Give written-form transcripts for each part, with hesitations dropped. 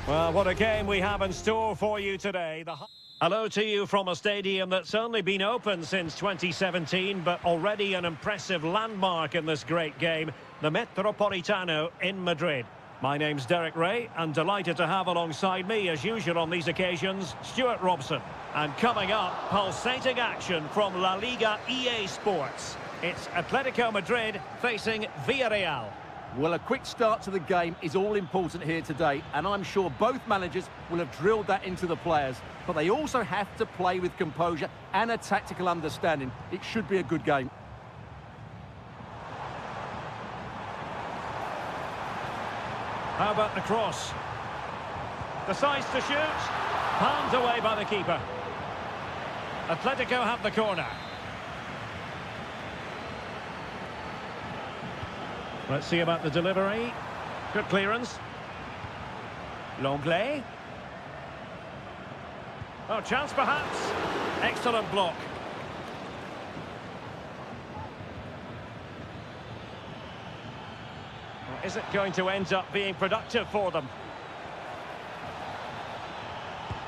Well, what a game we have in store for you today. Hello to you from a stadium that's only been open since 2017, but already an impressive landmark in this great game, the Metropolitano in Madrid. My name's Derek Ray, and delighted to have alongside me, as usual on these occasions, Stuart Robson. And coming up, pulsating action from La Liga EA Sports. It's Atletico Madrid facing Villarreal. Well, a quick start to the game is all important here today, and I'm sure both managers will have drilled that into the players. But they also have to play with composure and a tactical understanding. It should be a good game. How about the cross? Decides to shoot. Palmed away by the keeper. Atletico have the corner. Let's see about the delivery. Good clearance. Long play. Oh, chance perhaps. Excellent block. Or is it going to end up being productive for them?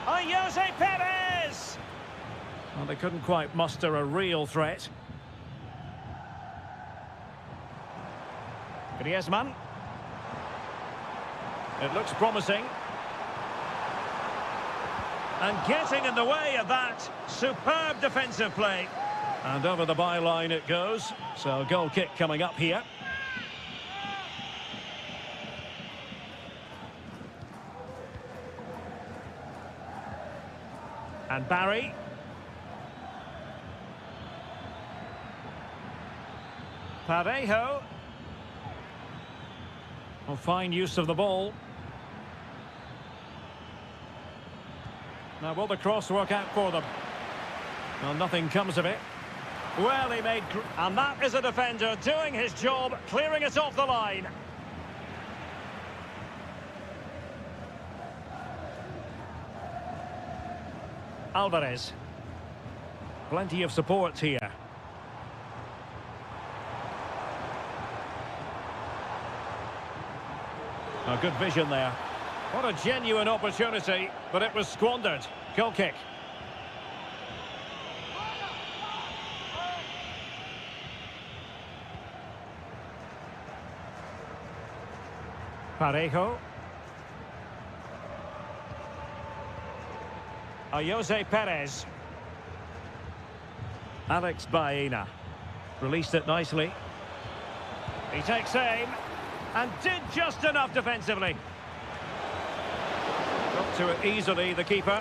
Oh, Jose Perez! Well, they couldn't quite muster a real threat. Griezmann. It looks promising. And getting in the way of that. Superb defensive play. And over the byline it goes. So goal kick coming up here. And Barry. Parejo. Oh, fine use of the ball. Now, will the cross work out for them? Well, nothing comes of it. Well, he made... And that is a defender doing his job, clearing it off the line. Alvarez. Plenty of support here. Oh, good vision there. What a genuine opportunity, but it was squandered. Goal kick. Parejo. Jose Perez. Alex Baena. Released it nicely. He takes aim. And did just enough defensively. Got to it easily, the keeper.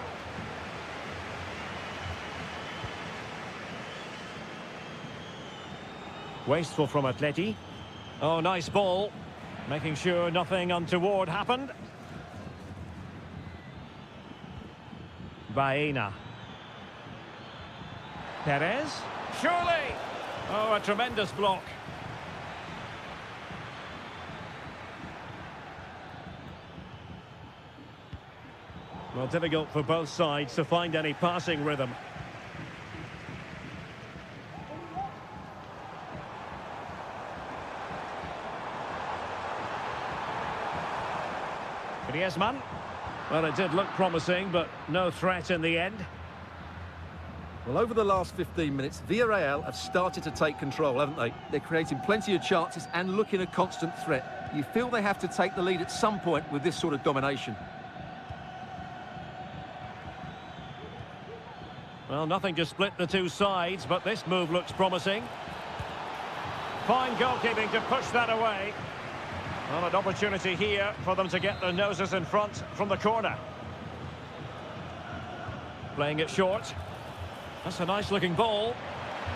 Wasteful from Atleti. Oh, nice ball. Making sure nothing untoward happened. Baena. Perez. Surely! Oh, a tremendous block. Well, difficult for both sides to find any passing rhythm. Griezmann. Well, it did look promising, but no threat in the end. Well, over the last 15 minutes, Villarreal have started to take control, haven't they? They're creating plenty of chances and looking a constant threat. You feel they have to take the lead at some point with this sort of domination. Well, nothing to split the two sides, but this move looks promising. Fine goalkeeping to push that away. Well, an opportunity here for them to get their noses in front from the corner. Playing it short. That's a nice-looking ball.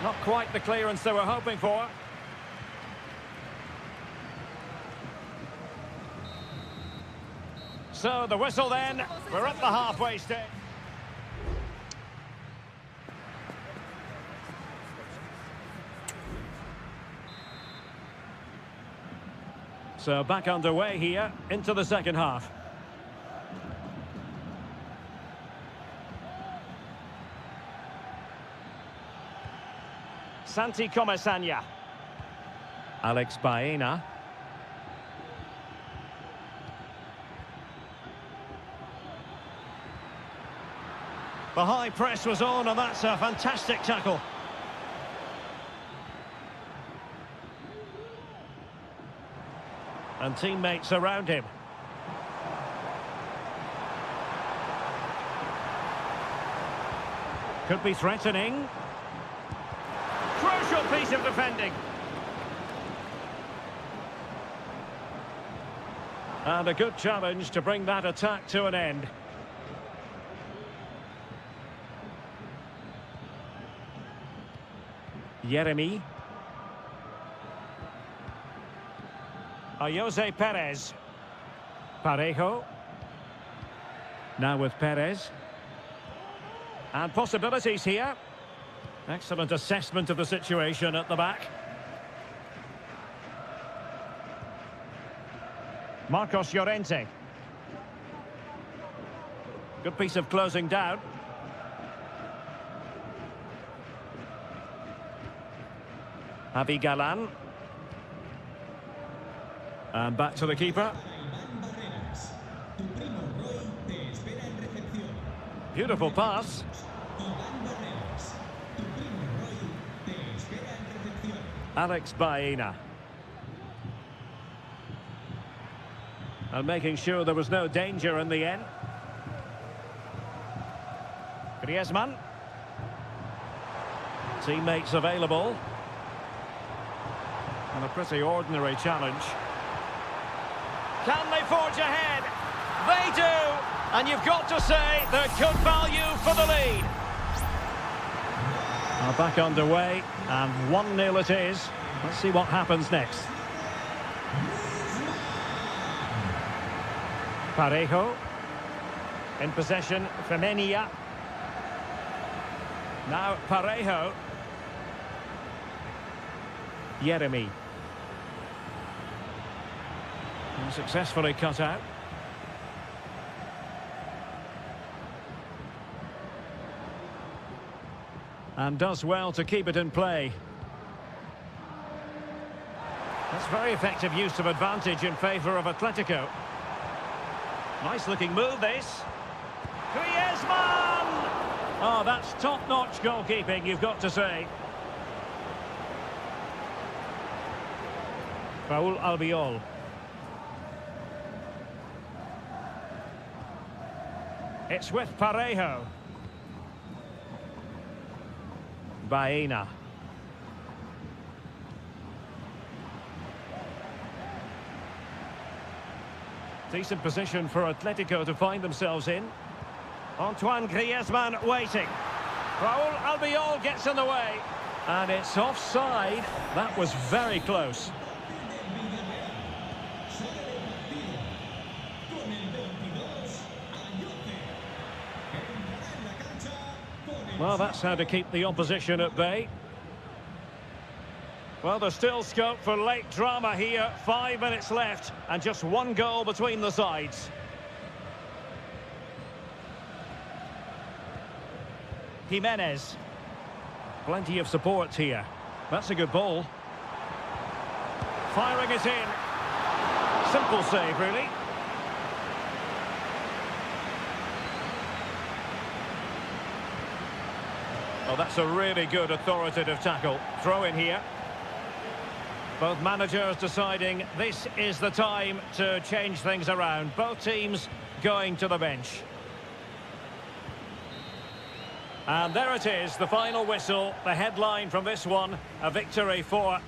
Not quite the clearance they were hoping for. So, the whistle then. We're at the halfway stage. So back underway here into the second half. Santi Comesaña. Alex Baena. The high press was on, and that's a fantastic tackle. And teammates around him. Could be threatening. Crucial piece of defending. And a good challenge to bring that attack to an end. Jeremy. Jose Perez. Parejo. Now with Perez. And possibilities here. Excellent assessment of the situation at the back. Marcos Llorente. Good piece of closing down. Javi Galan. And back to the keeper. Beautiful pass. Alex Baena. And making sure there was no danger in the end. Griezmann. Teammates available. And a pretty ordinary challenge. Can they forge ahead? They do! And you've got to say they're good value for the lead. Now back underway, and 1-0 it is. Let's see what happens next. Parejo. In possession, Femenia. Now Parejo. Jeremy. And successfully cut out. And does well to keep it in play. That's very effective use of advantage in favour of Atletico. Nice looking move this. Griezmann! Oh, that's top-notch goalkeeping, you've got to say. Raul Albiol. It's with Parejo. Baena. Decent position for Atletico to find themselves in. Antoine Griezmann waiting. Raul Albiol gets in the way. And it's offside. That was very close. Well, that's how to keep the opposition at bay. Well, there's still scope for late drama here. 5 minutes left and just one goal between the sides. Jimenez. Plenty of support here. That's a good ball. Firing it in. Simple save, really. Oh, that's a really good authoritative tackle. Throw in here. Both managers deciding this is the time to change things around. Both teams going to the bench. And there it is, the final whistle. The headline from this one, a victory for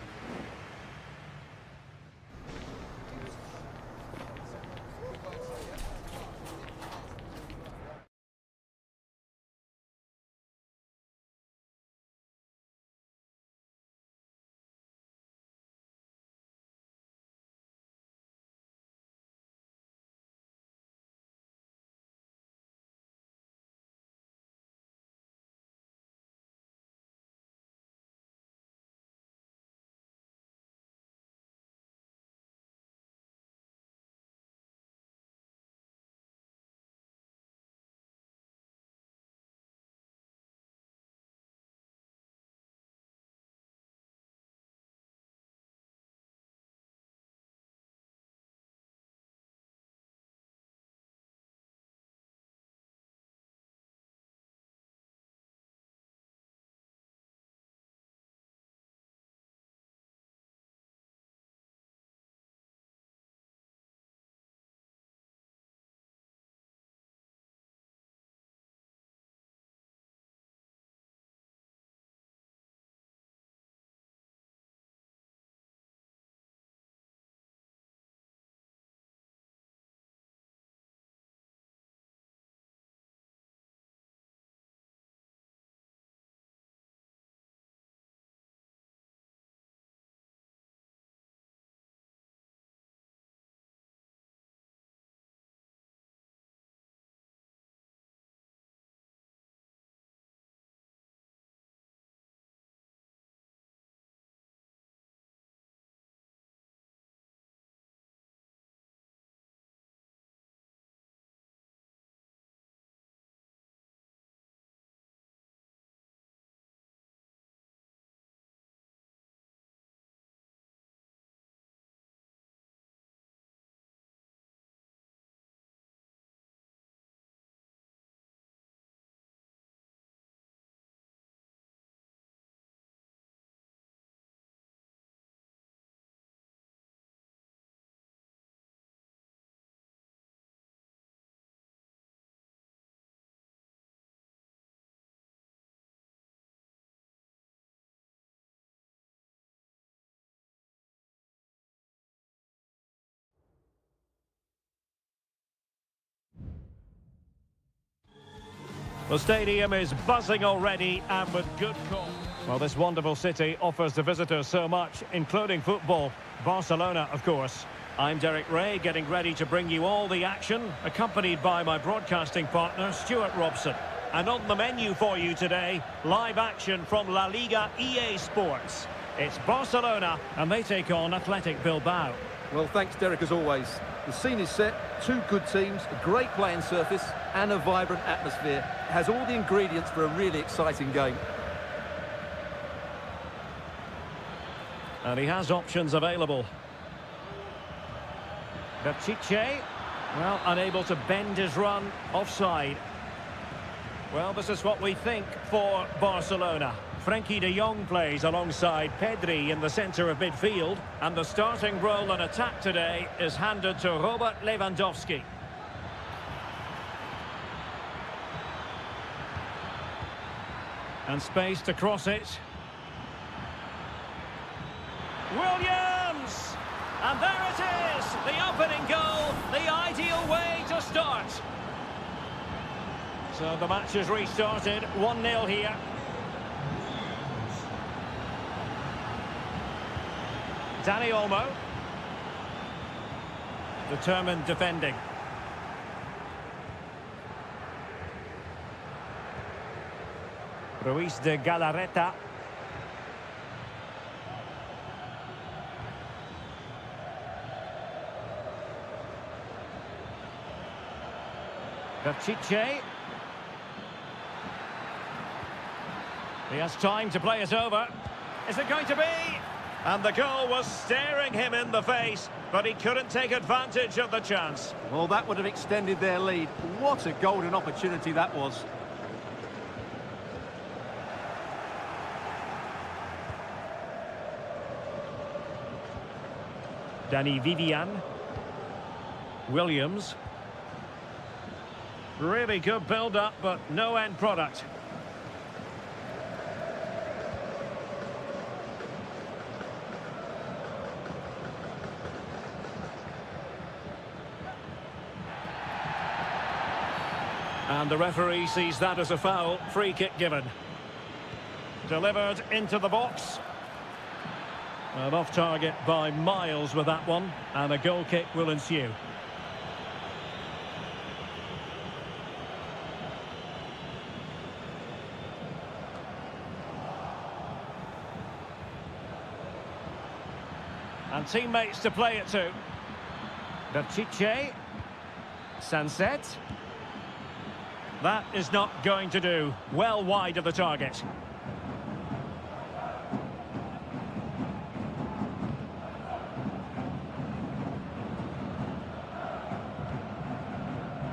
The stadium is buzzing already and with good call. Well, this wonderful city offers the visitors so much, including football. Barcelona, of course. I'm Derek Ray, getting ready to bring you all the action, accompanied by my broadcasting partner, Stuart Robson. And on the menu for you today, live action from La Liga EA Sports. It's Barcelona, and they take on Athletic Bilbao. Well, thanks, Derek, as always. The scene is set, two good teams, a great playing surface and a vibrant atmosphere. It has all the ingredients for a really exciting game. And he has options available. Pishit, well, unable to bend his run, offside. Well, this is what we think for Barcelona. Frenkie de Jong plays alongside Pedri in the centre of midfield, and the starting role in attack today is handed to Robert Lewandowski. And space to cross it. Williams! And there it is! The opening goal, the ideal way to start. So the match has restarted, 1-0 here. Dani Olmo. Determined defending. Ruiz de Galarreta. Pishit. He has time to play it over. Is it going to be? And the goal was staring him in the face, but he couldn't take advantage of the chance. Well, that would have extended their lead. What a golden opportunity that was. Danny Vivian. Williams. Really good build-up, but no end product. And the referee sees that as a foul. Free kick given. Delivered into the box. And off target by miles with that one. And a goal kick will ensue. And teammates to play it to. Pishit. Sunset. That is not going to do. Well wide of the target.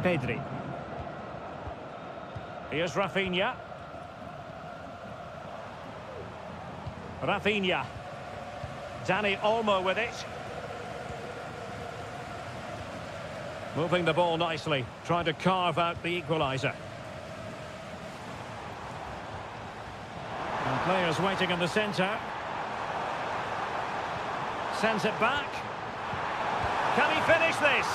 Pedri. Here's Rafinha. Rafinha. Dani Olmo with it. Moving the ball nicely, trying to carve out the equaliser. And players waiting in the centre. Sends it back. Can he finish this?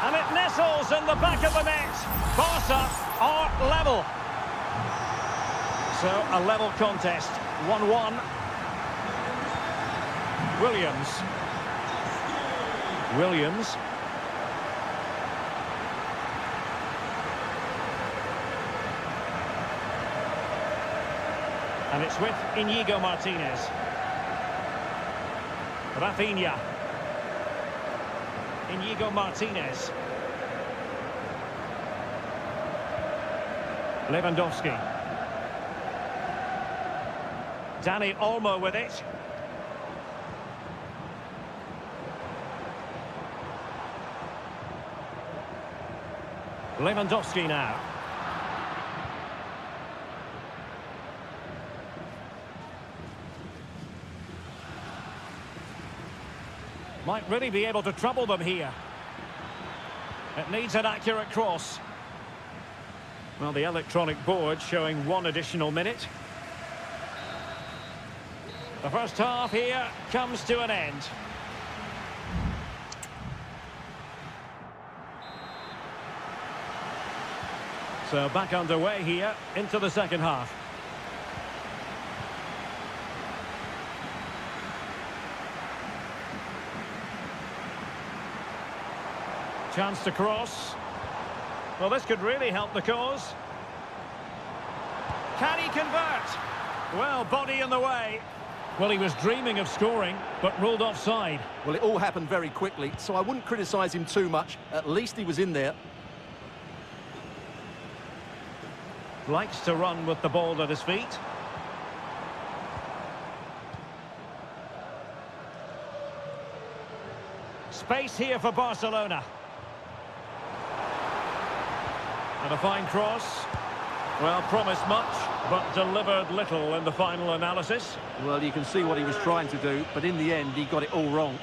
And it nestles in the back of the net. Barca are level. So a level contest, 1-1. Williams. And it's with Inigo Martinez. Rafinha. Inigo Martinez. Lewandowski. Dani Olmo with it. Lewandowski now. Might really be able to trouble them here. It needs an accurate cross. Well, the electronic board showing 1 additional minute. The first half here comes to an end. So back underway here into the second half. Chance to cross. Well, this could really help the cause. Can he convert? Well, body in the way. Well, he was dreaming of scoring, but ruled offside. Well, it all happened very quickly, so I wouldn't criticise him too much. At least he was in there. Likes to run with the ball at his feet. Space here for Barcelona. And a fine cross. Well, promised much, but delivered little in the final analysis. Well, you can see what he was trying to do, but in the end, he got it all wrong.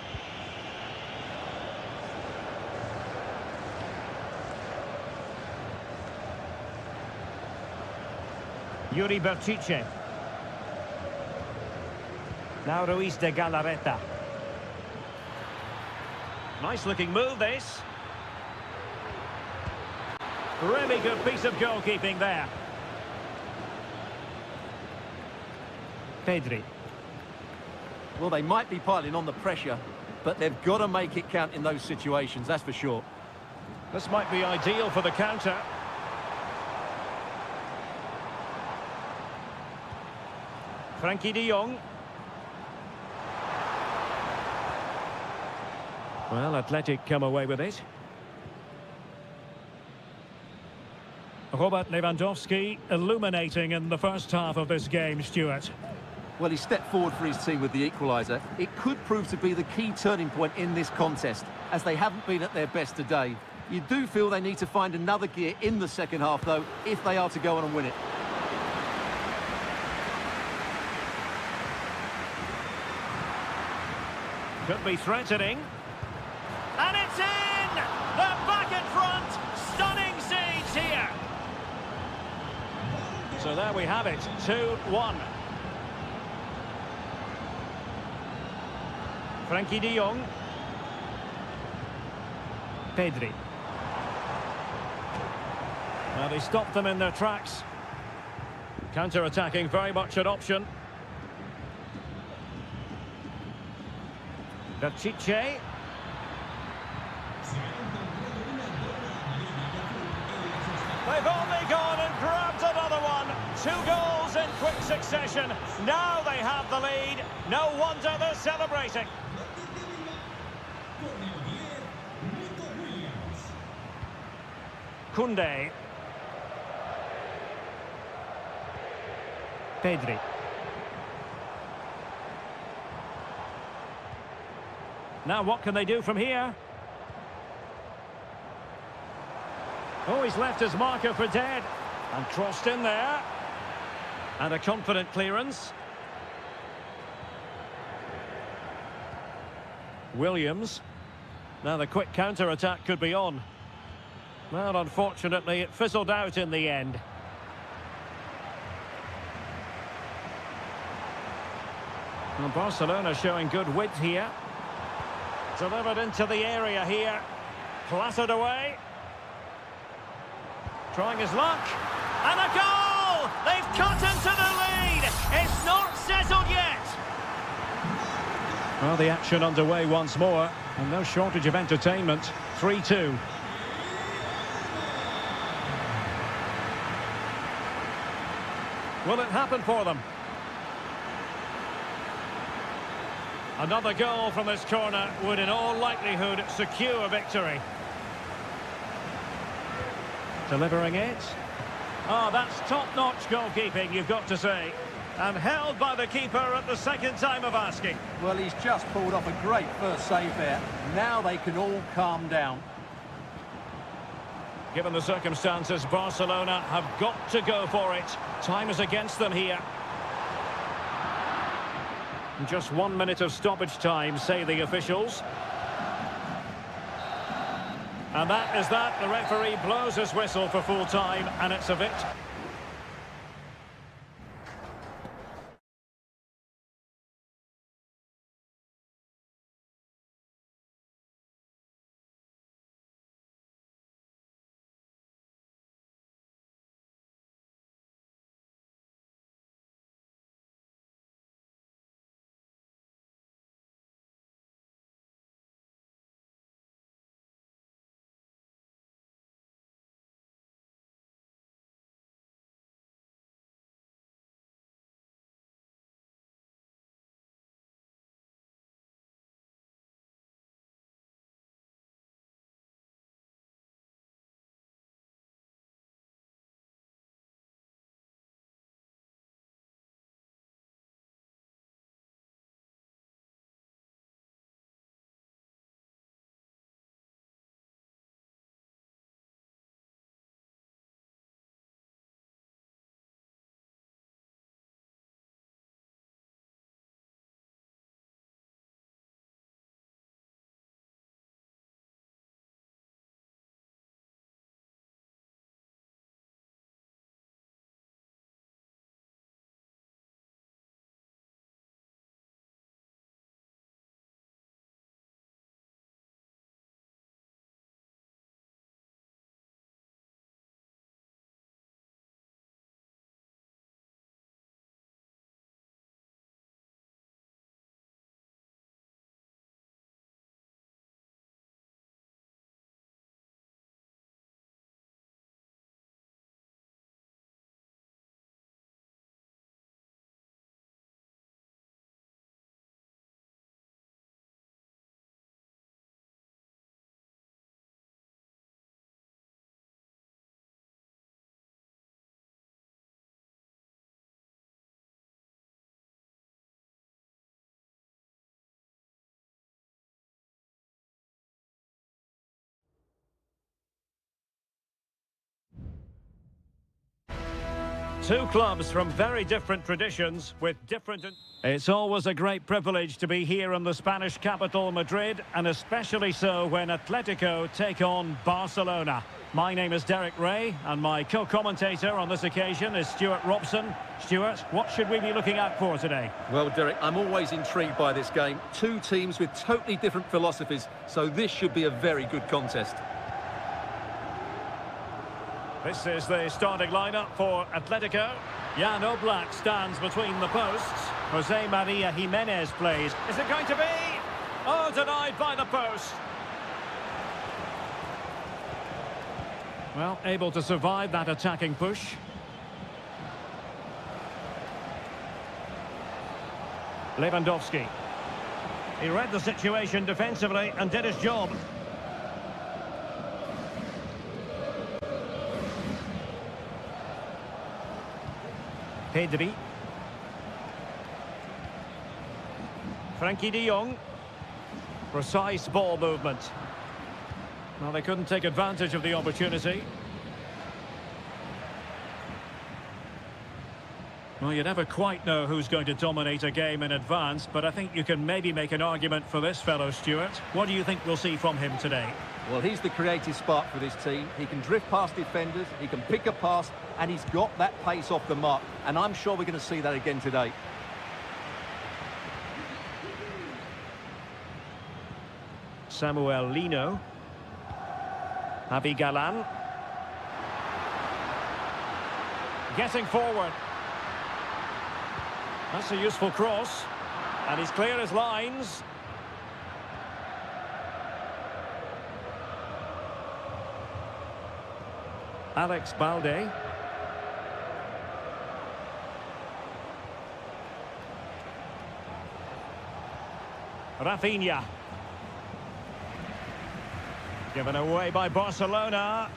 Yuri Berchiche. Now Ruiz de Galarreta. Nice looking move, this. Really good piece of goalkeeping there. Pedri. Well, they might be piling on the pressure, but they've got to make it count in those situations, that's for sure. This might be ideal for the counter. Frankie de Jong. Well, Athletic come away with it. Robert Lewandowski illuminating in the first half of this game, Stuart. Well, he stepped forward for his team with the equaliser. It could prove to be the key turning point in this contest, as they haven't been at their best today. You do feel they need to find another gear in the second half, though, if they are to go on and win it. Could be threatening. And it's in! They're back in front! Stunning scenes here! So there we have it, 2-1. Frankie de Jong. Pedri. Well, they stopped them in their tracks. Counter-attacking, very much an option. Berchiche. They've only gone and grabbed another one. 2 goals in quick succession. Now they have the lead. No wonder they're celebrating. Koundé. Pedri. Now what can they do from here? Oh, he's left his marker for dead. And crossed in there. And a confident clearance. Williams. Now the quick counter-attack could be on. Well, unfortunately, it fizzled out in the end. Well, Barcelona showing good width here. Delivered into the area here. Clattered away. Trying his luck. And a goal! They've cut into the lead! It's not settled yet! Well, the action underway once more. And no shortage of entertainment. 3-2. Will it happen for them? Another goal from this corner would in all likelihood secure victory. Delivering it. Oh, that's top-notch goalkeeping, you've got to say. And held by the keeper at the second time of asking. Well, he's just pulled off a great first save there. Now they can all calm down. Given the circumstances, Barcelona have got to go for it. Time is against them here. Just 1 minute of stoppage time, say the officials. And that is that. The referee blows his whistle for full time, and it's a victory. Two clubs from very different traditions with different... It's always a great privilege to be here in the Spanish capital, Madrid, and especially so when Atletico take on Barcelona. My name is Derek Ray, and my co-commentator on this occasion is Stuart Robson. Stuart, what should we be looking out for today? Well, Derek, I'm always intrigued by this game. Two teams with totally different philosophies, so this should be a very good contest. This is the starting lineup for Atletico. Jan Oblak stands between the posts. Jose Maria Jimenez plays. Is it going to be? Oh, denied by the post. Well, able to survive that attacking push. Lewandowski. He read the situation defensively and did his job. Pedri. Frankie de Jong. Precise ball movement. Well, they couldn't take advantage of the opportunity. Well, you never quite know who's going to dominate a game in advance, but I think you can maybe make an argument for this fellow, Stuart. What do you think we'll see from him today? Well, he's the creative spark for this team. He can drift past defenders, he can pick a pass, and he's got that pace off the mark. And I'm sure we're going to see that again today. Samuel Lino. Javi Galan. Getting forward. That's a useful cross. And he's clear as lines. Alex Balde. Rafinha. Given away by Barcelona.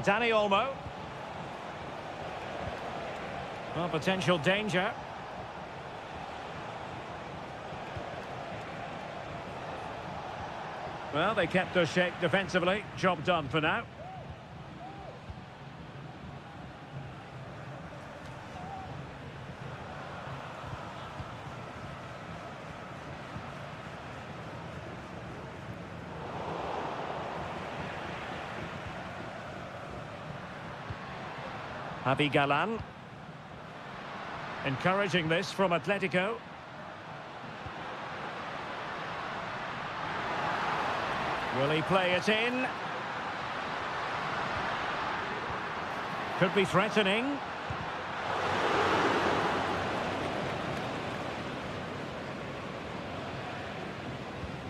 Dani Olmo. Well, potential danger. Well, they kept us shape defensively. Job done for now. Javi Galan. Encouraging this from Atletico. Will he play it in? Could be threatening.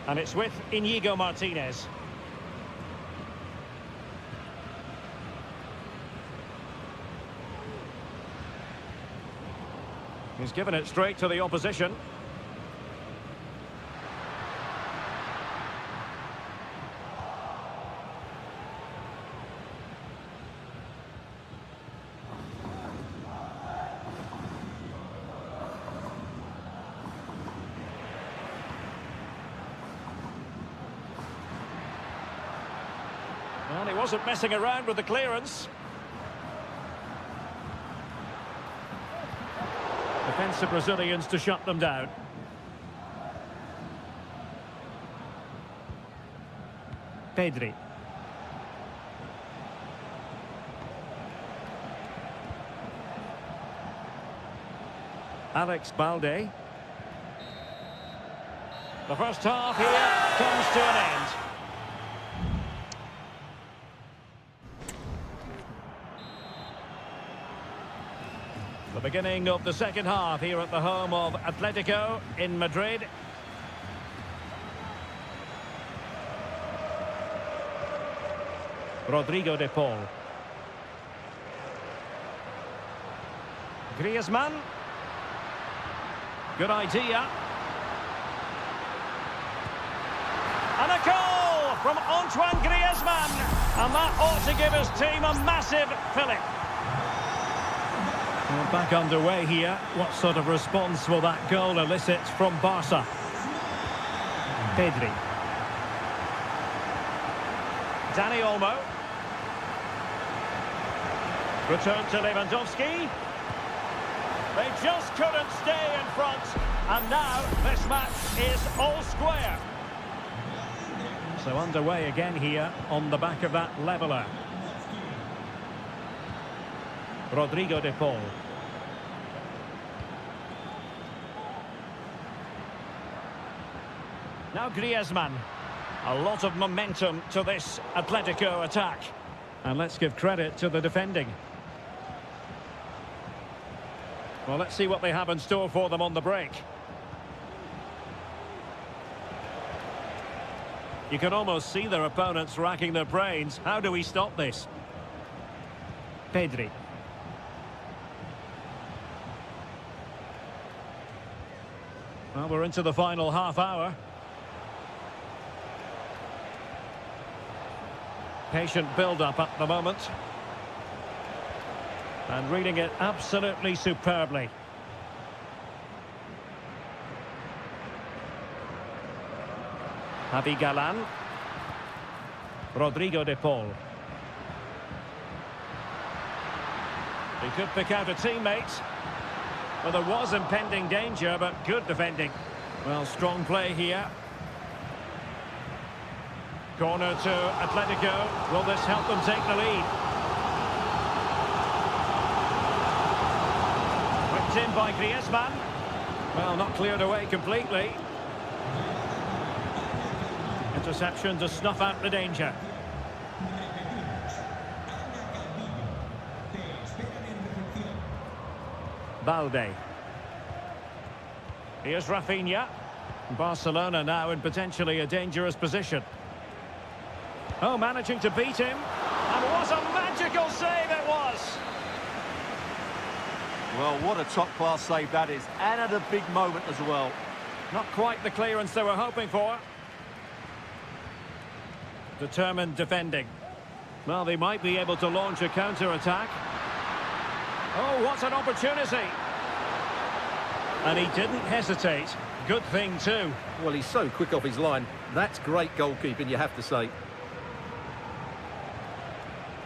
And it's with Íñigo Martínez. He's given it straight to the opposition. And he wasn't messing around with the clearance. Defensive Brazilians to shut them down. Pedri. Alex Balde. The first half here comes to an end. The beginning of the second half here at the home of Atletico in Madrid. Rodrigo de Paul. Griezmann. Good idea. And a goal from Antoine Griezmann. And that ought to give his team a massive fillip. Well, back underway here. What sort of response will that goal elicit from Barca? Pedri. Dani Olmo. Return to Lewandowski. They just couldn't stay in front. And now this match is all square. So underway again here on the back of that leveller. Rodrigo de Paul. Now Griezmann. A lot of momentum to this Atletico attack. And let's give credit to the defending. Well, let's see what they have in store for them on the break. You can almost see their opponents racking their brains. How do we stop this? Pedri. Well, we're into the final half hour. Patient build-up at the moment. And reading it absolutely superbly. Javi Galan. Rodrigo de Paul. He could pick out a teammate. Well, there was impending danger, but good defending. Well, strong play here. Corner to Atletico. Will this help them take the lead? Whipped in by Griezmann. Well, not cleared away completely. Interception to snuff out the danger. Balde. Here's Rafinha. Barcelona now in potentially a dangerous position. Oh, managing to beat him. And what a magical save it was! Well, what a top-class save that is. And at a big moment as well. Not quite the clearance they were hoping for. Determined defending. Well, they might be able to launch a counter-attack. Oh, what an opportunity! And he didn't hesitate. Good thing, too. Well, he's so quick off his line. That's great goalkeeping, you have to say.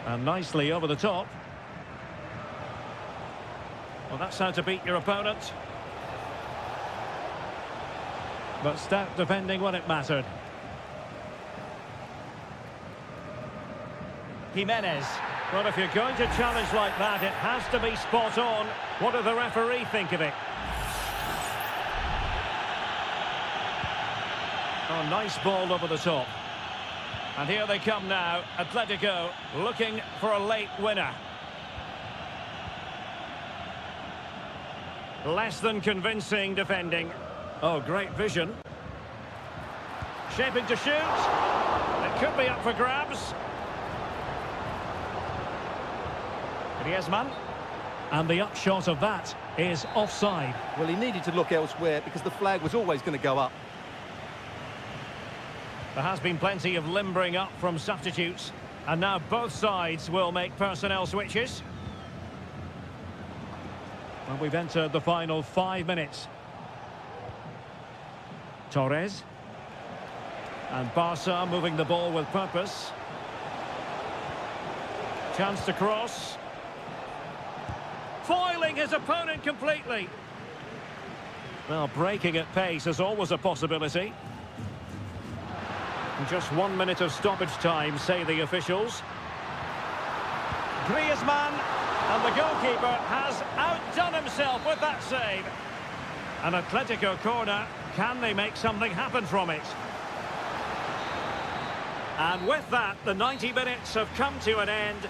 And nicely over the top. Well, that's how to beat your opponent. But stout defending when it mattered. Jimenez. Well, if you're going to challenge like that, it has to be spot on. What do the referee think of it? Oh, nice ball over the top. And here they come now. Atletico looking for a late winner. Less than convincing defending. Oh, great vision. Shaping to shoot. It could be up for grabs. Griezmann. And the upshot of that is offside. Well, he needed to look elsewhere because the flag was always going to go up. There has been plenty of limbering up from substitutes. And now both sides will make personnel switches. Well, we've entered the final 5 minutes. Torres. And Barca moving the ball with purpose. Chance to cross. Foiling his opponent completely. Well, breaking at pace is always a possibility. Just 1 minute of stoppage time, say the officials. Griezmann, and the goalkeeper has outdone himself with that save. An Atletico corner, can they make something happen from it? And with that, the 90 minutes have come to an end.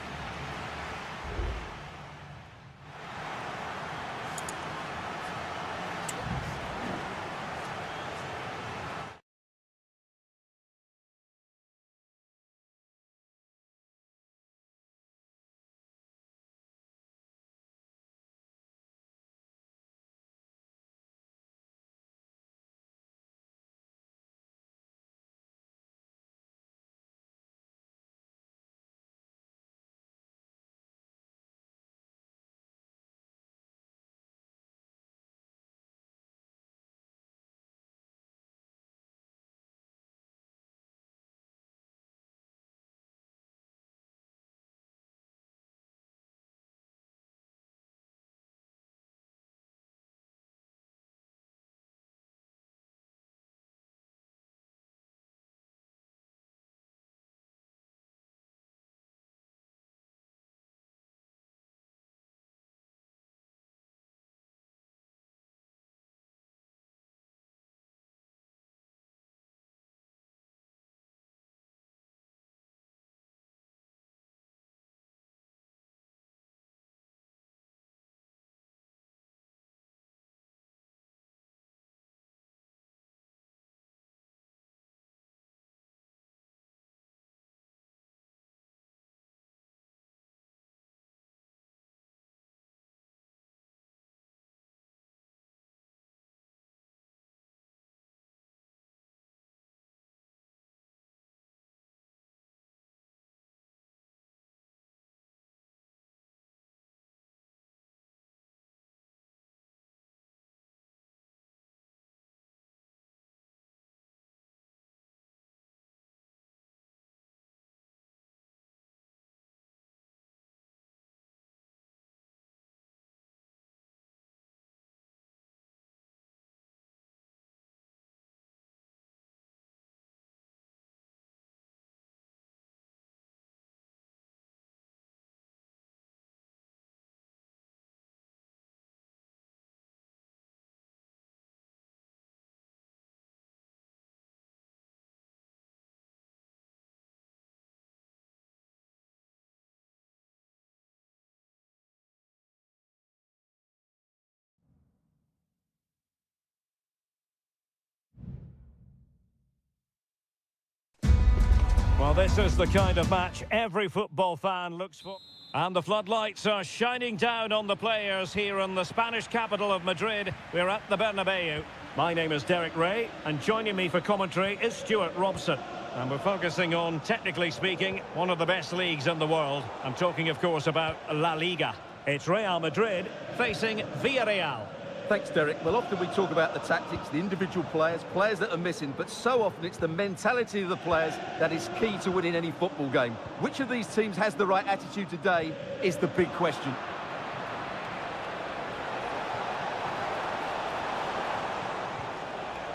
Well, this is the kind of match every football fan looks for. And the floodlights are shining down on the players here in the Spanish capital of Madrid. We're at the Bernabeu. My name is Derek Ray, and joining me for commentary is Stuart Robson. And we're focusing on, technically speaking, one of the best leagues in the world. I'm talking, of course, about La Liga. It's Real Madrid facing Villarreal. Thanks, Derek. Well, often we talk about the tactics, the individual players that are missing, but so often it's the mentality of the players that is key to winning any football game. Which of these teams has the right attitude today is the big question.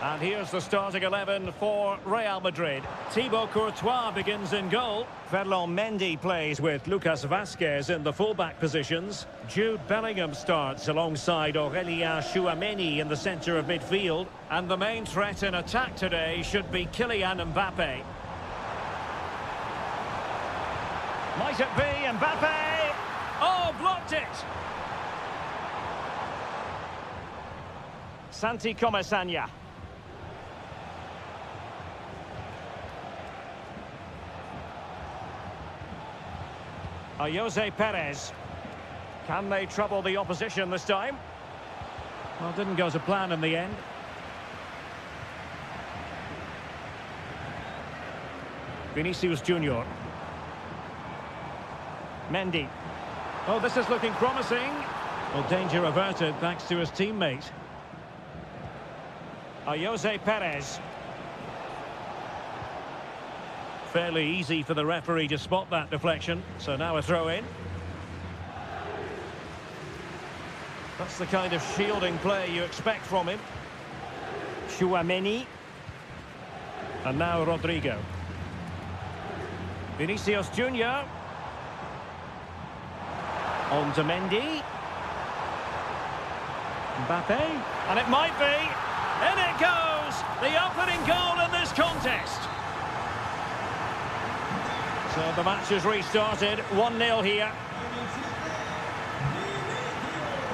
And here's the starting 11 for Real Madrid. Thibaut Courtois begins in goal. Ferland Mendy plays with Lucas Vazquez in the fullback positions. Jude Bellingham starts alongside Aurélien Tchouameni in the centre of midfield. And the main threat in attack today should be Kylian Mbappe. Might it be Mbappe? Oh, blocked it! Santi Comesaña. Jose Perez. Can they trouble the opposition this time? Well, didn't go to plan in the end. Vinicius Junior. Mendy. Oh, this is looking promising. Well, danger averted thanks to his teammate. Jose Perez. Fairly easy for the referee to spot that deflection. So now a throw in. That's the kind of shielding play you expect from him. Tchouameni. And now Rodrigo. Vinicius Junior. On to Mendy. Mbappe. And it might be. In it goes! The opening goal in this contest. So the match has restarted. 1-0 here.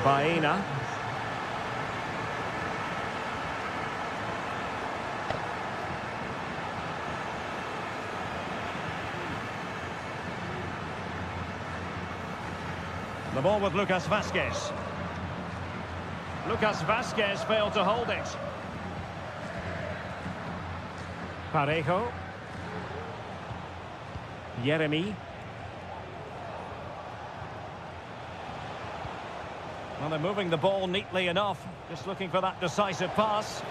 Baena. The ball with Lucas Vazquez. Lucas Vazquez failed to hold it. Parejo. Yeremy. Well, they're moving the ball neatly enough. Just looking for that decisive pass.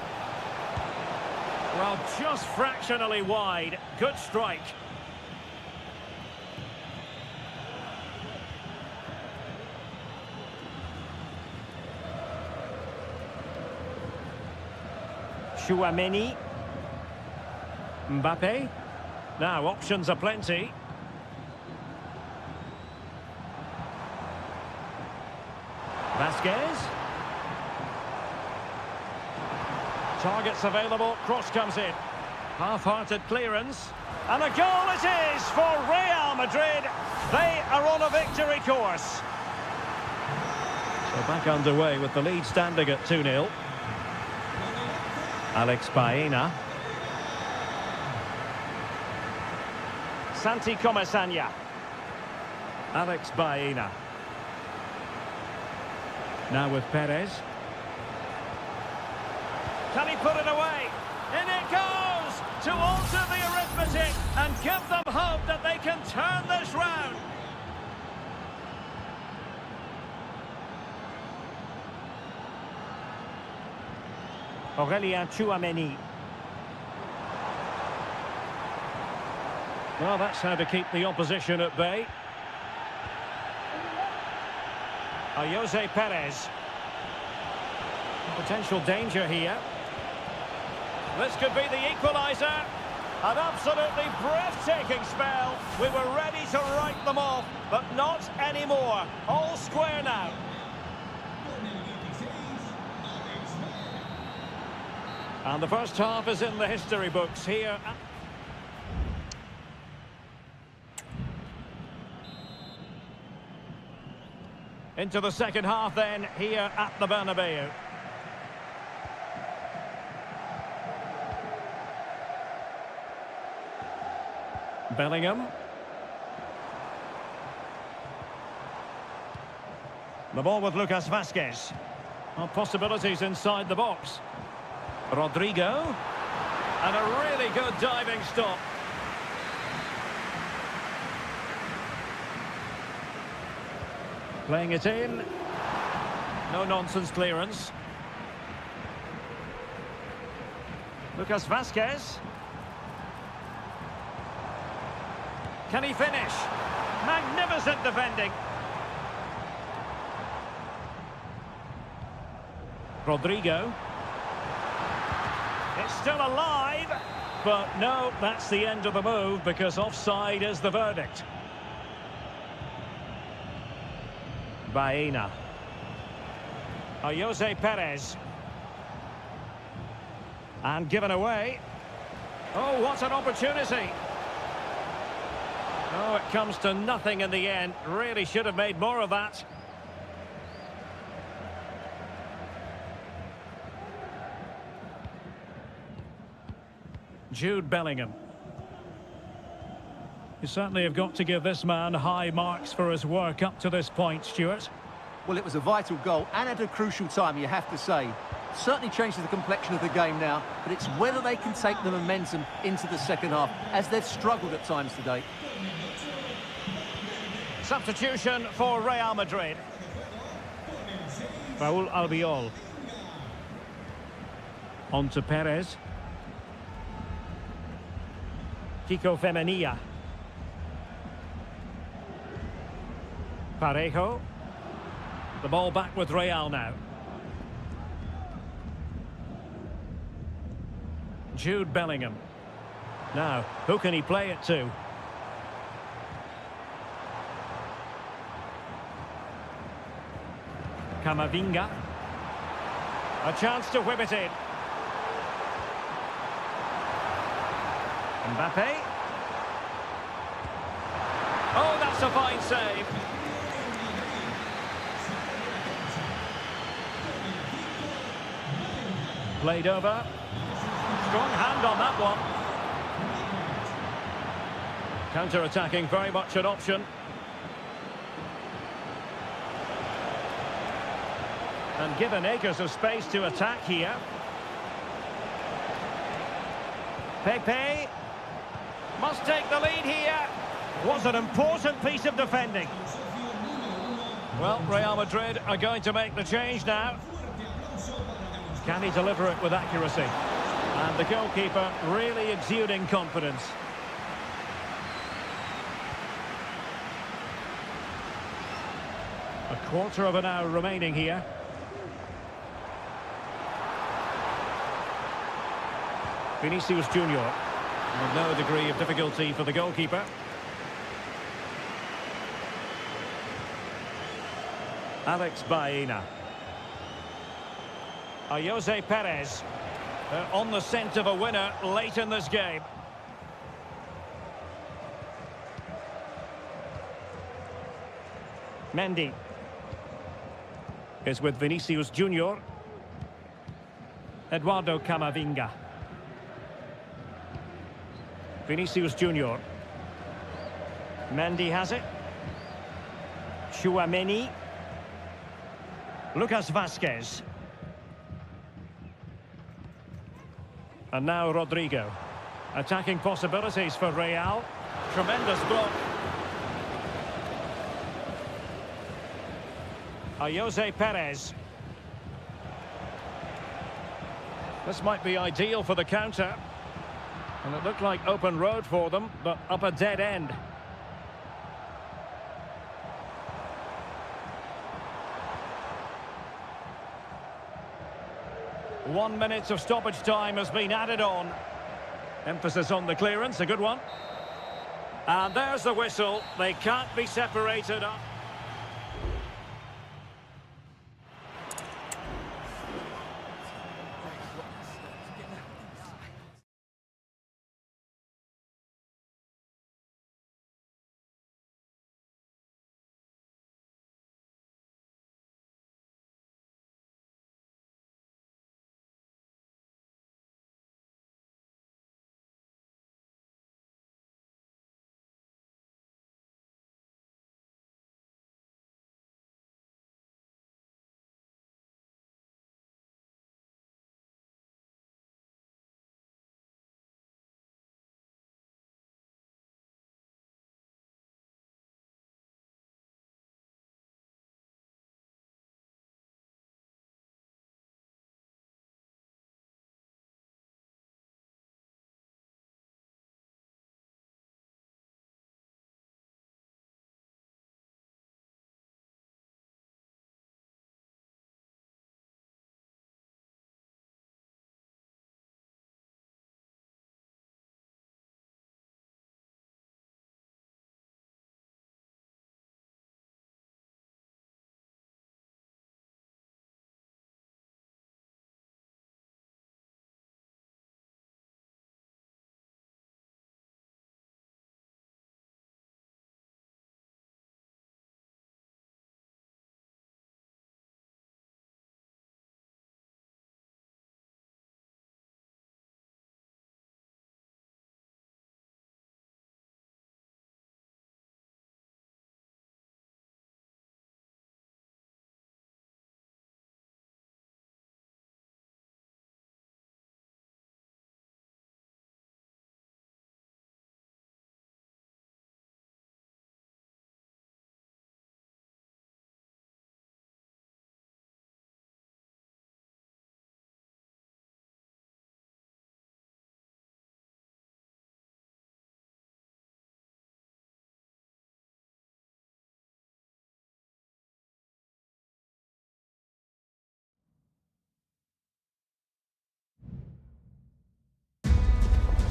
Well, just fractionally wide. Good strike. Tchouameni. Mbappe. Now, options are plenty. Vazquez. Targets available, cross comes in. Half-hearted clearance. And a goal it is for Real Madrid. They are on a victory course. So back underway with the lead standing at 2-0. Alex Baena. Santi Comesaña. Alex Baena. Now with Perez. Can he put it away? In it goes! To alter the arithmetic and give them hope that they can turn this round. Aurélien Tchouameni. Well, that's how to keep the opposition at bay. Jose Perez. Potential danger here. This could be the equaliser. An absolutely breathtaking spell. We were ready to write them off, but not anymore. All square now. And the first half is in the history books here. Into the second half then, here at the Bernabeu. Bellingham. The ball with Lucas Vazquez. Well, possibilities inside the box. Rodrigo. And a really good diving stop. Playing it in. No nonsense clearance. Lucas Vazquez. Can he finish? Magnificent defending. Rodrigo. It's still alive. But no, that's the end of the move because offside is the verdict. Baena. Jose Perez. And given away. Oh, what an opportunity. Oh, it comes to nothing in the end. Really should have made more of that. Jude Bellingham. You certainly have got to give this man high marks for his work up to this point, Stuart. Well, it was a vital goal and at a crucial time, you have to say. Certainly changes the complexion of the game now, but it's whether they can take the momentum into the second half, as they've struggled at times today. Substitution for Real Madrid. Raul Albiol. On to Perez. Kiko Femenia. Parejo. The ball back with Real now. Jude Bellingham. Now, who can he play it to? Camavinga. A chance to whip it in. Mbappe. Oh, that's a fine save. Played over. Strong hand on that one. Counter-attacking, very much an option. And given acres of space to attack here. Pepe must take the lead here. Was an important piece of defending. Well, Real Madrid are going to make the change now. Can he deliver it with accuracy? And the goalkeeper really exuding confidence. A quarter of an hour remaining here. Vinicius Junior. With no degree of difficulty for the goalkeeper. Alex Baena. Jose Perez. On the scent of a winner late in this game. Mendy is with Vinicius Junior. Eduardo Camavinga. Vinicius Junior. Mendy has it. Chouameni. Lucas Vazquez. And now Rodrigo. Attacking possibilities for Real. Tremendous block. Jose Perez. This might be ideal for the counter. And it looked like open road for them, but up a dead end. One minute of stoppage time has been added on. Emphasis on the clearance, a good one. And there's the whistle. They can't be separated up.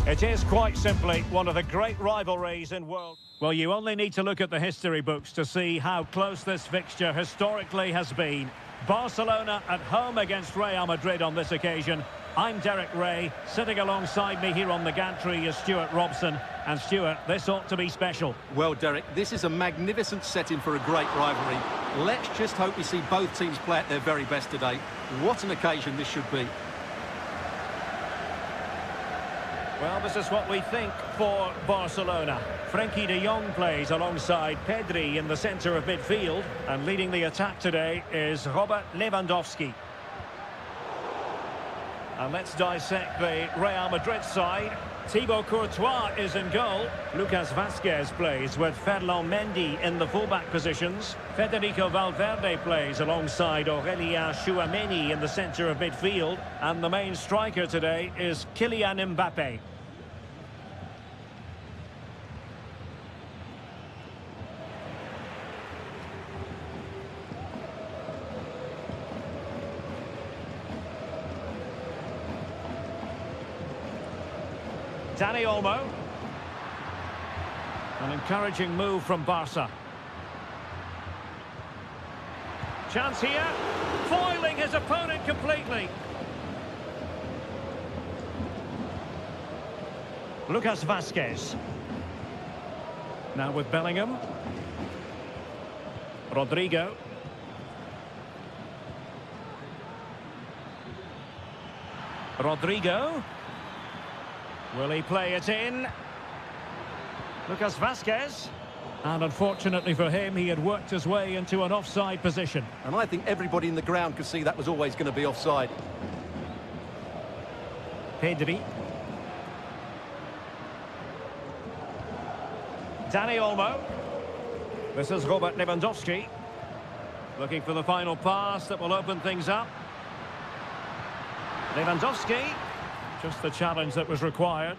It is quite simply one of the great rivalries in world. Well, you only need to look at the history books to see how close this fixture historically has been. Barcelona at home against Real Madrid on this occasion. I'm Derek Ray. Sitting alongside me here on the gantry is Stuart Robson. And Stuart, this ought to be special. Well, Derek, this is a magnificent setting for a great rivalry. Let's just hope we see both teams play at their very best today. What an occasion this should be. Well, this is what we think for Barcelona. Frenkie de Jong plays alongside Pedri in the centre of midfield. And leading the attack today is Robert Lewandowski. And let's dissect the Real Madrid side. Thibaut Courtois is in goal. Lucas Vazquez plays with Ferland Mendy in the fullback positions. Federico Valverde plays alongside Aurélien Tchouameni in the centre of midfield. And the main striker today is Kylian Mbappé. Dani Olmo. An encouraging move from Barca. Chance here. Foiling his opponent completely. Lucas Vazquez. Now with Bellingham. Rodrigo. Rodrigo. Will he play it in? Lucas Vazquez. And unfortunately for him, he had worked his way into an offside position. And I think everybody in the ground could see that was always going to be offside. Pedri. Dani Olmo. This is Robert Lewandowski. Looking for the final pass that will open things up. Lewandowski. Just the challenge that was required.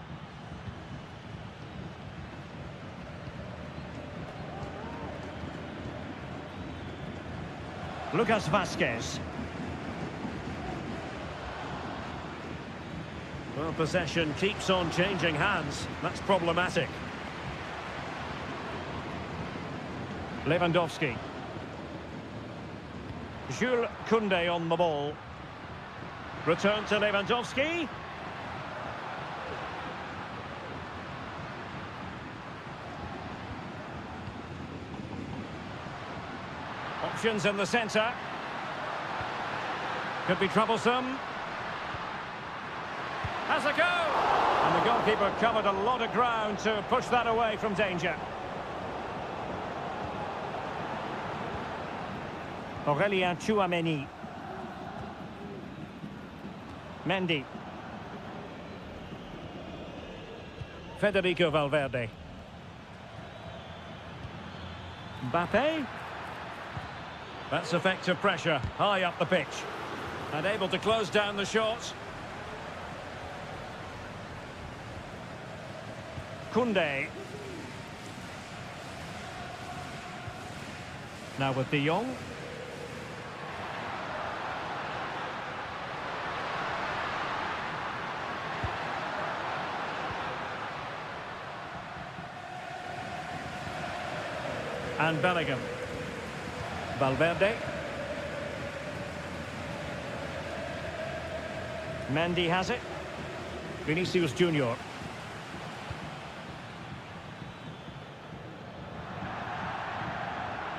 Lucas Vazquez. Well, possession keeps on changing hands. That's problematic. Lewandowski. Jules Koundé on the ball. Return to Lewandowski. Options in the centre. Could be troublesome. Has a go! And the goalkeeper covered a lot of ground to push that away from danger. Aurélien Tchouameni. Mendy. Federico Valverde. Mbappé. That's effective pressure, high up the pitch. And able to close down the shots. Koundé. Now with de Jong. And Bellingham. Valverde. Mendy has it. Vinicius Junior.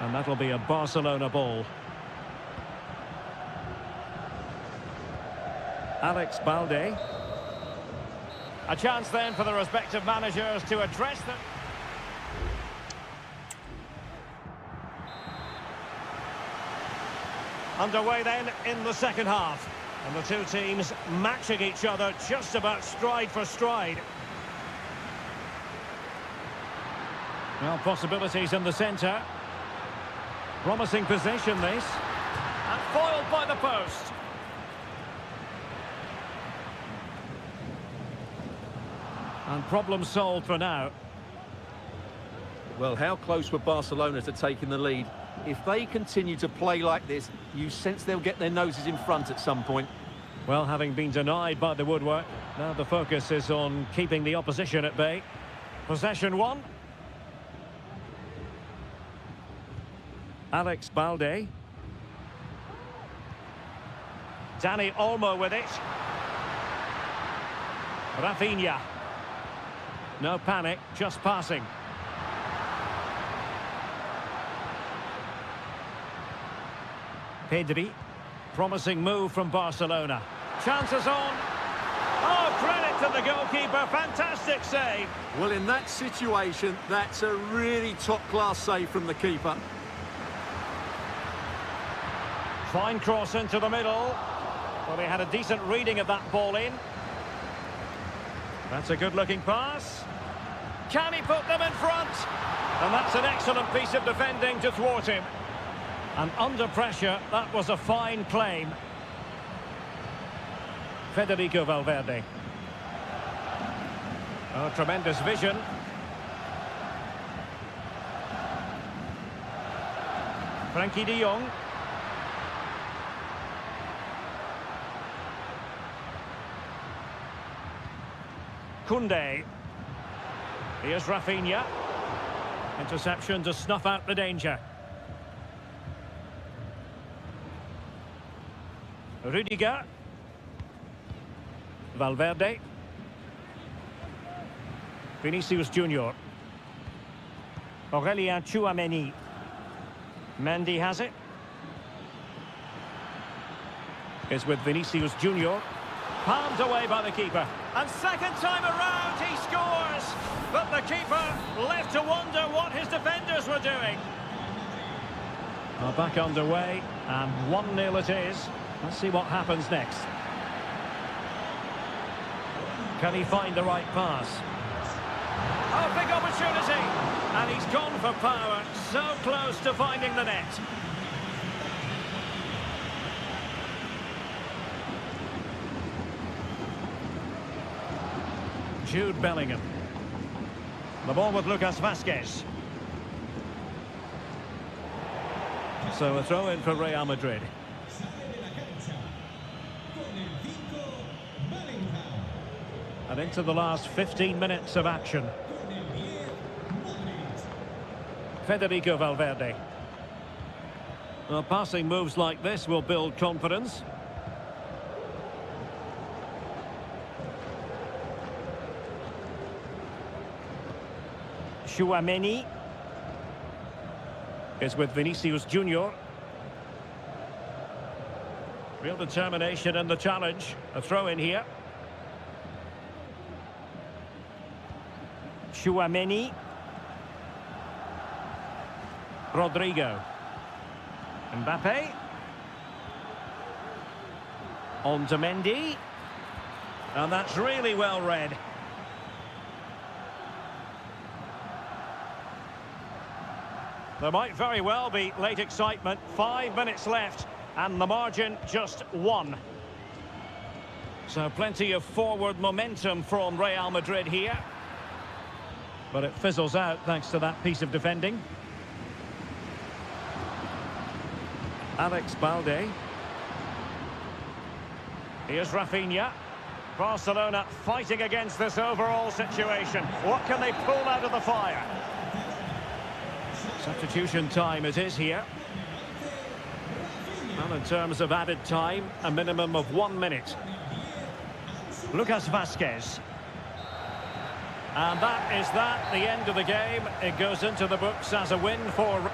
And that'll be a Barcelona ball. Alex Balde. A chance then for the respective managers to address them. Underway then in the second half. And the two teams matching each other just about stride for stride. Well, possibilities in the centre. Promising possession this. And foiled by the post. And problem solved for now. Well, how close were Barcelona to taking the lead? If they continue to play like this, you sense they'll get their noses in front at some point. Well, having been denied by the woodwork, Now the focus is on keeping the opposition at bay. Possession one. Alex Balde. Dani Olmo with it. Rafinha. No panic, just passing. Pedri. Promising move from Barcelona. Chances on. Oh, credit to the goalkeeper. Fantastic save. Well, in that situation, that's a really top-class save from the keeper. Fine cross into the middle. Well, he had a decent reading of that ball in. That's a good-looking pass. Can he put them in front? And that's an excellent piece of defending to thwart him. And under pressure, that was a fine claim. Federico Valverde. Oh, tremendous vision. Frankie de Jong. Koundé. Here's Rafinha. Interception to snuff out the danger. Rudiger. Valverde. Vinicius Junior. Aurelien Tchouameni. Mendy has it. Is with Vinicius Junior. Palmed away by the keeper. And second time around, he scores! But the keeper left to wonder what his defenders were doing. Well, back underway, and 1-0 it is. Let's see what happens next. Can he find the right pass? Oh, big opportunity! And he's gone for power, so close to finding the net. Jude Bellingham. The ball with Lucas Vazquez. So a throw in for Real Madrid. And into the last 15 minutes of action. Federico Valverde. Well, passing moves like this will build confidence. Tchouameni is with Vinicius Junior. Real determination in the challenge. A throw in here. Tchouameni. Rodrigo. Mbappe. On to Mendy. And that's really well read. There might very well be late excitement. 5 minutes left, and the margin just 1. So plenty of forward momentum from Real Madrid here. But it fizzles out thanks to that piece of defending. Alex Balde. Here's Rafinha. Barcelona fighting against this overall situation. What can they pull out of the fire? Substitution time it is here. Well, in terms of added time, a minimum of 1 minute. Lucas Vazquez. And that is that, the end of the game. It goes into the books as a win for...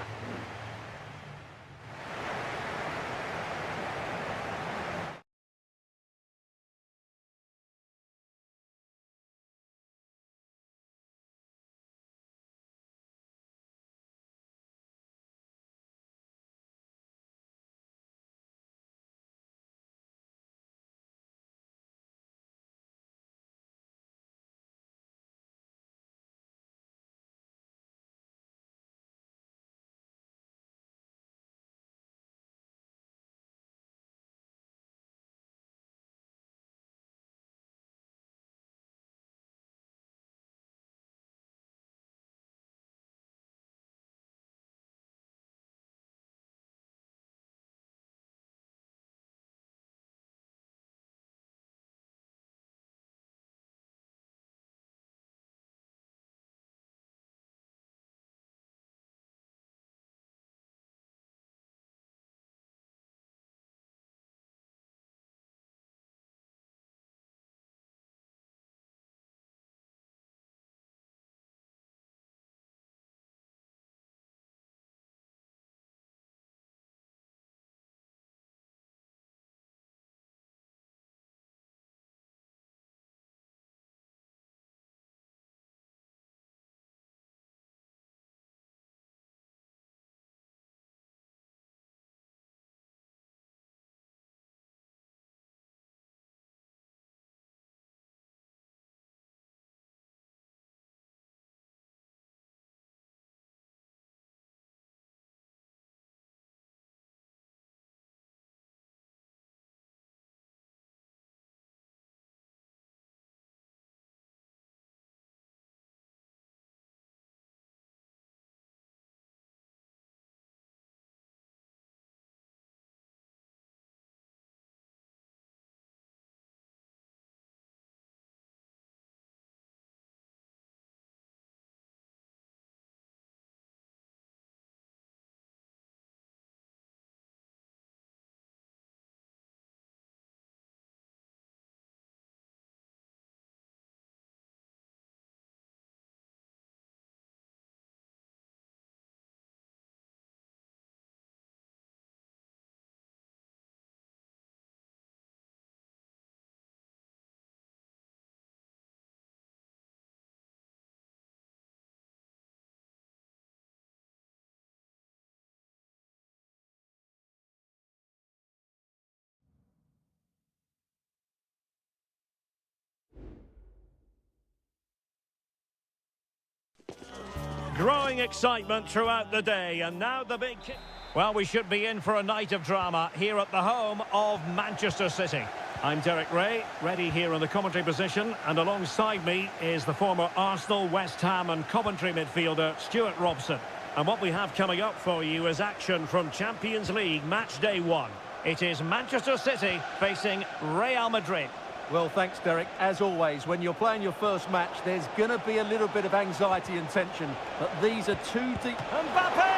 Growing excitement throughout the day, and now the big kick. Well, we should be in for a night of drama here at the home of Manchester City. I'm Derek Ray, ready here in the commentary position, and alongside me is the former Arsenal, West Ham and Coventry midfielder Stuart Robson. And what we have coming up for you is action from Champions League match day 1. It is Manchester City facing Real Madrid. Well, thanks, Derek. As always, when you're playing your first match, there's going to be a little bit of anxiety and tension. But these are two deep... Mbappe!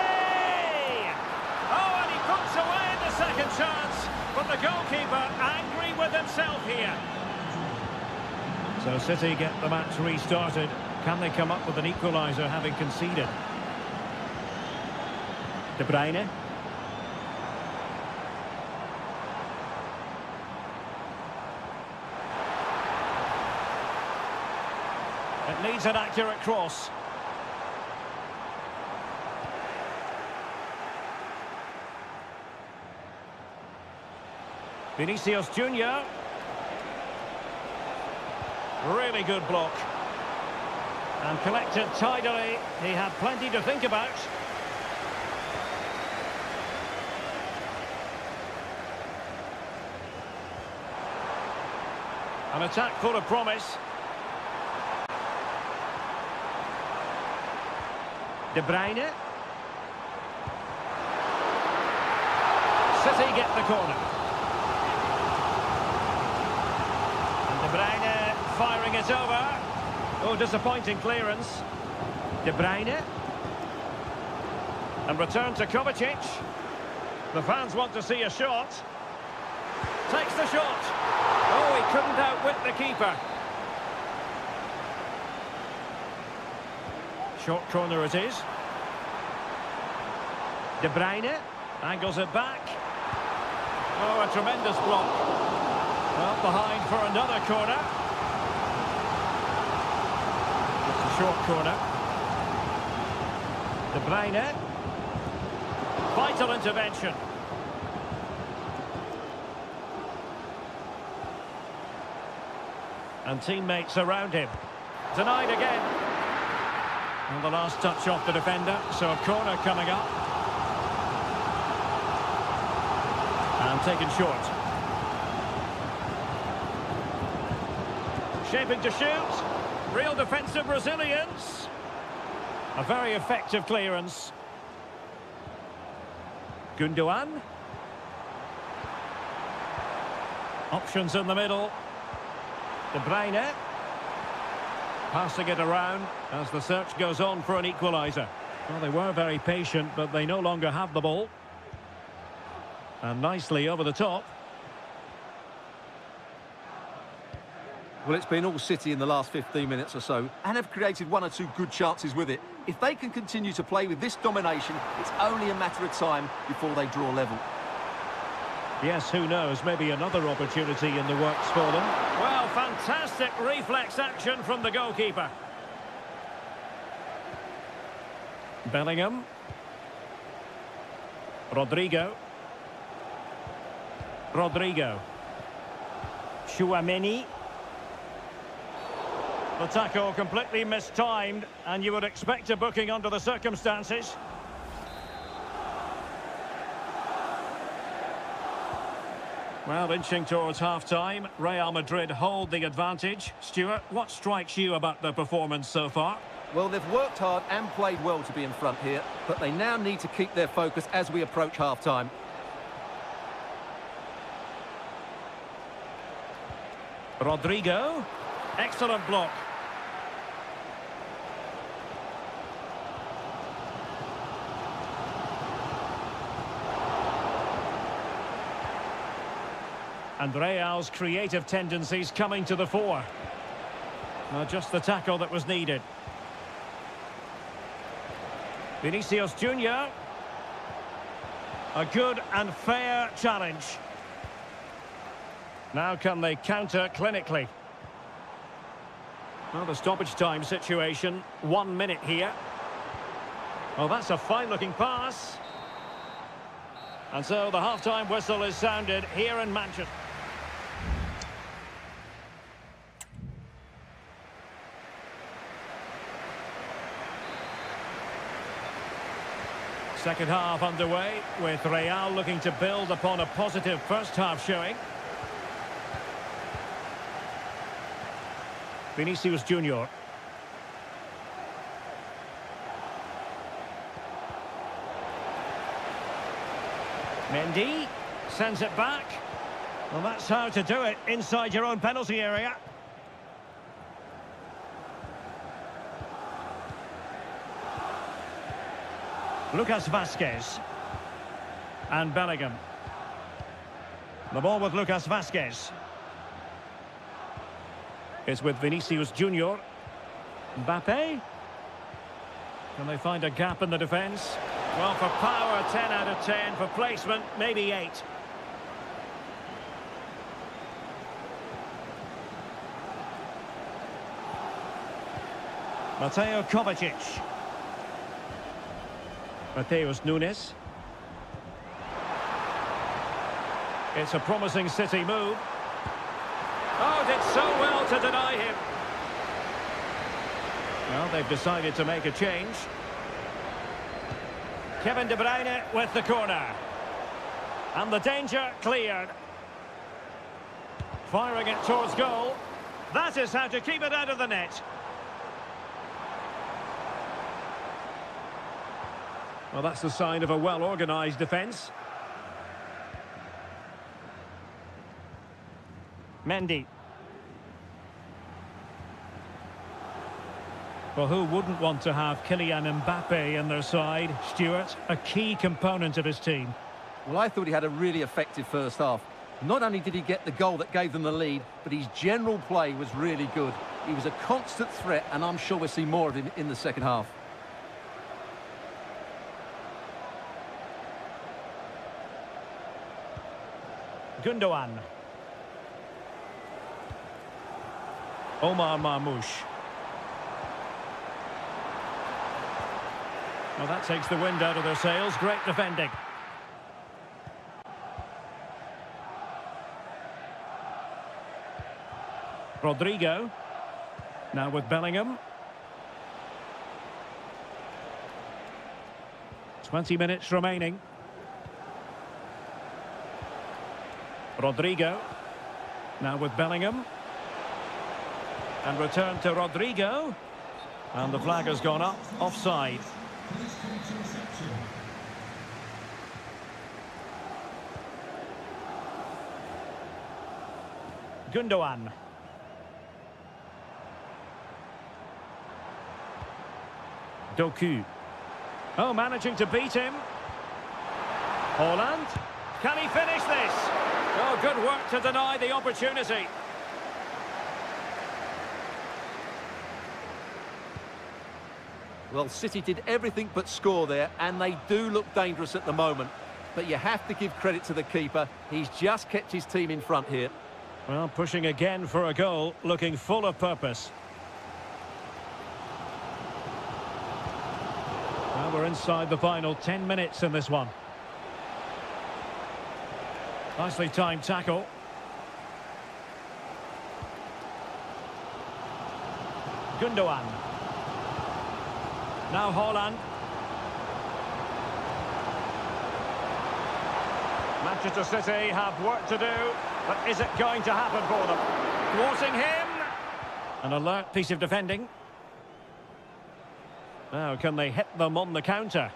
Oh, and he puts away the second chance. But the goalkeeper angry with himself here. So City get the match restarted. Can they come up with an equaliser having conceded? De Bruyne. It needs an accurate cross. Vinicius Junior. Really good block. And collected tidily. He had plenty to think about. An attack full of promise. De Bruyne. City get the corner. And De Bruyne firing it over. Oh, disappointing clearance. De Bruyne. And return to Kovacic. The fans want to see a shot. Takes the shot. Oh, he couldn't outwit the keeper. Short corner it is. De Bruyne angles it back. Oh, a tremendous block. Well, behind for another corner. It's a short corner. De Bruyne. Vital intervention. And teammates around him. Denied again. And the last touch off the defender, so a corner coming up. And taken short. Shaping to shoot. Real defensive resilience. A very effective clearance. Gundogan. Options in the middle. De Bruyne. Passing it around as the search goes on for an equaliser. Well, they were very patient, but they no longer have the ball. And nicely over the top. Well, it's been all City in the last 15 minutes or so, and have created one or two good chances with it. If they can continue to play with this domination, it's only a matter of time before they draw level. Yes, who knows, maybe another opportunity in the works for them. Well, fantastic reflex action from the goalkeeper. Bellingham. Rodrigo. Chouameni. The tackle completely mistimed, and you would expect a booking under the circumstances. Well, inching towards half-time, Real Madrid hold the advantage. Stuart, what strikes you about their performance so far? Well, they've worked hard and played well to be in front here, but they now need to keep their focus as we approach half-time. Rodrigo. Excellent block. And Real's creative tendencies coming to the fore. Just the tackle that was needed. Vinicius Junior. A good and fair challenge. Now can they counter clinically? Well, the stoppage time situation. 1 minute here. Well, that's a fine-looking pass. And so the half-time whistle is sounded here in Manchester. Second half underway, with Real looking to build upon a positive first half showing. Vinicius Junior. Mendy sends it back. Well, that's how to do it inside your own penalty area. Lucas Vazquez. And Bellingham. The ball with Lucas Vazquez. It's with Vinicius Junior. Mbappe. Can they find a gap in the defence? Well, for power, 10 out of 10. For placement, maybe 8. Mateo Kovacic. Mateus Nunes. It's a promising City move. Oh, did so well to deny him. Well, they've decided to make a change. Kevin De Bruyne with the corner. And the danger cleared. Firing it towards goal. That is how to keep it out of the net. Well, that's the sign of a well-organised defence. Mendy. Well, who wouldn't want to have Kylian Mbappe in their side? Stuart, a key component of his team. Well, I thought he had a really effective first half. Not only did he get the goal that gave them the lead, but his general play was really good. He was a constant threat, and I'm sure we'll see more of him in the second half. Gundogan. Omar Marmoush. Well, that takes the wind out of their sails. Great defending. Rodrigo. Now with Bellingham. 20 minutes remaining. Rodrigo. Now with Bellingham. And return to Rodrigo. And the flag has gone up. Offside. Gundogan. Doku. Oh, managing to beat him. Haaland. Can he finish this? Oh, good work to deny the opportunity. Well, City did everything but score there, and they do look dangerous at the moment. But you have to give credit to the keeper. He's just kept his team in front here. Well, pushing again for a goal, looking full of purpose. Well, we're inside the final 10 minutes in this one. Nicely timed tackle. Gundogan. Now Haaland. Manchester City have work to do, but is it going to happen for them? Thwarting him. An alert piece of defending. Now, can they hit them on the counter?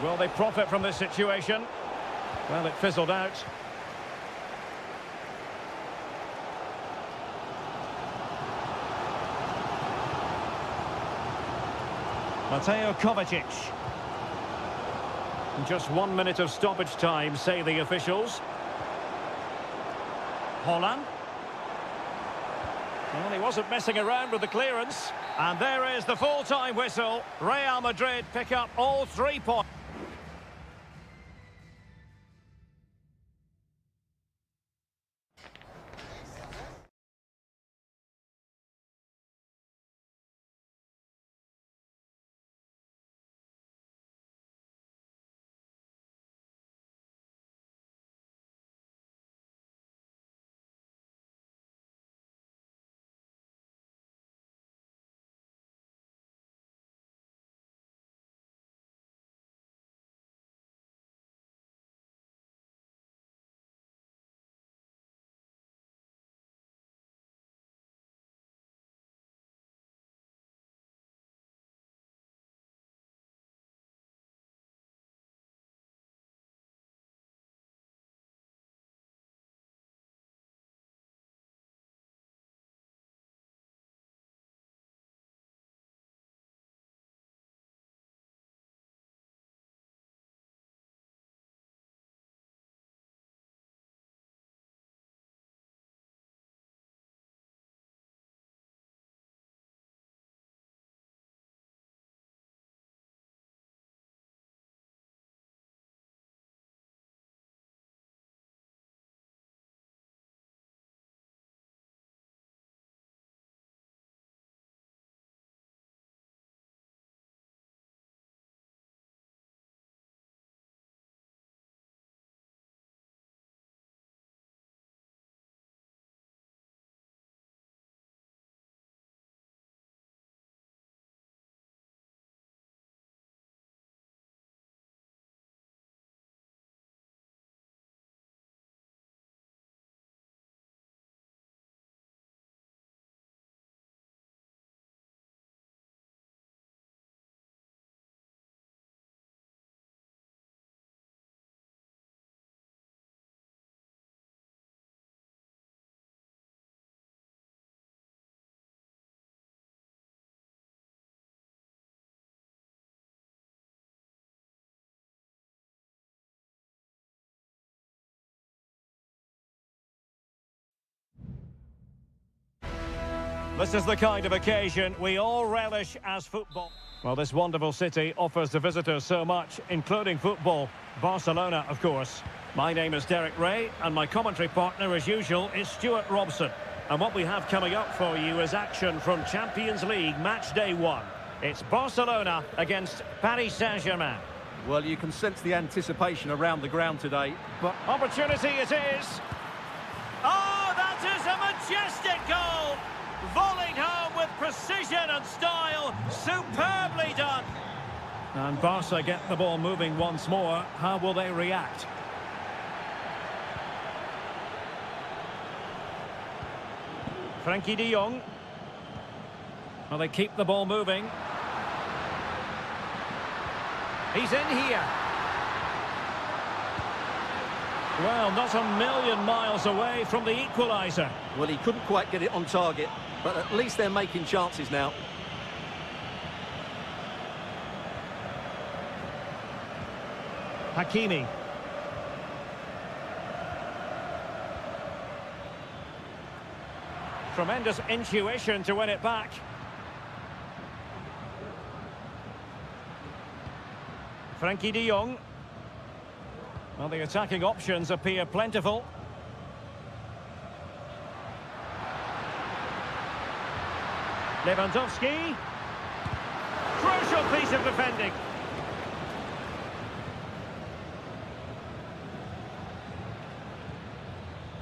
Will they profit from this situation? Well, it fizzled out. Mateo Kovacic. Just 1 minute of stoppage time, say the officials. Haaland. Well, he wasn't messing around with the clearance. And there is the full-time whistle. Real Madrid pick up all 3 points. This is the kind of occasion we all relish as football. Well, this wonderful city offers the visitors so much, including football. Barcelona, of course. My name is Derek Ray, and my commentary partner, as usual, is Stuart Robson. And what we have coming up for you is action from Champions League match day 1. It's Barcelona against Paris Saint-Germain. Well, you can sense the anticipation around the ground today, but... Opportunity it is. Oh, that is a majestic goal! Volleyed home with precision and style. Superbly done. And Barca get the ball moving once more. How will they react? Frankie de Jong. Well, they keep the ball moving. He's in here. Well, not a million miles away from the equaliser. Well, he couldn't quite get it on target, but at least they're making chances now. Hakimi. Tremendous intuition to win it back. Frankie de Jong. Well, the attacking options appear plentiful. Lewandowski. Crucial piece of defending.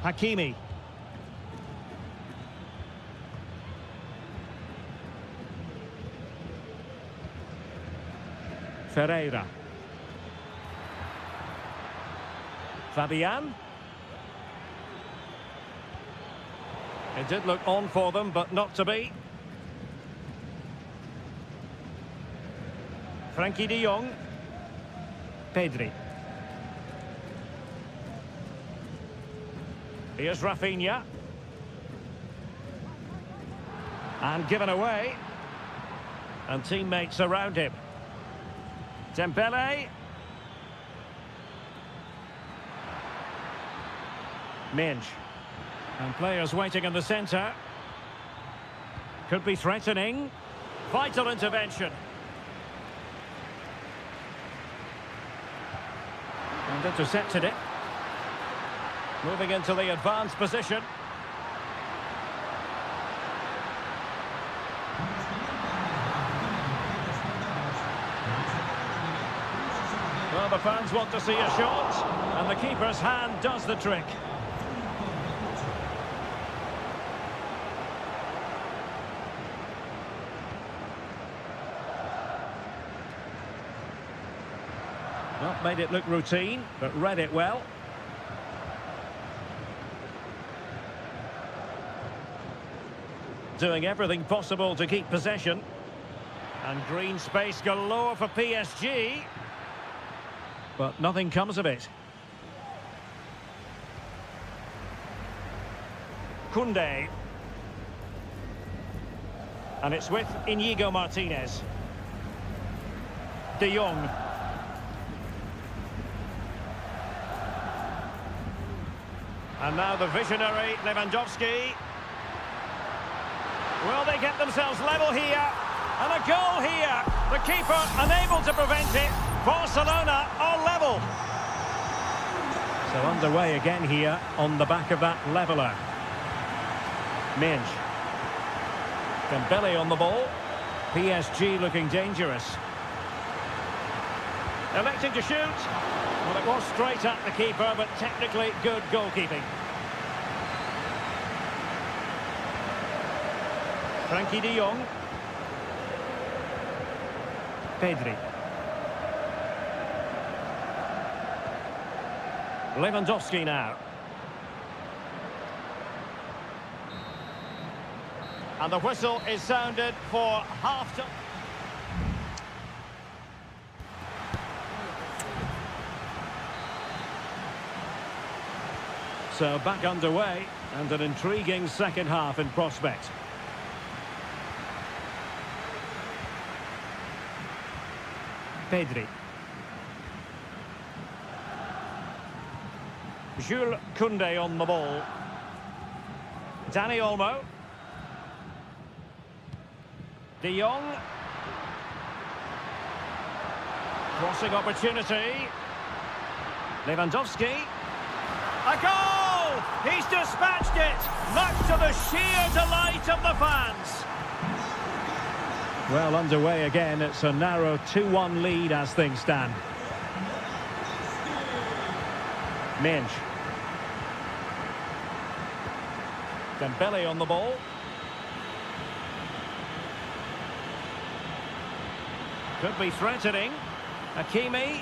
Hakimi. Ferreira. Fabian. It did look on for them, but not to be. Frankie de Jong. Pedri. Here's Rafinha. And given away. And teammates around him. Dembele. Minge. And players waiting in the centre. Could be threatening. Vital intervention. And intercepted it. Moving into the advanced position. Well, the fans want to see a shot, and the keeper's hand does the trick. Not made it look routine, but read it well. Doing everything possible to keep possession. And green space galore for PSG. But nothing comes of it. Koundé. And it's with Inigo Martinez. De Jong. And now the visionary Lewandowski. Will they get themselves level here? And a goal here. The keeper unable to prevent it. Barcelona are level. So underway again here on the back of that leveller. Minge. Dembele on the ball. PSG looking dangerous. Electing to shoot. Well, it was straight at the keeper, but technically good goalkeeping. Frankie de Jong. Pedri. Lewandowski now. And the whistle is sounded for half-time. So back underway, and an intriguing second half in prospect. Pedri. Jules Koundé on the ball. Dani Olmo. De Jong. Crossing opportunity. Lewandowski. A goal! He's dispatched it, much to the sheer delight of the fans. Well, underway again. It's a narrow 2-1 lead as things stand. Minch. Dembele on the ball. Could be threatening. Hakimi.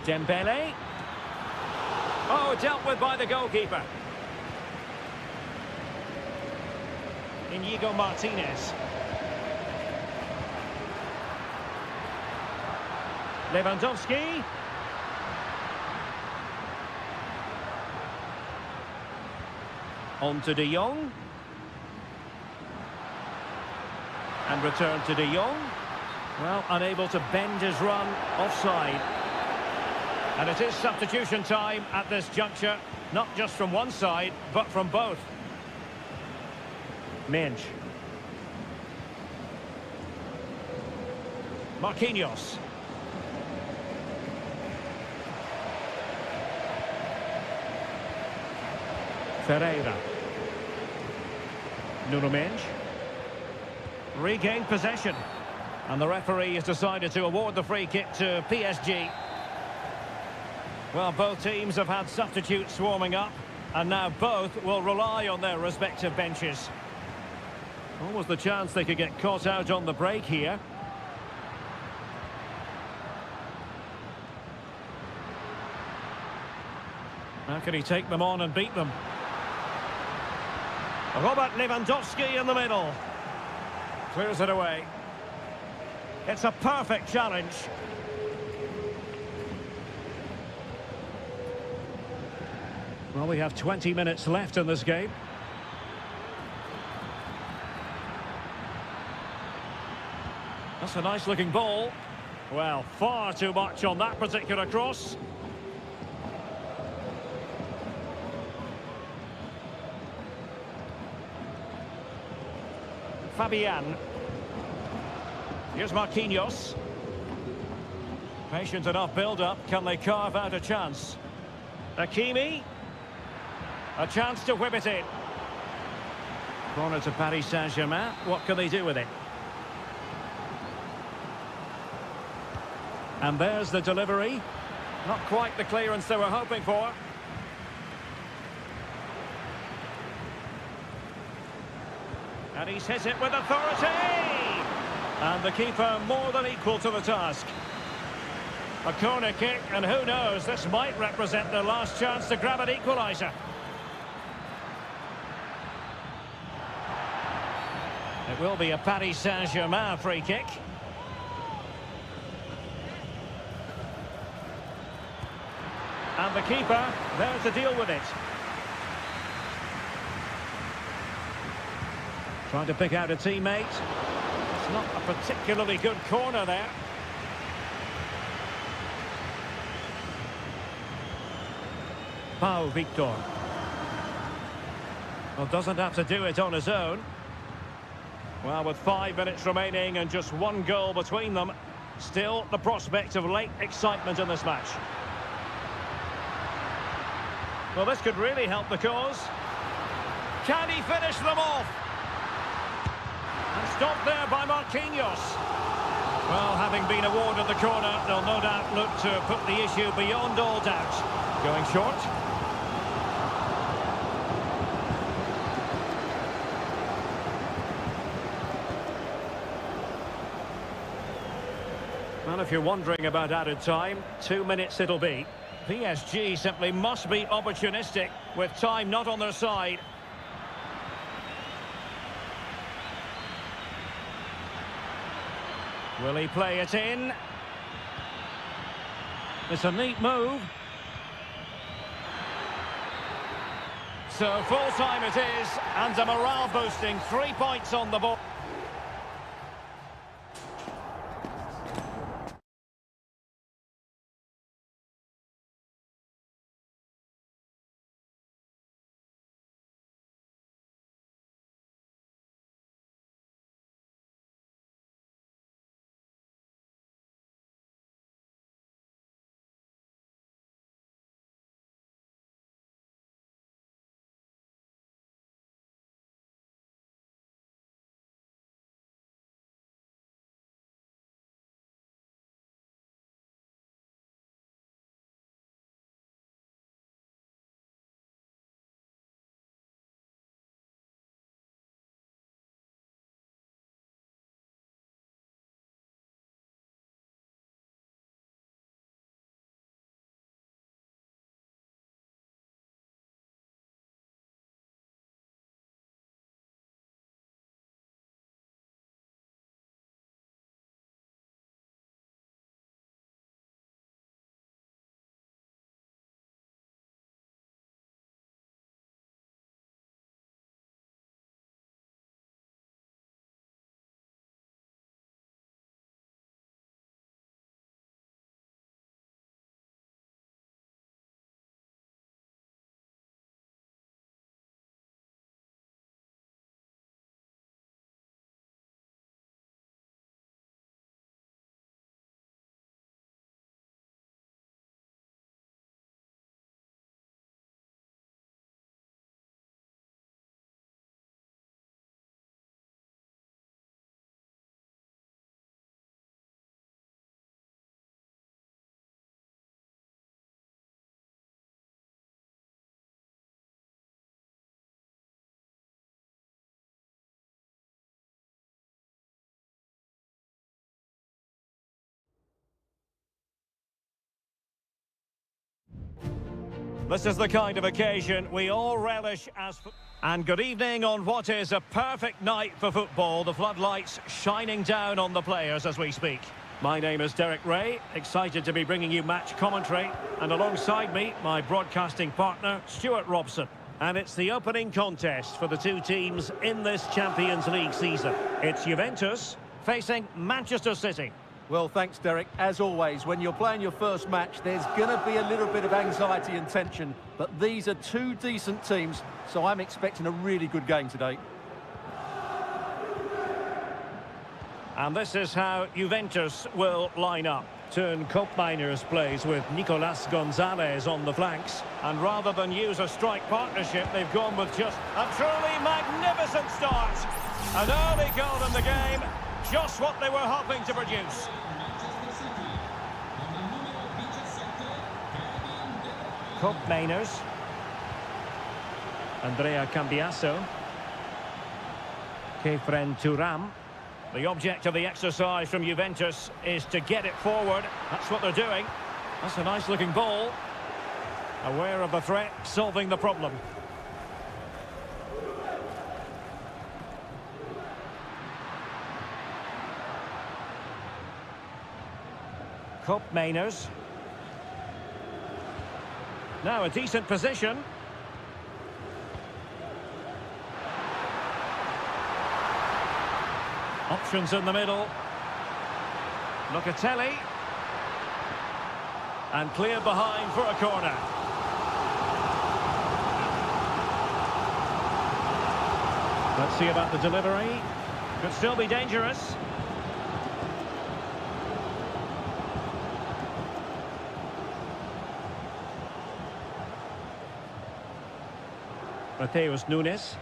Dembele. Oh, dealt with by the goalkeeper. Inigo Martinez. Lewandowski. On to De Jong. And return to De Jong. Well, unable to bend his run, offside. And it is substitution time at this juncture, not just from one side, but from both. Minch. Marquinhos. Ferreira. Nuno Mendes. Regained possession. And the referee has decided to award the free kick to PSG. Well, both teams have had substitutes warming up, and now both will rely on their respective benches. Almost the chance they could get caught out on the break here. How can he take them on and beat them? Robert Lewandowski in the middle. Clears it away. It's a perfect challenge. Well, we have 20 minutes left in this game. That's a nice-looking ball. Well, far too much on that particular cross. Fabian. Here's Marquinhos. Patient enough build-up. Can they carve out a chance? Hakimi. A chance to whip it in. Corner to Paris Saint-Germain. What can they do with it? And there's the delivery. Not quite the clearance they were hoping for. And he's hit it with authority! And the keeper more than equal to the task. A corner kick, and who knows, this might represent their last chance to grab an equaliser. It will be a Paris Saint-Germain free kick. And the keeper there to deal with it. Trying to pick out a teammate. It's not a particularly good corner there. Pau Victor. Well, doesn't have to do it on his own. Well, with 5 minutes remaining and just one goal between them, still the prospect of late excitement in this match. Well, this could really help the cause. Can he finish them off? And stopped there by Marquinhos. Well, having been awarded the corner, they'll no doubt look to put the issue beyond all doubt. Going short. Well, if you're wondering about added time, 2 minutes it'll be. PSG simply must be opportunistic with time not on their side. Will he play it in? It's a neat move. So full time it is, and a morale boosting 3 points on the board. This is the kind of occasion we all relish as... And good evening on what is a perfect night for football. The floodlights shining down on the players as we speak. My name is Derek Ray, excited to be bringing you match commentary. And alongside me, my broadcasting partner, Stuart Robson. And it's the opening contest for the two teams in this Champions League season. It's Juventus facing Manchester City. Well, thanks, Derek. As always, when you're playing your first match, there's going to be a little bit of anxiety and tension. But these are two decent teams, so I'm expecting a really good game today. And this is how Juventus will line up. Turn Koopmeiners plays with Nicolas Gonzalez on the flanks. And rather than use a strike partnership, they've gone with just a truly magnificent start. An early goal in the game, just what they were hoping to produce. Koopmeiners. Andrea Cambiasso. Kefren Turam. The object of the exercise from Juventus is to get it forward. That's what they're doing. That's a nice-looking ball. Aware of the threat, solving the problem. Koopmeiners. Now a decent position. Options in the middle. Locatelli. And cleared behind for a corner. Let's see about the delivery. Could still be dangerous. Mateus Nunes.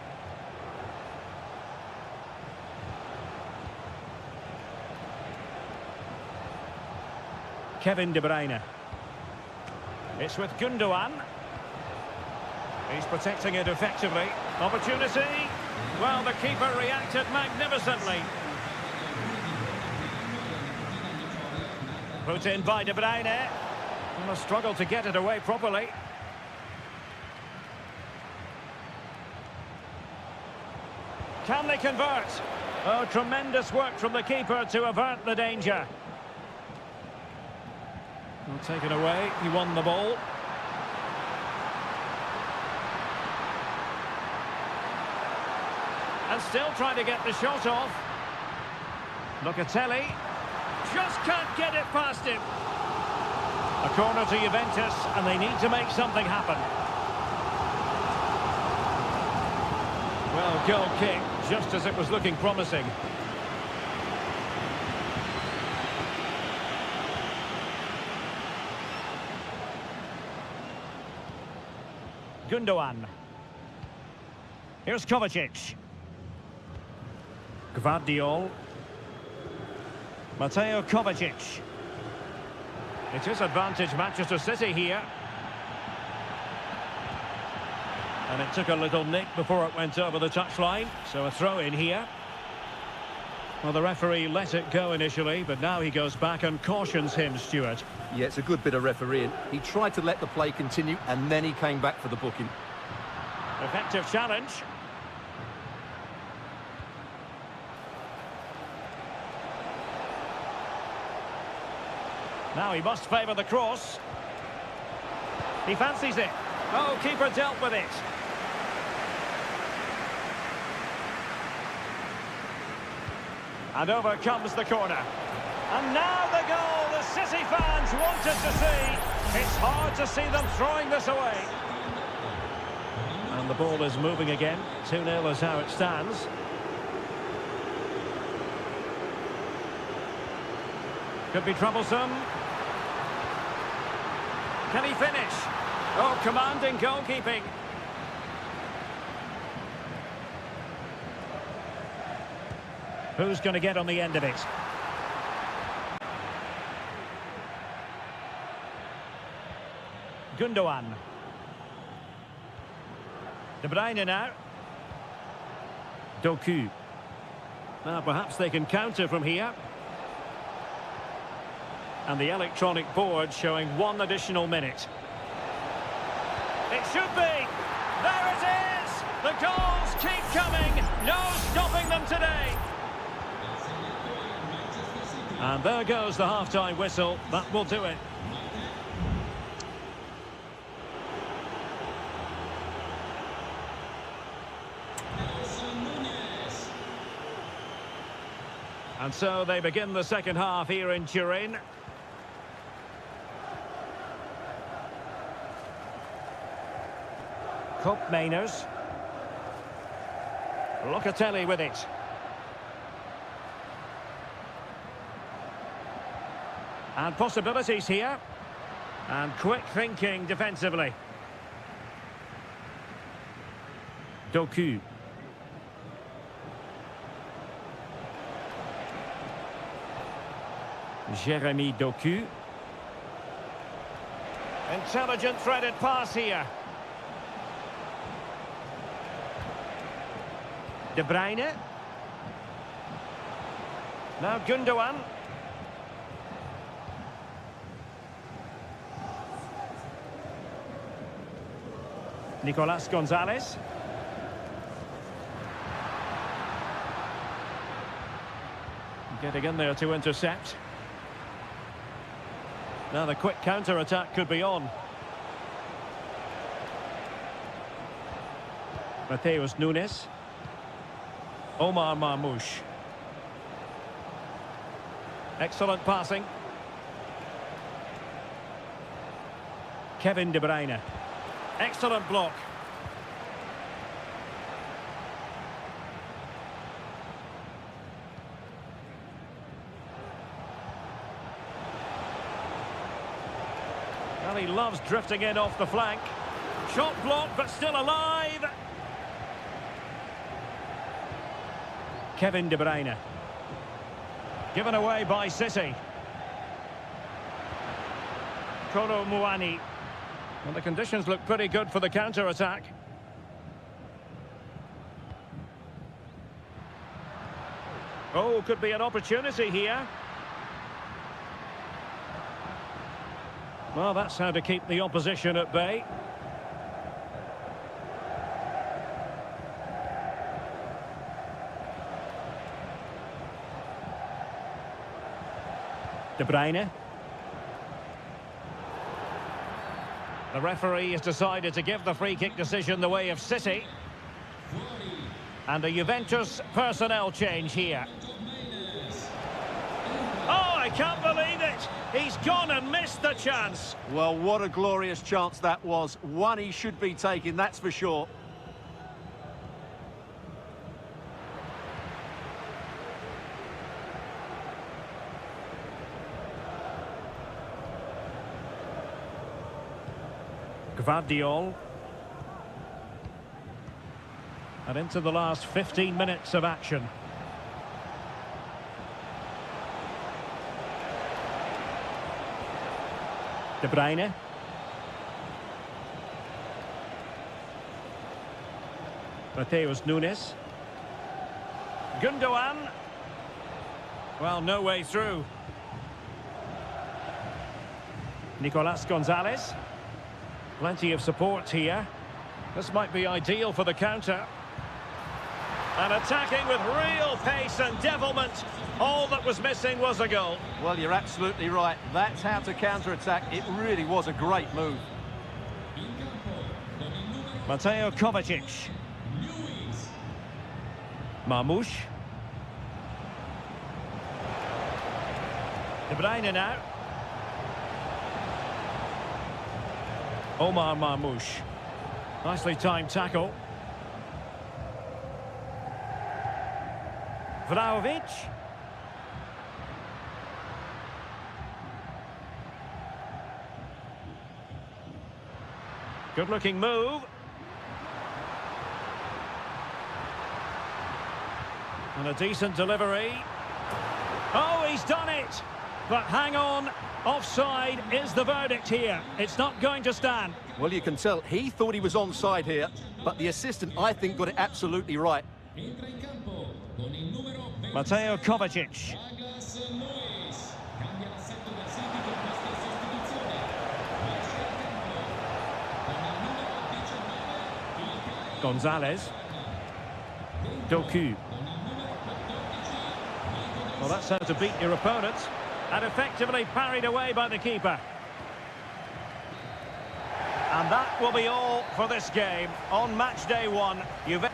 Kevin De Bruyne. It's with Gundogan. He's protecting it effectively. Opportunity. Well, the keeper reacted magnificently. Put in by De Bruyne. And a struggle to get it away properly. Can they convert? Oh, tremendous work from the keeper to avert the danger. Well, taken away, he won the ball. And still trying to get the shot off. Locatelli. Just can't get it past him. A corner to Juventus, and they need to make something happen. Well, goal kick, just as it was looking promising. Gundogan. Here's Kovacic. Gvardiol. Mateo Kovacic. It is advantage Manchester City here. And it took a little nick before it went over the touchline. So a throw in here. Well, the referee let it go initially, but now he goes back and cautions him, Stuart. Yeah, it's a good bit of refereeing. He tried to let the play continue, and then he came back for the booking. Effective challenge. Now he must favour the cross. He fancies it. Oh, keeper dealt with it. And over comes the corner. And now the goal the City fans wanted to see. It's hard to see them throwing this away. And the ball is moving again. 2-0 is how it stands. Could be troublesome. Can he finish? Oh, commanding goalkeeping. Who's going to get on the end of it? Gundogan. De Bruyne now. Doku. Now perhaps they can counter from here. And the electronic board showing 1 additional minute. It should be. There it is. The goals keep coming. No stopping them today. And there goes the half-time whistle. That will do it. And so they begin the second half here in Turin. Cup Mainers. Locatelli with it. And possibilities here. And quick thinking defensively. Doku. Jeremy Doku. Intelligent threaded pass here. De Bruyne. Now Gundogan. Nicolas Gonzalez. Getting in there to intercept. Now the quick counter-attack could be on. Mateus Nunes. Omar Marmoush. Excellent passing. Kevin De Bruyne. Excellent block. Well, he loves drifting in off the flank. Shot blocked, but still alive. Kevin De Bruyne. Given away by City. Kolo Muani. Well, the conditions look pretty good for the counter-attack. Oh, could be an opportunity here. Well, that's how to keep the opposition at bay. De Bruyne. The referee has decided to give the free-kick decision the way of City. And a Juventus personnel change here. Oh, I can't believe it! He's gone and missed the chance. Well, what a glorious chance that was. One he should be taking, that's for sure. Gvardiol. And into the last 15 minutes of action. De Bruyne. Mateus Nunes. Gundogan. Well, no way through. Nicolas Gonzalez. Plenty of support here. This might be ideal for the counter. And attacking with real pace and devilment. All that was missing was a goal. Well, you're absolutely right. That's how to counter-attack. It really was a great move. Mateo Kovacic. Marmoush. De Bruyne now. Omar Marmoush. Nicely timed tackle. Vlahovic. Good-looking move. And a decent delivery. Oh, he's done it! But hang on, offside is the verdict here. It's not going to stand. Well, you can tell he thought he was onside here, but the assistant, I think, got it absolutely right. Mateo Kovacic. Gonzalez. Doku. Well, that's how to beat your opponent. And effectively parried away by the keeper. And that will be all for this game. On match day one, you've...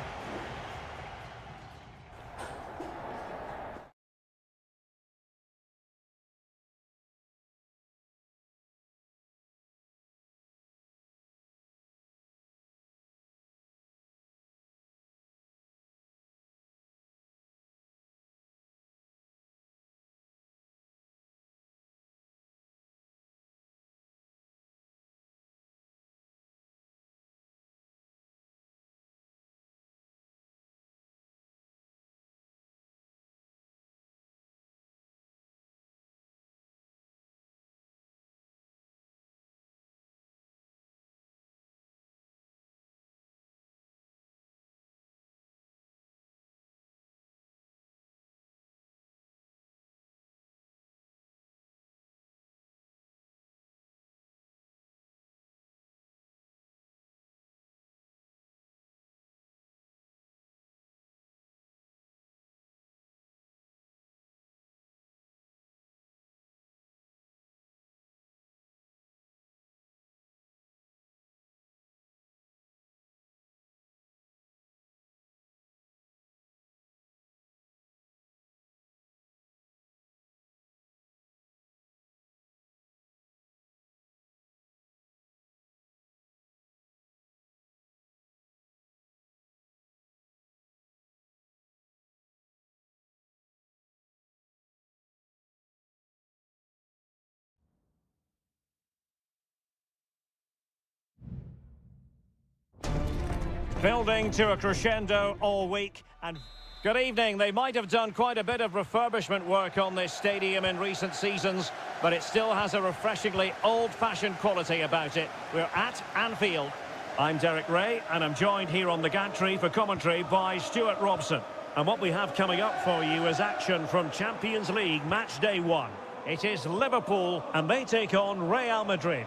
Building to a crescendo all week. And good evening. They might have done quite a bit of refurbishment work on this stadium in recent seasons, but it still has a refreshingly old-fashioned quality about it. We're at Anfield. I'm Derek Ray, and I'm joined here on the gantry for commentary by Stuart Robson. And what we have coming up for you is action from Champions League match day one. It is Liverpool, and they take on Real Madrid.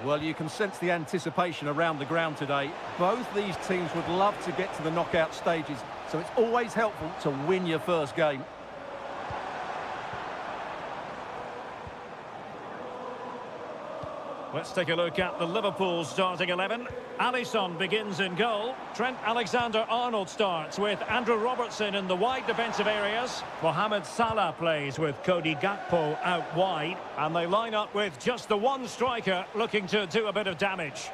Well, you can sense the anticipation around the ground today. Both these teams would love to get to the knockout stages, so it's always helpful to win your first game. Let's take a look at the Liverpool starting 11. Alisson begins in goal. Trent Alexander-Arnold starts with Andrew Robertson in the wide defensive areas. Mohamed Salah plays with Cody Gakpo out wide. And they line up with just the one striker looking to do a bit of damage.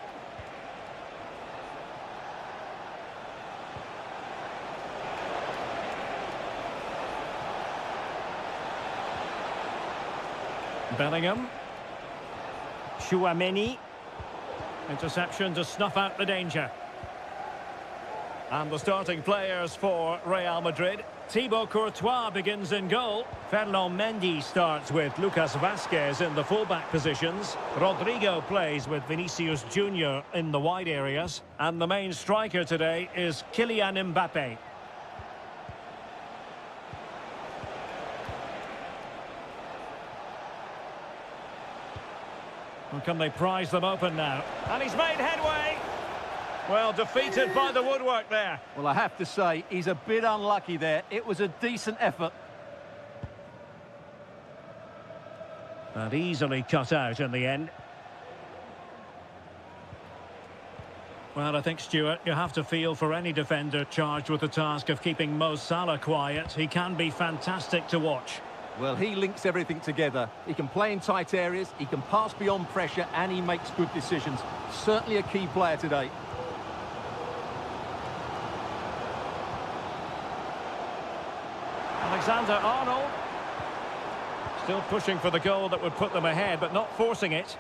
Bellingham. Chouameni. Interception to snuff out the danger. And the starting players for Real Madrid. Thibaut Courtois begins in goal. Ferland Mendy starts with Lucas Vazquez in the fullback positions. Rodrigo plays with Vinicius Junior in the wide areas. And the main striker today is Kylian Mbappe. Well, can they prise them open now? And he's made headway. Well, defeated by the woodwork there. Well, I have to say, he's a bit unlucky there. It was a decent effort. And easily cut out in the end. Well, I think, Stuart, you have to feel for any defender charged with the task of keeping Mo Salah quiet. He can be fantastic to watch. Well, he links everything together. He can play in tight areas, he can pass beyond pressure, and he makes good decisions. Certainly a key player today. Alexander-Arnold. Still pushing for the goal that would put them ahead, but not forcing it.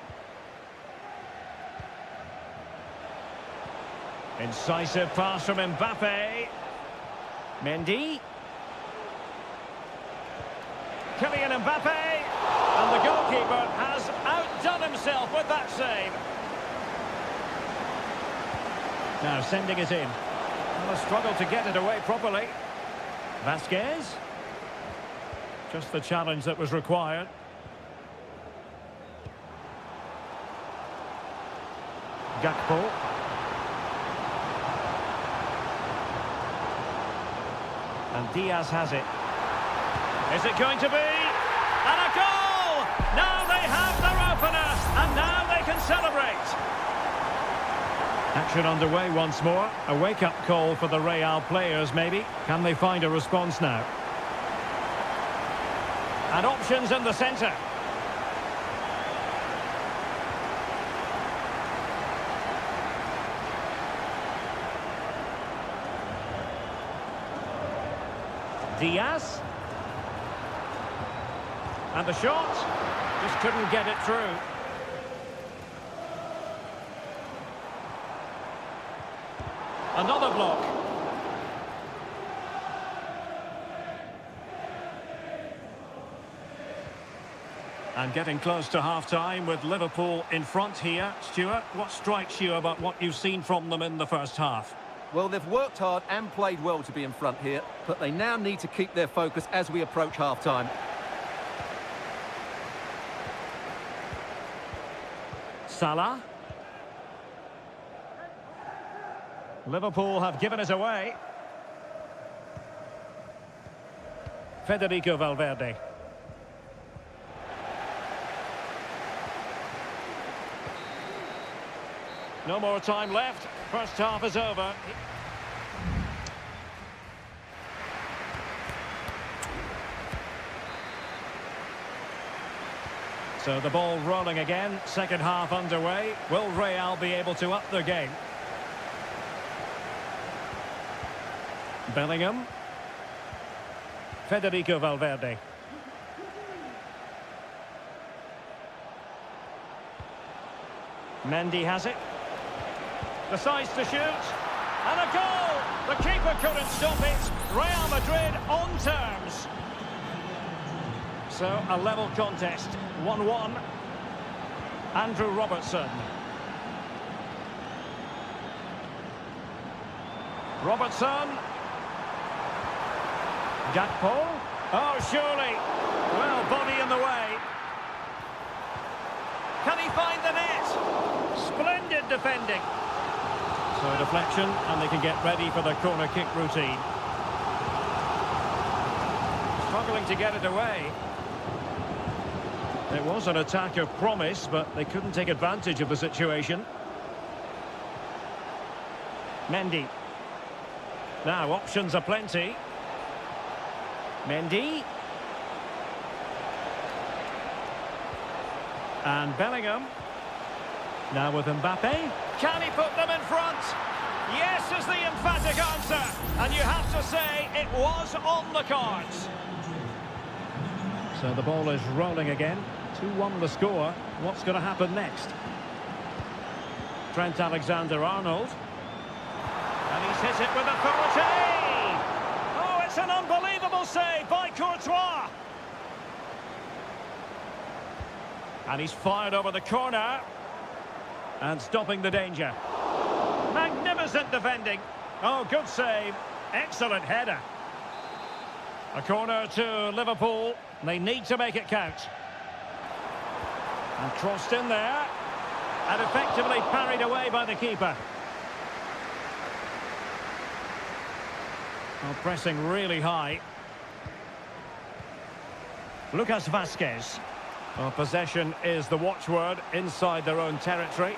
Incisive pass from Mbappe. Mendy. Kylian Mbappe, and the goalkeeper has outdone himself with that save. Now sending it in. Well, a struggle to get it away properly. Vazquez. Just the challenge that was required. Gakpo. And Diaz has it. Is it going to be? And a goal! Now they have their opener, and now they can celebrate. Action underway once more. A wake-up call for the Real players, maybe. Can they find a response now? And options in the centre. Diaz. And the shot. Just couldn't get it through. Another block. And getting close to half-time with Liverpool in front here. Stuart, what strikes you about what you've seen from them in the first half? Well, they've worked hard and played well to be in front here, but they now need to keep their focus as we approach half-time. Salah. Liverpool have given us away. Federico Valverde. No more time left. First half is over. So the ball rolling again. Second half underway. Will Real be able to up their game? Bellingham. Federico Valverde. Mendy has it. Decides to shoot. And a goal! The keeper couldn't stop it. Real Madrid on terms. So a level contest. 1-1. Andrew Robertson. Robertson. Gakpo. Oh, surely. Well, body in the way. Can he find the net? Splendid defending. So deflection, and they can get ready for the corner kick routine. Struggling to get it away. It was an attack of promise, but they couldn't take advantage of the situation. Mendy. Now, options are plenty. Mendy. And Bellingham. Now with Mbappe. Can he put them in front? Yes is the emphatic answer. And you have to say it was on the cards. So the ball is rolling again. 2-1 the score. What's going to happen next? Trent Alexander-Arnold. And he's hit it with authority. Oh, it's an unbelievable save by Courtois. And he's fired over the corner. And stopping the danger. Magnificent defending. Oh, good save. Excellent header. A corner to Liverpool. They need to make it count. And crossed in there. And effectively parried away by the keeper. Well, pressing really high. Lucas Vazquez. Well, possession is the watchword inside their own territory.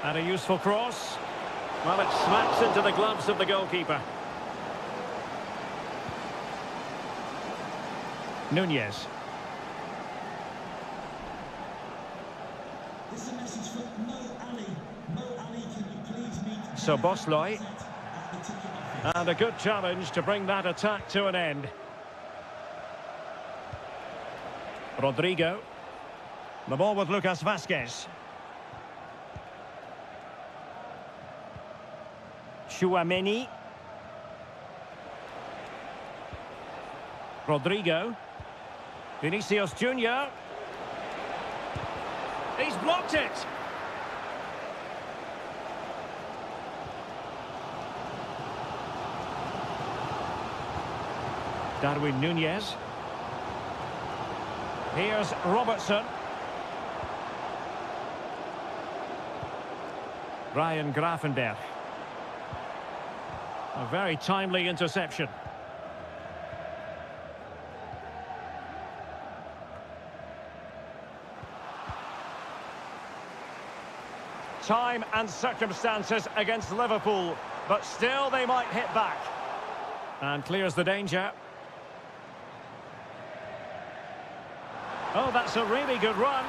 And a useful cross. Well, it smacks into the gloves of the goalkeeper. Nunez. This is a message for Mo Ali. Mo Ali, can you please meet... So Bosloy. And a good challenge to bring that attack to an end. Rodrigo. The ball with Lucas Vazquez. Chouameni. Rodrigo. Vinicius Junior. He's blocked it. Darwin Nunez. Here's Robertson. Ryan Gravenberch. A very timely interception. Time and circumstances against Liverpool, but still they might hit back. And clears the danger. Oh, that's a really good run.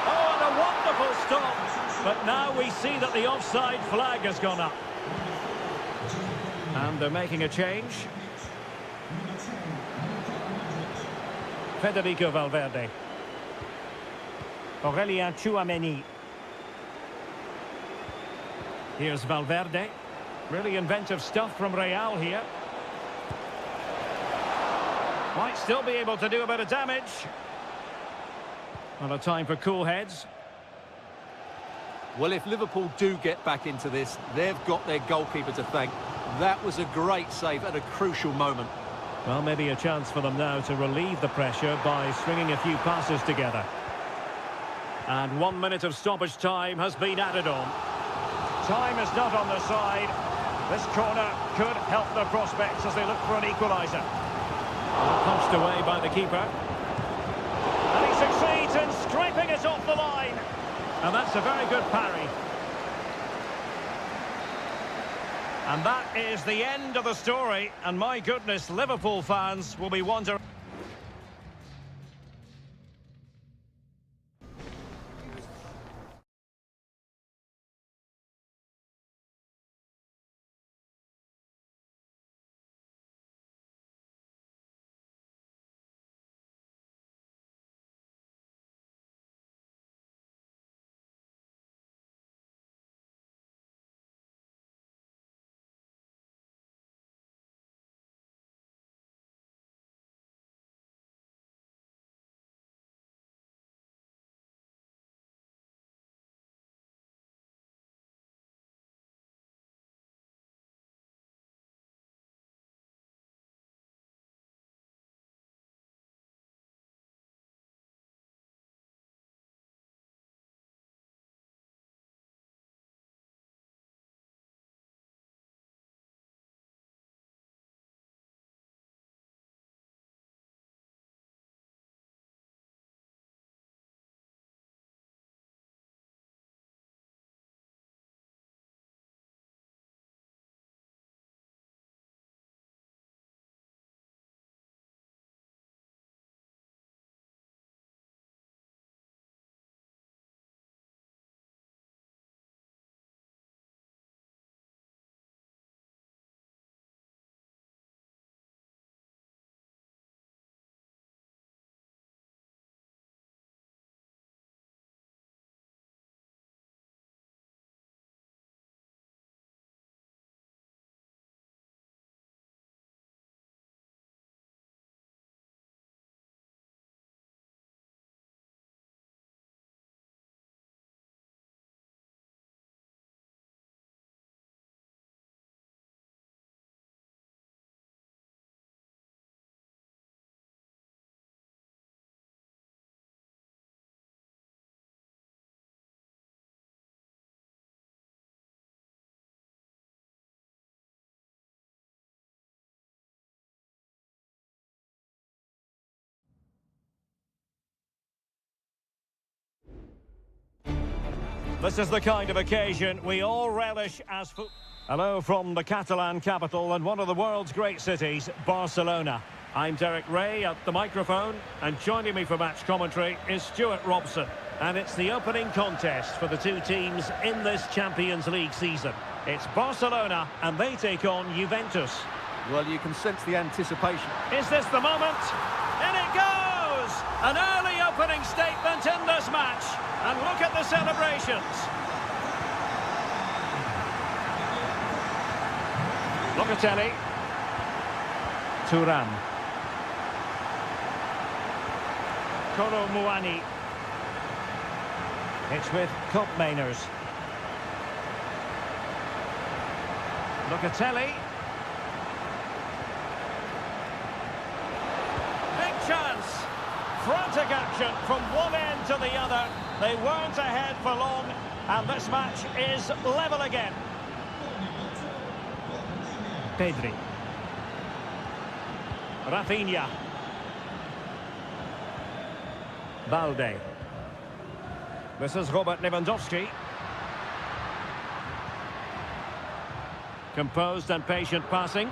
Oh, and a wonderful stop. But now we see that the offside flag has gone up. And they're making a change. Federico Valverde. Aurelien Tchouameni. Here's Valverde. Really inventive stuff from Real here. Might still be able to do a bit of damage. Not a time for cool heads. Well, if Liverpool do get back into this, they've got their goalkeeper to thank. That was a great save at a crucial moment. Well, maybe a chance for them now to relieve the pressure by stringing a few passes together. And 1 minute of stoppage time has been added on. Time is not on their side. This corner could help their prospects as they look for an equaliser. Punched away by the keeper. And he succeeds in scraping it off the line. And that's a very good parry. And that is the end of the story. And my goodness, Liverpool fans will be wondering. This is the kind of occasion we all relish as football. Hello from the Catalan capital and one of the world's great cities, Barcelona. I'm Derek Ray at the microphone, and joining me for match commentary is Stuart Robson. And it's the opening contest for the two teams in this Champions League season. It's Barcelona, and they take on Juventus. Well, you can sense the anticipation. Is this the moment? In it goes! An early opening statement in this match. And look at the celebrations. Locatelli. Thuram. Kolo Muani. It's with Koopmeiners. Locatelli. Big chance. Frantic action from one end to the other. They weren't ahead for long, and this match is level again. Pedri. Rafinha. Balde. This is Robert Lewandowski. Composed and patient passing.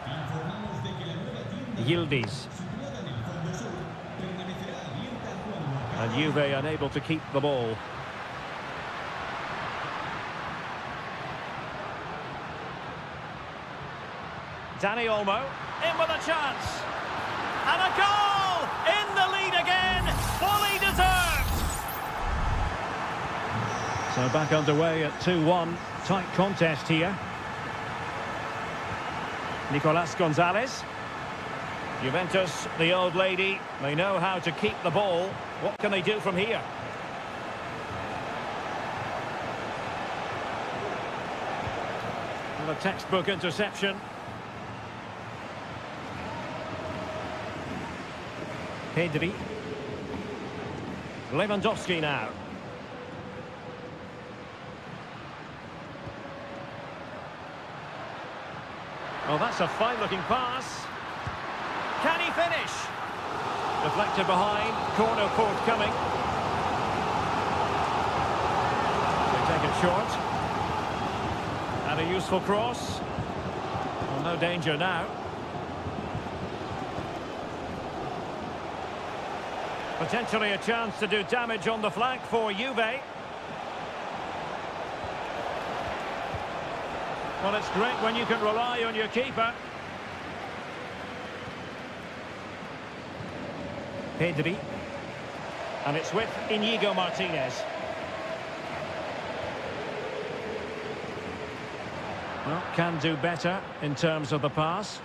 Informamos de que la nueva tienda Yildiz. situada en el fondo sur permanecerá abierta cuando And acabe. Juve unable to keep the ball. Dani Olmo, in with a chance. And a goal! In the lead again! Fully deserved! So back underway at 2-1. Tight contest here. Nicolas Gonzalez. Juventus, the old lady, they know how to keep the ball. What can they do from here? And a textbook interception. Pedri. Lewandowski now. Oh, that's a fine-looking pass. Can he finish? Deflected behind, corner forthcoming. They take it short. And a useful cross. Well, no danger now. Potentially a chance to do damage on the flank for Juve. Well, it's great when you can rely on your keeper. Pedri. And it's with Inigo Martinez. Well, can do better in terms of the pass.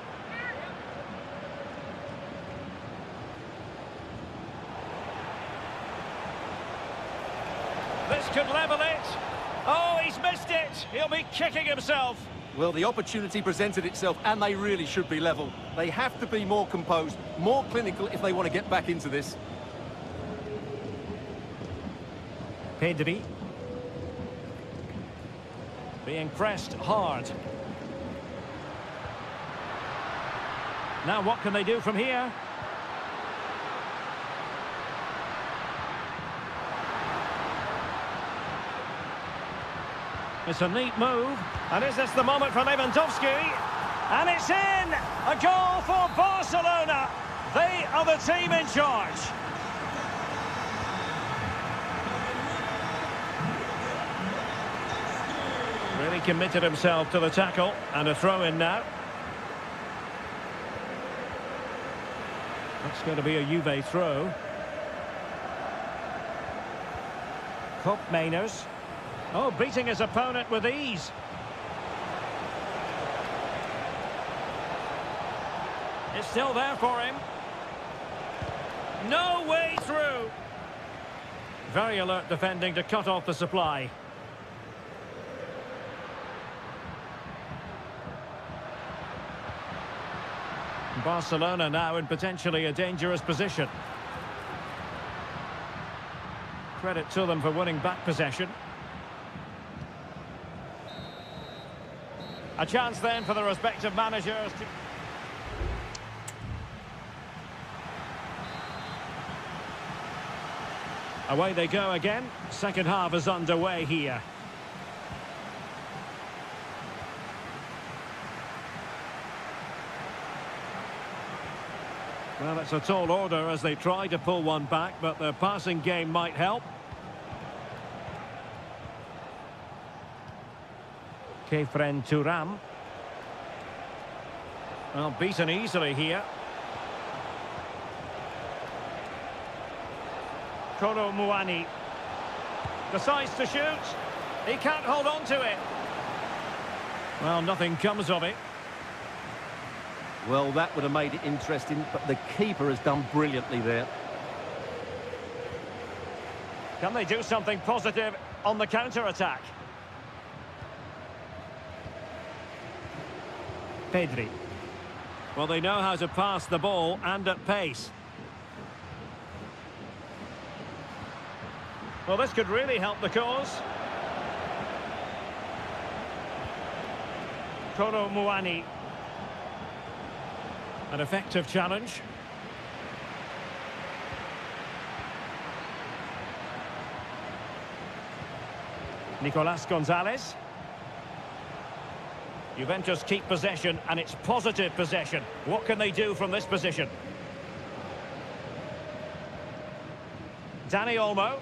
This could level it. Oh, he's missed it. He'll be kicking himself. Well, the opportunity presented itself, and they really should be level. They have to be more composed, more clinical if they want to get back into this. Pedri. Being pressed hard. Now what can they do from here? It's a neat move. And is this the moment for Lewandowski? And it's in! A goal for Barcelona. They are the team in charge. Really committed himself to the tackle. And a throw-in now. That's going to be a Juve throw. Kopp Mainers. Oh, beating his opponent with ease. It's still there for him. No way through. Very alert defending to cut off the supply. Barcelona now in potentially a dangerous position. Credit to them for winning back possession. A chance then for the respective managers to... Away they go again. Second half is underway here. Well, it's a tall order as they try to pull one back, but their passing game might help. Kefren Turam. Well, beaten easily here. Kolo Muani decides to shoot. He can't hold on to it. Well, nothing comes of it. Well, that would have made it interesting, but the keeper has done brilliantly there. Can they do something positive on the counter-attack? Pedri. Well, they know how to pass the ball and at pace. Well, this could really help the cause. Koro Muani. An effective challenge. Nicolas Gonzalez. Juventus keep possession, and it's positive possession. What can they do from this position? Dani Olmo.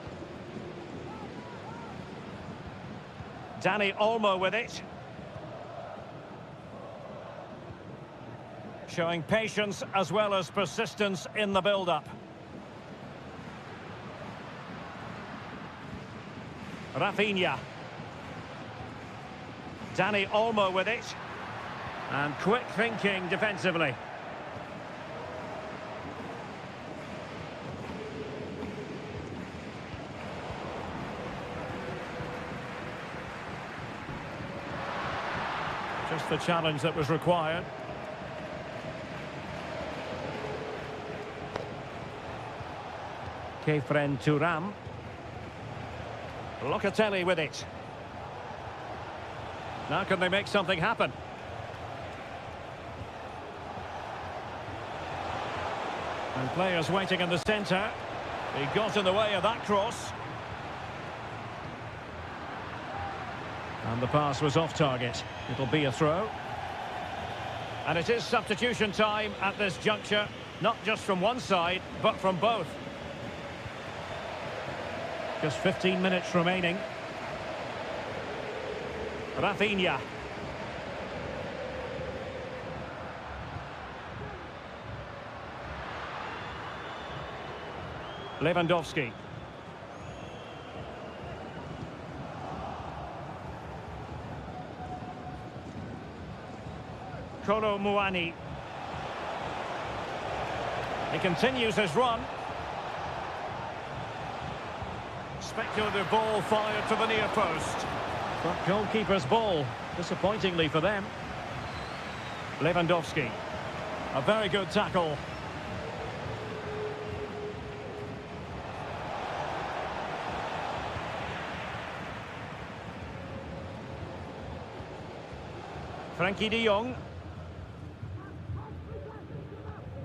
Dani Olmo with it. Showing patience as well as persistence in the build-up. Rafinha. Dani Olmo with it. And quick thinking defensively. Just the challenge that was required. Kefren Turam. Locatelli with it. Now can they make something happen? And players waiting in the centre. He got in the way of that cross. And the pass was off target. It'll be a throw. And it is substitution time at this juncture. Not just from one side, but from both. Just 15 minutes remaining. Rafinha. Lewandowski. Kolo Muani. He continues his run. Speculative ball fired to the near post. But goalkeeper's ball, disappointingly for them. Lewandowski. A very good tackle. Frankie de Jong.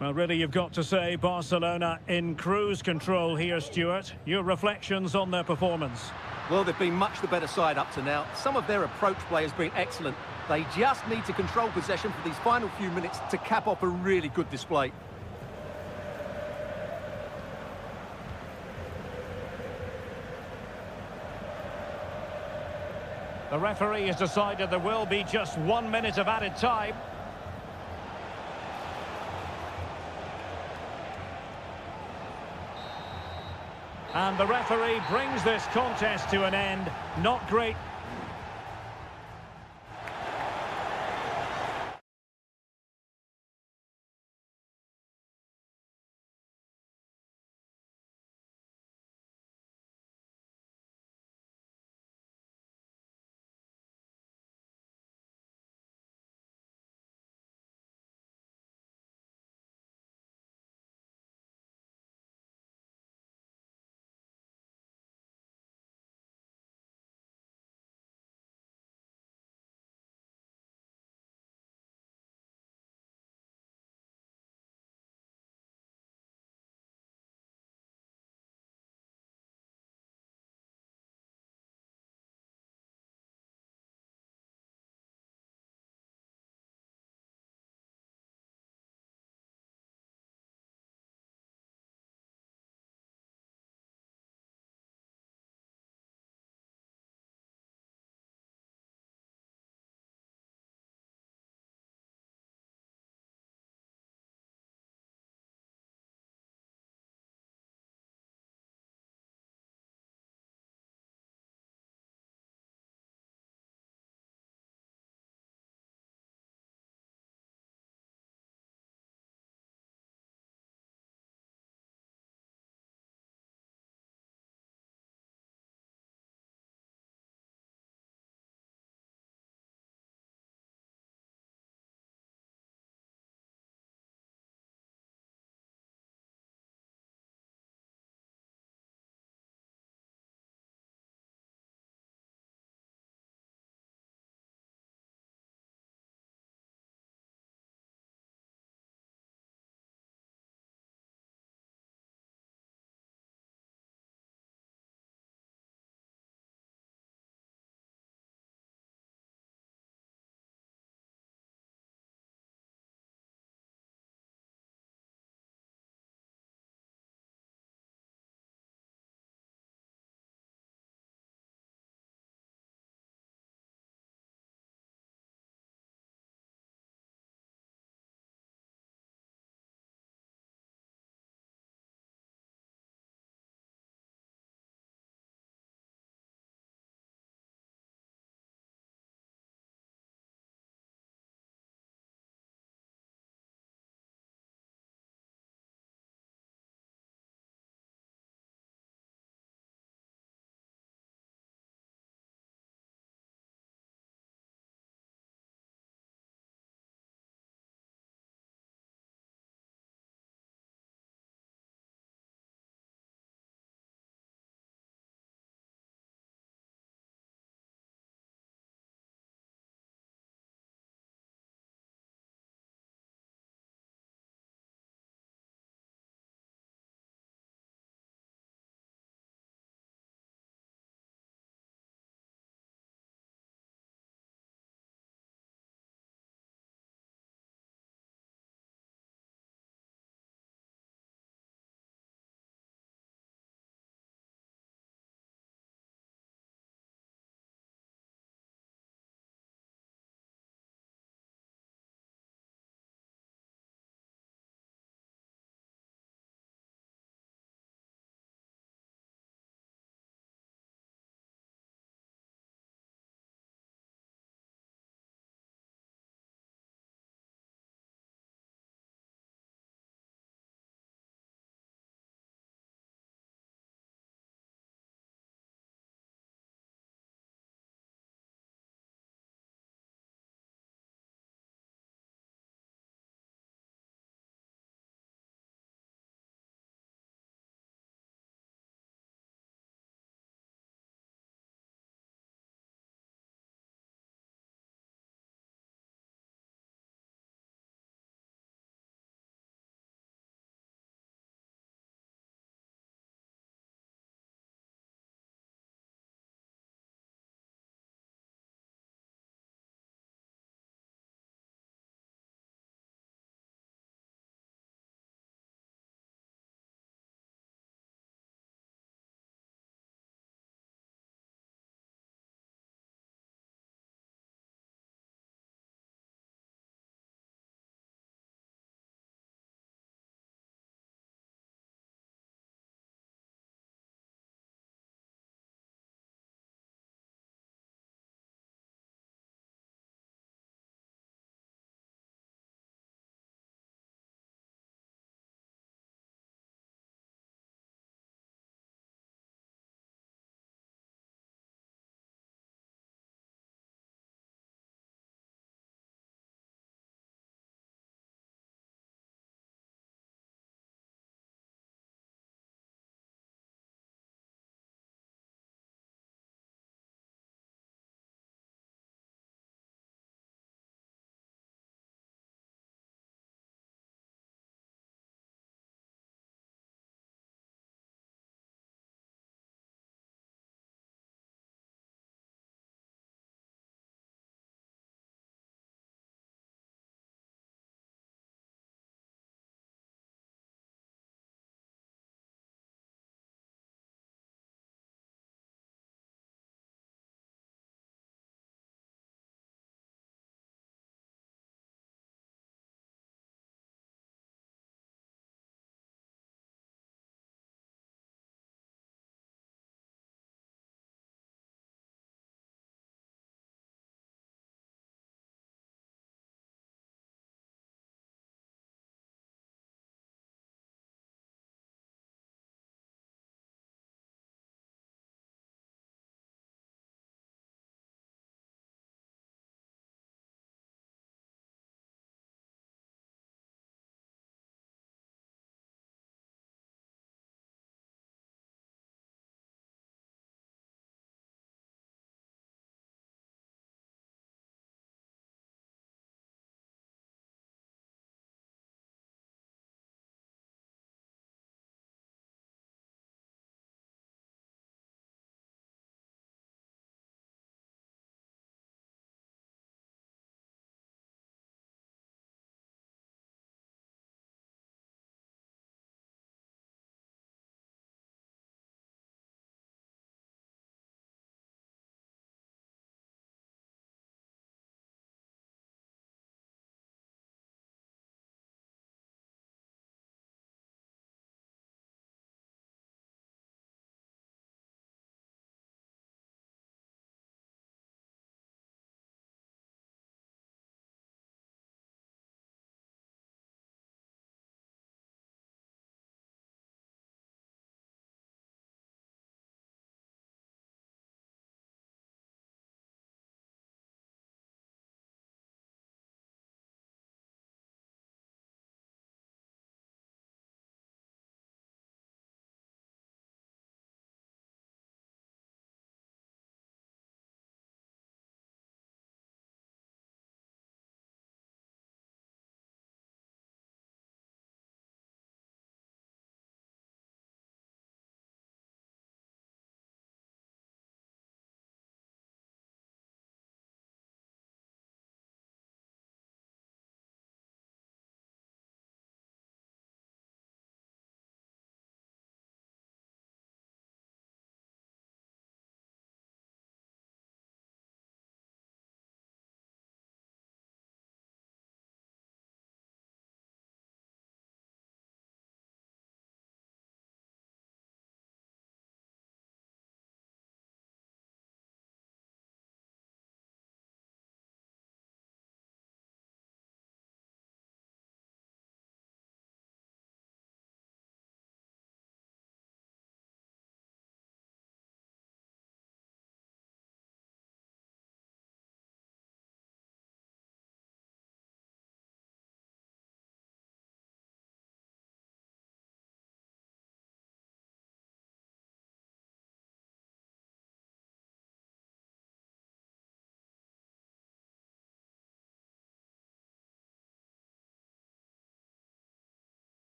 Well, really, you've got to say Barcelona in cruise control here, Stuart. Your reflections on their performance? Well, they've been much the better side up to now. Some of their approach play has been excellent. They just need to control possession for these final few minutes to cap off a really good display. The referee has decided there will be just 1 minute of added time. And the referee brings this contest to an end. Not great.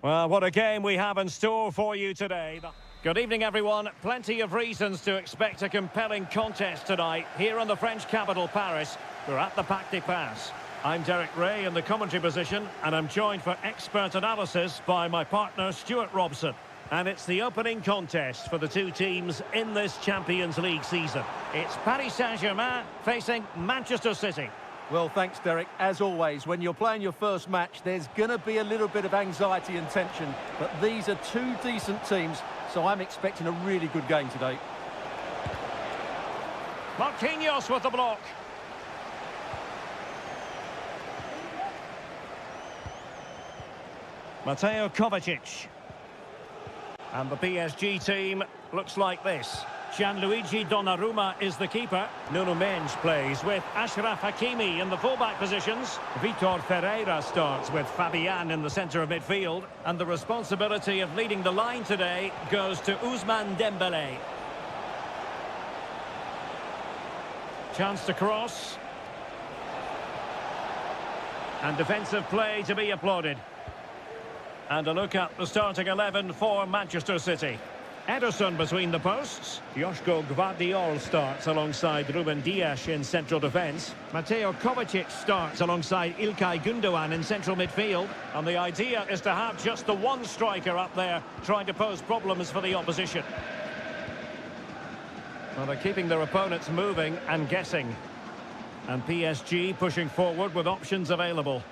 Well, what a game we have in store for you today. Good evening, everyone. Plenty of reasons to expect a compelling contest tonight here in the French capital, Paris. We're at the Parc des Princes. I'm Derek Ray in the commentary position, and I'm joined for expert analysis by my partner, Stuart Robson. And it's the opening contest for the two teams in this Champions League season. It's Paris Saint-Germain facing Manchester City. Well, thanks, Derek. As always, when you're playing your first match, there's going to be a little bit of anxiety and tension. But these are two decent teams, so I'm expecting a really good game today. Marquinhos with the block. Mateo Kovacic. And the PSG team looks like this. Gianluigi Donnarumma is the keeper. Nuno Mendes plays with Achraf Hakimi in the fullback positions. Vitor Ferreira starts with Fabian in the centre of midfield. And the responsibility of leading the line today goes to Ousmane Dembélé. Chance to cross. And defensive play to be applauded. And a look at the starting 11 for Manchester City. Ederson between the posts. Joško Gvardiol starts alongside Ruben Dias in central defence. Mateo Kovacic starts alongside İlkay Gündoğan in central midfield. And the idea is to have just the one striker up there trying to pose problems for the opposition. Well, they're keeping their opponents moving and guessing. And PSG pushing forward with options available.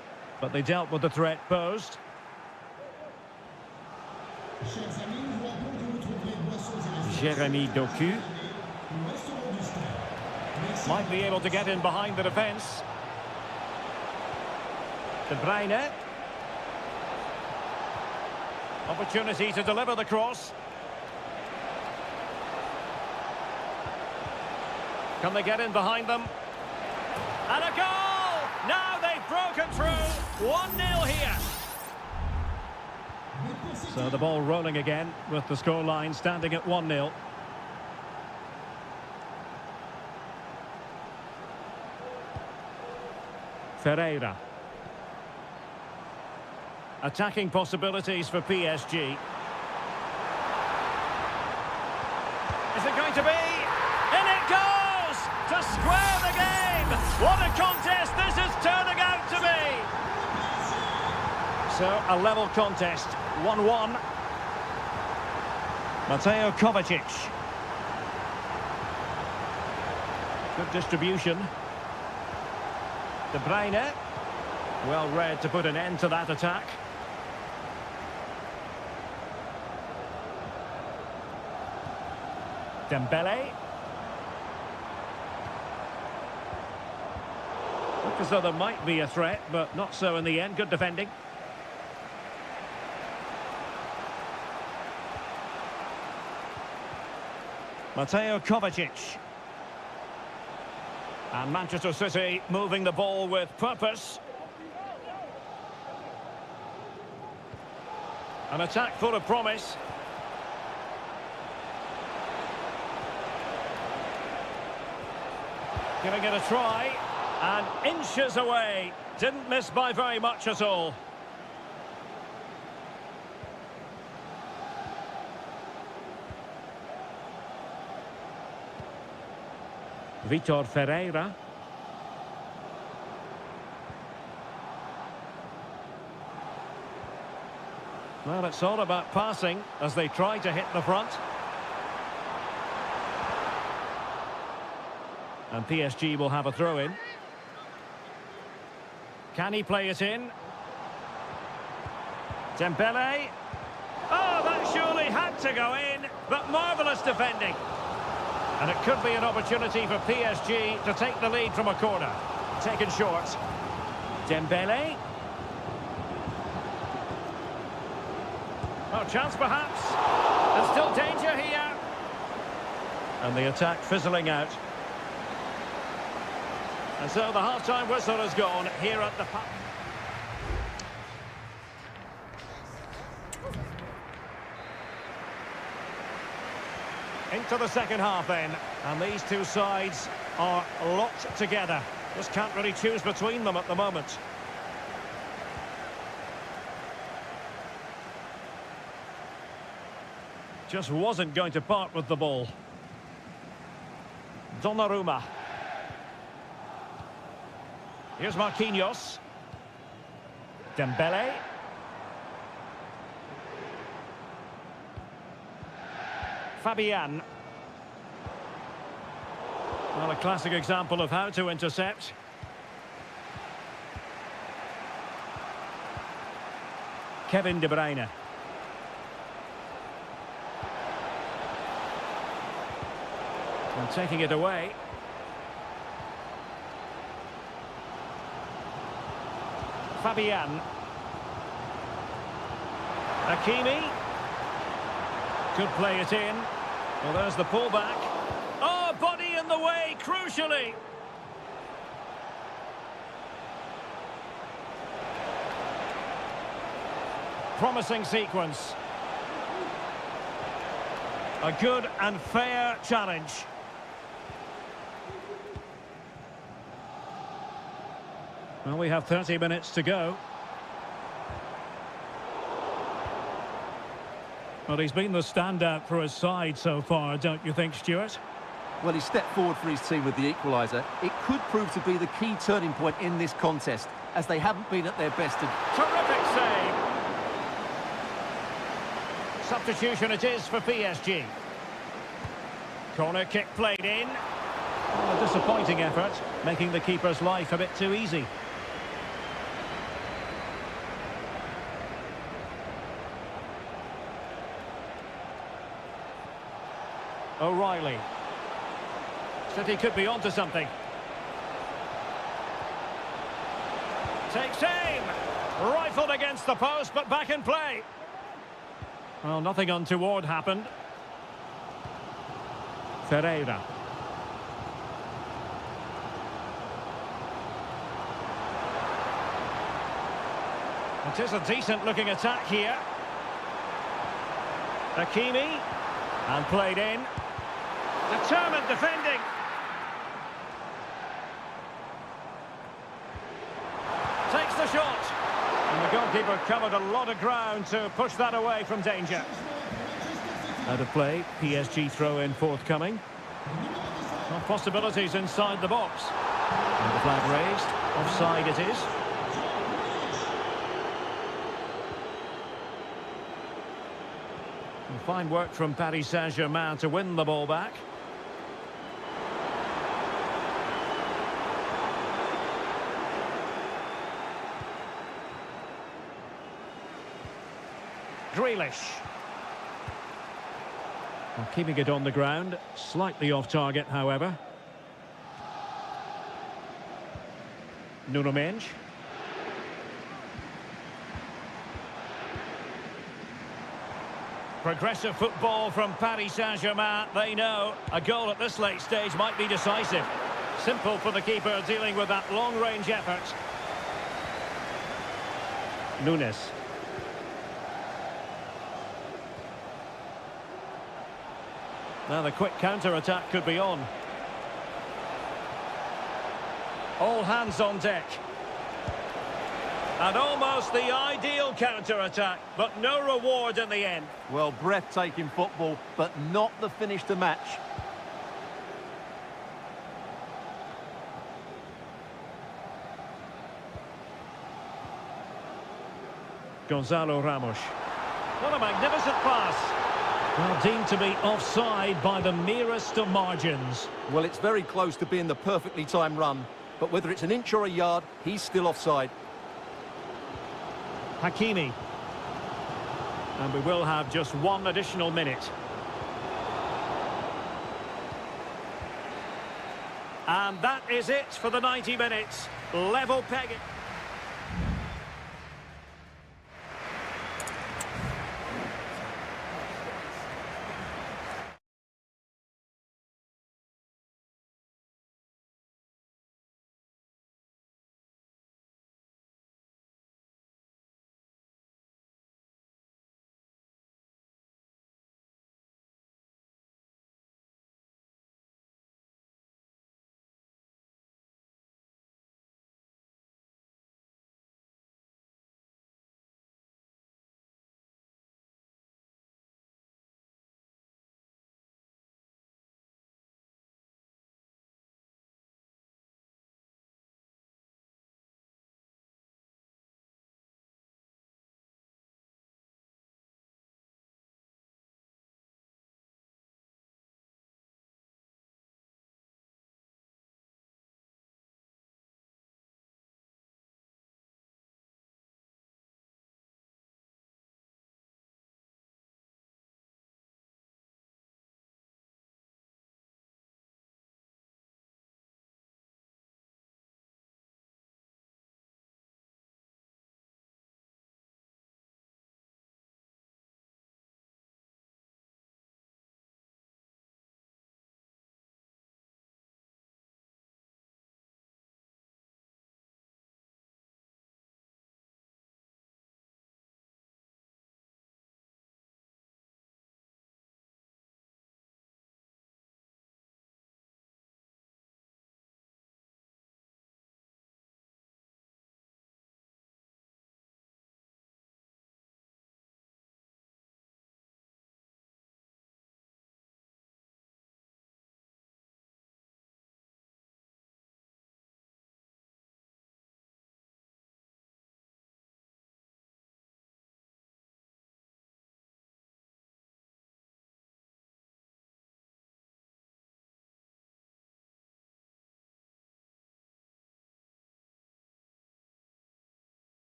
But they dealt with the threat posed. Jeremy Doku might be able to get in behind the defence. De Bruyne. Opportunity to deliver the cross. Can they get in behind them? And a goal! Now they've broken through. 1-0 here. So the ball rolling again with the scoreline standing at 1-0. Ferreira. Attacking possibilities for PSG. Is it going to be? In it goes! To square the game! What a contest this is turning out to be! So a level contest. 1-1. Mateo Kovacic. Good distribution. De Bruyne. Well read to put an end to that attack. Dembélé. Looked as though there might be a threat, but not so in the end. Good defending. Mateo Kovacic. And Manchester City moving the ball with purpose. An attack full of promise. Giving it a try. And inches away. Didn't miss by very much at all. Vitor Ferreira. Well, it's all about passing as they try to hit the front. And PSG will have a throw-in. Can he play it in? Dembélé. Oh, that surely had to go in, but marvellous defending. And it could be an opportunity for PSG to take the lead from a corner. Taken short. Dembélé. Oh, chance perhaps. There's still danger here. And the attack fizzling out. And so the half-time whistle has gone here at the Parc. Into the second half then, and these two sides are locked together. Just can't really choose between them at the moment. Just wasn't going to part with the ball. Donnarumma. Here's Marquinhos. Dembele. Fabian. Well, a classic example of how to intercept. Kevin De Bruyne. And taking it away. Fabian. Hakimi. Could play it in. Well, there's the pullback. Oh, body in the way, crucially. Promising sequence. A good and fair challenge. Well, we have 30 minutes to go. Well, he's been the standout for his side so far, don't you think, Stuart? Well, he stepped forward for his team with the equaliser. It could prove to be the key turning point in this contest, as they haven't been at their best. Terrific save. Substitution it is for PSG. Corner kick played in. Oh, a disappointing effort, making the keeper's life a bit too easy. O'Reilly. City could be onto something. Takes aim. Rifled against the post, but back in play. Well, nothing untoward happened. Seria. It is a decent-looking attack here. Hakimi. And played in. Determined defending. Takes the shot. And the goalkeeper covered a lot of ground to push that away from danger. Out of play, PSG throw-in forthcoming. Well, possibilities inside the box. And the flag raised. Offside it is. And fine work from Paris Saint-Germain to win the ball back. Grealish. Well, keeping it on the ground, slightly off target, however. Nuno Mendes. Progressive football from Paris Saint-Germain. They know a goal at this late stage might be decisive. Simple for the keeper dealing with that long-range effort. Nunes. Now the quick counter-attack could be on. All hands on deck. And almost the ideal counter-attack, but no reward in the end. Well, breathtaking football, but not the finish to match. Gonzalo Ramos. What a magnificent pass. Well, deemed to be offside by the merest of margins. Well, it's very close to being the perfectly timed run, but whether it's an inch or a yard, he's still offside. Hakimi. And we will have just one additional minute. And that is it for the 90 minutes. Level pegging.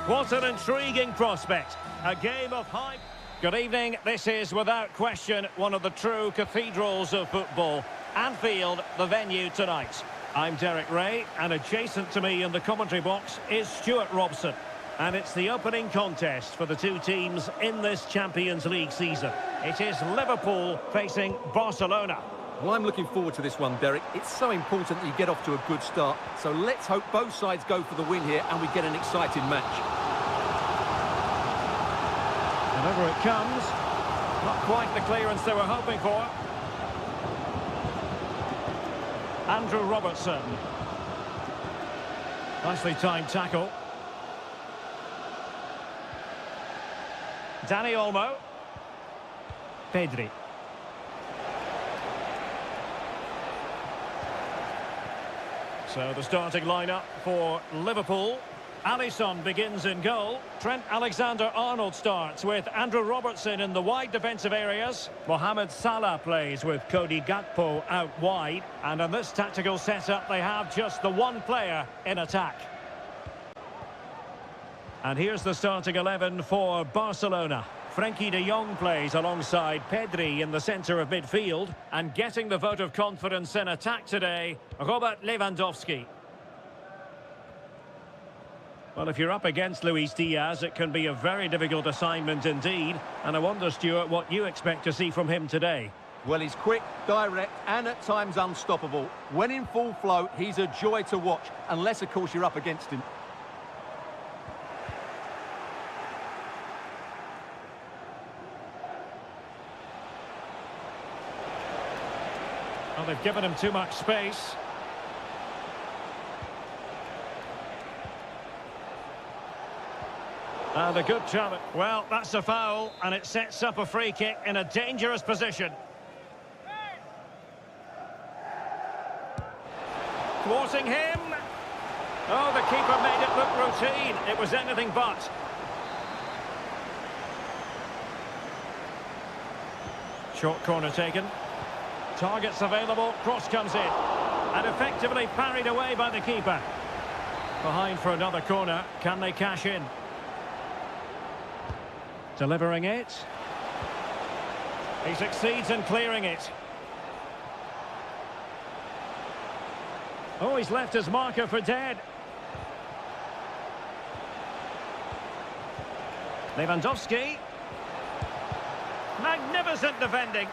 What an intriguing prospect. A game of high... Good evening. This is, without question, one of the true cathedrals of football. Anfield, the venue tonight. I'm Derek Ray, and adjacent to me in the commentary box is Stuart Robson. And it's the opening contest for the two teams in this Champions League season. It is Liverpool facing Barcelona. Well, I'm looking forward to this one, Derek. It's so important that you get off to a good start. So let's hope both sides go for the win here and we get an exciting match. And over it comes. Not quite the clearance they were hoping for. Andrew Robertson. Nicely timed tackle. Dani Olmo. Pedri. So the starting lineup for Liverpool. Alisson begins in goal. Trent Alexander-Arnold starts with Andrew Robertson in the wide defensive areas. Mohamed Salah plays with Cody Gakpo out wide. And in this tactical setup, they have just the one player in attack. And here's the starting 11 for Barcelona. Frenkie de Jong plays alongside Pedri in the centre of midfield. And getting the vote of confidence in attack today, Robert Lewandowski. Well, if you're up against Luis Diaz, it can be a very difficult assignment indeed. And I wonder, Stuart, what you expect to see from him today. Well, he's quick, direct, and at times unstoppable. When in full flow, he's a joy to watch, unless, of course, you're up against him. Well, they've given him too much space. And a good challenge. Well, that's a foul, and it sets up a free kick in a dangerous position. Thwarting him. Oh, the keeper made it look routine. It was anything but. Short corner taken. Targets available, cross comes in. And effectively parried away by the keeper. Behind for another corner, can they cash in? Delivering it. He succeeds in clearing it. Oh, he's left his marker for dead. Lewandowski. Magnificent defending.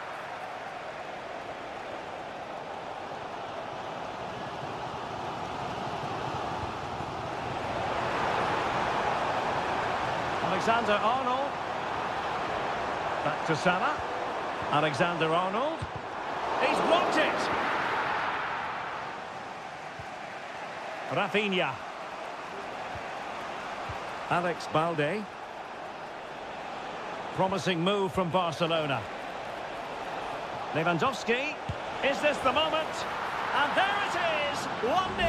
Alexander-Arnold. Back to Salah. Alexander-Arnold. He's blocked it. Rafinha. Alex Balde. Promising move from Barcelona. Lewandowski. Is this the moment? And there it is. 1-0.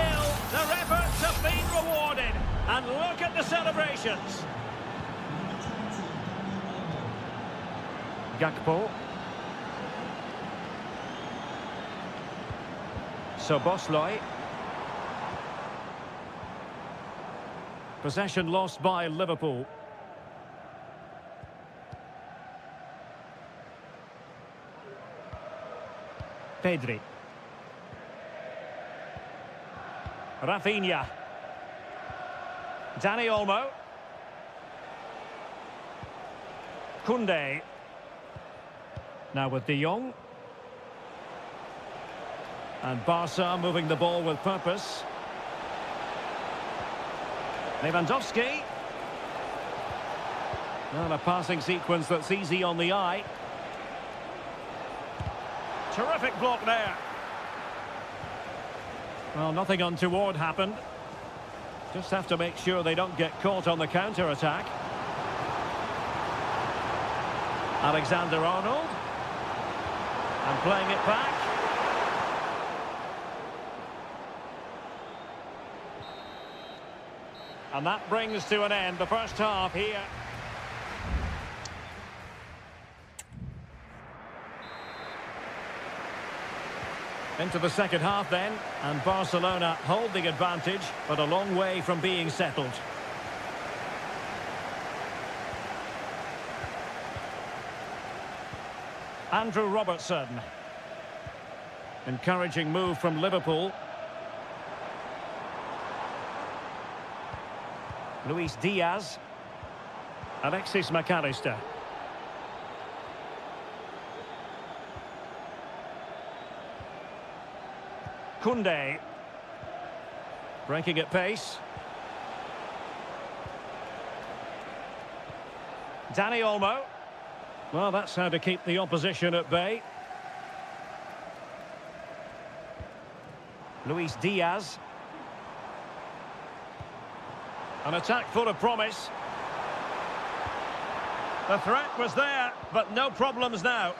Their efforts have been rewarded. And look at the celebrations. Gakpo. Szoboszlai. Possession lost by Liverpool. Pedri. Rafinha. Dani Olmo. Koundé. Now with De Jong. And Barca moving the ball with purpose. Lewandowski. Well, a passing sequence that's easy on the eye. Terrific block there. Well, nothing untoward happened. Just have to make sure they don't get caught on the counter-attack. Alexander-Arnold. And playing it back. And that brings to an end the first half here. Into the second half then, and Barcelona hold the advantage, but a long way from being settled. Andrew Robertson. Encouraging move from Liverpool. Luis Diaz. Alexis McAllister. Koundé. Breaking at pace. Dani Olmo. Well, that's how to keep the opposition at bay. Luis Diaz. An attack full of promise. The threat was there, but no problems now.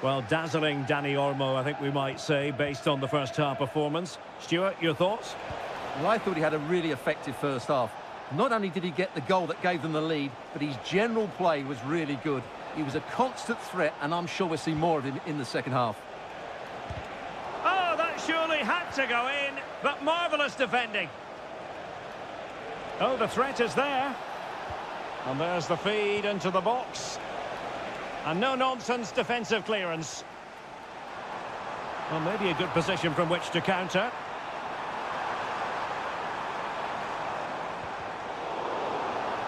Well, dazzling Dani Olmo, I think we might say, based on the first half performance. Stuart, your thoughts? Well, I thought he had a really effective first half. Not only did he get the goal that gave them the lead, but his general play was really good. He was a constant threat, and I'm sure we'll see more of him in the second half. Oh, that surely had to go in, but marvellous defending. Oh, the threat is there. And there's the feed into the box. And no-nonsense defensive clearance. Well, maybe a good position from which to counter.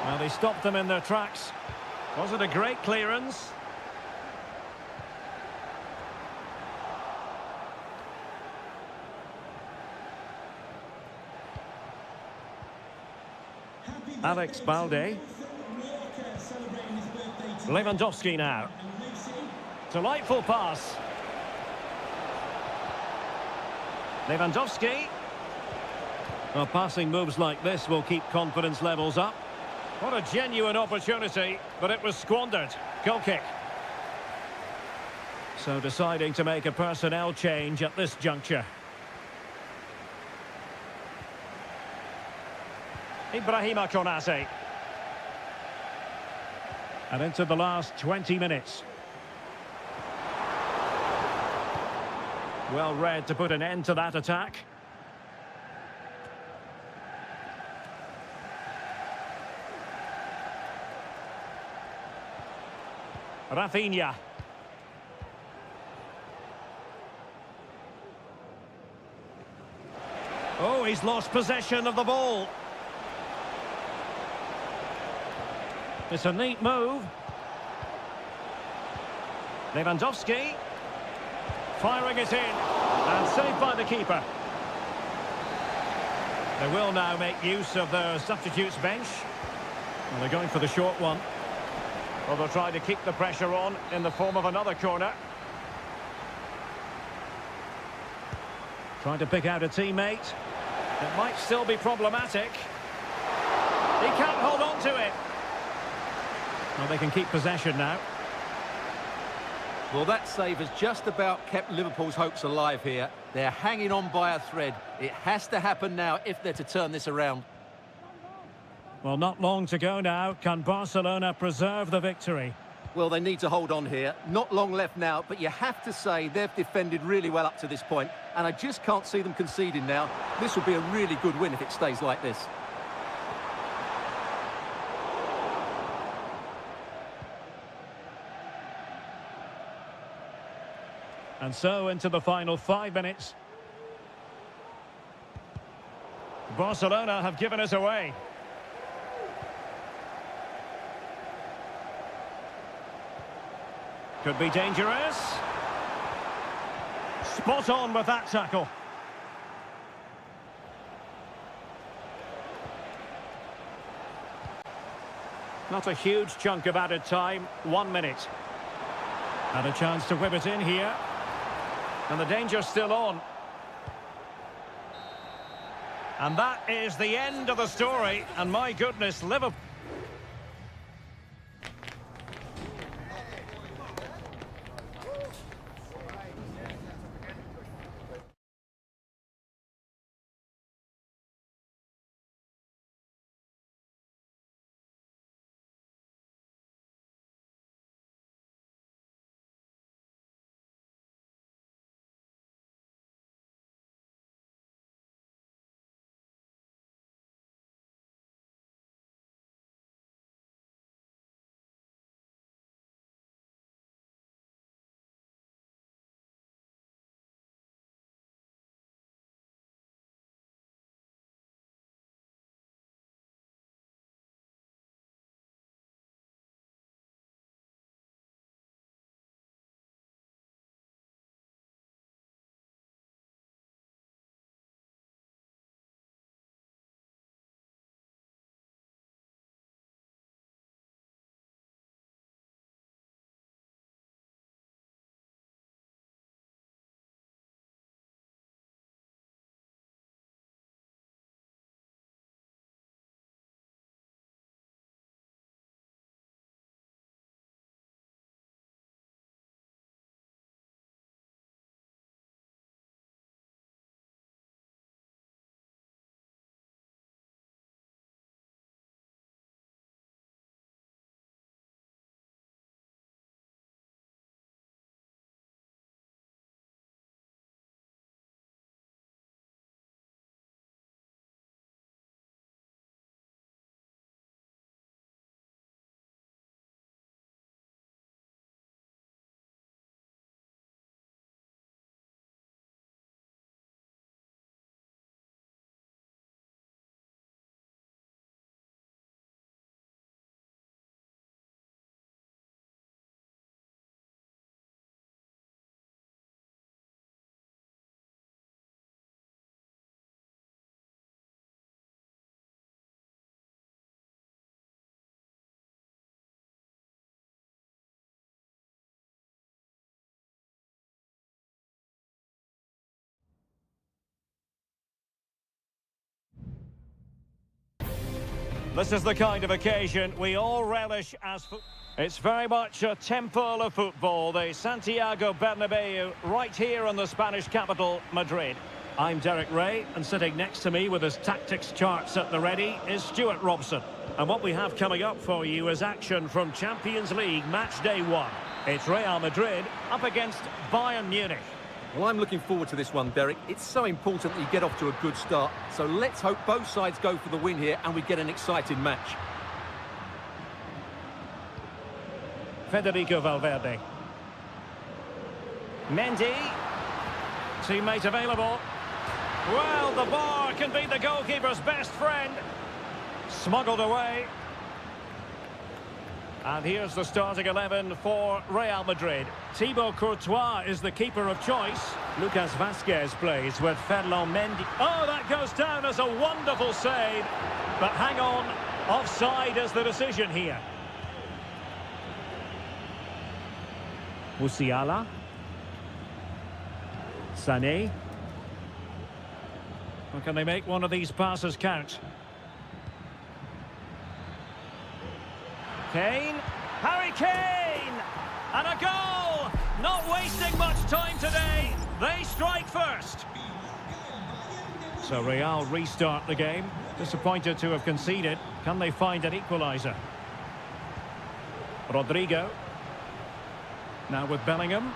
Well, they stopped them in their tracks. Was it a great clearance? Alex Balde. Lewandowski now. Delightful pass. Lewandowski. Well, passing moves like this will keep confidence levels up. What a genuine opportunity, but it was squandered. Goal kick. So deciding to make a personnel change at this juncture. Ibrahima Konate. And into the last 20 minutes. Well read to put an end to that attack. Rafinha. Oh, he's lost possession of the ball. It's a neat move. Lewandowski. Firing it in. And saved by the keeper. They will now make use of their substitutes bench. And they're going for the short one. Well, they'll try to keep the pressure on in the form of another corner. Trying to pick out a teammate. It might still be problematic. He can't hold on to it. Well, they can keep possession now. Well, that save has just about kept Liverpool's hopes alive here. They're hanging on by a thread. It has to happen now if they're to turn this around. Well, not long to go now. Can Barcelona preserve the victory? Well, they need to hold on here. Not long left now, but you have to say they've defended really well up to this point, and I just can't see them conceding now. This will be a really good win if it stays like this. And so into the final 5 minutes. Barcelona have given us away. Could be dangerous. Spot on with that tackle. Not a huge chunk of added time. 1 minute. Had a chance to whip it in here. And the danger's still on. And that is the end of the story. And my goodness, Liverpool... This is the kind of occasion we all relish as it's very much a temple of football, the Santiago Bernabeu, right here in the Spanish capital, Madrid. I'm Derek Ray, and sitting next to me with his tactics charts at the ready is Stuart Robson. And what we have coming up for you is action from Champions League match day 1. It's Real Madrid up against Bayern Munich. Well, I'm looking forward to this one, Derek. It's so important that you get off to a good start. So let's hope both sides go for the win here and we get an exciting match. Federico Valverde. Mendy. Teammate available. Well, the bar can be the goalkeeper's best friend. Smuggled away. And here's the starting 11 for Real Madrid. Thibaut Courtois is the keeper of choice. Lucas Vazquez plays with Ferland Mendy. Oh, that goes down as a wonderful save. But hang on, offside is the decision here. Musiala. Sané. Or can they make one of these passes count? Kane, Harry Kane, and a goal! Not wasting much time today. They strike first. So Real restart the game. Disappointed to have conceded. Can they find an equaliser? Rodrigo. Now with Bellingham.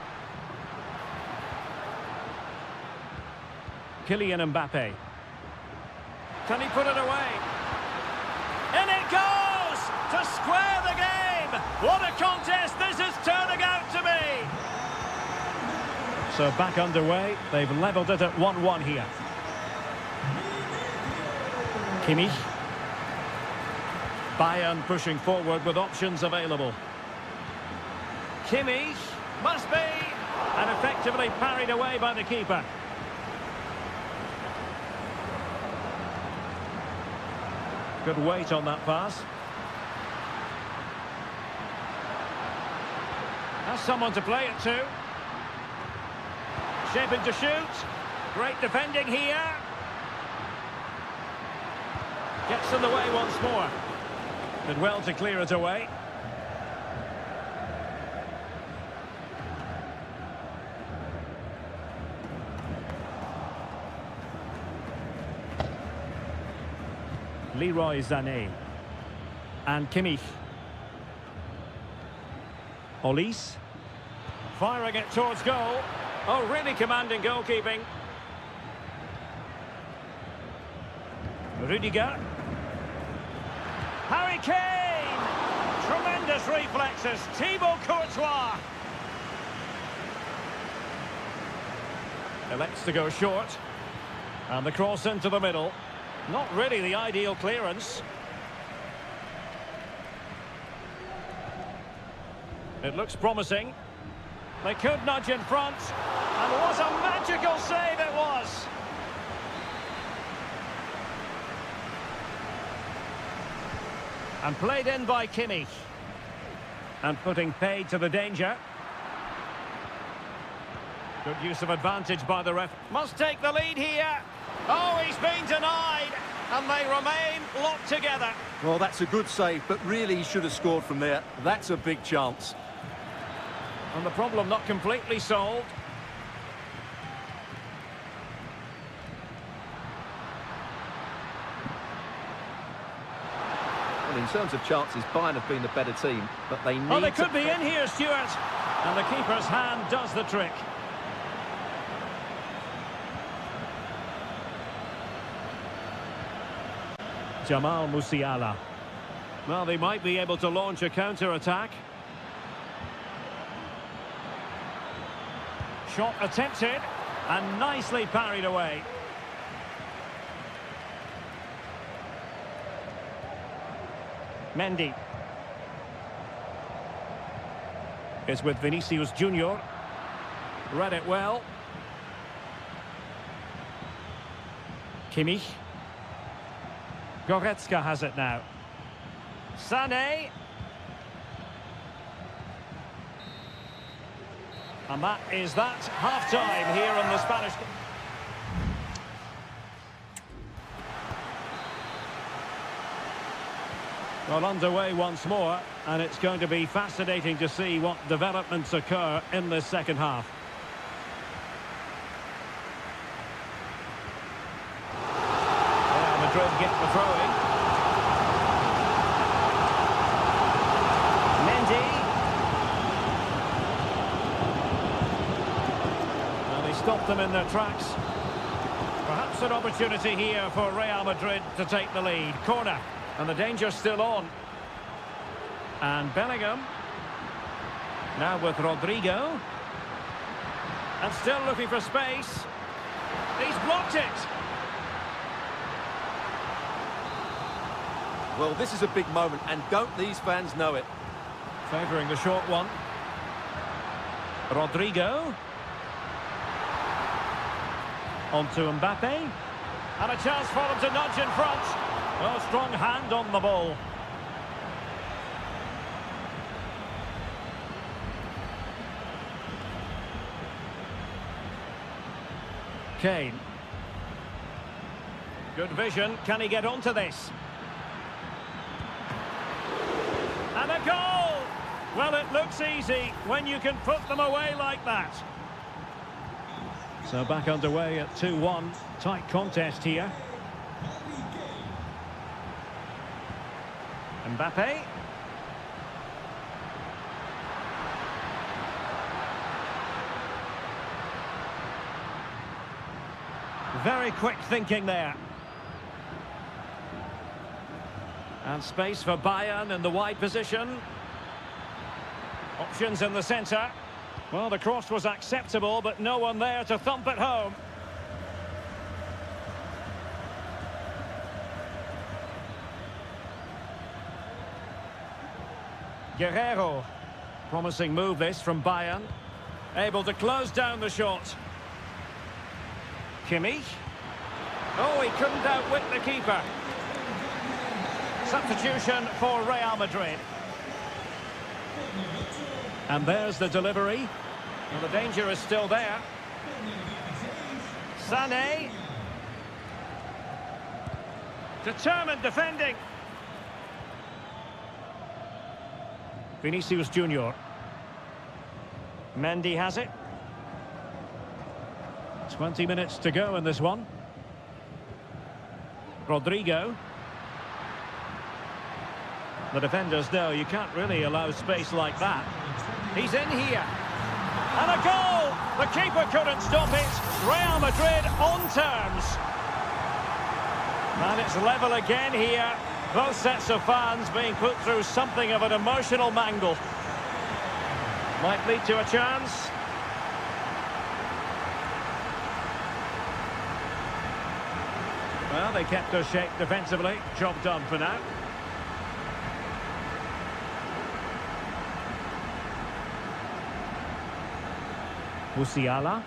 Kylian Mbappe. Can he put it away? In it goes! To square the game! What a contest this is turning out to be! So back underway, they've levelled it at 1-1 here. Kimmich. Bayern pushing forward with options available. Kimmich, must be! And effectively parried away by the keeper. Good weight on that pass. Has someone to play it to. Shaping to shoot. Great defending here. Gets in the way once more. Did well to clear it away. Leroy Sané. And Kimmich. Olise. Firing it towards goal. Oh, really commanding goalkeeping. Rudiger. Harry Kane! Tremendous reflexes. Thibaut Courtois. Elects to go short. And the cross into the middle. Not really the ideal clearance. It looks promising. They could nudge in front. And what a magical save it was! And played in by Kimmich. And putting paid to the danger. Good use of advantage by the ref. Must take the lead here. Oh, he's been denied. And they remain locked together. Well, that's a good save, but really he should have scored from there. That's a big chance. And the problem not completely solved. Well, in terms of chances, Bayern have been the better team, but they need Oh, they could be in here, Stuart. And the keeper's hand does the trick. Jamal Musiala. Well, they might be able to launch a counter-attack. Shot attempted, and nicely parried away. Mendy. Is with Vinicius Junior. Read it well. Kimmich. Goretzka has it now. Sané. And that is that. Half-time here in the Spanish... Well, underway once more, and it's going to be fascinating to see what developments occur in this second half. Real Madrid get the throw-in. Mendy. Well, they stopped them in their tracks. Perhaps an opportunity here for Real Madrid to take the lead. Corner. And the danger's still on. And Bellingham. Now with Rodrigo. And still looking for space. He's blocked it. Well, this is a big moment, and don't these fans know it? Favouring the short one. Rodrigo. On to Mbappe. And a chance for them to nudge in front. Well, strong hand on the ball. Kane. Good vision. Can he get onto this? And a goal! Well, it looks easy when you can put them away like that. So back underway at 2-1. Tight contest here. Mbappe. Very quick thinking there. And space for Bayern in the wide position. Options in the centre. Well, the cross was acceptable, but no one there to thump it home. Guerrero. Promising move this from Bayern. Able to close down the shot. Kimmich. Oh, he couldn't outwit the keeper. Substitution for Real Madrid. And there's the delivery. Well, the danger is still there. Sané. Determined defending. Vinicius Junior. Mendy has it. 20 minutes to go in this one. Rodrigo. The defenders know you can't really allow space like that. He's in here. And a goal! The keeper couldn't stop it. Real Madrid on terms. And it's level again here. Both sets of fans being put through something of an emotional mangle. Might lead to a chance. Well, they kept their shape defensively. Job done for now. Musiala.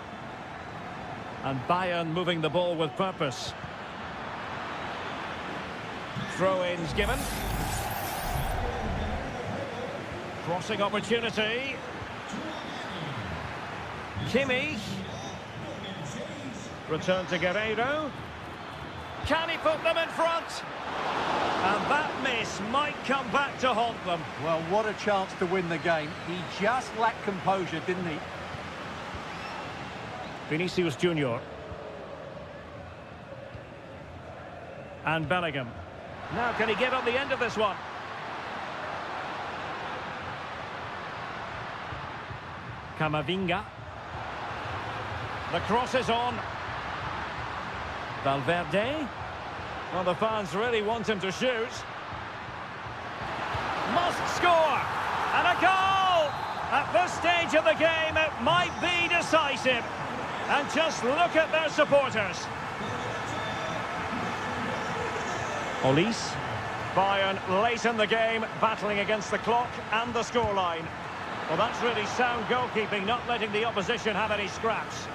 And Bayern moving the ball with purpose. Throw-ins given. Crossing opportunity. Kimmich. Return to Guerrero. Can he put them in front? And that miss might come back to haunt them. Well, what a chance to win the game. He just lacked composure, didn't he? Vinicius Junior. And Bellingham. Now, can he get on the end of this one? Camavinga. The cross is on. Valverde. Well, the fans really want him to shoot. Must score! And a goal! At this stage of the game, it might be decisive. And just look at their supporters. Olise. Bayern late in the game, battling against the clock and the scoreline. Well, that's really sound goalkeeping, not letting the opposition have any scraps.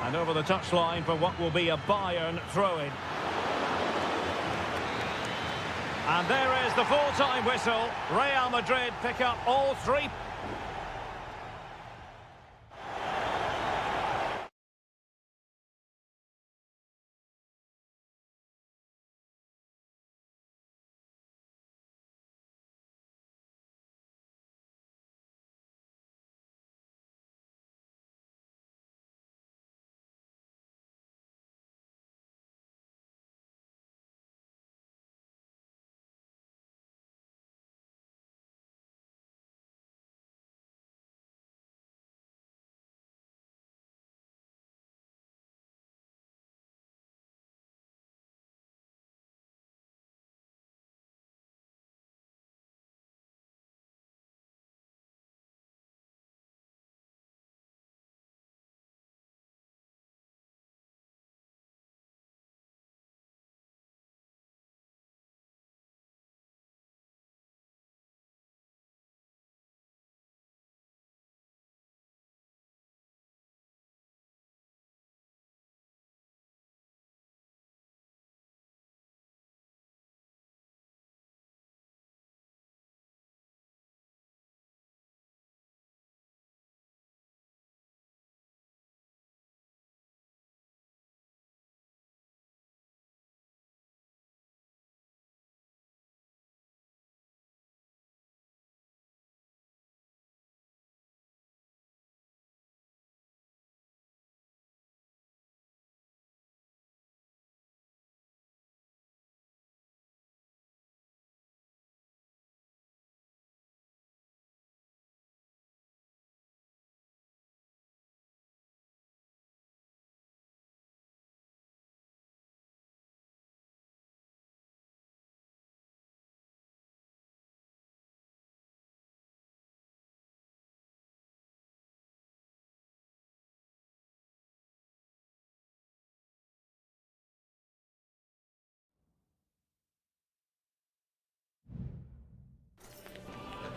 And over the touchline for what will be a Bayern throw-in. And there is the full-time whistle. Real Madrid pick up all three.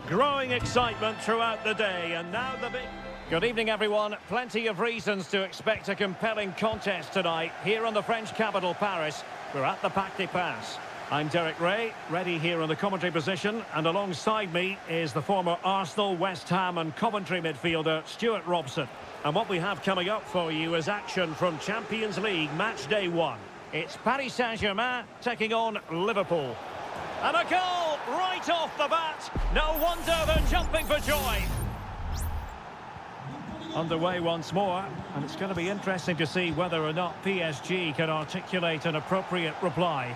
Growing excitement throughout the day, and now the big... Good evening, everyone. Plenty of reasons to expect a compelling contest tonight here in the French capital, Paris. We're at the Parc des Princes. I'm Derek Ray, ready here in the commentary position, and alongside me is the former Arsenal, West Ham and Coventry midfielder, Stuart Robson. And what we have coming up for you is action from Champions League match day 1. It's Paris Saint-Germain taking on Liverpool. And a goal right off the bat. No wonder they're jumping for joy. Underway once more, and it's going to be interesting to see whether or not PSG can articulate an appropriate reply.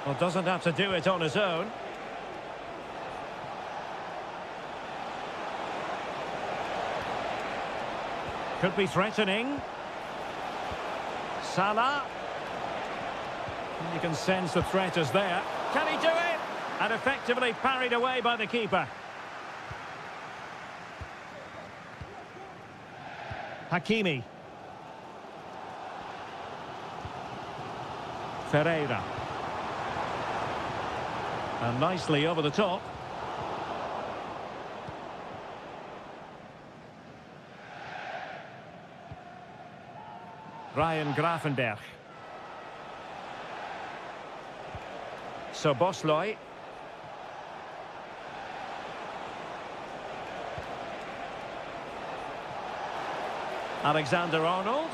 Well, doesn't have to do it on his own. Could be threatening. Salah. You can sense the threat is there. Can he do it? And effectively parried away by the keeper. Hakimi. Ferreira. And nicely over the top. Ryan Gravenberch. Szoboszlai. Alexander-Arnold.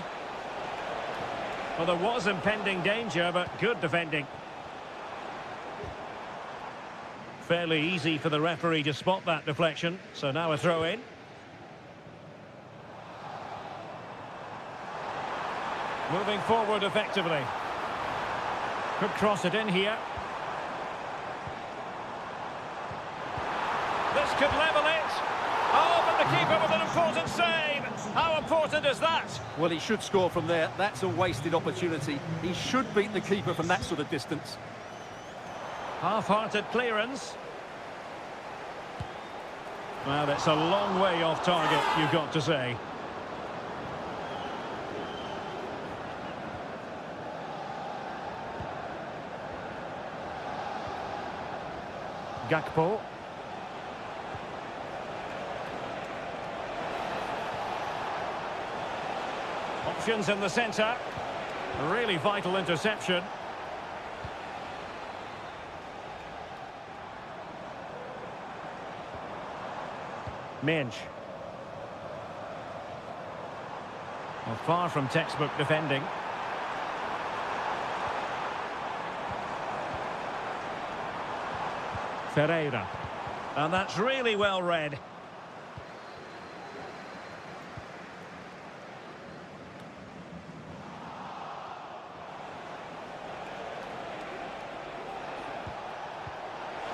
Well, there was impending danger, but good defending. Fairly easy for the referee to spot that deflection, so now a throw-in. Moving forward effectively. Could cross it in here. This could level it. Oh, but the keeper with an important save. How important is that? Well, he should score from there. That's a wasted opportunity. He should beat the keeper from that sort of distance. Half-hearted clearance. Well, it's a long way off target, you've got to say. Gakpo. Options in the centre. A really vital interception. Mensch. Well, far from textbook defending. Ferreira. And that's really well read.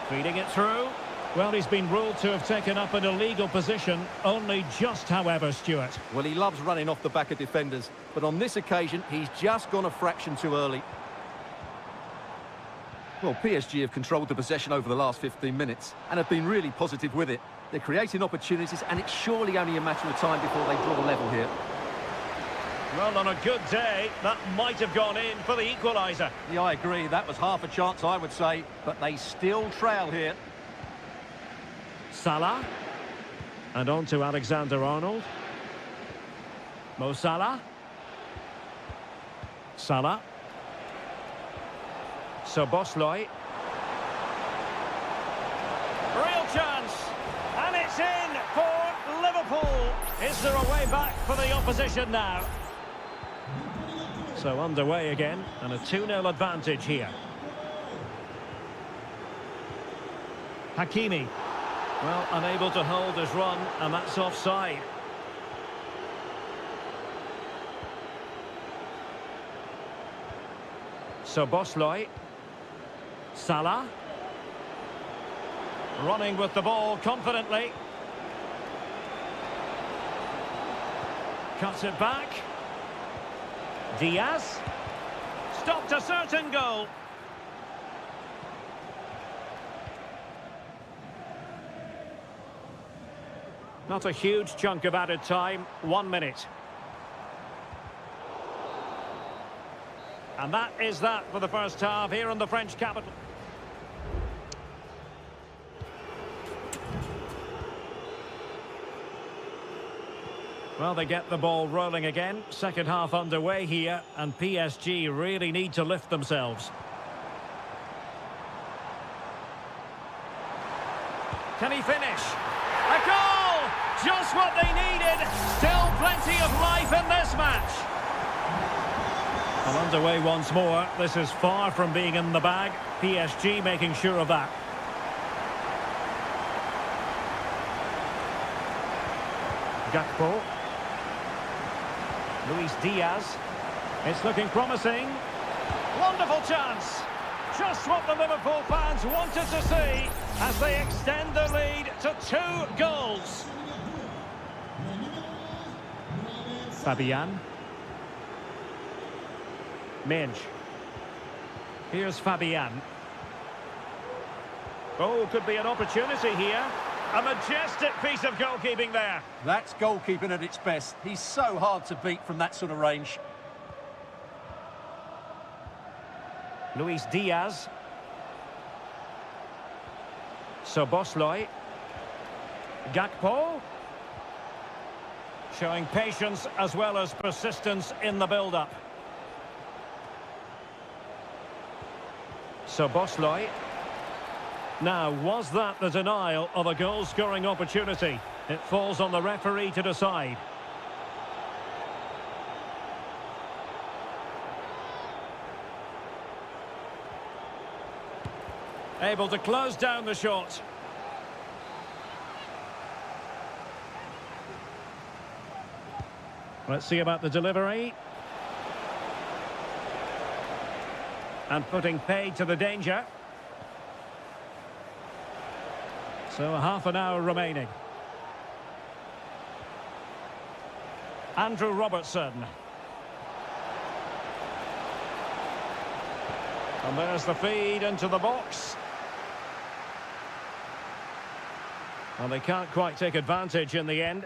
Feeding it through. Well, he's been ruled to have taken up an illegal position, only just, however, Stuart. Well, he loves running off the back of defenders, but on this occasion, he's just gone a fraction too early. Well, PSG have controlled the possession over the last 15 minutes and have been really positive with it. They're creating opportunities, and it's surely only a matter of time before they draw level here. Well, on a good day, that might have gone in for the equaliser. Yeah, I agree. That was half a chance, I would say, but they still trail here. Salah. And on to Alexander-Arnold. Mo Salah. Salah. Szoboszlai. Real chance. And it's in for Liverpool. Is there a way back for the opposition now? So underway again, and a 2-0 advantage here. Hakimi. Well, unable to hold his run, and that's offside. Szoboszlai. Salah. Running with the ball confidently. Cuts it back. Diaz. Stopped a certain goal. Not a huge chunk of added time. 1 minute. And that is that for the first half here in the French capital. Well, they get the ball rolling again. Second half underway here, and PSG really need to lift themselves. Can he finish? A goal! Just what they needed. Still plenty of life in this match. Well, underway once more. This is far from being in the bag. PSG making sure of that. Gakpo. Luis Diaz. It's looking promising. Wonderful chance. Just what the Liverpool fans wanted to see as they extend the lead to 2 goals. Fabian. Minge. Here's Fabian. Oh, could be an opportunity here. A majestic piece of goalkeeping there. That's goalkeeping at its best. He's so hard to beat from that sort of range. Luis Diaz. Szoboszlai. Gakpo. Showing patience as well as persistence in the build-up. Szoboszlai. Now, was that the denial of a goal-scoring opportunity? It falls on the referee to decide. Able to close down the shot. Let's see about the delivery. And putting paid to the danger. So half an hour remaining. Andrew Robertson. And there's the feed into the box. Well, they can't quite take advantage in the end.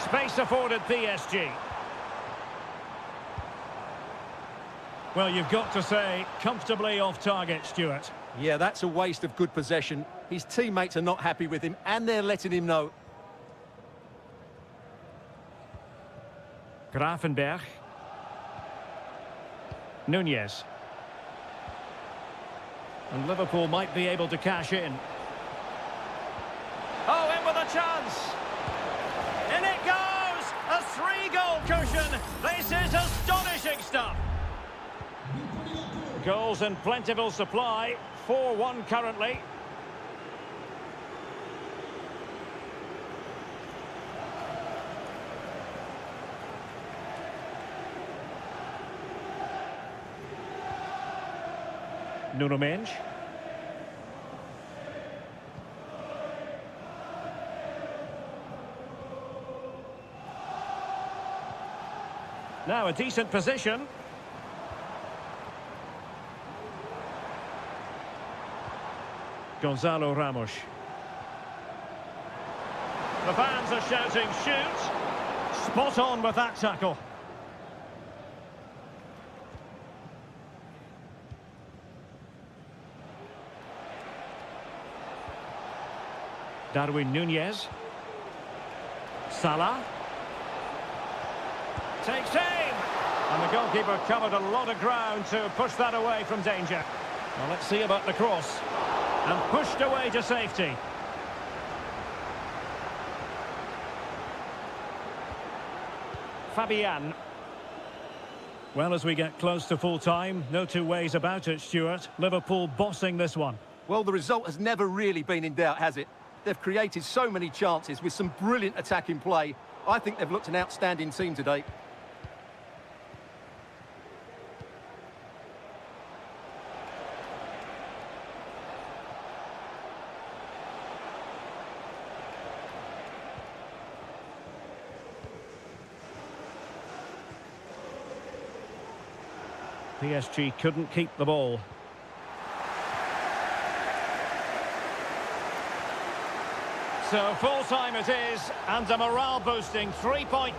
Space afforded PSG. Well, you've got to say, comfortably off target, Stuart. Yeah, that's a waste of good possession. His teammates are not happy with him, and they're letting him know. Gravenberch. Nunez. And Liverpool might be able to cash in. Oh, in with a chance! In it goes! A 3-goal cushion! This is astonishing stuff! Goals in plentiful supply, 4-1 currently. Nuno Mendes. Now a decent position. Gonzalo Ramos. The fans are shouting, shoot! Spot on with that tackle. Darwin Nunez. Salah. Takes aim! And the goalkeeper covered a lot of ground to push that away from danger. Well, let's see about the cross. And pushed away to safety. Fabian. Well, as we get close to full time, no two ways about it, Stuart. Liverpool bossing this one. Well, the result has never really been in doubt, has it? They've created so many chances with some brilliant attacking play. I think they've looked an outstanding team today. PSG couldn't keep the ball. So full time it is, and a morale boosting 3-point.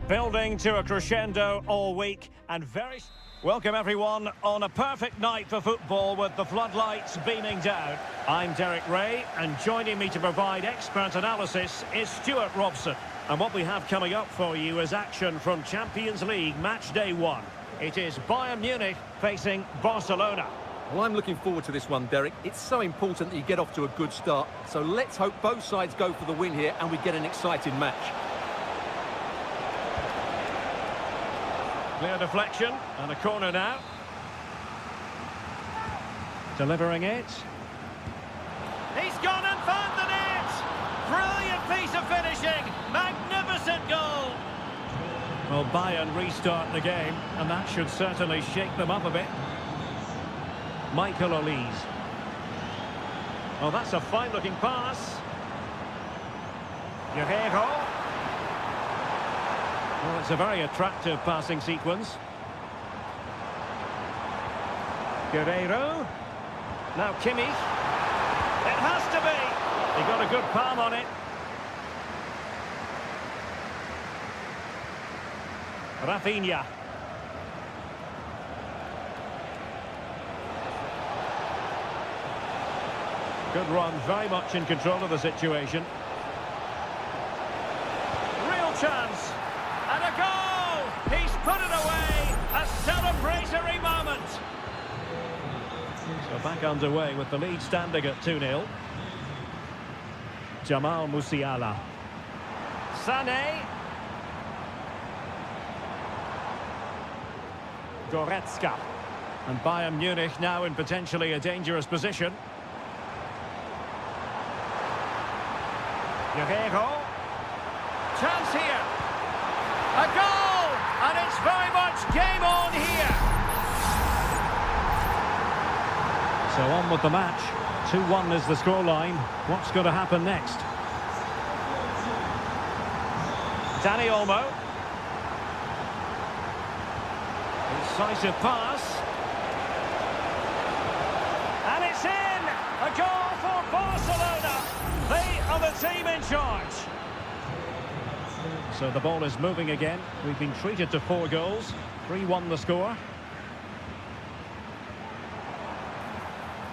Building to a crescendo all week and very... Welcome everyone on a perfect night for football with the floodlights beaming down. I'm Derek Ray and joining me to provide expert analysis is Stuart Robson. And what we have coming up for you is action from Champions League match day 1. It is Bayern Munich facing Barcelona. Well, I'm looking forward to this one, Derek. It's so important that you get off to a good start. So let's hope both sides go for the win here and we get an exciting match. Clear deflection and a corner now. Delivering it. He's gone and found the net! Brilliant piece of finishing! Magnificent goal! Well, Bayern restart the game, and that should certainly shake them up a bit. Michael Olise. Well, that's a fine-looking pass. Guerrero. Well, it's a very attractive passing sequence. Guerrero. Now Kimmich. It has to be. He got a good palm on it. Rafinha. Good run, very much in control of the situation. Real chance. And a goal! He's put it away! A celebratory moment! So back underway with the lead standing at 2-0. Jamal Musiala. Sané. Goretzka. And Bayern Munich now in potentially a dangerous position. Guerrero. Chance here. A goal! And it's very much game on here. So on with the match. 2-1 is the scoreline. What's going to happen next? Dani Olmo. Incisive pass. And it's in! A goal for Barcelona! They are the team in charge. So the ball is moving again. We've been treated to 4 goals. 3-1 the score.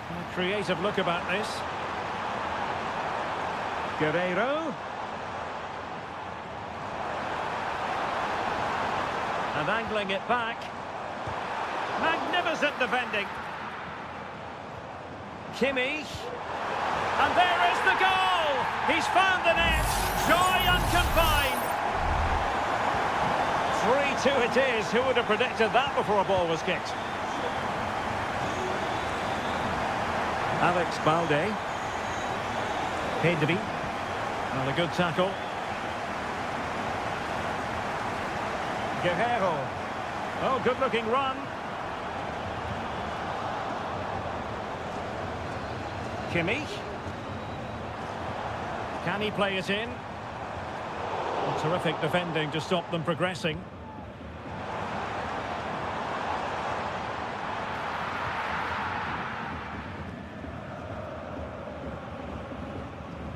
A creative look about this. Guerrero. And angling it back. Magnificent defending. Kimmich. And there is the goal! He's found the net! Joy unconfined! 3-2 it is. Who would have predicted that before a ball was kicked? Alex Balde. Pedri. And a good tackle. Guerrero. Oh, good-looking run. Kimmich. Can he play it in? Terrific defending to stop them progressing.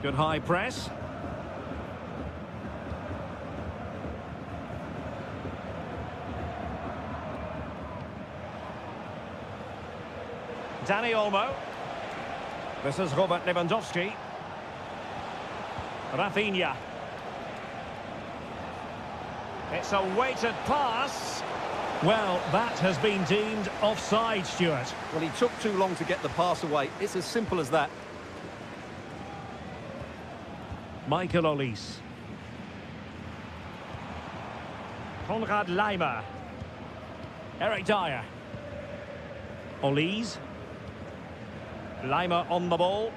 Good high press. Dani Olmo. This is Robert Lewandowski. Rafinha. It's a weighted pass. Well, that has been deemed offside, Stuart. Well, he took too long to get the pass away. It's as simple as that. Michael Olise. Konrad Laimer. Eric Dyer. Olise. Laimer on the ball.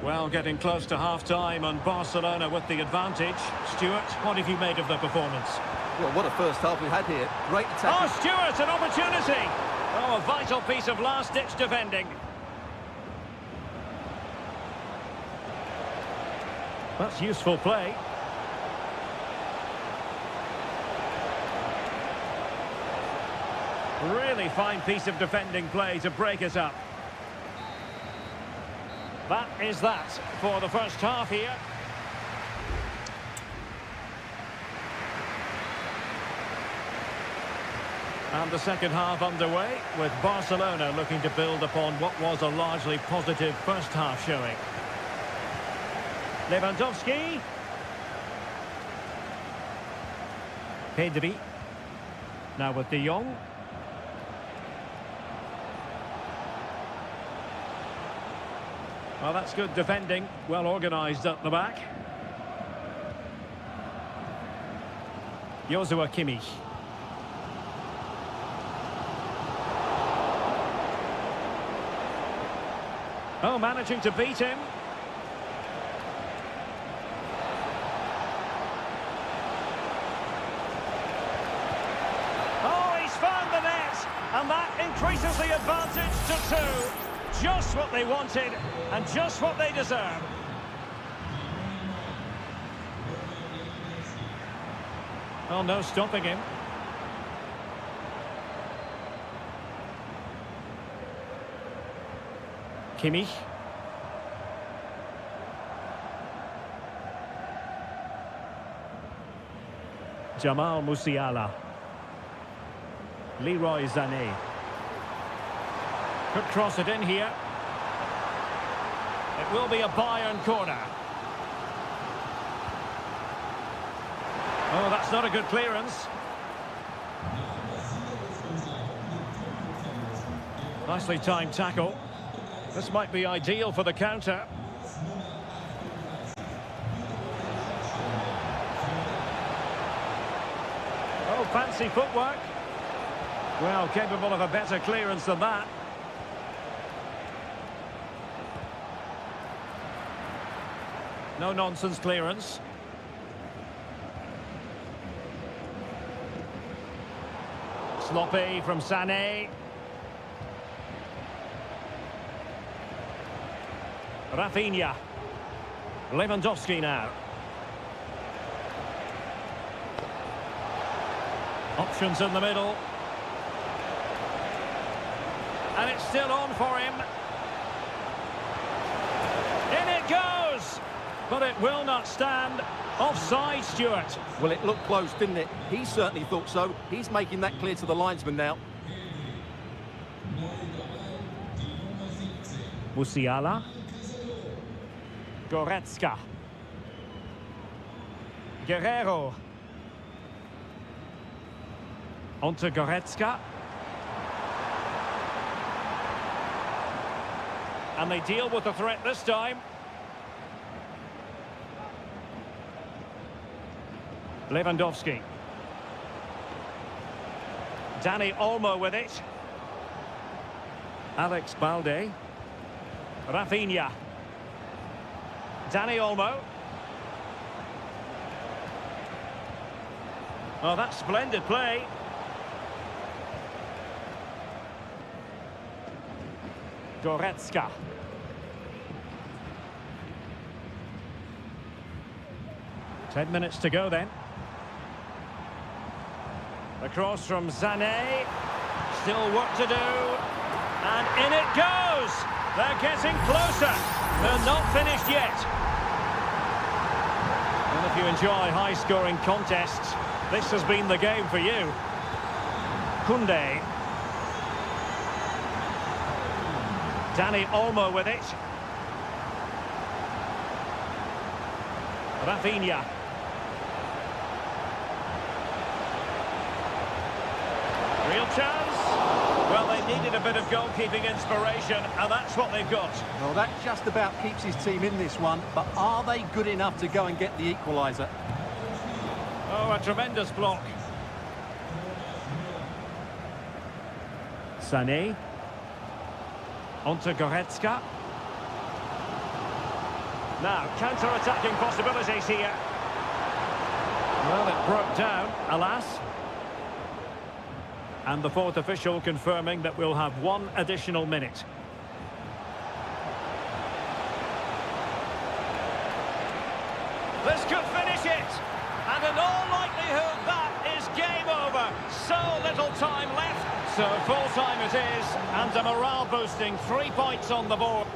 Well, getting close to half-time and Barcelona with the advantage. Stuart, what have you made of the performance? Well, what a first half we had here. Great attack. Oh, Stuart, an opportunity! Oh, a vital piece of last-ditch defending. That's useful play. Really fine piece of defending play to break it up. That is that for the first half here. And the second half underway with Barcelona looking to build upon what was a largely positive first half showing. Lewandowski. Pedri. Now with De Jong. Well, that's good defending. Well organised up the back. Joshua Kimmich. Oh, managing to beat him. Oh, he's found the net. And that increases the advantage to 2. Just what they wanted and just what they deserve. Oh, no stopping him. Kimmich. Jamal Musiala. Leroy Sané. Could cross it in here. It will be a Bayern corner. Oh, that's not a good clearance. Nicely timed tackle. This might be ideal for the counter. Oh, fancy footwork. Well, capable of a better clearance than that. No nonsense clearance. Sloppy from Sané. Rafinha. Lewandowski now. Options in the middle. And it's still on for him. In it goes! But it will not stand. Offside, Stuart. Well, it looked close, didn't it? He certainly thought so. He's making that clear to the linesman now. Musiala. Goretzka. Guerrero. Onto Goretzka. And they deal with the threat this time. Lewandowski. Dani Olmo with it. Alex Balde. Rafinha. Dani Olmo. Oh, that's splendid play. Goretzka. Ten minutes to go then. Across from Sané. Still work to do. And in it goes! They're getting closer. They're not finished yet. And if you enjoy high-scoring contests, this has been the game for you. Koundé. Dani Olmo with it. Rafinha. Real chance. Well, they needed a bit of goalkeeping inspiration, and that's what they've got. Well, that just about keeps his team in this one, but are they good enough to go and get the equaliser? Oh, a tremendous block. Sané. Onto Goretzka. Now, counter-attacking possibilities here. Well, it broke down, alas. And the fourth official confirming that we'll have one additional minute. This could finish it. And in all likelihood, that is game over. So little time left. So full-time it is. And a morale-boosting 3 points on the board.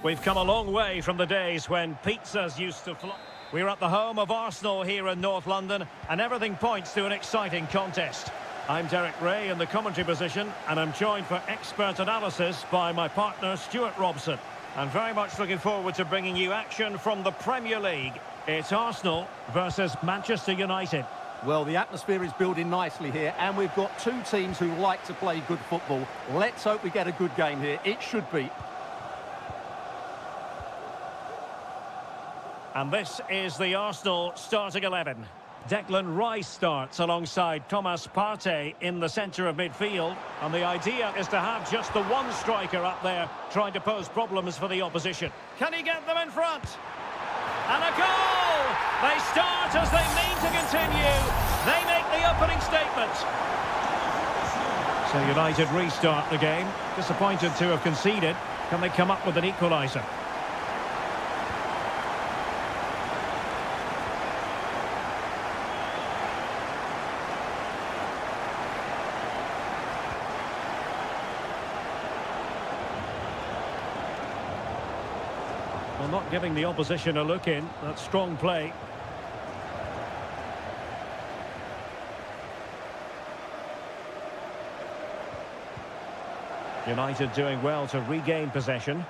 We've come a long way from the days when pizzas used to fly. We're at the home of Arsenal here in North London, and everything points to an exciting contest. I'm Derek Ray in the commentary position, and I'm joined for expert analysis by my partner Stuart Robson. I'm very much looking forward to bringing you action from the Premier League. It's Arsenal versus Manchester United. Well, the atmosphere is building nicely here, and we've got two teams who like to play good football. Let's hope we get a good game here. It should be. And this is the Arsenal starting 11. Declan Rice starts alongside Thomas Partey in the centre of midfield. And the idea is to have just the one striker up there trying to pose problems for the opposition. Can he get them in front? And a goal! They start as they mean to continue. They make the opening statement. So United restart the game. Disappointed to have conceded. Can they come up with an equaliser? Well, not giving the opposition a look in. That's strong play. United doing well to regain possession.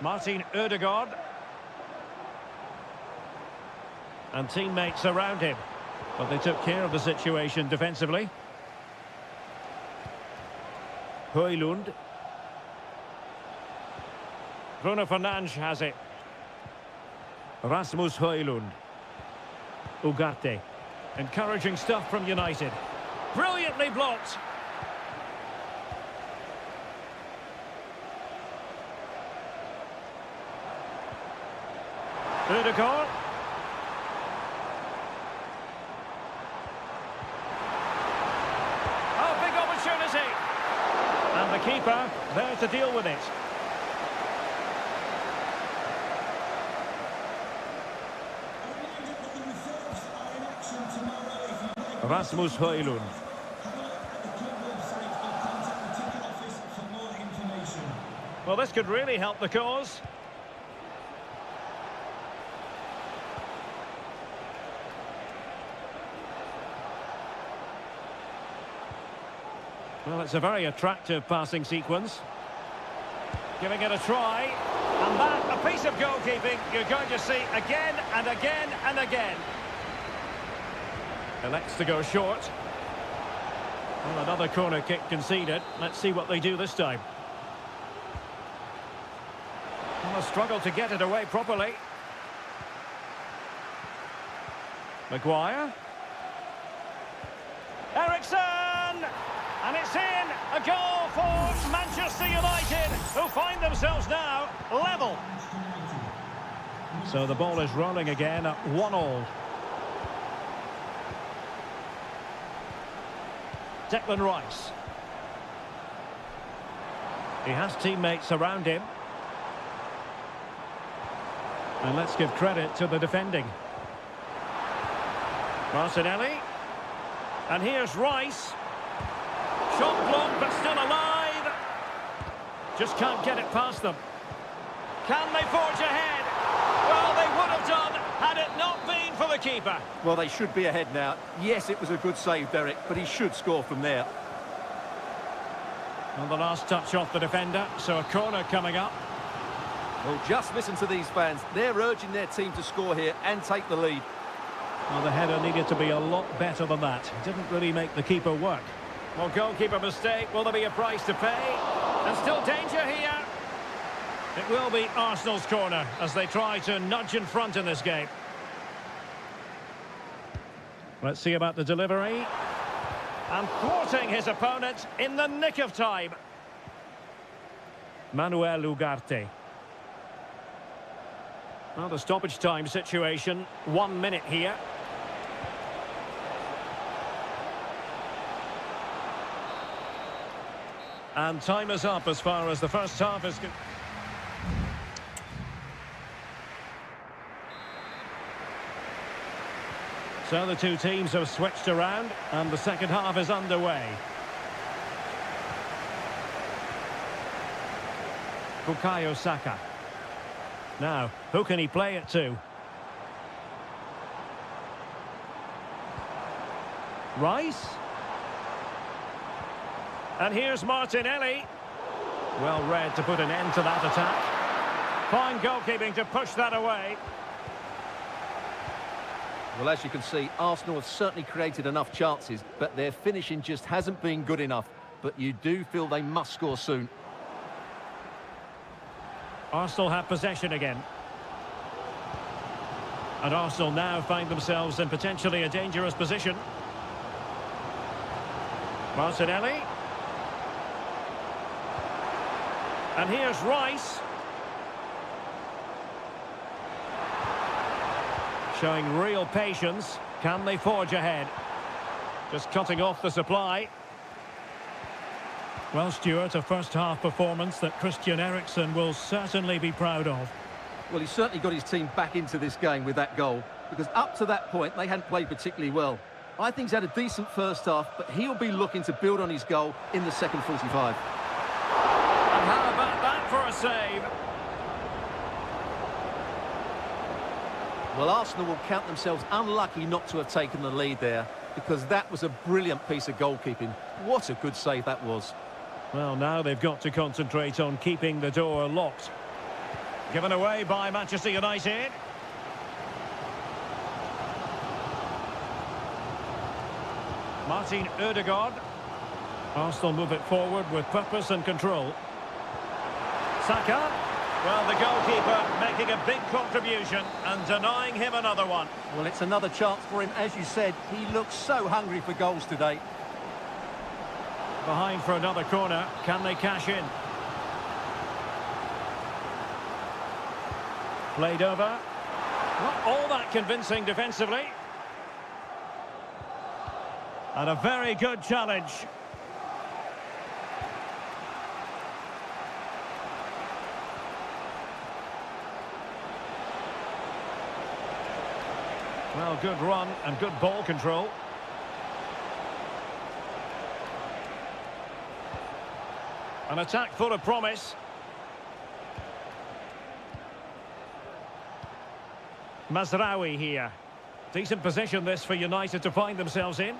Martin Ødegaard. And teammates around him. But they took care of the situation defensively. Højlund. Bruno Fernandes has it. Rasmus Højlund. Ugarte. Encouraging stuff from United. Brilliantly blocked. Ødegaard. Oh, big opportunity. And the keeper there to deal with it. Rasmus Højlund. Well, this could really help the cause. Well, it's a very attractive passing sequence. Giving it a try. And that, a piece of goalkeeping you're going to see again and again and again. Elects to go short. Well, another corner kick conceded. Let's see what they do this time. Well, a struggle to get it away properly. Maguire. Ericsson! And it's in! A goal for Manchester United, who find themselves now level. So the ball is rolling again at 1-1. Declan Rice. He has teammates around him. And let's give credit to the defending. Martinelli. And here's Rice. Shot blocked, but still alive. Just can't get it past them. Can they forge ahead? Well, they would have done had it not been for the keeper. Well, they should be ahead now. Yes, it was a good save, Derek, but he should score from there. On the last touch off the defender, so a corner coming up. Well, just listen to these fans. They're urging their team to score here and take the lead. Well, the header needed to be a lot better than that. Didn't really make the keeper work. Well, goalkeeper mistake. Will there be a price to pay? And still danger here. It will be Arsenal's corner as they try to nudge in front in this game. Let's see about the delivery. And thwarting his opponent in the nick of time. Manuel Ugarte. Well, the stoppage time situation. 1 minute here. And time is up as far as the first half is concerned. So the two teams have switched around and the second half is underway. Bukayo Saka. Now, who can he play it to? Rice. And here's Martinelli. Well read to put an end to that attack. Fine goalkeeping to push that away. Well, as you can see, Arsenal have certainly created enough chances, but their finishing just hasn't been good enough. But you do feel they must score soon. Arsenal have possession again. And Arsenal now find themselves in potentially a dangerous position. Martinelli. And here's Rice. Showing real patience. Can they forge ahead? Just cutting off the supply. Well, Stuart, a first-half performance that Christian Eriksen will certainly be proud of. Well, he's certainly got his team back into this game with that goal, because up to that point, they hadn't played particularly well. I think he's had a decent first half, but he'll be looking to build on his goal in the second 45. And how about that for a save? Well, Arsenal will count themselves unlucky not to have taken the lead there, because that was a brilliant piece of goalkeeping. What a good save that was. Well, now they've got to concentrate on keeping the door locked. Given away by Manchester United. Martin Ødegaard. Arsenal move it forward with purpose and control. Saka. Well, the goalkeeper making a big contribution and denying him another one. Well, it's another chance for him. As you said, he looks so hungry for goals today. Behind for another corner. Can they cash in? Played over. Not all that convincing defensively. And a very good challenge. Well, good run and good ball control. An attack full of promise. Mazraoui here. Decent position this for United to find themselves in.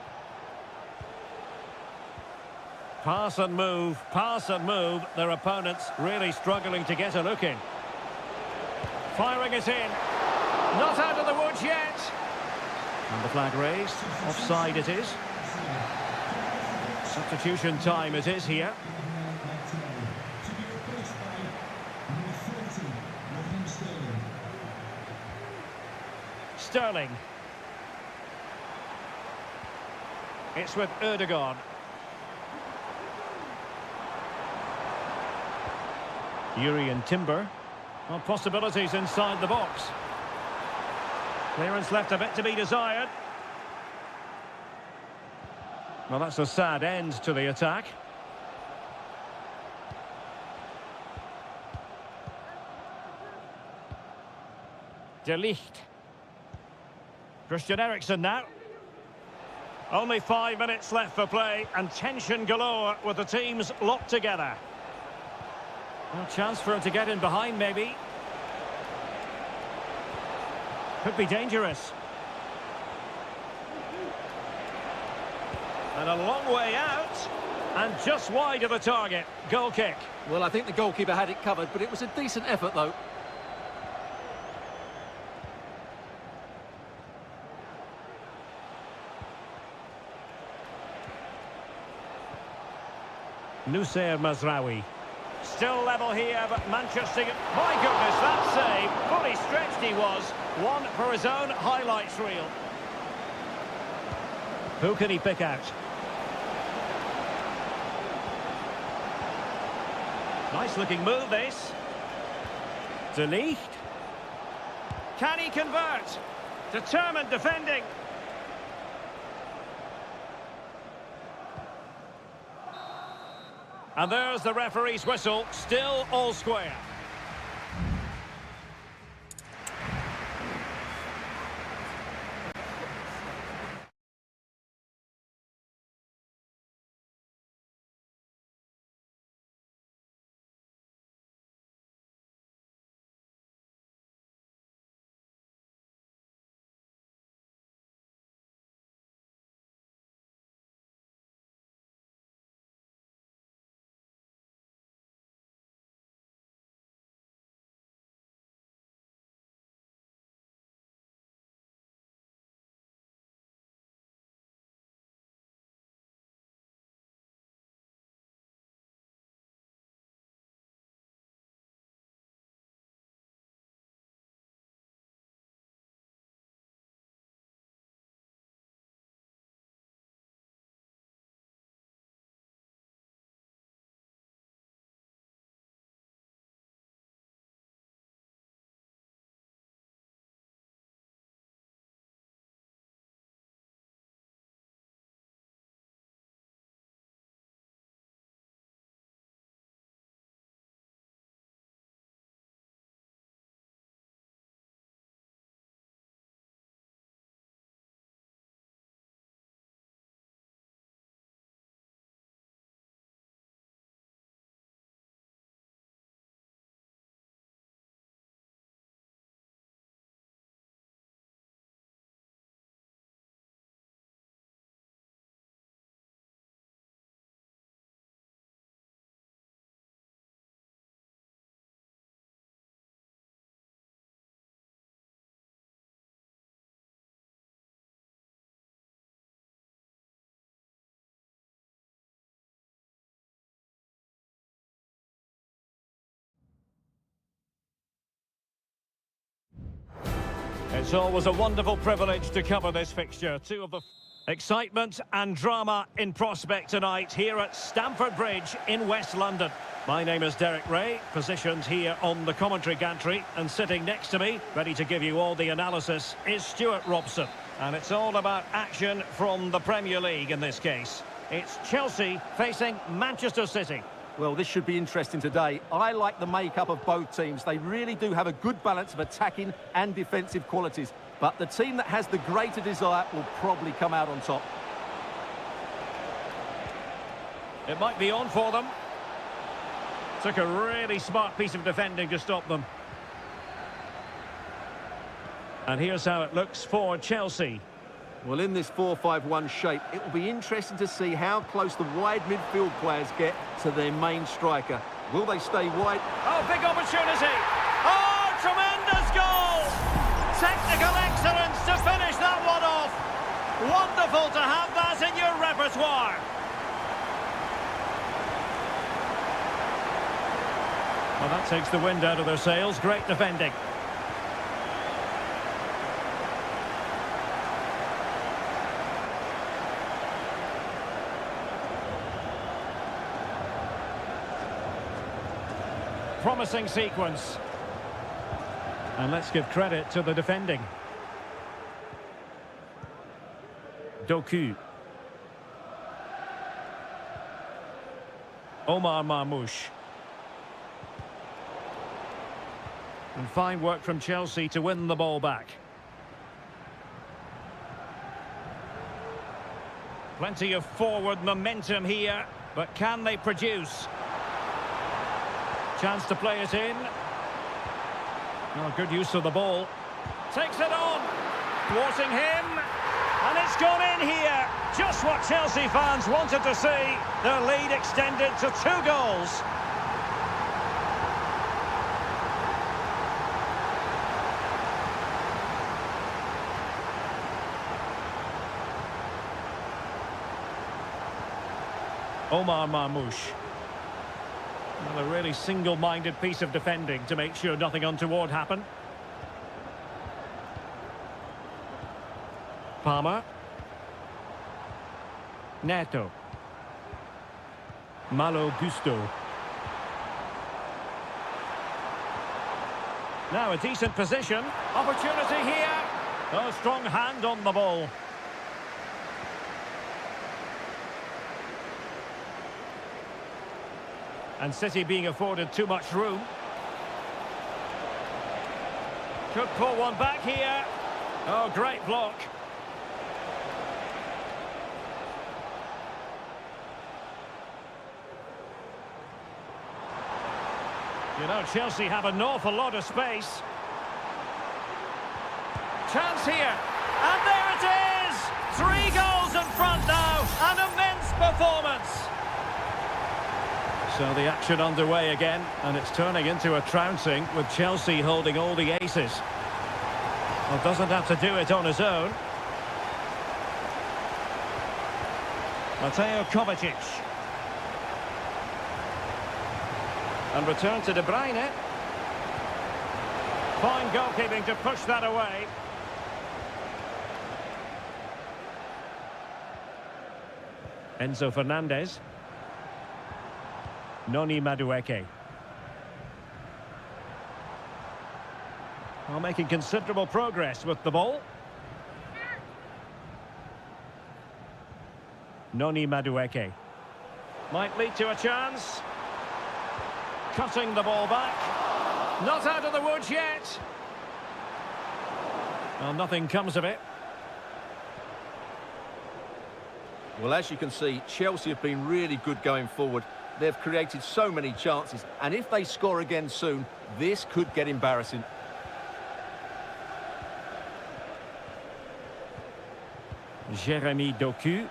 Pass and move, their opponents really struggling to get a look in. Firing it in. Not out of the woods yet. And the flag raised. Offside it is. Substitution time it is here. Sterling. It's with Ødegaard. Yuri and Timber. Well, possibilities inside the box. Clearance left a bit to be desired. Well, that's a sad end to the attack. De Ligt. Christian Eriksen now. Only 5 minutes left for play and tension galore with the teams locked together. Well, chance for him to get in behind maybe. Could be dangerous. And a long way out. And just wide of the target. Goal kick. Well, I think the goalkeeper had it covered, but it was a decent effort, though. Nusayr Mazraoui. Still level here, but Manchester... My goodness, that save. Fully stretched he was. One for his own highlights reel. Who can he pick out? Nice looking move, this. De Ligt. Can he convert? Determined defending. And there's the referee's whistle, still all square. It's always a wonderful privilege to cover this fixture. Two of the excitement and drama in prospect tonight here at Stamford Bridge in West London. My name is Derek Ray, positioned here on the commentary gantry, and sitting next to me, ready to give you all the analysis, is Stuart Robson. And it's all about action from the Premier League in this case. It's Chelsea facing Manchester City. Well, this should be interesting today. I like the makeup of both teams. They really do have a good balance of attacking and defensive qualities. But the team that has the greater desire will probably come out on top. It might be on for them. Took a really smart piece of defending to stop them. And here's how it looks for Chelsea. Well, in this 4-5-1 shape, it will be interesting to see how close the wide midfield players get to their main striker. Will they stay wide? Oh, big opportunity! Oh, tremendous goal! Technical excellence to finish that one off. Wonderful to have that in your repertoire. Well, that takes the wind out of their sails. Great defending. Promising sequence. And let's give credit to the defending. Doku. Omar Marmoush. And fine work from Chelsea to win the ball back. Plenty of forward momentum here, but can they produce? Chance to play it in. Oh, good use of the ball. Takes it on. Thwarting him. And it's gone in here. Just what Chelsea fans wanted to see. Their lead extended to 2 goals. Omar Marmoush. Well, a really single-minded piece of defending to make sure nothing untoward happened. Palmer. Neto. Malo Gusto. Now a decent position. Opportunity here. Oh, strong hand on the ball. And City being afforded too much room. Could pull one back here. Oh, great block. You know, Chelsea have an awful lot of space. Chance here. And there it is! 3 goals in front now. An immense performance. So the action underway again, and it's turning into a trouncing with Chelsea holding all the aces. Well, doesn't have to do it on his own. Mateo Kovacic. And return to De Bruyne. Fine goalkeeping to push that away. Enzo Fernandez. Noni Madueke. Well, making considerable progress with the ball. Noni Madueke. Might lead to a chance. Cutting the ball back. Not out of the woods yet. Well, nothing comes of it. Well, as you can see, Chelsea have been really good going forward. They've created so many chances, and if they score again soon, this could get embarrassing. Jeremy Doku.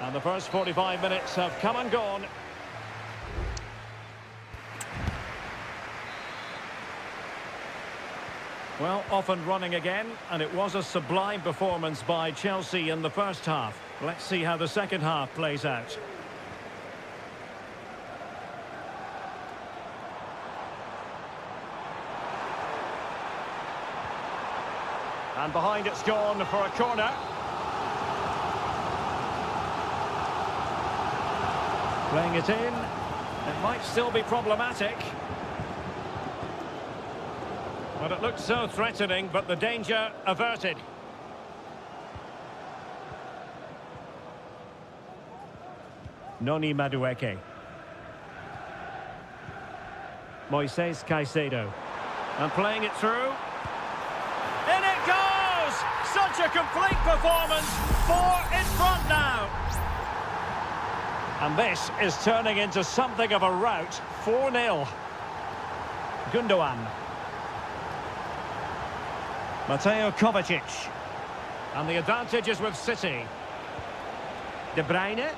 And the first 45 minutes have come and gone. Well, off and running again, and it was a sublime performance by Chelsea in the first half. Let's see how the second half plays out. And behind it's gone for a corner. Playing it in. It might still be problematic. But it looked so threatening, but the danger averted. Noni Madueke. Moises Caicedo. And playing it through. In it goes! Such a complete performance. 4 in front now. And this is turning into something of a rout. 4-0. Gundogan. Mateo Kovacic. And the advantage is with City. De Bruyne.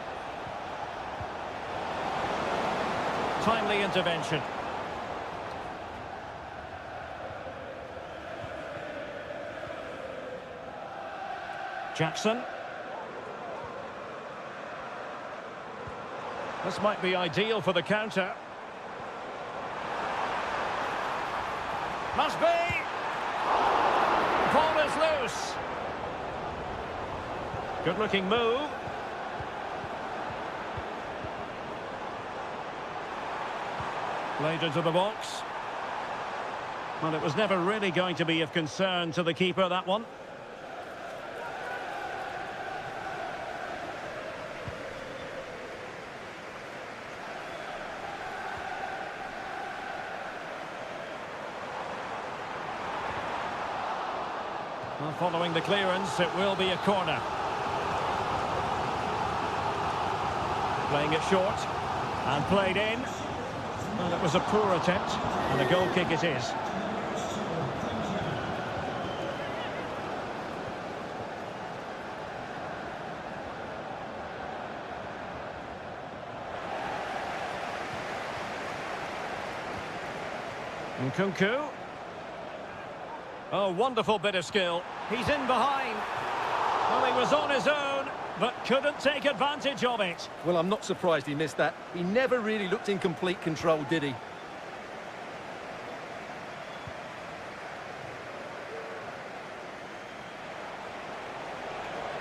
Timely intervention. Jackson. This might be ideal for the counter. Must be! Ball is loose. Good-looking move. Played into the box. Well, it was never really going to be of concern to the keeper, that one. Well, following the clearance, it will be a corner. Playing it short. And played in. Well, it was a poor attempt, and a goal kick it is. Nkunku. Oh, wonderful bit of skill. He's in behind. Well, he was on his own, but couldn't take advantage of it. Well, I'm not surprised he missed that. He never really looked in complete control, did he?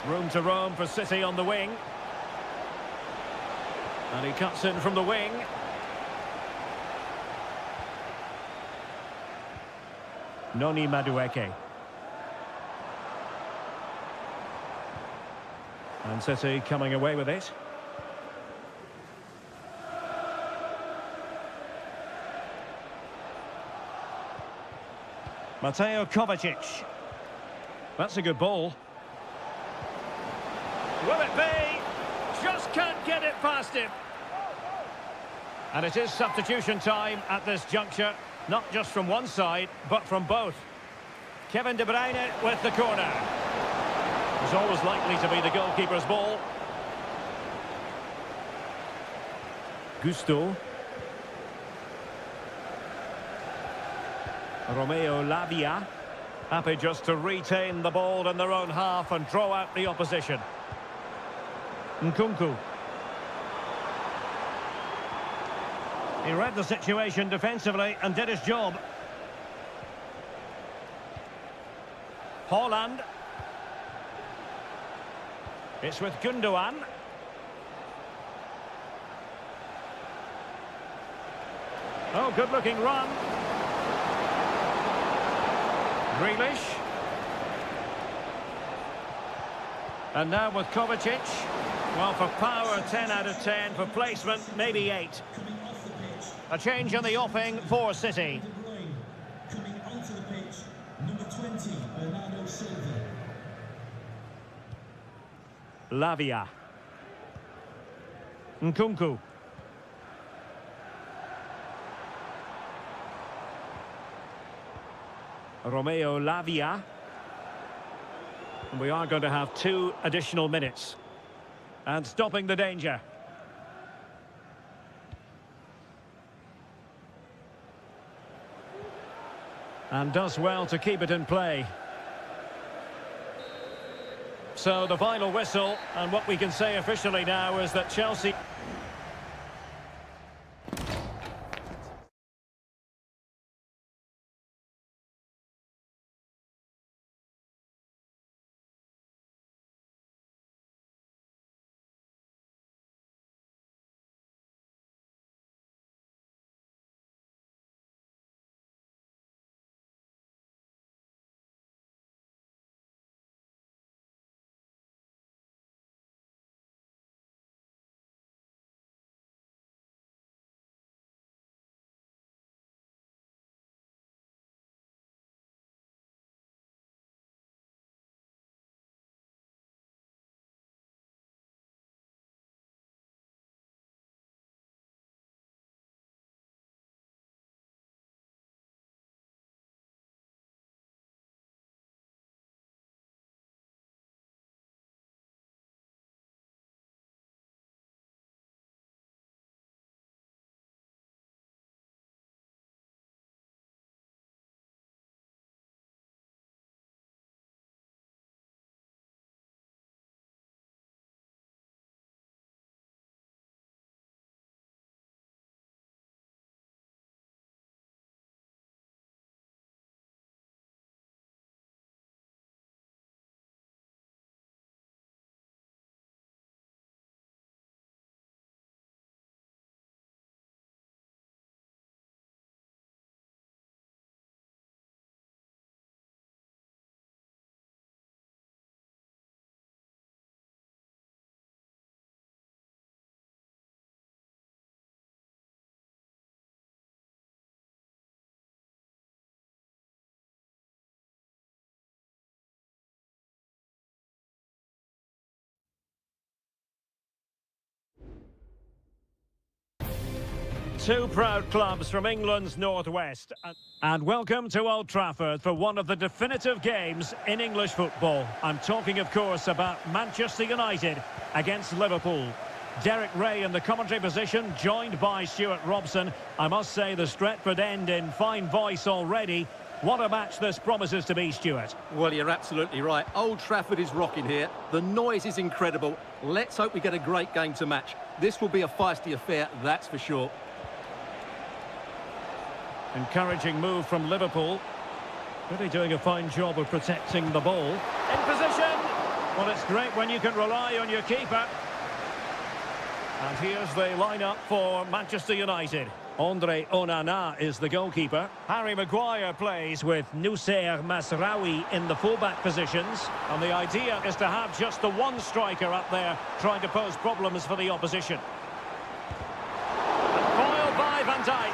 Room to roam for City on the wing. And he cuts in from the wing. Noni Madueke. And City coming away with it. Mateo Kovacic. That's a good ball. Will it be? Just can't get it past him. And it is substitution time at this juncture. Not just from one side, but from both. Kevin De Bruyne with the corner. It's always likely to be the goalkeeper's ball. Gusto. Romeo Lavia. Happy just to retain the ball in their own half and draw out the opposition. Nkunku. He read the situation defensively and did his job. Haaland. It's with Gundogan. Oh, good-looking run. Grealish. And now with Kovacic. Well, for power, 10 out of 10. For placement, maybe 8. A change in the offing for City. Coming onto the pitch, number 20, Bernardo Silva. Lavia. Nkunku. Romeo Lavia. And we are going to have 2 additional minutes. And stopping the danger. And does well to keep it in play. So the final whistle, and what we can say officially now is that Chelsea... Two proud clubs from England's northwest. And welcome to Old Trafford for one of the definitive games in English football. I'm talking, of course, about Manchester United against Liverpool. Derek Ray in the commentary position, joined by Stuart Robson. I must say the Stretford end in fine voice already. What a match this promises to be, Stuart. Well, you're absolutely right. Old Trafford is rocking here. The noise is incredible. Let's hope we get a great game to match. This will be a feisty affair, that's for sure. Encouraging move from Liverpool. Really doing a fine job of protecting the ball. In position! Well, it's great when you can rely on your keeper. And here's the lineup for Manchester United. Andre Onana is the goalkeeper. Harry Maguire plays with Noussair Masraoui in the fullback positions. And the idea is to have just the one striker up there trying to pose problems for the opposition. And foiled by Van Dijk.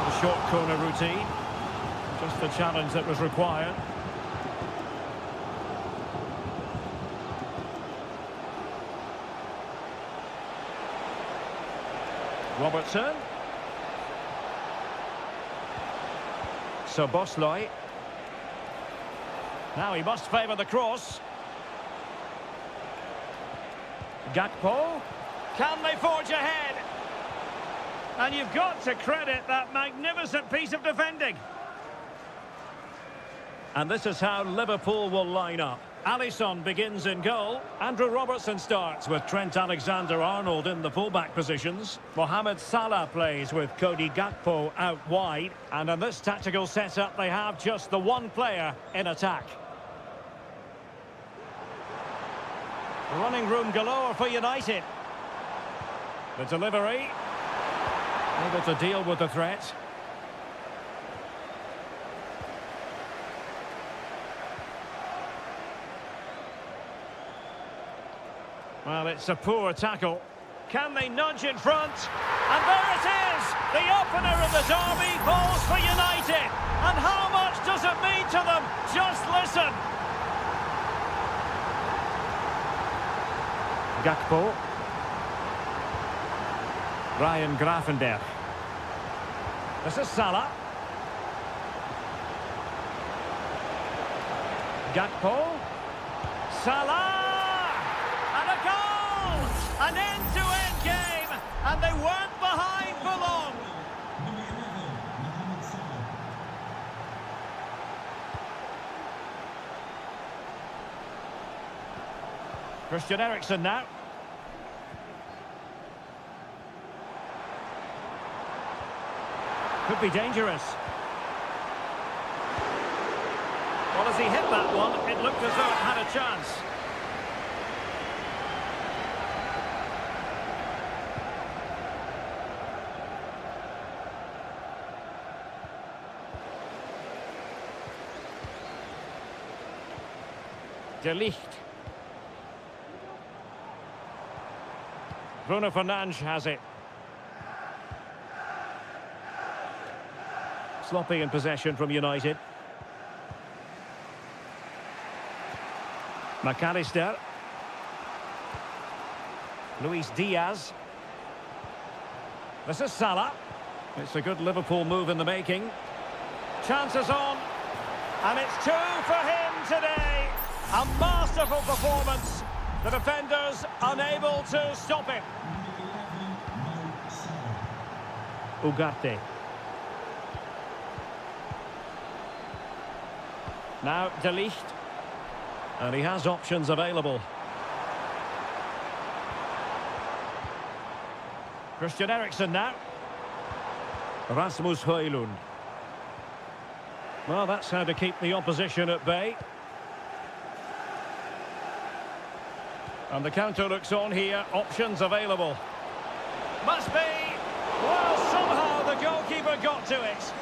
The short corner routine. Just the challenge that was required. Robertson. Szoboszlai. Now he must favour the cross. Gakpo. Can they forge ahead? And you've got to credit that magnificent piece of defending. And this is how Liverpool will line up. Alisson begins in goal. Andrew Robertson starts with Trent Alexander-Arnold in the fullback positions. Mohamed Salah plays with Cody Gakpo out wide. And in this tactical setup, they have just the one player in attack. Running room galore for United. The delivery. Able to deal with the threat. Well, it's a poor tackle. Can they nudge in front? And there it is! The opener of the derby falls for United. And how much does it mean to them? Just listen. Gakpo. Ryan Gravenberch. This is Salah. Gakpo. Salah! An end-to-end game, and they weren't behind for long. Number 11, Mohamed Salah. Christian Eriksen now. Could be dangerous. Well, as he hit that one, it looked as though it had a chance. De Ligt. Bruno Fernandes has it. Sloppy in possession from United. McAllister. Luis Diaz. This is Salah. It's a good Liverpool move in the making. Chances on. And it's two for him today. A masterful performance. The defenders unable to stop it. Ugarte. Now De Ligt. And he has options available. Christian Eriksen now. Rasmus Højlund. Well, that's how to keep the opposition at bay. And the counter looks on here. Options available. Must be. Well, somehow the goalkeeper got to it.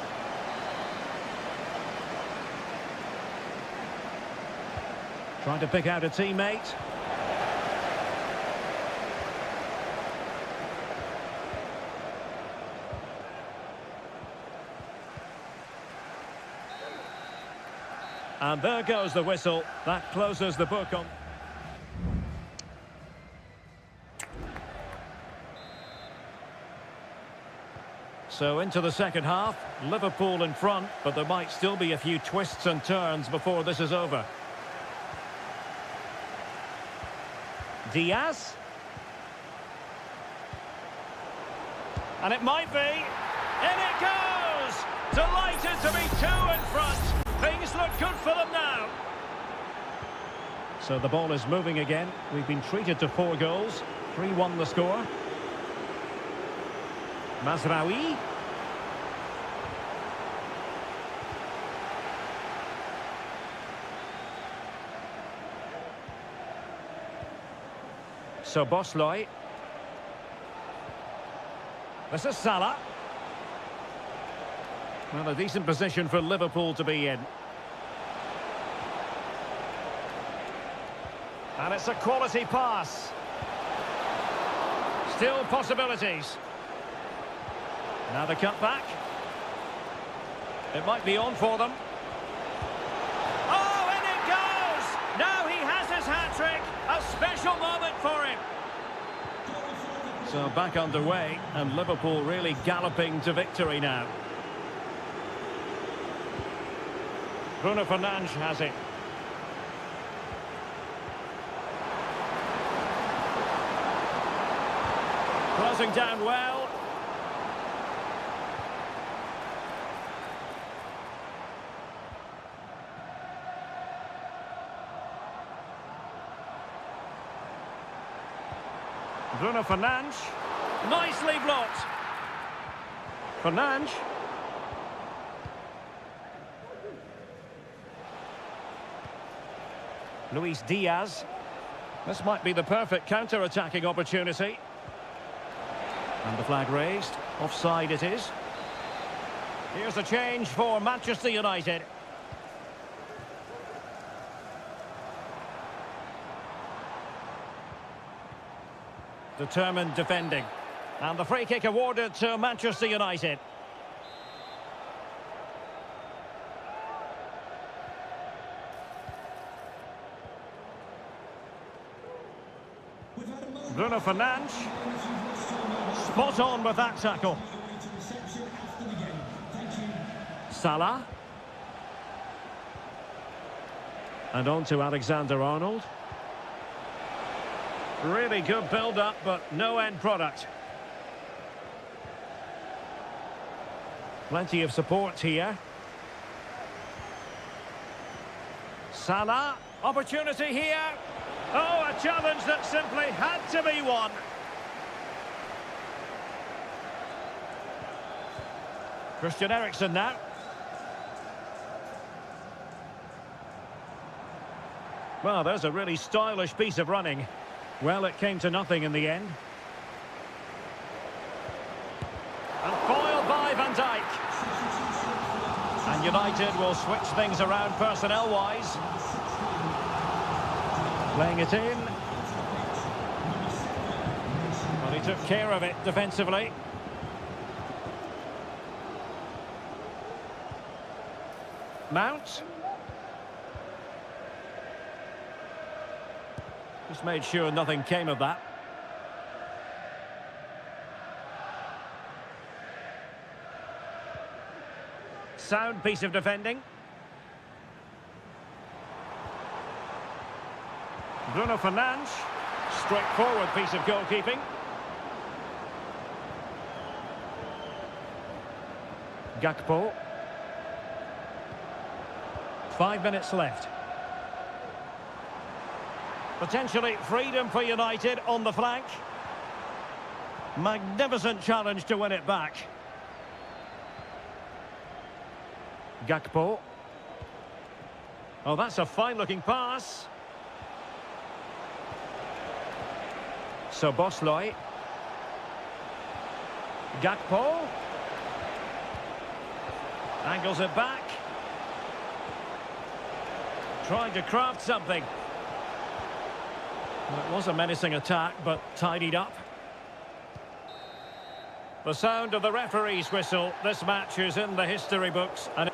Trying to pick out a teammate. And there goes the whistle. That closes the book on... So into the second half, Liverpool in front, but there might still be a few twists and turns before this is over. Diaz. And it might be. In it goes! Delighted to be two in front. Things look good for them now. So the ball is moving again. We've been treated to 4 goals. 3-1 the score. Mazraoui. So Bosloy. This is Salah. Well, a decent position for Liverpool to be in. And it's a quality pass. Still possibilities. Now the cut back. It might be on for them. Oh, and it goes! Now he has his hat-trick. A special moment for him. So back underway, and Liverpool really galloping to victory now. Bruno Fernandes has it. Crossing down well. Bruno Fernandes. Nicely blocked. Fernandes. Luis Diaz. This might be the perfect counter-attacking opportunity. And the flag raised. Offside it is. Here's a change for Manchester United. Determined defending. And the free kick awarded to Manchester United. Bruno Fernandes. Spot on with that tackle. Salah. And on to Alexander-Arnold. Really good build-up, but no end product. Plenty of support here. Salah. Opportunity here. Oh, a challenge that simply had to be won. Christian Eriksen now. Well, there's a really stylish piece of running. Well, it came to nothing in the end. And foiled by Van Dijk. And United will switch things around personnel-wise. Playing it in. Well, he took care of it defensively. Mount. Just made sure nothing came of that. Sound piece of defending. Bruno Fernandes. Straightforward piece of goalkeeping. Gakpo. 5 minutes left. Potentially freedom for United on the flank. Magnificent challenge to win it back. Gakpo. Oh, that's a fine-looking pass. So Bosloy. Gakpo. Angles it back. Trying to craft something. Well, it was a menacing attack, but tidied up. The sound of the referee's whistle. This match is in the history books. And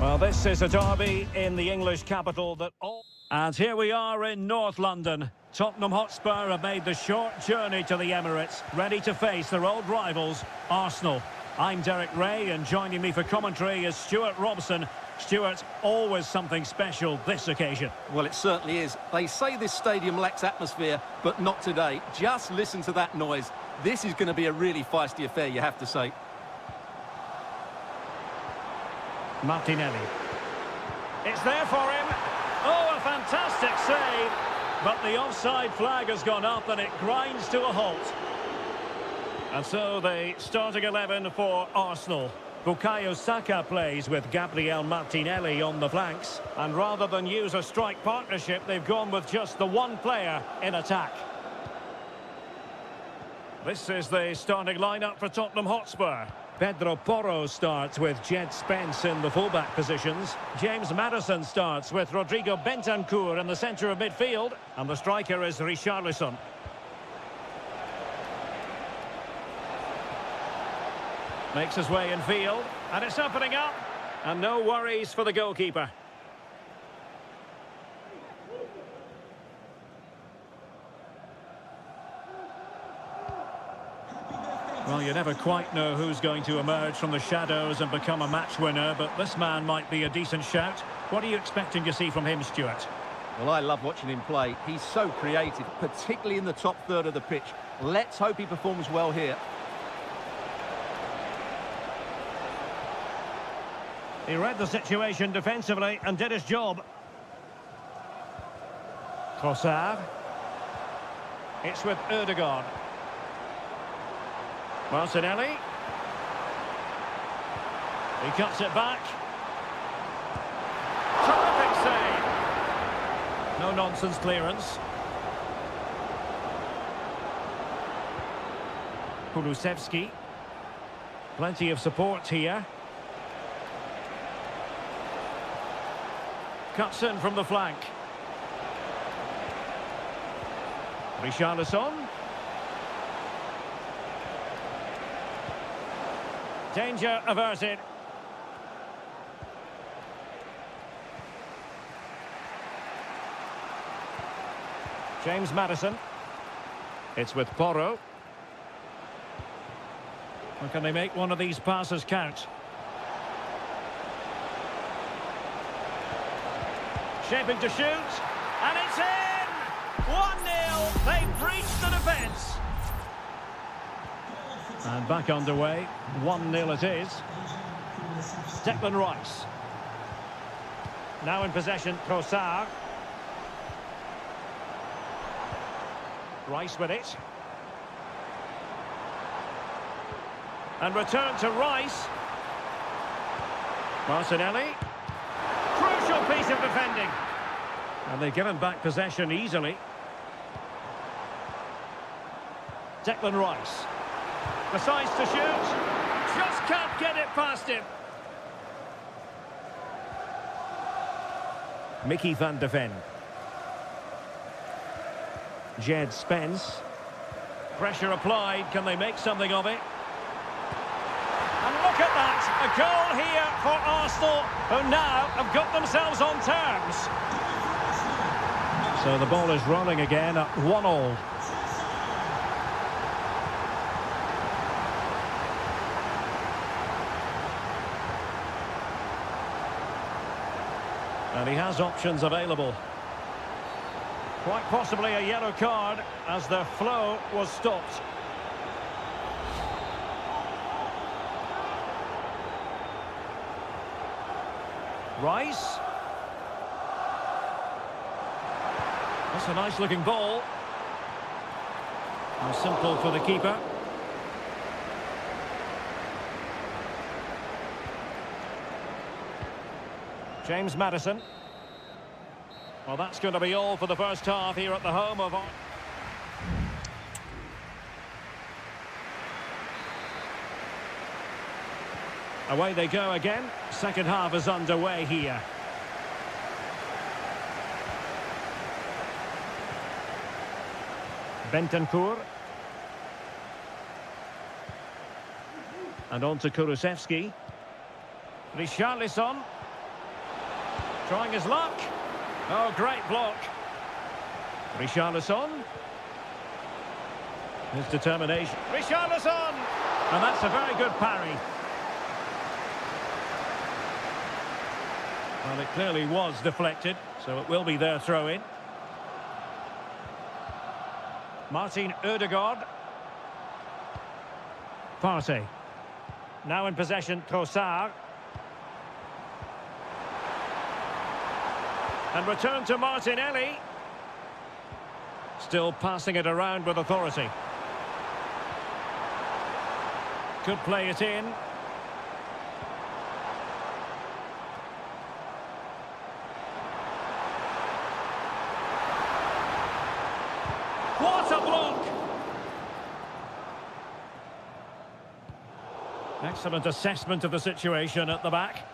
Well, this is a derby in the English capital that all... And here we are in North London. Tottenham Hotspur have made the short journey to the Emirates, ready to face their old rivals, Arsenal. I'm Derek Ray, and joining me for commentary is Stuart Robson. Stuart, always something special this occasion. Well, it certainly is. They say this stadium lacks atmosphere, but not today. Just listen to that noise. This is going to be a really feisty affair, you have to say. Martinelli. It's there for him. Oh, a fantastic save. But the offside flag has gone up and it grinds to a halt. And so the starting 11 for Arsenal. Bukayo Saka plays with Gabriel Martinelli on the flanks. And rather than use a strike partnership, they've gone with just the one player in attack. This is the starting lineup for Tottenham Hotspur. Pedro Porro starts with Jed Spence in the fullback positions. James Maddison starts with Rodrigo Bentancur in the centre of midfield. And the striker is Richarlison. Makes his way in field. And it's opening up. And no worries for the goalkeeper. Well, you never quite know who's going to emerge from the shadows and become a match winner, but this man might be a decent shout. What are you expecting to see from him, Stuart? Well, I love watching him play. He's so creative, particularly in the top third of the pitch. Let's hope he performs well here. He read the situation defensively and did his job. Trossard. It's with Ødegaard. Martinelli. He cuts it back. Terrific save. No nonsense clearance. Kulusevski. Plenty of support here. Cuts in from the flank. Richarlison. Danger averted. James Maddison. It's with Porro. Or can they make one of these passes count? Shaping to shoot. And it's in! 1-0. They've breached the defence. And back underway, 1-0 it is. Declan Rice. Now in possession, Trossard. Rice with it. And return to Rice. Martinelli. Crucial piece of defending. And they've given back possession easily. Declan Rice. Decides to shoot. Just can't get it past him. Mickey van de Ven. Jed Spence. Pressure applied. Can they make something of it? And look at that. A goal here for Arsenal, who now have got themselves on terms. So the ball is rolling again at 1-1. And he has options available. Quite possibly a yellow card as the flow was stopped. Rice. That's a nice looking ball. And simple for the keeper. James Maddison. Well, that's going to be all for the first half here at the home of... Away they go again. Second half is underway here. Bentancur. And on to Kulusevski. Richarlison. Trying his luck. Oh, great block. Richarlison. His determination. Richarlison! And that's a very good parry. Well, it clearly was deflected, so it will be their throw-in. Martin Ødegaard. Partey. Now in possession, Trossard. And return to Martinelli. Still passing it around with authority. Could play it in. What a block! Excellent assessment of the situation at the back.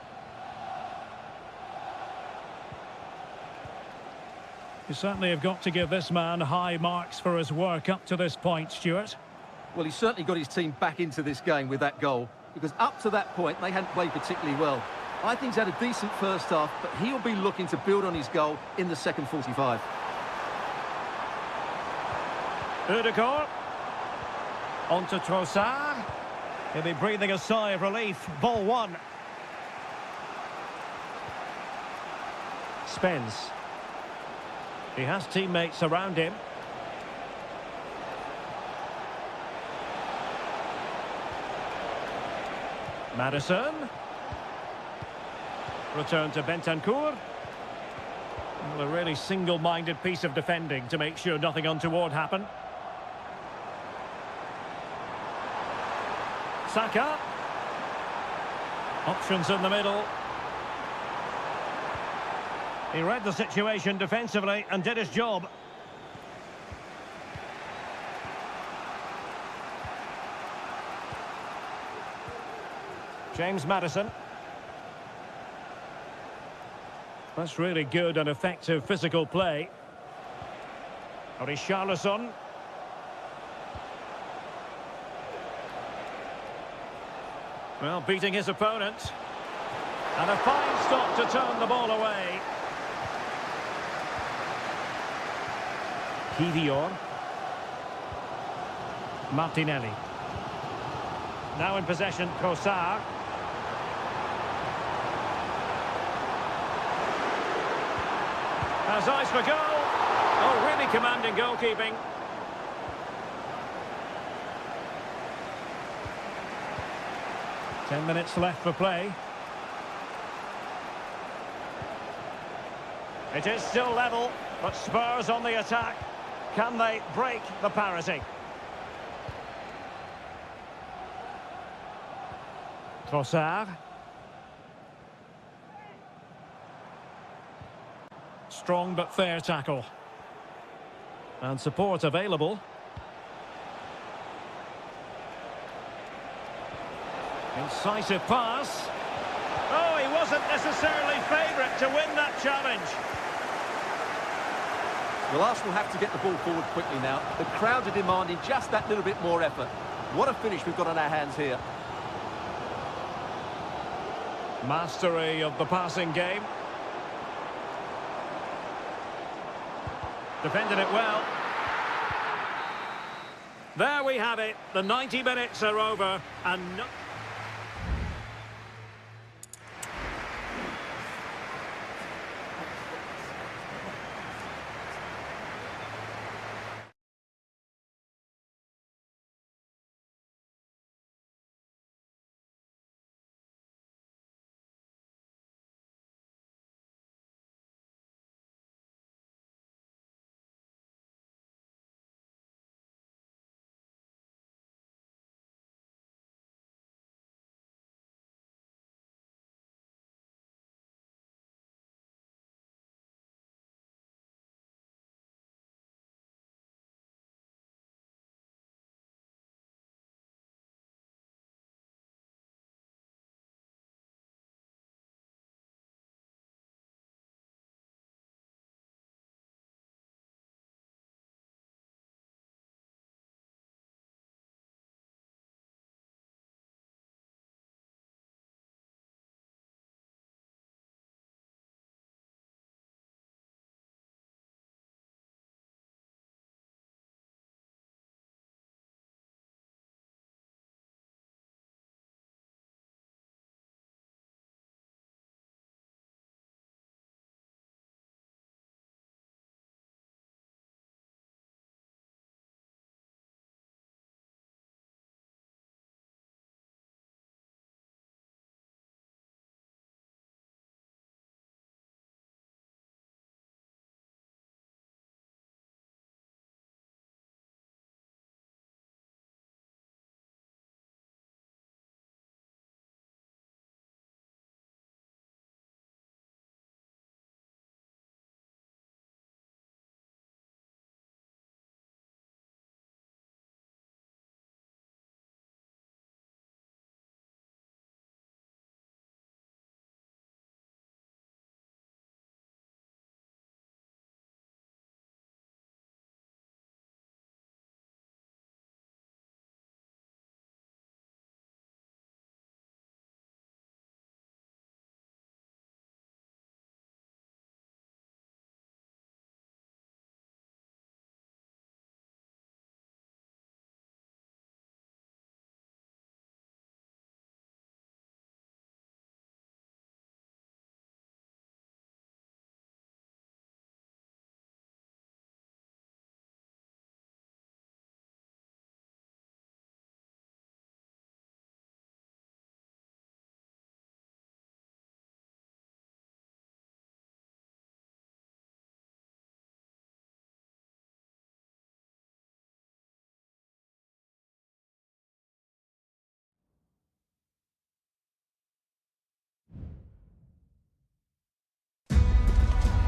You certainly have got to give this man high marks for his work up to this point, Stuart. Well, he's certainly got his team back into this game with that goal, because up to that point, they hadn't played particularly well. I think he's had a decent first half, but he'll be looking to build on his goal in the second 45. Ødegaard. On to Trossard. He'll be breathing a sigh of relief. Ball one. Spence. He has teammates around him. Madison. Return to Bentancur. Well, a really single-minded piece of defending to make sure nothing untoward happened. Saka. Options in the middle. He read the situation defensively and did his job. James Madison. That's really good and effective physical play. Richarlison. Well, beating his opponent. And a fine stop to turn the ball away. Kivior. Martinelli. Now in possession, Trossard. Has eyes for goal. Oh, really commanding goalkeeping. Ten minutes left for play. It is still level, but Spurs on the attack. Can they break the parity? Trossard. Strong but fair tackle. And support available. Incisive pass. Oh, he wasn't necessarily favourite to win that challenge. Well, Arsenal have to get the ball forward quickly now. The crowd are demanding just that little bit more effort. What a finish we've got on our hands here. Mastery of the passing game. Defended it well. There we have it. The 90 minutes are over and...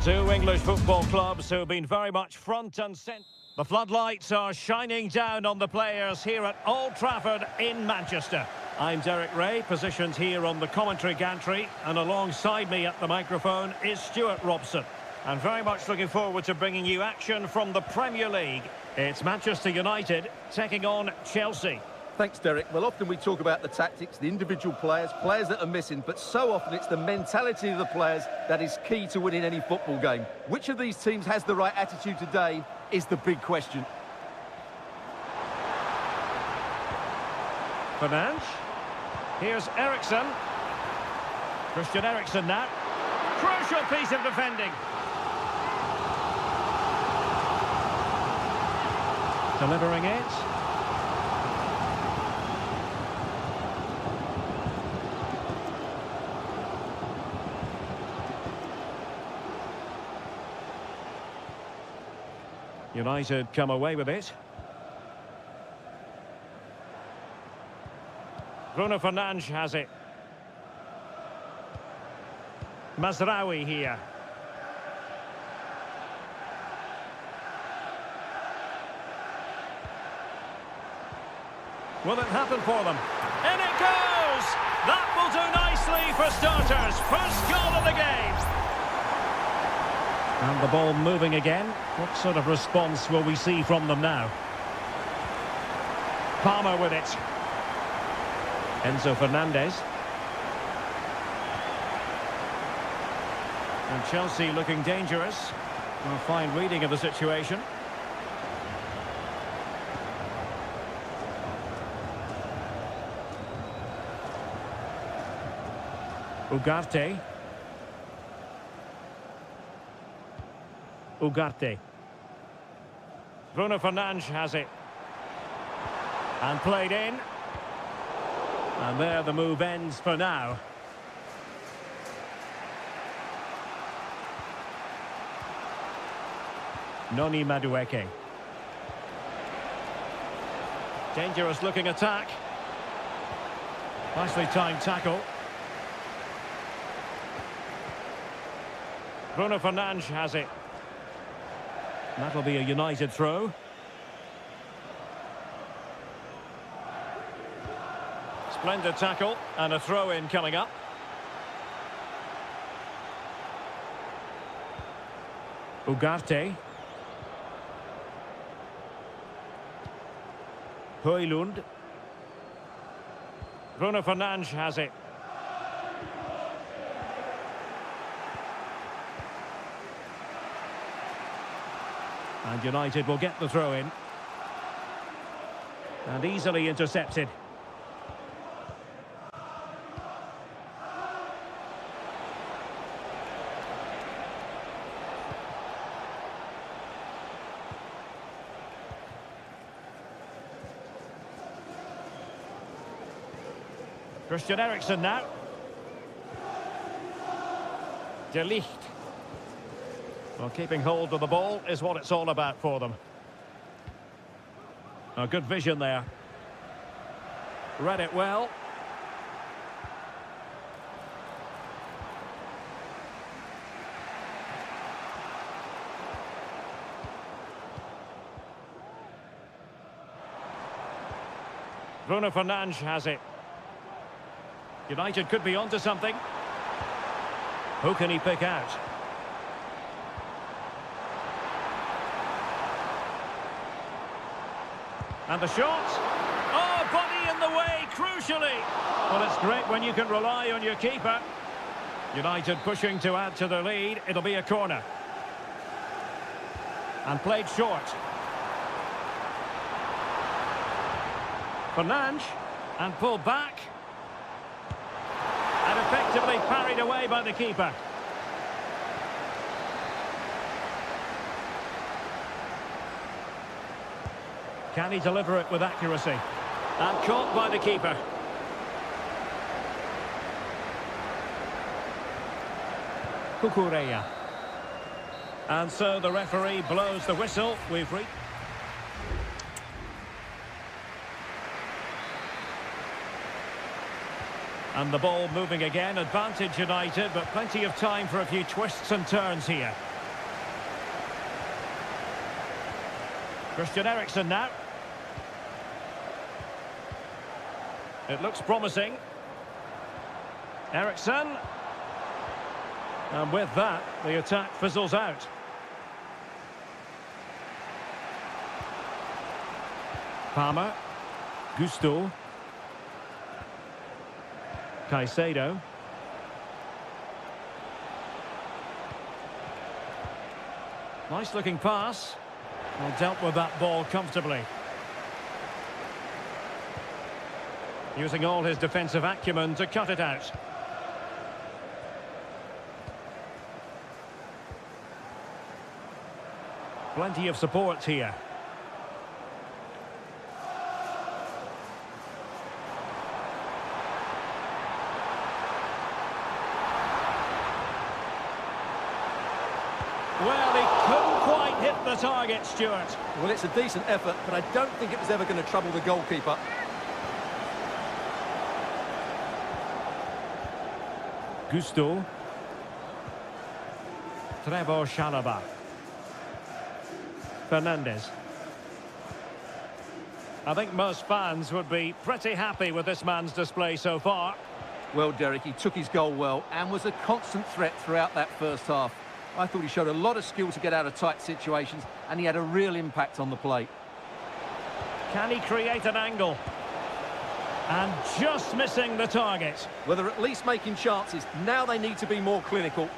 Two English football clubs who have been very much front and centre. The floodlights are shining down on the players here at Old Trafford in Manchester. I'm Derek Ray, positioned here on the commentary gantry, and alongside me at the microphone is Stuart Robson. And very much looking forward to bringing you action from the Premier League. It's Manchester United taking on Chelsea. Thanks, Derek. Well, often we talk about the tactics, the individual players that are missing, but so often it's the mentality of the players that is key to winning any football game. Which of these teams has the right attitude today is the big question. Fernandes. Here's Eriksen. Christian Eriksen now. Crucial piece of defending. Delivering it. United come away with it. Bruno Fernandes has it. Mazraoui here. Will it happen for them? In it goes! That will do nicely for starters. First goal of the game. And the ball moving again. What sort of response will we see from them now? Palmer with it. Enzo Fernandez. And Chelsea looking dangerous. A fine reading of the situation. Ugarte. Bruno Fernandes has it. And played in. And there the move ends for now. Noni Madueke. Dangerous looking attack. Nicely timed tackle. Bruno Fernandes has it. That'll be a United throw. Splendid tackle and a throw-in coming up. Ugarte. Højlund. Bruno Fernandes has it. And United will get the throw-in. And easily intercepted. Christian Eriksen now. De Ligt. Well, keeping hold of the ball is what it's all about for them. A good vision there. Read it well. Bruno Fernandes has it. United could be onto something. Who can he pick out? And the shot. Oh, body in the way, crucially. Well, it's great when you can rely on your keeper. United pushing to add to their lead. It'll be a corner. And played short. Fernandes. And pulled back. And effectively parried away by the keeper. Can he deliver it with accuracy? And caught by the keeper. Cucurella. And so the referee blows the whistle. We've reached... And the ball moving again. Advantage United, but plenty of time for a few twists and turns here. Christian Eriksen now. It looks promising. Eriksen. And with that, the attack fizzles out. Palmer. Gusto. Caicedo. Nice looking pass. Well, dealt with that ball comfortably. Using all his defensive acumen to cut it out. Plenty of support here. Well, he couldn't quite hit the target, Stuart. Well, it's a decent effort, but I don't think it was ever going to trouble the goalkeeper. Gusto. Trevor Chalobah. Fernandez. I think most fans would be pretty happy with this man's display so far. Well, Derek, he took his goal well and was a constant threat throughout that first half. I thought he showed a lot of skill to get out of tight situations, and he had a real impact on the plate. Can he create an angle? And just missing the target. Well, they're at least making chances. Now they need to be more clinical.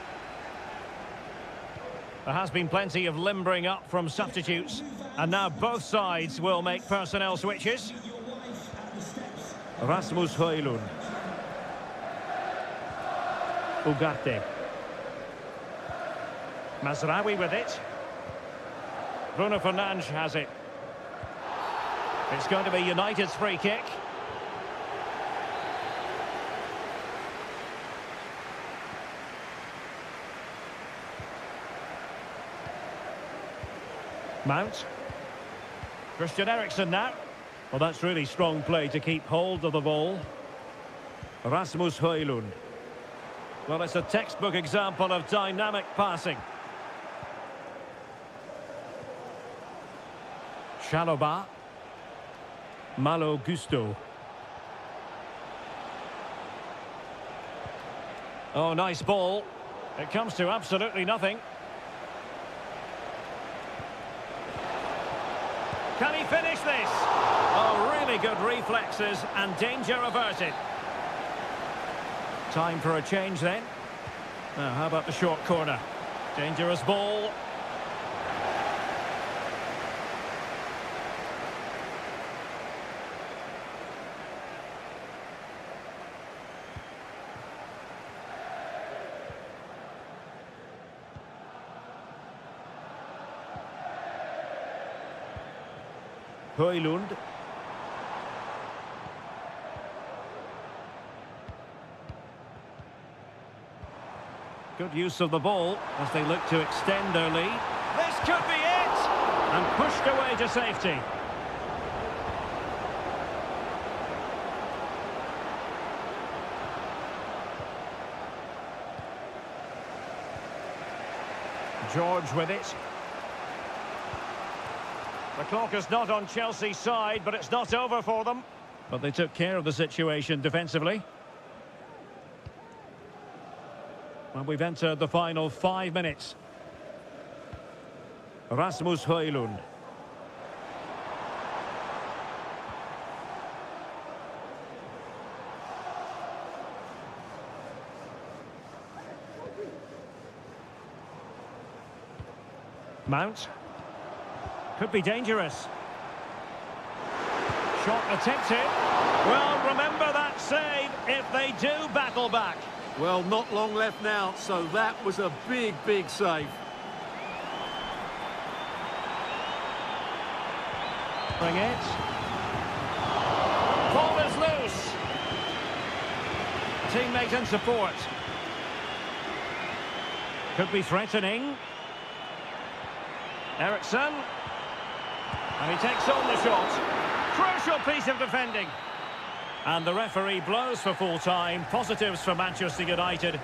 There has been plenty of limbering up from substitutes, and now both sides will make personnel switches. Rasmus Højlund. Ugarte. Mazraoui with it. Bruno Fernandes has it. It's going to be United's free kick. Mount. Christian Eriksen now. Well, that's really strong play to keep hold of the ball. Rasmus Højlund. Well, it's a textbook example of dynamic passing. Chalobah. Malo Gusto. Oh, nice ball. It comes to absolutely nothing. Can he finish this? Oh, really good reflexes and danger averted. Time for a change then. Now, how about the short corner? Dangerous ball. Højlund. Good use of the ball as they look to extend their lead. This could be it! And pushed away to safety. George with it. The clock is not on Chelsea's side, but it's not over for them. But they took care of the situation defensively. And we've entered the final 5 minutes. Rasmus Højlund. Mount. Could be dangerous. Shot attempted. Well, remember that save if they do battle back. Well, not long left now, so that was a big, big save. Bring it. Ball is loose. Teammate in support. Could be threatening. Eriksen. And he takes on the shot. Crucial piece of defending. And the referee blows for full time. Positives for Manchester United.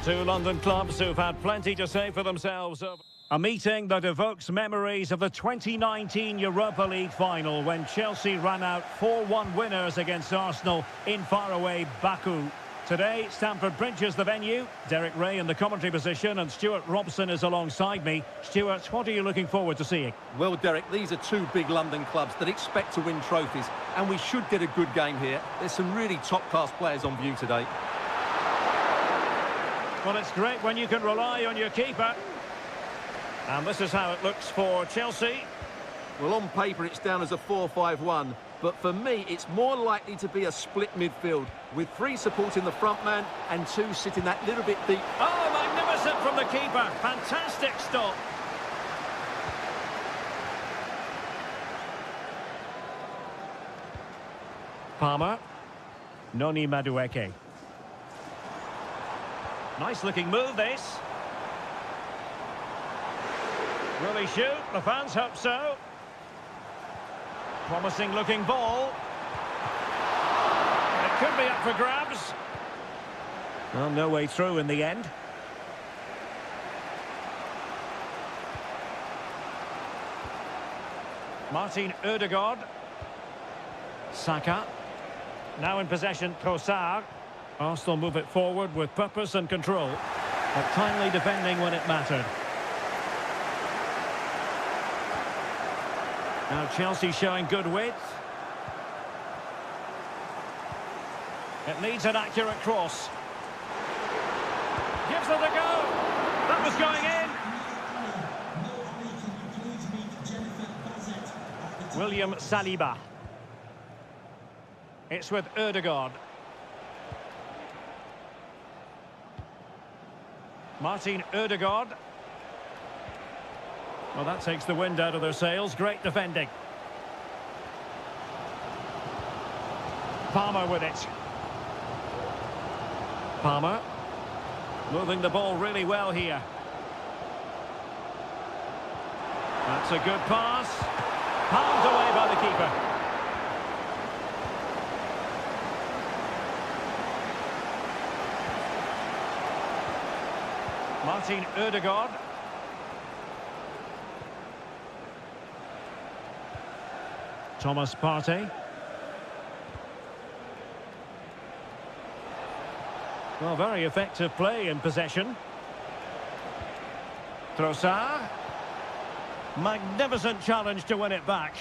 Two London clubs who've had plenty to say for themselves. A meeting that evokes memories of the 2019 Europa League final when Chelsea ran out 4-1 winners against Arsenal in faraway Baku. Today, Stamford Bridge is the venue. Derek Ray in the commentary position and Stuart Robson is alongside me. Stuart, what are you looking forward to seeing? Well, Derek, these are two big London clubs that expect to win trophies, and we should get a good game here. There's some really top-class players on view today. Well, it's great when you can rely on your keeper. And this is how it looks for Chelsea. Well, on paper, it's down as a 4-5-1. But for me, it's more likely to be a split midfield, with three supporting the front man and two sitting that little bit deep. Oh, magnificent from the keeper. Fantastic stop. Palmer. Noni Madueke. Nice looking move, this. Will he shoot? The fans hope so. Promising looking ball. It could be up for grabs. Well, no way through in the end. Martin Ødegaard. Saka. Now in possession, Trossard. Arsenal move it forward with purpose and control, but timely defending when it mattered. Now Chelsea showing good width. It needs an accurate cross. Gives it a go. That was going in. William Saliba. It's with Ødegaard. Martin Ødegaard. Well, that takes the wind out of their sails. Great defending. Palmer with it. Palmer. Moving the ball really well here. That's a good pass. Palmed away by the keeper. Martin Ødegaard. Thomas Partey. Well, very effective play in possession. Trossard. Magnificent challenge to win it back.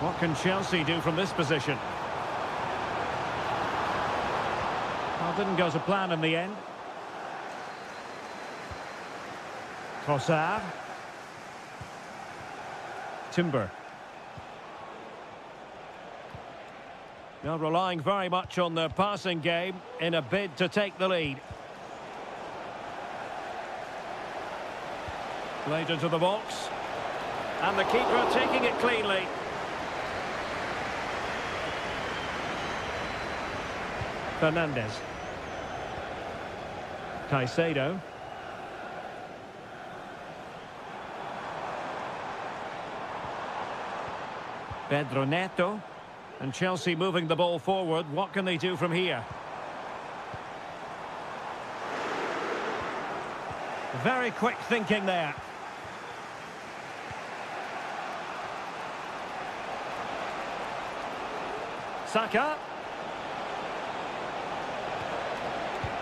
What can Chelsea do from this position? Well, didn't go to plan in the end. Trossard. Timber. Now relying very much on their passing game in a bid to take the lead. Played into the box. And the keeper taking it cleanly. Fernandez. Caicedo. Pedro Neto. And Chelsea moving the ball forward. What can they do from here? Very quick thinking there. Saka.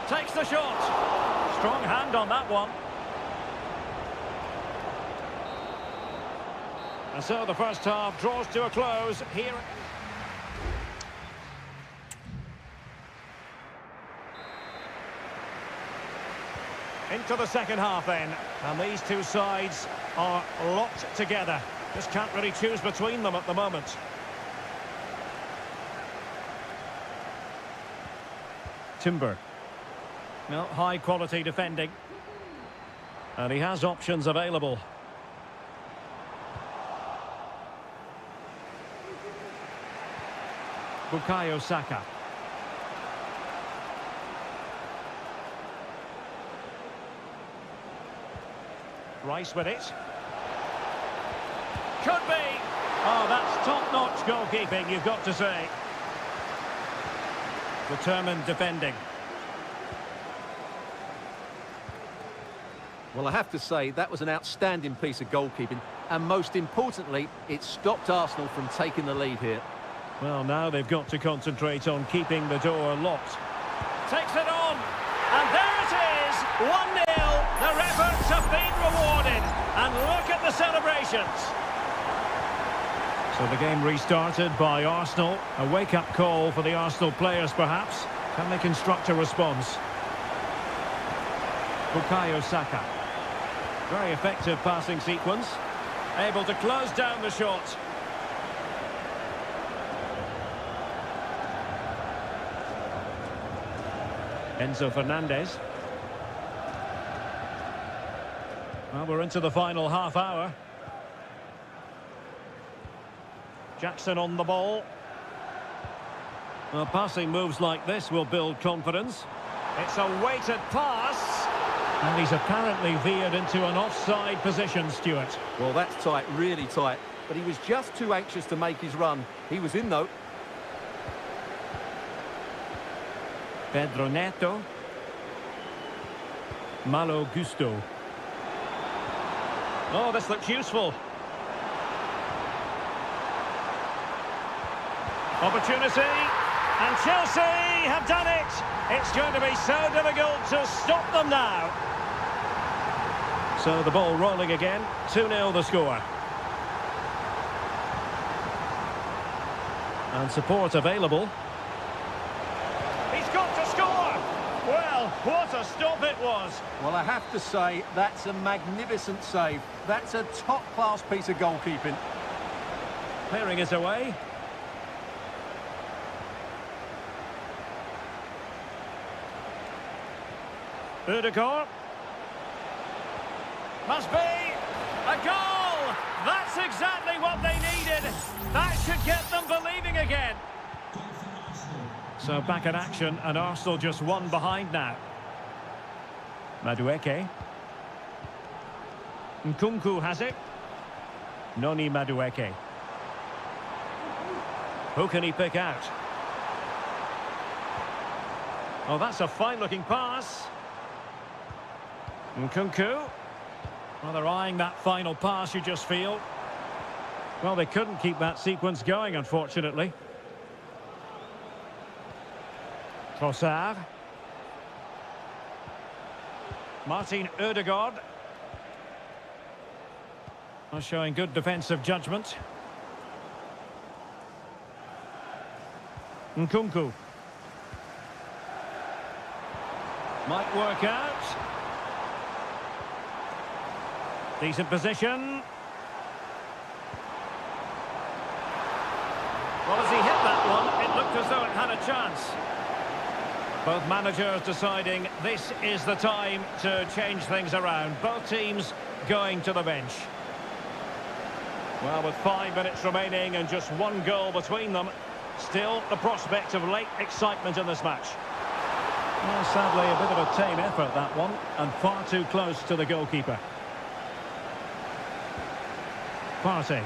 Takes the shot. Strong hand on that one. And so the first half draws to a close here. Into the second half then. And these two sides are locked together. Just can't really choose between them at the moment. Timber. Well, high quality defending. And he has options available. Bukayo Saka. Rice with it. Could be. Oh, that's top-notch goalkeeping, you've got to say. Determined defending. Well, I have to say, that was an outstanding piece of goalkeeping. And most importantly, it stopped Arsenal from taking the lead here. Well, now they've got to concentrate on keeping the door locked. Takes it on. And there it is. 1-0. Their efforts have been rewarded. And look at the celebrations. So the game restarted by Arsenal. A wake-up call for the Arsenal players, perhaps. Can they construct a response? Bukayo Saka. Very effective passing sequence. Able to close down the shot. Enzo Fernandez. Well, we're into the final half hour. Jackson on the ball. Well, passing moves like this will build confidence. It's a weighted pass. And he's apparently veered into an offside position, Stuart. Well, that's tight, really tight. But he was just too anxious to make his run. He was in, though. Pedro Neto. Malo Gusto. Oh, this looks useful. Opportunity. And Chelsea have done it. It's going to be so difficult to stop them now. So the ball rolling again. 2-0 the score. And support available. He's got to score! Well, what a stop it was. Well, I have to say, that's a magnificent save. That's a top-class piece of goalkeeping. Clearing it away. Ødegaard. Must be a goal! That's exactly what they needed. That should get them believing again. So back in action, and Arsenal just one behind now. Madueke. Nkunku has it. Noni Madueke. Who can he pick out? Oh, that's a fine-looking pass. Nkunku. Well, they're eyeing that final pass, you just feel. Well, they couldn't keep that sequence going, unfortunately. Trossard. Martin Ødegaard. Well, showing good defensive judgment. Nkunku. Might work out. Decent position. Well, as he hit that one, it looked as though it had a chance. Both managers deciding this is the time to change things around. Both teams going to the bench. Well, with 5 minutes remaining and just one goal between them, still the prospect of late excitement in this match. Well, sadly, a bit of a tame effort, that one, and far too close to the goalkeeper. Partey.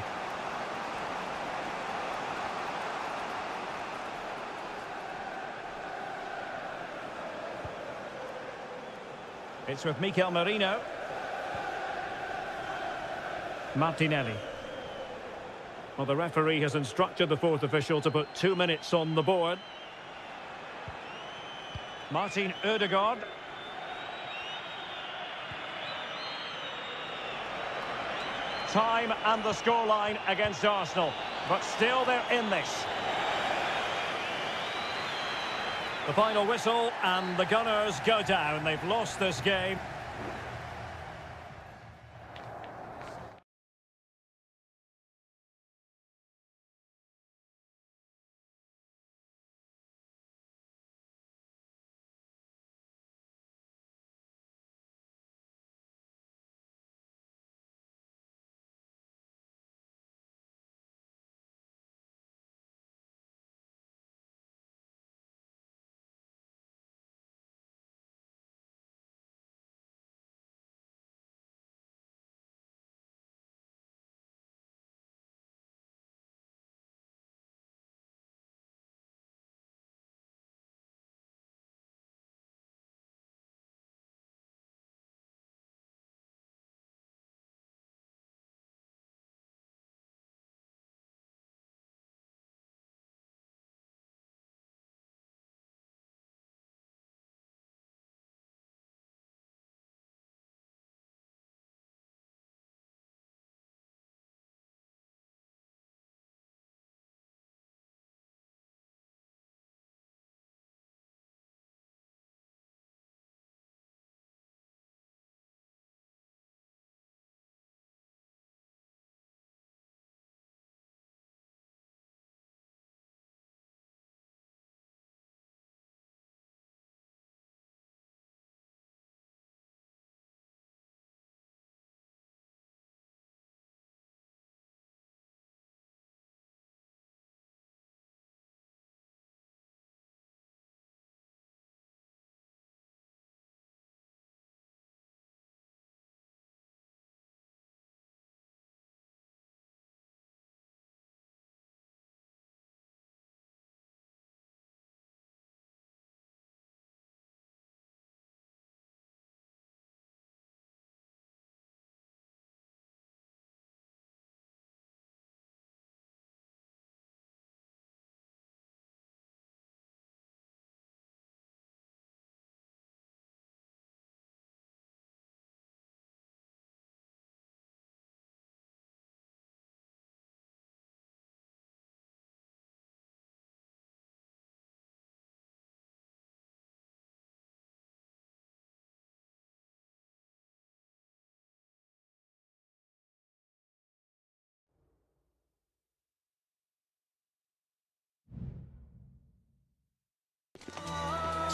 It's with Mikel Merino. Martinelli. Well, the referee has instructed the fourth official to put 2 minutes on the board. Martin Ødegaard. Time and the scoreline against Arsenal, but still they're in this. The final whistle and the Gunners go down. They've lost this game.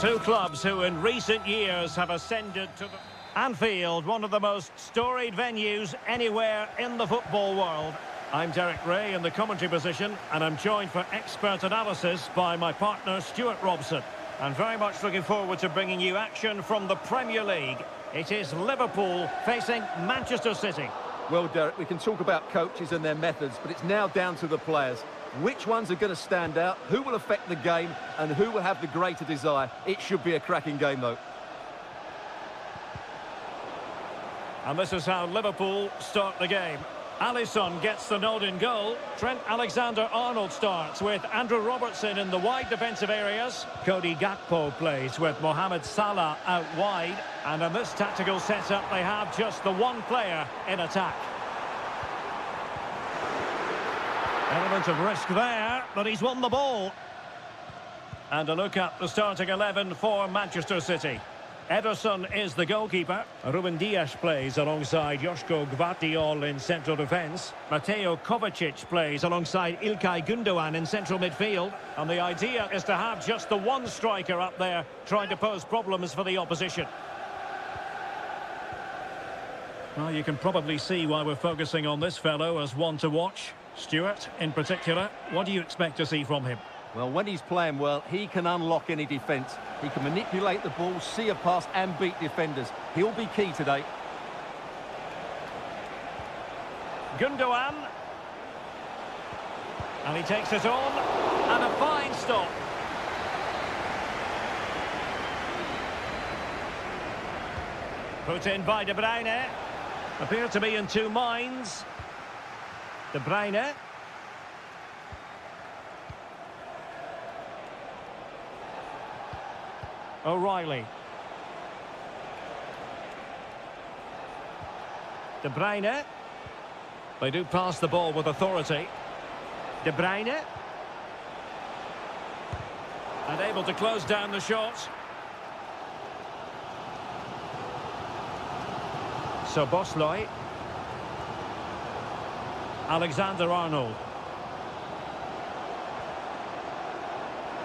Two clubs who in recent years have ascended to the... Anfield, one of the most storied venues anywhere in the football world. I'm Derek Ray in the commentary position, and I'm joined for expert analysis by my partner Stuart Robson. I'm very much looking forward to bringing you action from the Premier League. It is Liverpool facing Manchester City. Well, Derek, we can talk about coaches and their methods, but it's now down to the players. Which ones are going to stand out, who will affect the game, and who will have the greater desire? It should be a cracking game, though. And this is how Liverpool start the game. Alisson gets the nod in goal. Trent Alexander-Arnold starts with Andrew Robertson in the wide defensive areas. Cody Gakpo plays with Mohamed Salah out wide. And in this tactical setup, they have just the one player in attack. Element of risk there, but he's won the ball. And a look at the starting 11 for Manchester City. Ederson is the goalkeeper. Ruben Dias plays alongside Joško Gvardiol in central defence. Mateo Kovacic plays alongside Ilkay Gundogan in central midfield. And the idea is to have just the one striker up there trying to pose problems for the opposition. Well, you can probably see why we're focusing on this fellow as one to watch. Stuart, in particular, what do you expect to see from him? Well, when he's playing well, he can unlock any defence. He can manipulate the ball, see a pass and beat defenders. He'll be key today. Gundogan. And he takes it on. And a fine stop. Put in by De Bruyne. Appear to be in two minds. De Bruyne. O'Reilly. De Bruyne. They do pass the ball with authority. De Bruyne. And able to close down the shot. So Bosley. Alexander-Arnold.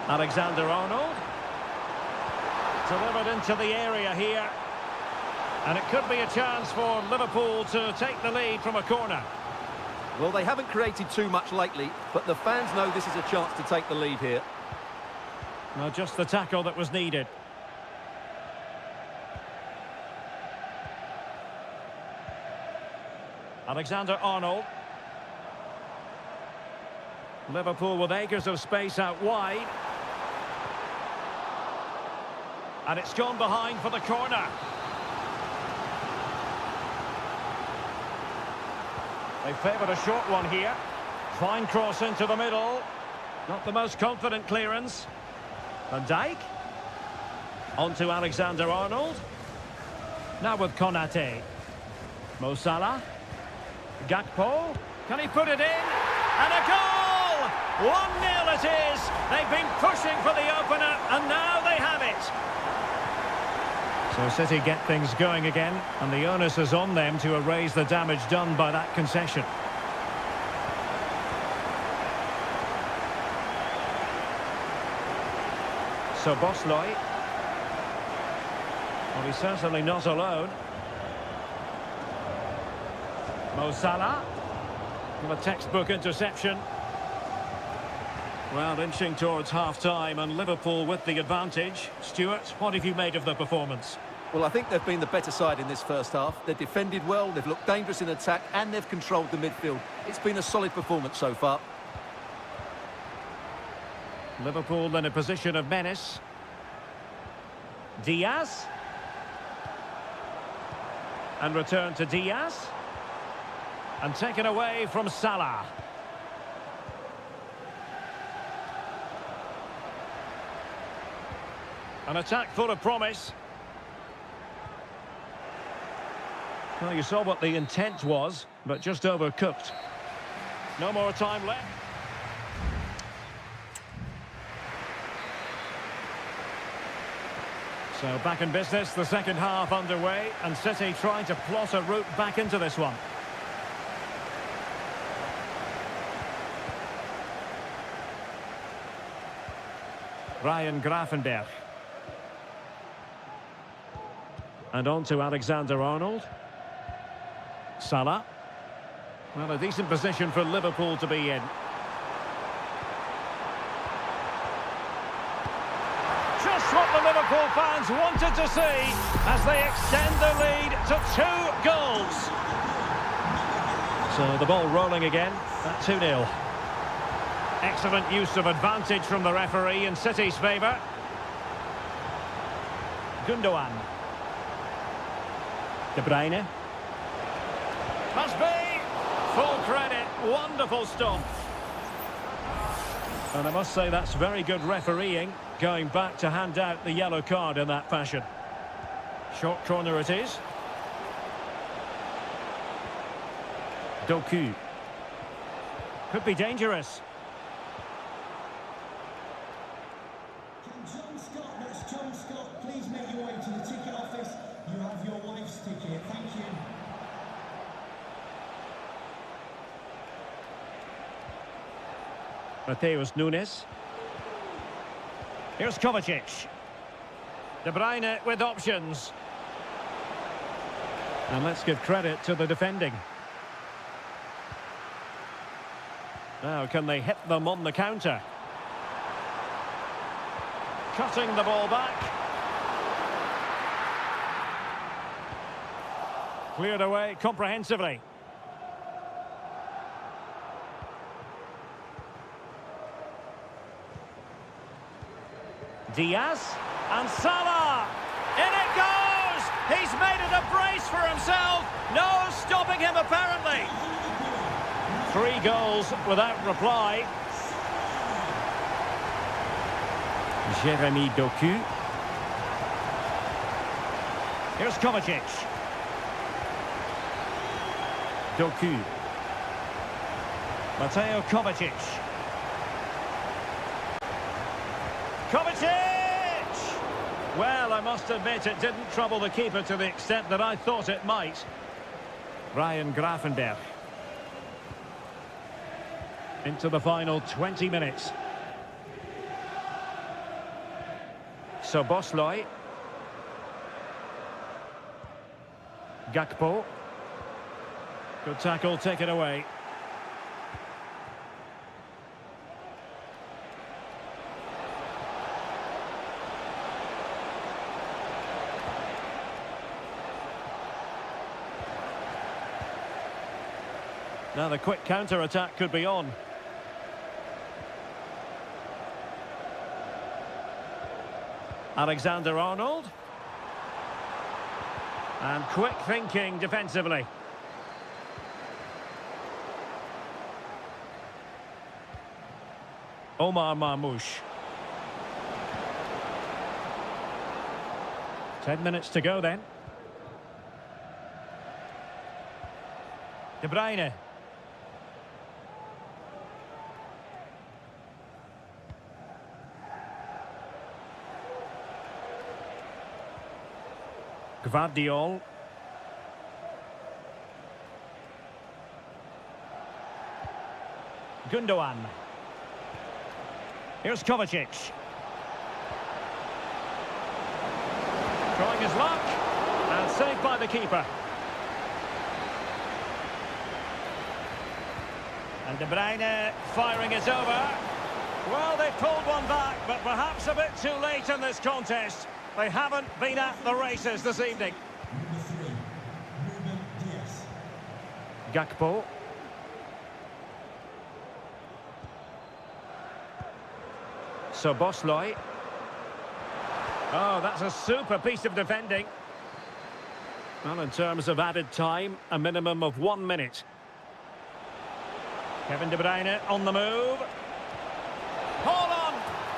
Alexander-Arnold. Delivered into the area here. And it could be a chance for Liverpool to take the lead from a corner. Well, they haven't created too much lately, but the fans know this is a chance to take the lead here. Well, just the tackle that was needed. Alexander-Arnold. Liverpool with acres of space out wide. And it's gone behind for the corner. They favoured a short one here. Fine cross into the middle. Not the most confident clearance. Van Dijk. On to Alexander-Arnold. Now with Konate. Mo Salah. Gakpo. Can he put it in? And a goal! 1-0 it is. They've been pushing for the opener, and now they have it. So City get things going again, and the onus is on them to erase the damage done by that concession. So Bosley. Well, he's certainly not alone. Mo Salah. Well, a textbook interception. Well, inching towards half-time, and Liverpool with the advantage. Stuart, what have you made of the performance? Well, I think they've been the better side in this first half. They've defended well, they've looked dangerous in attack, and they've controlled the midfield. It's been a solid performance so far. Liverpool in a position of menace. Diaz. And return to Diaz. And taken away from Salah. An attack full of promise. Well, you saw what the intent was, but just overcooked. No more time left. So back in business, the second half underway, and City trying to plot a route back into this one. Ryan Gravenberch. And on to Alexander-Arnold. Salah. Well, a decent position for Liverpool to be in. Just what the Liverpool fans wanted to see as they extend the lead to 2 goals. So the ball rolling again at 2-0. Excellent use of advantage from the referee in City's favour. Gundogan. De Bruyne. Must be! Full credit. Wonderful stop. And I must say that's very good refereeing, going back to hand out the yellow card in that fashion. Short corner it is. Doku. Could be dangerous. Can John Scott, that's John Scott, please make your way to the ticket office. You have your wife's ticket. Thank you. Mateus Nunes. Here's Kovacic. De Bruyne with options. And let's give credit to the defending. Now, can they hit them on the counter? Cutting the ball back. Cleared away comprehensively. Diaz and Salah. In it goes! He's made it a brace for himself. No stopping him apparently. 3 goals without reply. Jeremy Doku. Here's Kovacic. Doku. Mateo Kovacic. Kovacic! Well, I must admit it didn't trouble the keeper to the extent that I thought it might. Ryan Gravenberch. Into the final 20 minutes. Szoboszlai. Gakpo. Good tackle, take it away. Now the quick counter-attack could be on. Alexander-Arnold. And quick thinking defensively. Omar Marmoush. 10 minutes to go then. De Bruyne. Gvardiol. Gundogan. Here's Kovacic. Trying his luck. And saved by the keeper. And De Bruyne firing it over. Well, they pulled one back, but perhaps a bit too late in this contest. They haven't been at the races this evening. Number 3, Ruben Diaz. Gakpo. Szoboszlai. Oh, that's a super piece of defending. Well, in terms of added time, a minimum of 1 minute. Kevin De Bruyne on the move. Hold on!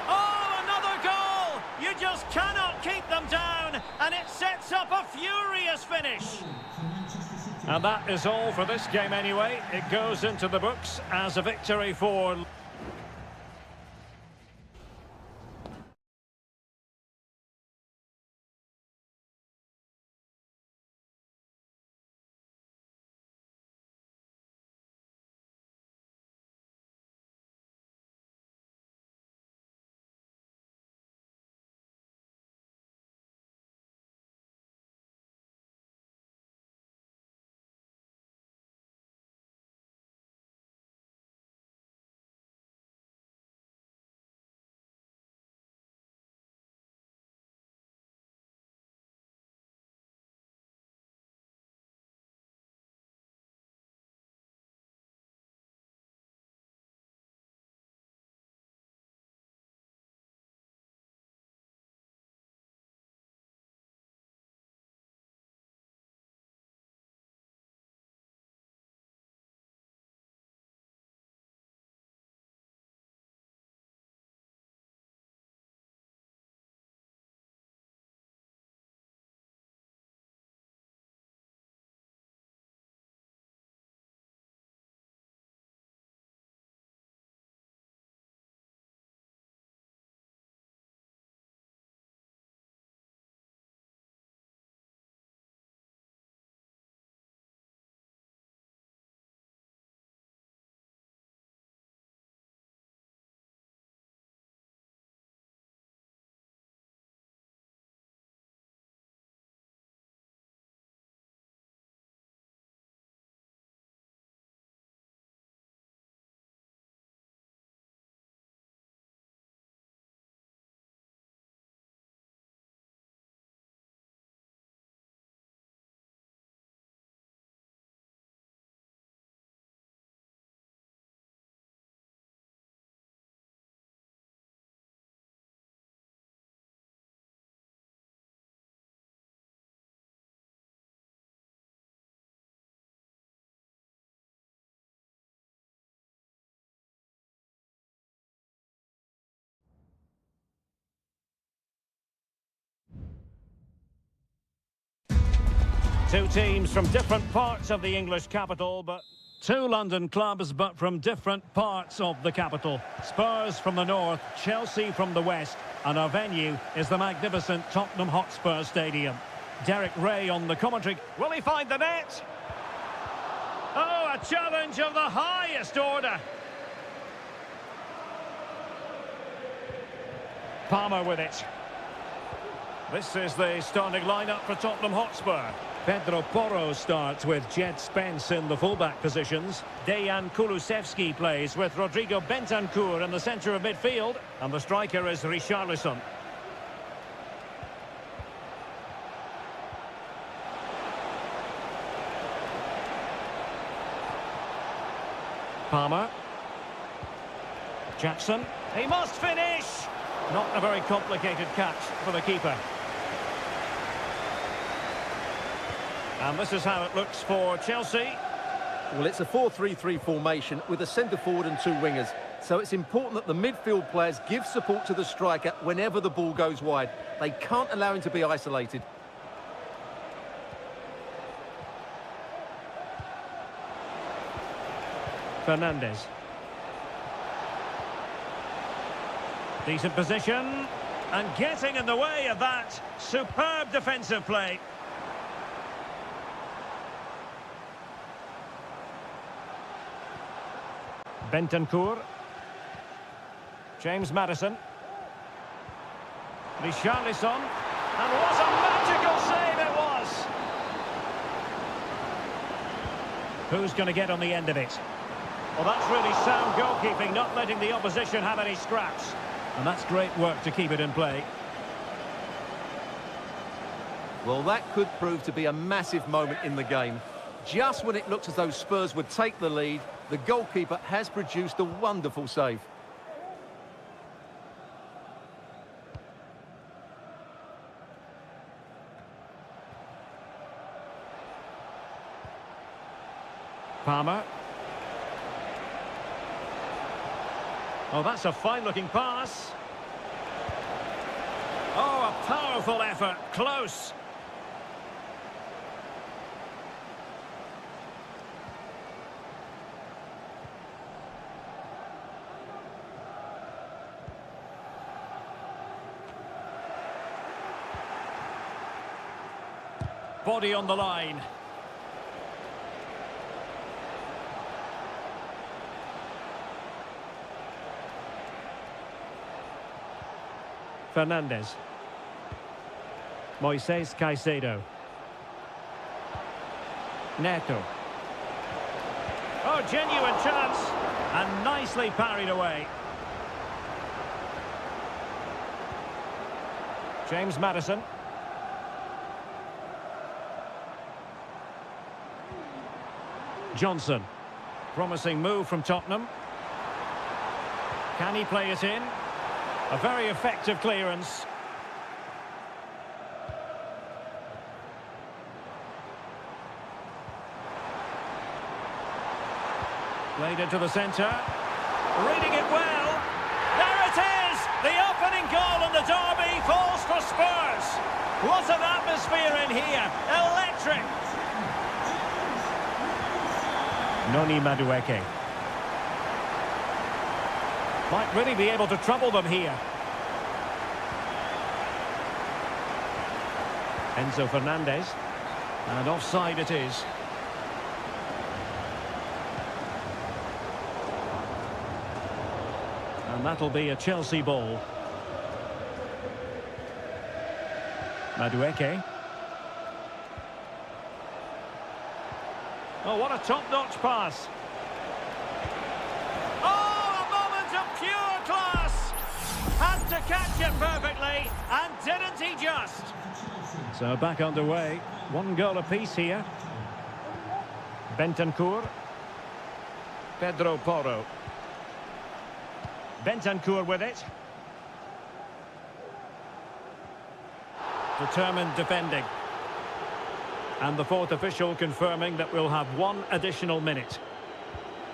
Oh, another goal! You just cannot keep them down, and it sets up a furious finish. And that is all for this game anyway. It goes into the books as a victory for... Two teams from different parts of the English capital, but two London clubs, but from different parts of the capital. Spurs from the north, Chelsea from the west, and our venue is the magnificent Tottenham Hotspur Stadium. Derek Ray on the commentary. Will he find the net? Oh, a challenge of the highest order. Palmer with it. This is the starting lineup for Tottenham Hotspur. Pedro Porro starts with Jed Spence in the fullback positions. Dejan Kulusevski plays with Rodrigo Bentancur in the centre of midfield. And the striker is Richarlison. Palmer. Jackson. He must finish! Not a very complicated catch for the keeper. And this is how it looks for Chelsea. Well, it's a 4-3-3 formation with a centre forward and two wingers. So it's important that the midfield players give support to the striker whenever the ball goes wide. They can't allow him to be isolated. Fernandes. Decent position. And getting in the way of that. Superb defensive play. Bentancur. James Maddison. Richarlison. And what a magical save it was! Who's going to get on the end of it? Well, that's really sound goalkeeping, not letting the opposition have any scraps. And that's great work to keep it in play. Well, that could prove to be a massive moment in the game. Just when it looked as though Spurs would take the lead, the goalkeeper has produced a wonderful save. Palmer. Oh, that's a fine-looking pass. Oh, a powerful effort. Close. Body on the line. Fernandes. Moises Caicedo. Neto. Oh, genuine chance. And nicely parried away. James Maddison. Johnson. Promising move from Tottenham. Can he play it in? A very effective clearance. Played into the centre. Reading it well. There it is! The opening goal in the derby falls for Spurs. What an atmosphere in here. Electric. Noni Madueke. Might really be able to trouble them here. Enzo Fernandez. And offside it is. And that'll be a Chelsea ball. Madueke. Oh, what a top-notch pass. Had to catch it perfectly, and didn't he just? So back underway. One goal apiece here. Bentancur. Pedro Porro. Bentancur with it. Determined defending. And the fourth official confirming that we'll have one additional minute.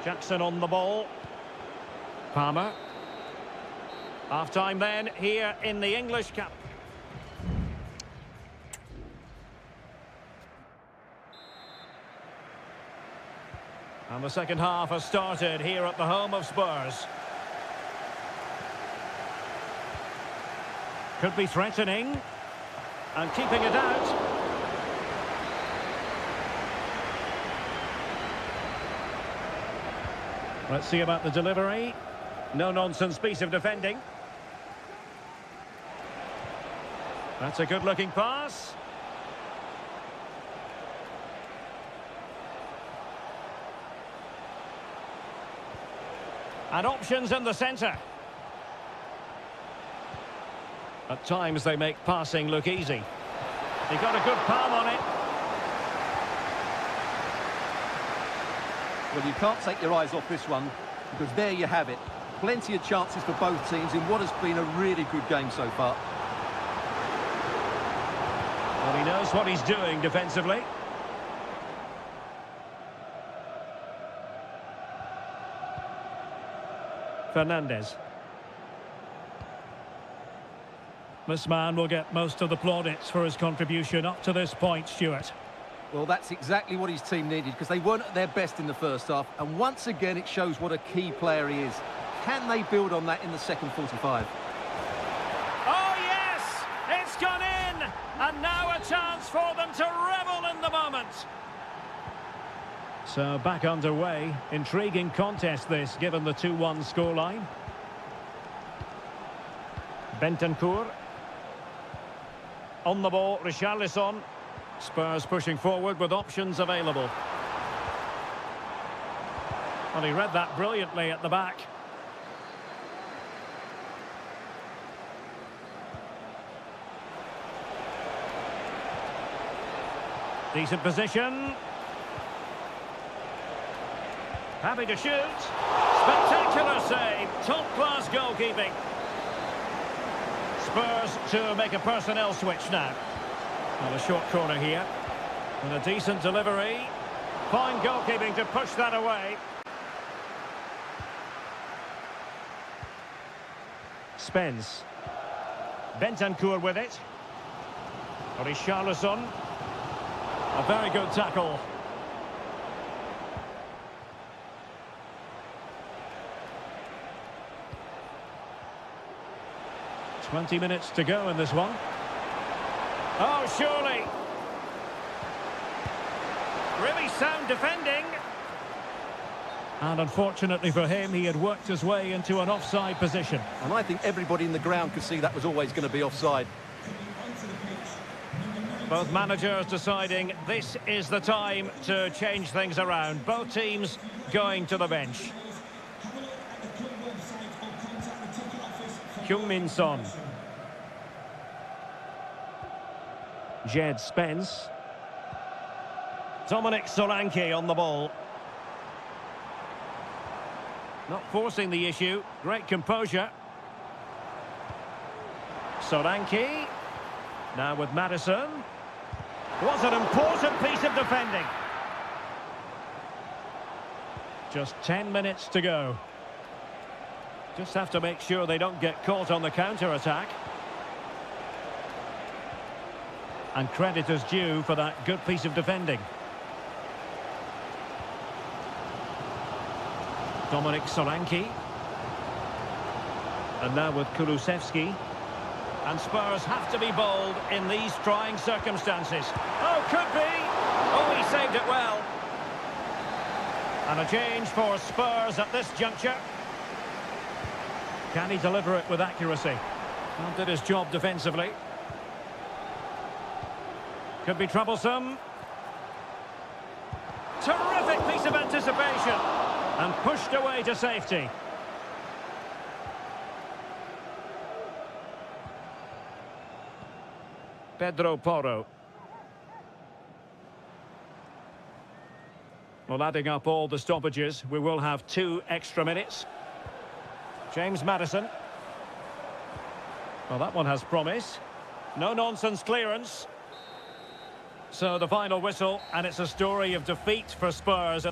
Jackson on the ball. Palmer. Half-time then, here in the English Cup. And the second half has started here at the home of Spurs. Could be threatening. And keeping it out. Let's see about the delivery. No-nonsense piece of defending. That's a good-looking pass. And options in the centre. At times they make passing look easy. He got a good palm on it. Well, you can't take your eyes off this one, because there you have it. Plenty of chances for both teams in what has been a really good game so far. Well, he knows what he's doing defensively. Fernandez. This man will get most of the plaudits for his contribution up to this point, Stuart. Well, that's exactly what his team needed, because they weren't at their best in the first half, and once again it shows what a key player he is. Can they build on that in the second 45? Oh yes! It's gone in! And now a chance for them to revel in the moment. So back underway. Intriguing contest this, given the 2-1 scoreline. Bentancur. On the ball, Richarlison. Spurs pushing forward with options available. Well, he read that brilliantly at the back. Decent position. Happy to shoot. Spectacular save. Top-class goalkeeping. Spurs to make a personnel switch now. Well, a short corner here. And a decent delivery. Fine goalkeeping to push that away. Spence. Bentancur with it. Richarlison. A very good tackle. "20 minutes to go in this one. Oh, surely. Really sound defending. And unfortunately for him, he had worked his way into an offside position. And I think everybody in the ground could see that was always going to be offside. Both managers deciding this is the time to change things around. Both teams going to the bench. Heung-min Son. Jed Spence. Dominic Solanke on the ball. Not forcing the issue. Great composure. Solanke. Now with Madison. Was an important piece of defending. Just 10 minutes to go. Just have to make sure they don't get caught on the counter-attack. And credit is due for that good piece of defending. Dominic Solanke. And now with Kulusevski. And Spurs have to be bold in these trying circumstances. Oh, could be! Oh, he saved it well. And a change for Spurs at this juncture. Can he deliver it with accuracy? Well, did his job defensively. Could be troublesome. Terrific piece of anticipation. And pushed away to safety. Pedro Porro. Well, adding up all the stoppages, we will have 2 extra minutes. James Maddison. Well, that one has promise. No-nonsense clearance. So the final whistle, and it's a story of defeat for Spurs.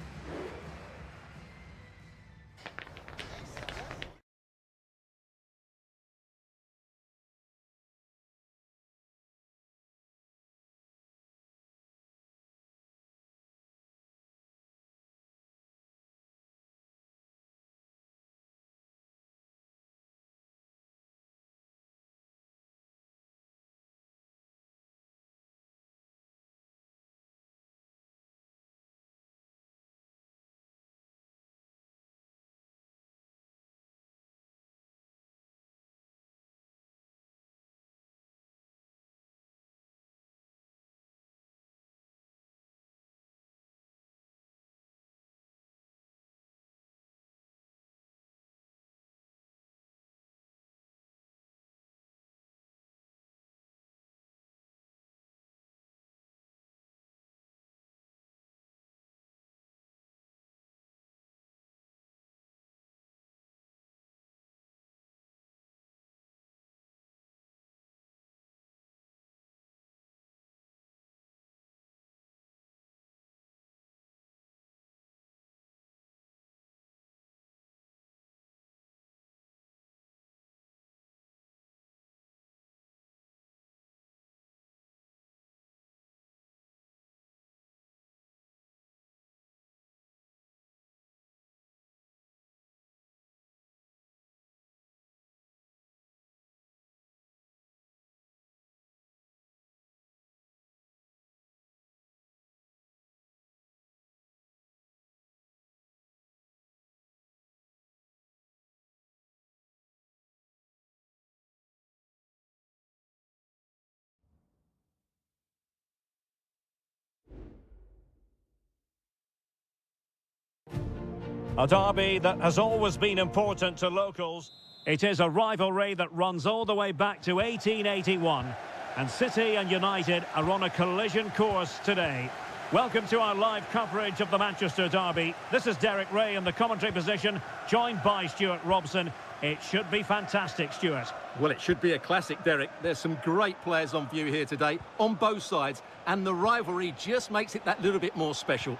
A derby that has always been important to locals. It is a rivalry that runs all the way back to 1881. And City and United are on a collision course today. Welcome to our live coverage of the Manchester derby. This is Derek Ray in the commentary position, joined by Stuart Robson. It should be fantastic, Stuart. Well, it should be a classic, Derek. There's some great players on view here today, on both sides, and the rivalry just makes it that little bit more special.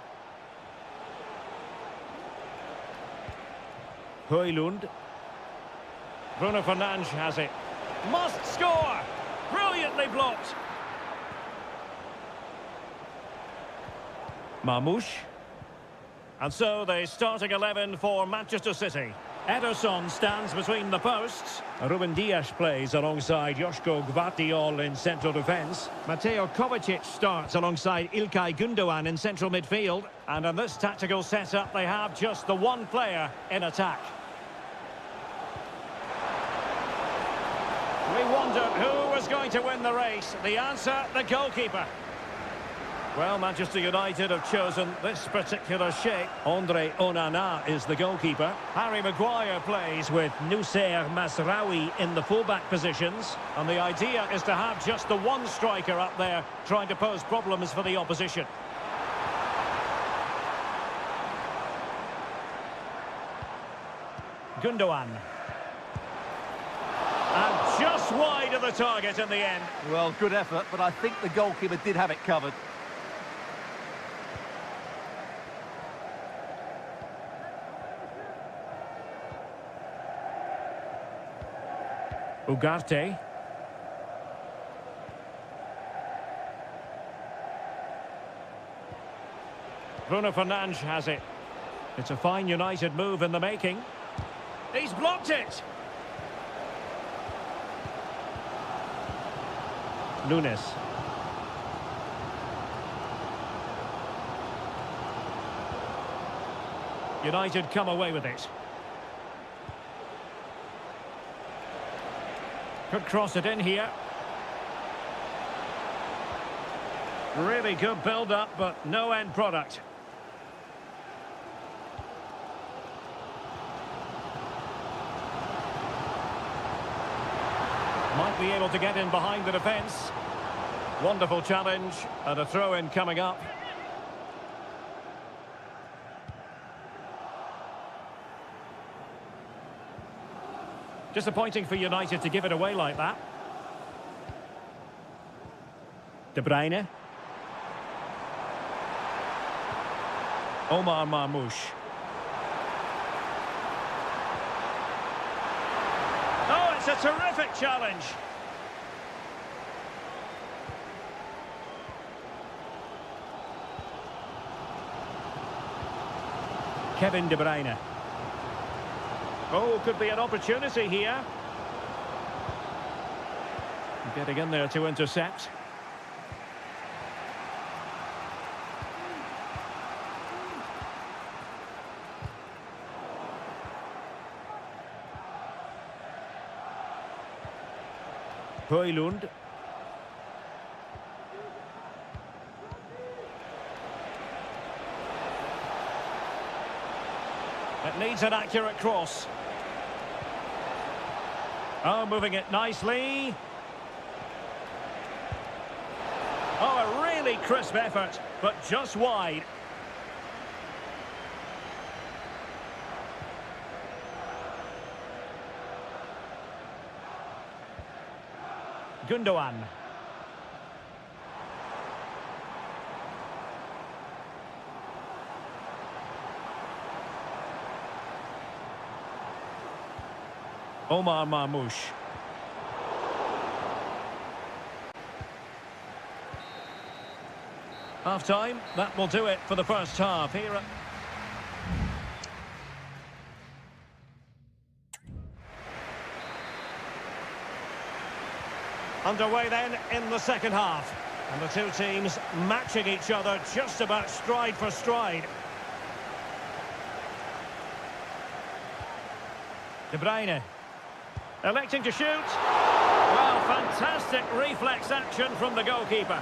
Højlund. Bruno Fernandes has it. Must score! Brilliantly blocked. Marmoush. And so the starting 11 for Manchester City. Ederson stands between the posts. Ruben Dias plays alongside Joško Gvardiol in central defence. Mateo Kovacic starts alongside İlkay Gündoğan in central midfield. And in this tactical setup, they have just the one player in attack. We wondered who was going to win the race. The answer, the goalkeeper. Well, Manchester United have chosen this particular shape. Andre Onana is the goalkeeper. Harry Maguire plays with Noussair Mazraoui in the fullback positions. And the idea is to have just the one striker up there trying to pose problems for the opposition. Gündoğan. And just wide of the target in the end. Well, good effort, but I think the goalkeeper did have it covered. Ugarte. Bruno Fernandes has it. It's a fine United move in the making. He's blocked it. Nunes. United come away with it. Could cross it in here. Really good build-up, but no end product. Might be able to get in behind the defence. Wonderful challenge, and a throw-in coming up. Disappointing for United to give it away like that. De Bruyne. Omar Marmoush. Oh, it's a terrific challenge. Kevin De Bruyne. Oh, could be an opportunity here. Getting in there to intercept. Højlund. It needs an accurate cross. Oh, moving it nicely. Oh, a really crisp effort, but just wide. Gündoğan. Omar Marmoush. Half-time, that will do it for the first half. Here underway then in the second half. And the two teams matching each other just about stride for stride. De Bruyne. Electing to shoot. Well, fantastic reflex action from the goalkeeper.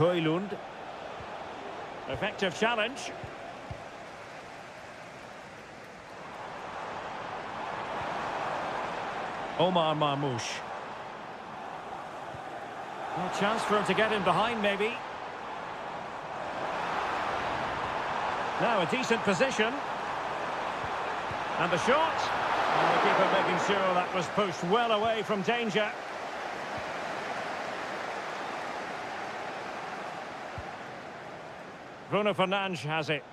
Højlund. Effective challenge. Omar Marmoush. Well, chance for him to get in behind, maybe. Now a decent position. And the shot. And the keeper making sure that was pushed well away from danger. Bruno Fernandes has it.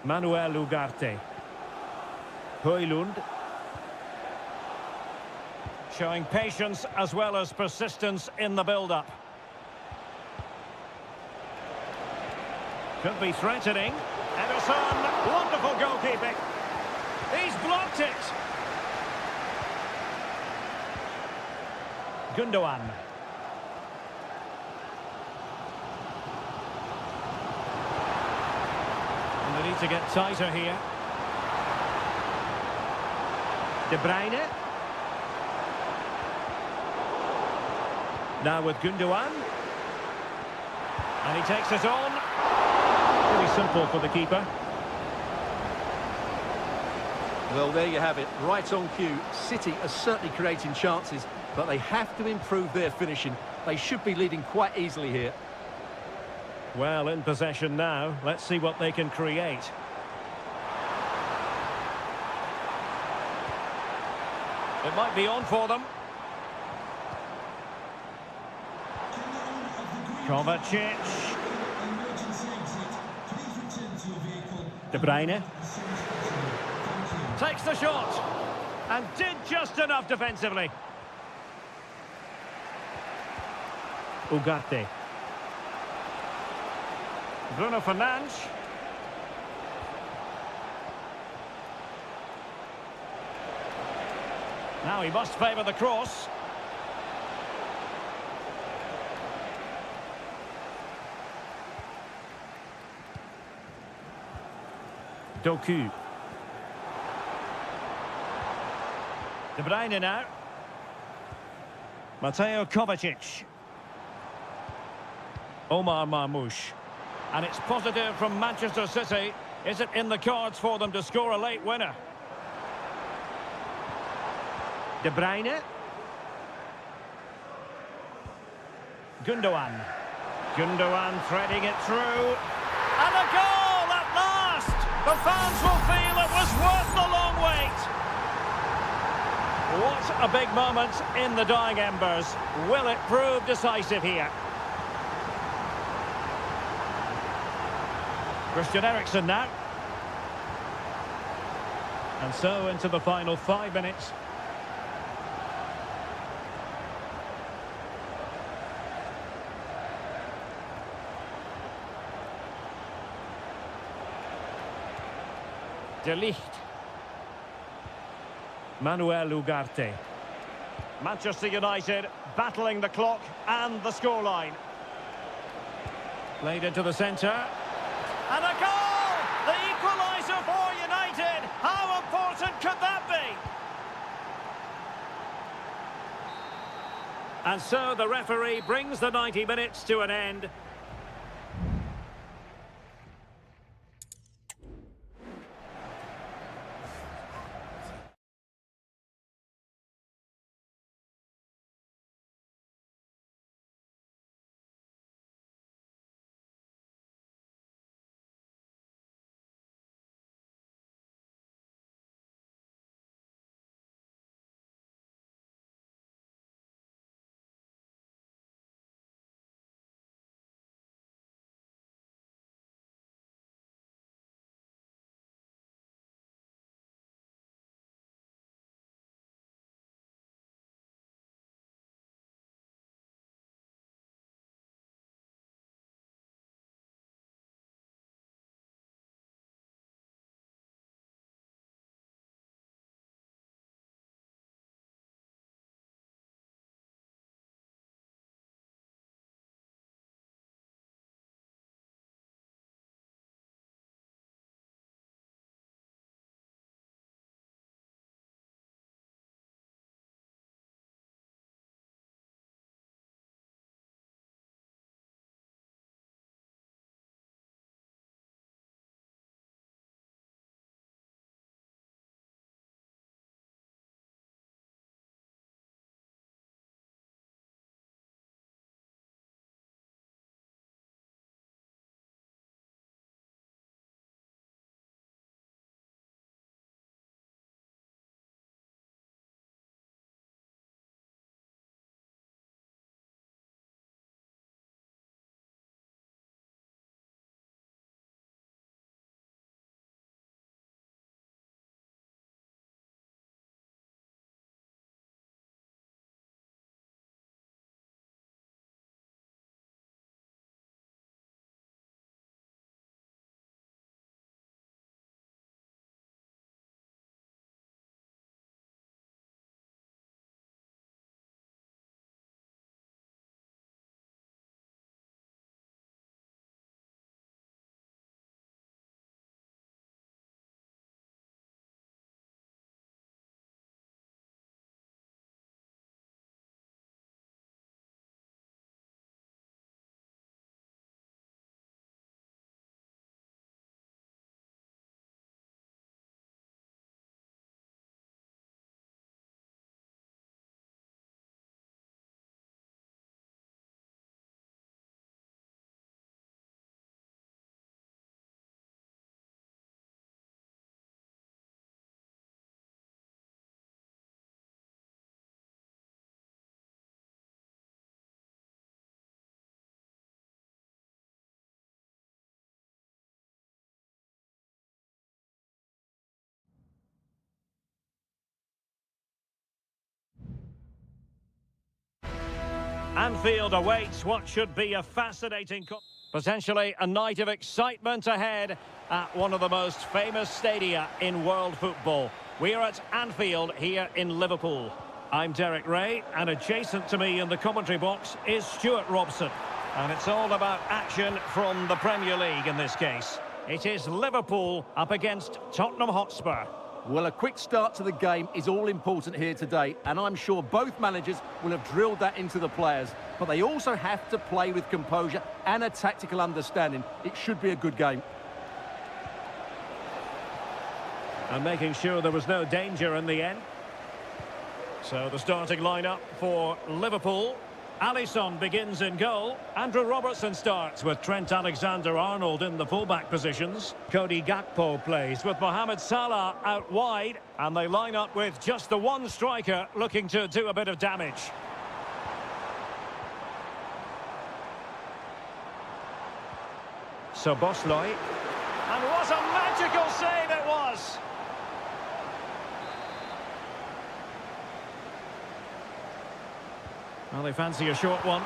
Manuel Ugarte. Højlund. Showing patience as well as persistence in the build-up. Could be threatening. Ederson, wonderful goalkeeping. He's blocked it. Gundogan. And they need to get tighter here. De Bruyne. Now with Gundogan. And he takes it on. Pretty simple for the keeper. Well, there you have it. Right on cue. City are certainly creating chances, but they have to improve their finishing. They should be leading quite easily here. Well, in possession now. Let's see what they can create. It might be on for them. Kovacic. De Bruyne. Takes the shot. And did just enough defensively. Ugarte. Bruno Fernandes. Now he must favour the cross. Doku. De Bruyne now. Mateo Kovacic. Omar Marmoush. And it's positive from Manchester City. Is it in the cards for them to score a late winner? De Bruyne. Gundogan. Gundogan threading it through. And a goal at last! The fans will feel it was worth the long wait. What a big moment in the dying embers. Will it prove decisive here? Christian Eriksen now. And so into the final 5 minutes. De Ligt. Manuel Ugarte. Manchester United battling the clock and the scoreline. Played into the centre. And a goal! The equaliser for United! How important could that be? And so the referee brings the 90 minutes to an end. Anfield awaits what should be a fascinating... Potentially a night of excitement ahead at one of the most famous stadia in world football. We are at Anfield here in Liverpool. I'm Derek Ray, and adjacent to me in the commentary box is Stuart Robson. And it's all about action from the Premier League in this case. It is Liverpool up against Tottenham Hotspur. Well, a quick start to the game is all important here today, and I'm sure both managers will have drilled that into the players. But they also have to play with composure and a tactical understanding. It should be a good game. And making sure there was no danger in the end. So the starting lineup for Liverpool. Alisson begins in goal. Andrew Robertson starts with Trent Alexander-Arnold in the fullback positions. Cody Gakpo plays with Mohamed Salah out wide. And they line up with just the one striker looking to do a bit of damage. So Bosley. And what a magical save it was! Well, they fancy a short one.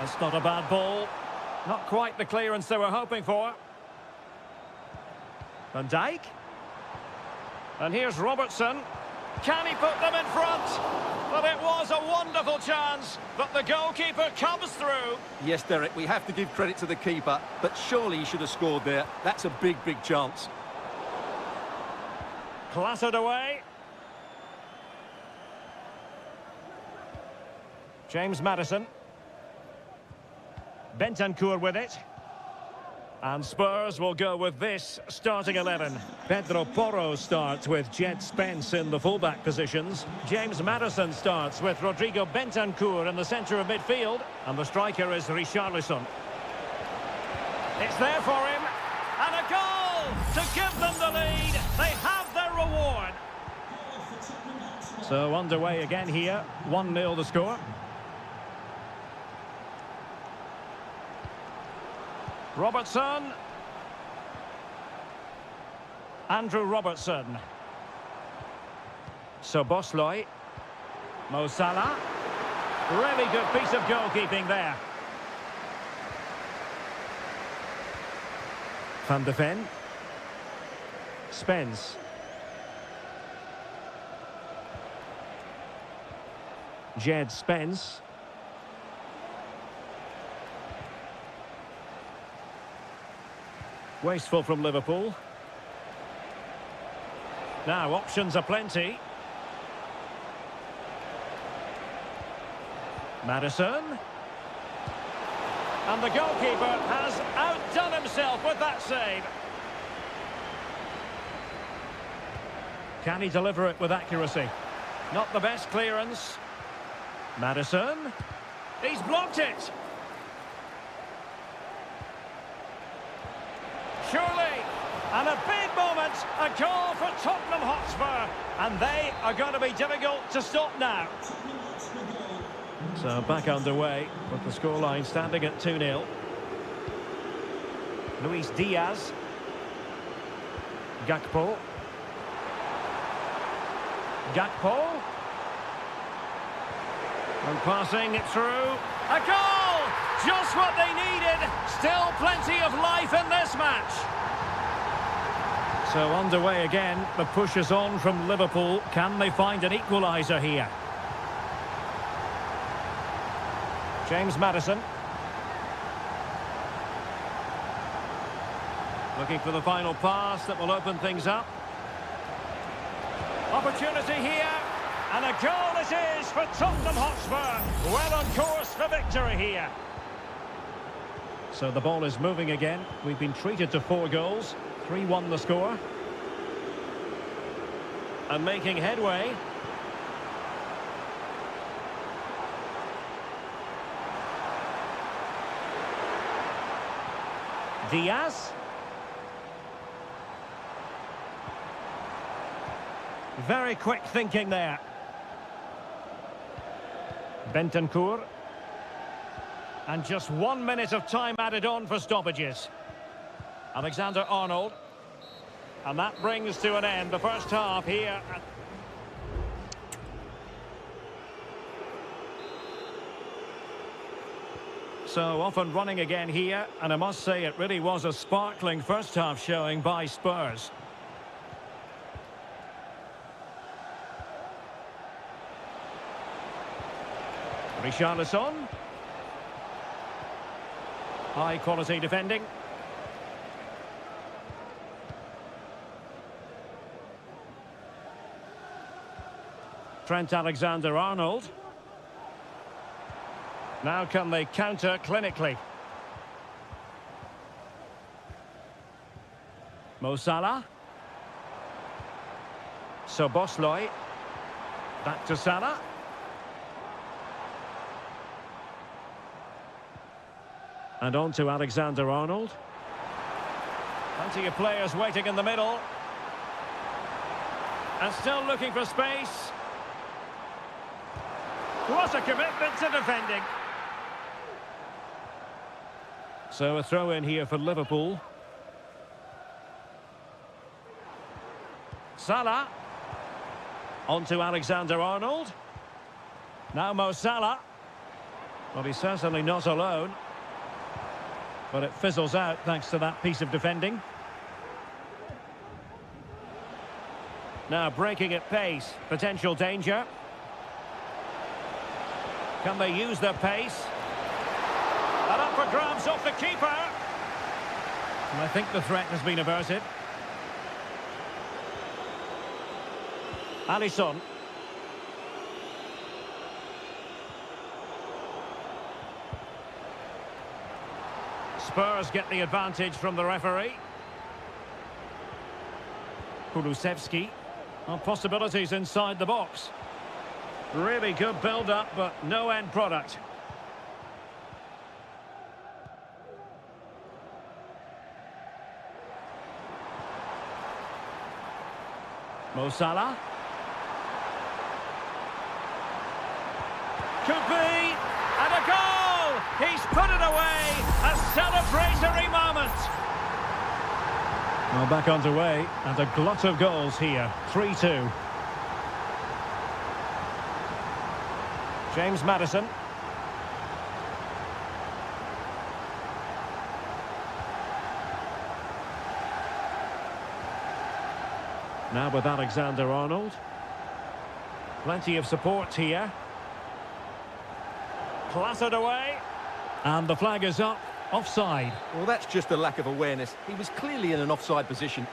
That's not a bad ball. Not quite the clearance they were hoping for. Van Dijk. And here's Robertson. Can he put them in front? But it was a wonderful chance, but the goalkeeper comes through. Yes, Derek, we have to give credit to the keeper, but surely he should have scored there. That's a big, big chance. Clattered away. James Maddison. Bentancur with it. And Spurs will go with this starting 11. Pedro Porro starts with Jed Spence in the fullback positions. James Maddison starts with Rodrigo Bentancur in the centre of midfield. And the striker is Richarlison. It's there for him. And a goal to give them the lead. They have their reward. So underway again here. 1-0 the score. Robertson. Andrew Robertson. So Bosley. Mo Salah. Really good piece of goalkeeping there. Van de Ven. Spence. Jed Spence. Wasteful from Liverpool. Now, options are plenty. Maddison. And the goalkeeper has outdone himself with that save. Can he deliver it with accuracy? Not the best clearance. Maddison. He's blocked it. Surely, and a big moment, a goal for Tottenham Hotspur, and they are going to be difficult to stop now. So back underway, with the scoreline standing at 2-0. Luis Diaz. Gakpo. Gakpo. And passing it through. A goal! Just what they needed. Still plenty of life in this match. So underway again. The push is on from Liverpool. Can they find an equaliser here? James Maddison. Looking for the final pass that will open things up. Opportunity here. And a goal it is for Tottenham Hotspur. Well on course for victory here. So the ball is moving again. We've been treated to 4 goals. 3-1 the score. And making headway. Diaz. Very quick thinking there. Bentancur. And just 1 minute of time added on for stoppages. Alexander-Arnold. And that brings to an end the first half here. So often running again here, and I must say it really was a sparkling first half showing by Spurs. Richarlison. High quality defending. Trent Alexander-Arnold. Now can they counter clinically? Mo Salah. Szoboszlai. Back to Salah. And on to Alexander-Arnold. Plenty of players waiting in the middle. And still looking for space. What a commitment to defending. So a throw in here for Liverpool. Salah. On to Alexander-Arnold. Now Mo Salah. Well, he's certainly not alone. But it fizzles out thanks to that piece of defending. Now breaking at pace. Potential danger. Can they use their pace? And up for grabs off the keeper. And I think the threat has been averted. Alisson. Spurs get the advantage from the referee. Kulusevski. Well, possibilities inside the box. Really good build-up, but no end product. Mo Salah. Could be, and a goal! He's put it away! A celebratory moment! Well, back underway, and a glut of goals here. 3-2. James Maddison. Now with Alexander-Arnold. Plenty of support here. Clattered away. And the flag is up. Offside. Well, that's just a lack of awareness. He was clearly in an offside position.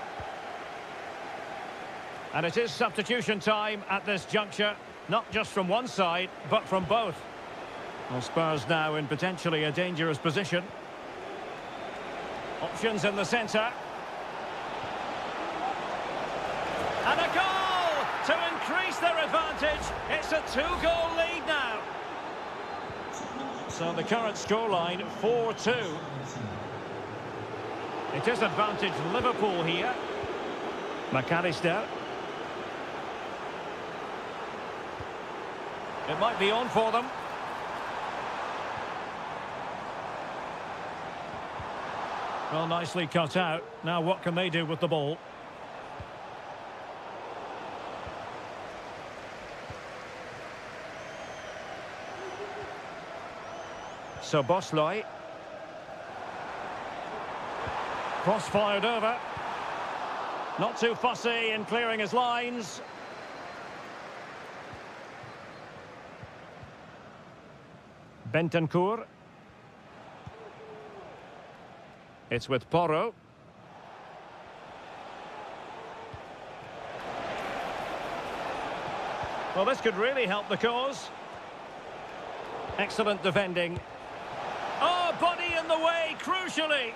And it is substitution time at this juncture. Not just from one side, but from both. Well, Spurs now in potentially a dangerous position. Options in the centre. And a goal to increase their advantage. It's a two-goal lead now. So the current scoreline, 4-2. It is advantage Liverpool here. McAllister. It might be on for them. Well, nicely cut out. Now what can they do with the ball? Szoboszlai. Cross fired over. Not too fussy in clearing his lines. Bentancur. It's with Porro. Well, this could really help the cause. Excellent defending. Oh, body in the way, crucially.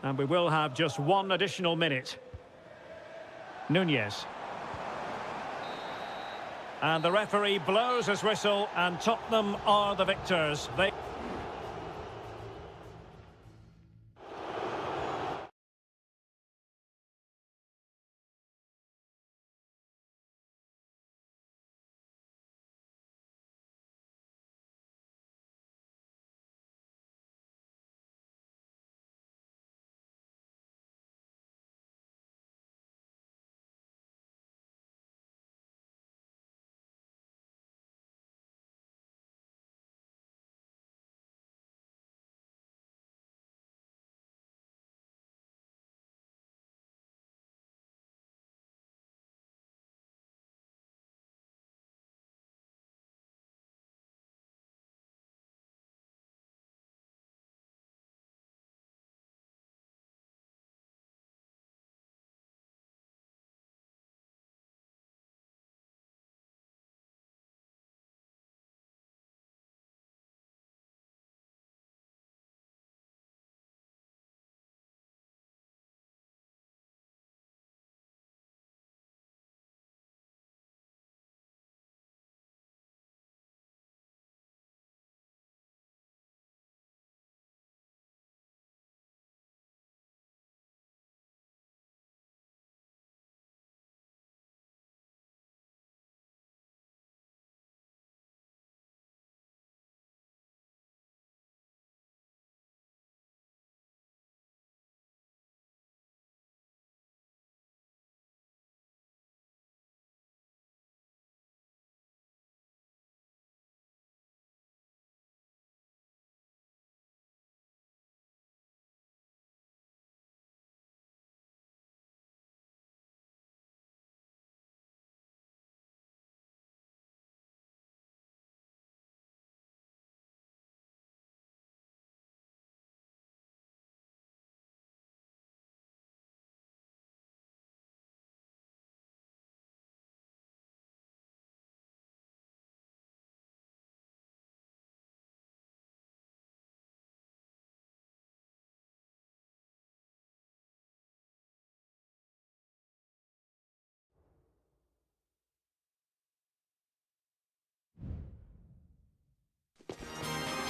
And we will have just one additional minute. Nunez. And the referee blows his whistle, and Tottenham are the victors.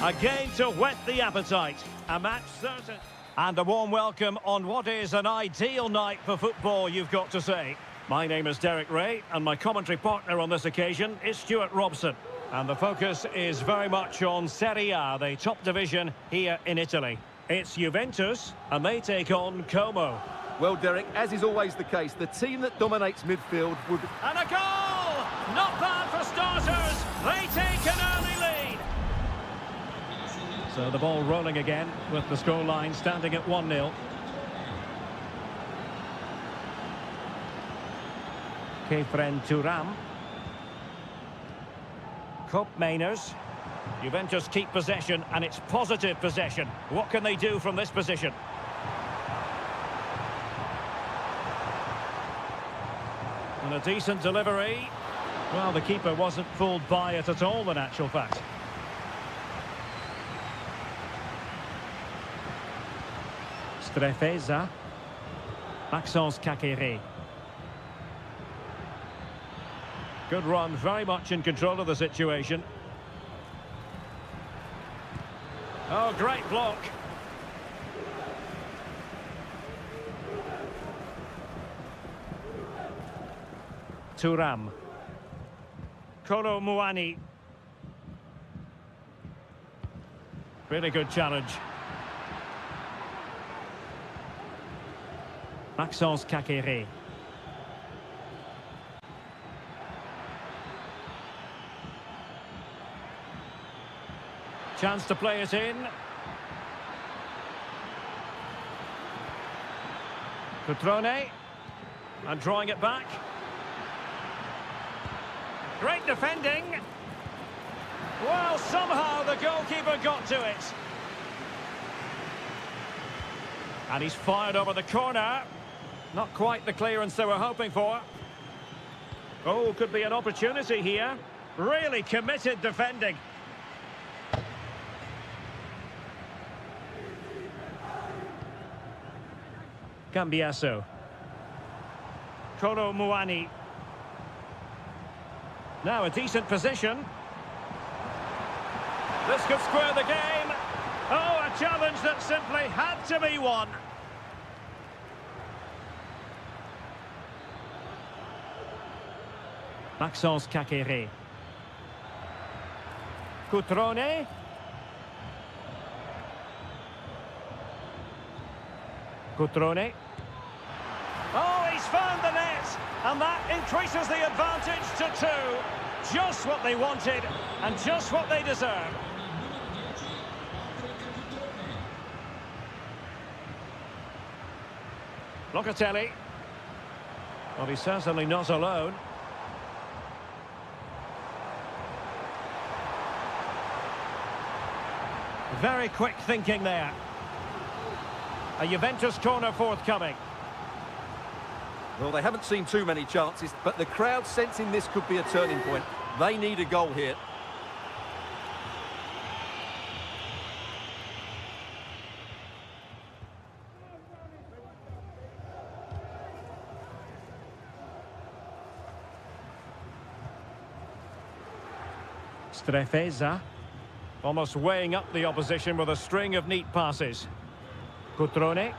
A game to whet the appetite. A match certain. And a warm welcome on what is an ideal night for football, you've got to say. My name is Derek Ray, and my commentary partner on this occasion is Stuart Robson. And the focus is very much on Seria, the top division here in Italy. It's Juventus, and they take on Como. Well, Derek, as is always the case, the team that dominates midfield would... And a goal! Not bad for starters. They take an early lead. So the ball rolling again with the scoreline standing at 1-0. Kefren Turam. Koop Mainers. Juventus keep possession, and it's positive possession. What can they do from this position? And a decent delivery. Well, the keeper wasn't fooled by it at all, in actual fact. Strefeza. Maxence Kakere. Good run, very much in control of the situation. Oh, great block. Turam. Kolo Muani. Really good challenge. Maxence Kakere. Chance to play it in. Cutrone. And drawing it back. Great defending. Well, somehow the goalkeeper got to it. And he's fired over the corner. Not quite the clearance they were hoping for. Oh, could be an opportunity here. Really committed defending. Cambiasso. Kolo Muani. Now a decent position. This could square the game. Oh, a challenge that simply had to be won. Maxence Kakere. Cutrone. Cutrone. Oh, he's found the net, and that increases the advantage to 2. Just what they wanted, and just what they deserve. Locatelli. Well, he's certainly not alone. Very quick thinking there. A Juventus corner forthcoming. Well, they haven't seen too many chances, but the crowd sensing this could be a turning point. They need a goal here. Strefeza. Almost weighing up the opposition with a string of neat passes. Cutrone.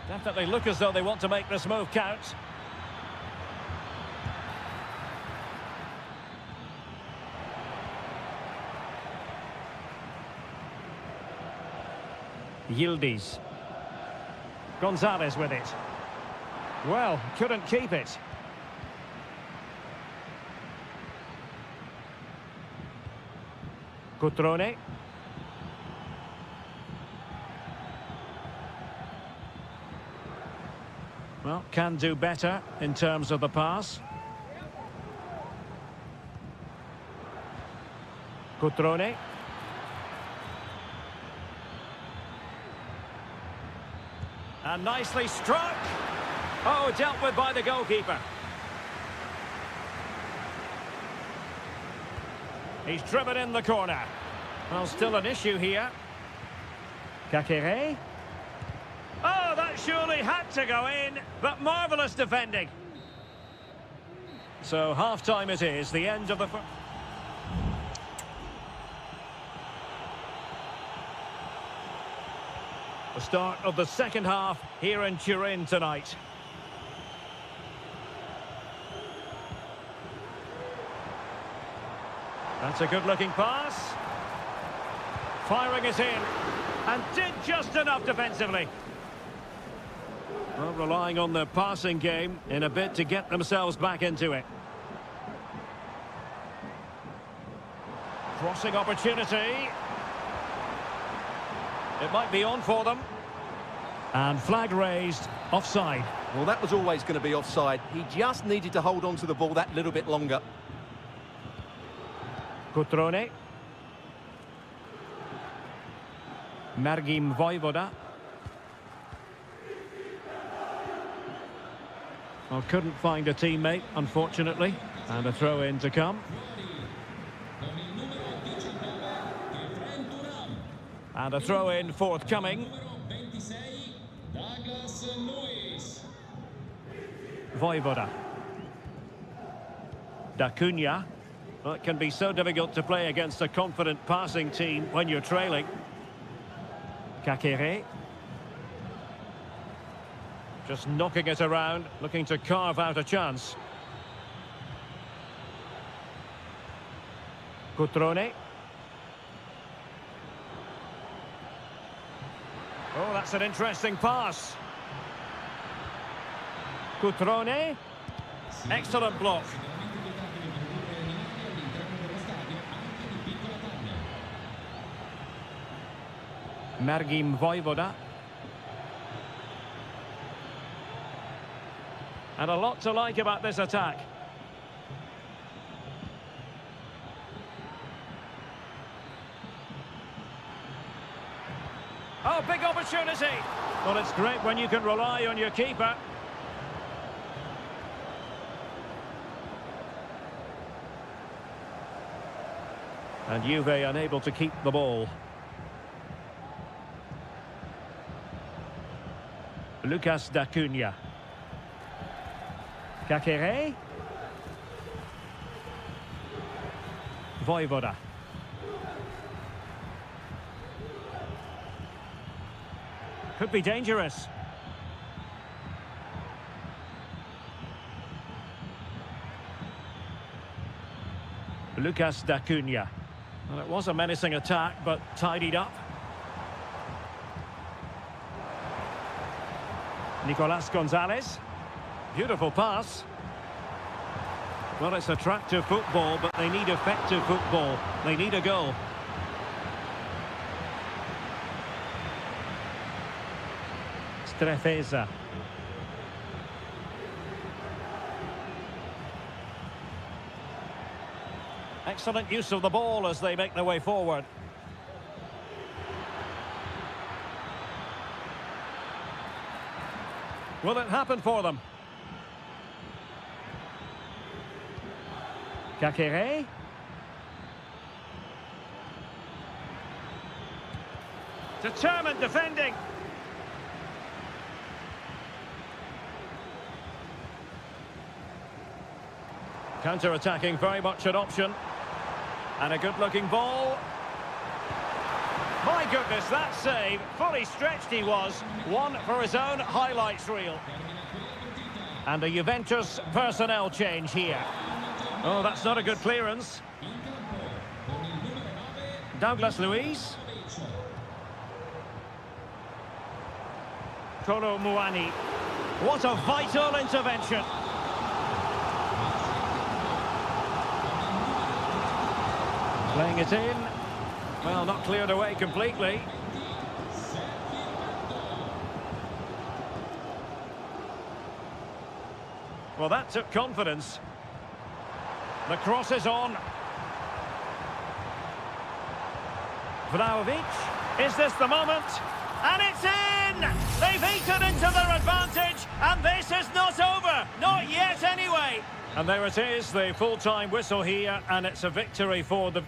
Definitely look as though they want to make this move count. Yildiz. Gonzalez with it. Well, couldn't keep it. Cutrone. Well, can do better in terms of the pass. Cutrone. And nicely struck. Oh, dealt with by the goalkeeper. He's driven in the corner. Well, still an issue here. Kakere. Oh, that surely had to go in, but marvellous defending. So half-time it is, the end of the... The start of the second half here in Turin tonight. That's a good-looking pass. Firing it in. And did just enough defensively. Well, relying on the passing game in a bid to get themselves back into it. Crossing opportunity. It might be on for them. And flag raised, offside. Well, that was always going to be offside. He just needed to hold on to the ball that little bit longer. Cutrone. Margim Vojvoda. Well, couldn't find a teammate, unfortunately. And a throw-in to come. And a throw-in forthcoming. Vojvoda. Da Cunha. Well, it can be so difficult to play against a confident passing team when you're trailing. Kakere. Just knocking it around, looking to carve out a chance. Cutrone. Oh, that's an interesting pass. Cutrone. Excellent block. Margim Vojvoda. And a lot to like about this attack. Oh, big opportunity. Well, it's great when you can rely on your keeper. And Juve unable to keep the ball. Lucas da Cunha. Kakere. Vojvoda. Could be dangerous. Lucas da Cunha. Well, it was a menacing attack, but tidied up. Nicolas Gonzalez. Beautiful pass. Well, it's attractive football, but they need effective football. They need a goal. Strefeza. Excellent use of the ball as they make their way forward. Will it happen for them? Kakere. Determined defending. Counter-attacking, very much an option. And a good-looking ball. My goodness, that save. Fully stretched he was. One for his own highlights reel. And a Juventus personnel change here. Oh, that's not a good clearance. Douglas Luiz. Kolo Muani. What a vital intervention. Playing it in. Well, not cleared away completely. Well, that took confidence. The cross is on. Vlahovic. Is this the moment? And it's in! They've eaten into their advantage, and this is not over. Not yet, anyway. And there it is, the full-time whistle here, and it's a victory for the...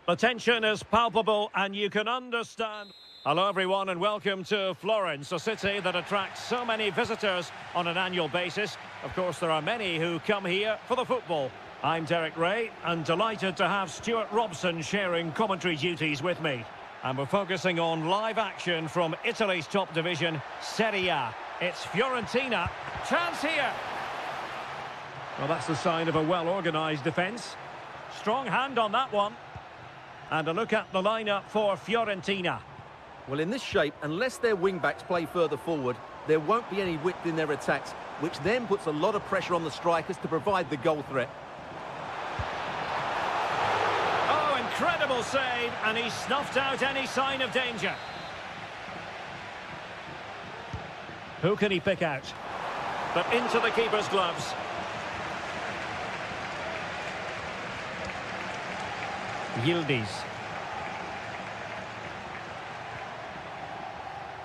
The tension is palpable and you can understand. Hello everyone and welcome to Florence, a city that attracts so many visitors on an annual basis. Of course, there are many who come here for the football. I'm Derek Ray and delighted to have Stuart Robson sharing commentary duties with me. And we're focusing on live action from Italy's top division, Seria. It's Fiorentina. Chance here. Well, that's the sign of a well-organised defence. Strong hand on that one. And a look at the lineup for Fiorentina. Well, in this shape, unless their wing-backs play further forward, there won't be any width in their attacks, which then puts a lot of pressure on the strikers to provide the goal threat. Oh, incredible save, and he snuffed out any sign of danger. Who can he pick out? But into the keeper's gloves. Yildiz.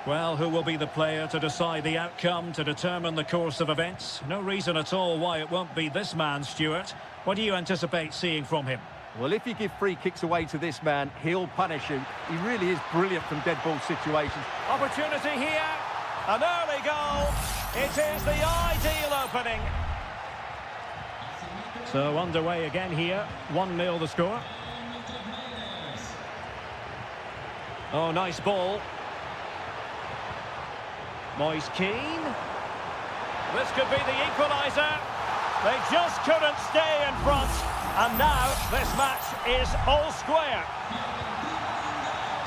Well, who will be the player to decide the outcome, to determine the course of events? No reason at all why it won't be this man, Stuart. What do you anticipate seeing from him? Well, if you give free kicks away to this man, he'll punish you. He really is brilliant from dead ball situations. Opportunity here. An early goal. It is the ideal opening. So underway again here. 1-0 the score. Oh, nice ball. Moise Keane. This could be the equaliser. They just couldn't stay in front. And now this match is all square.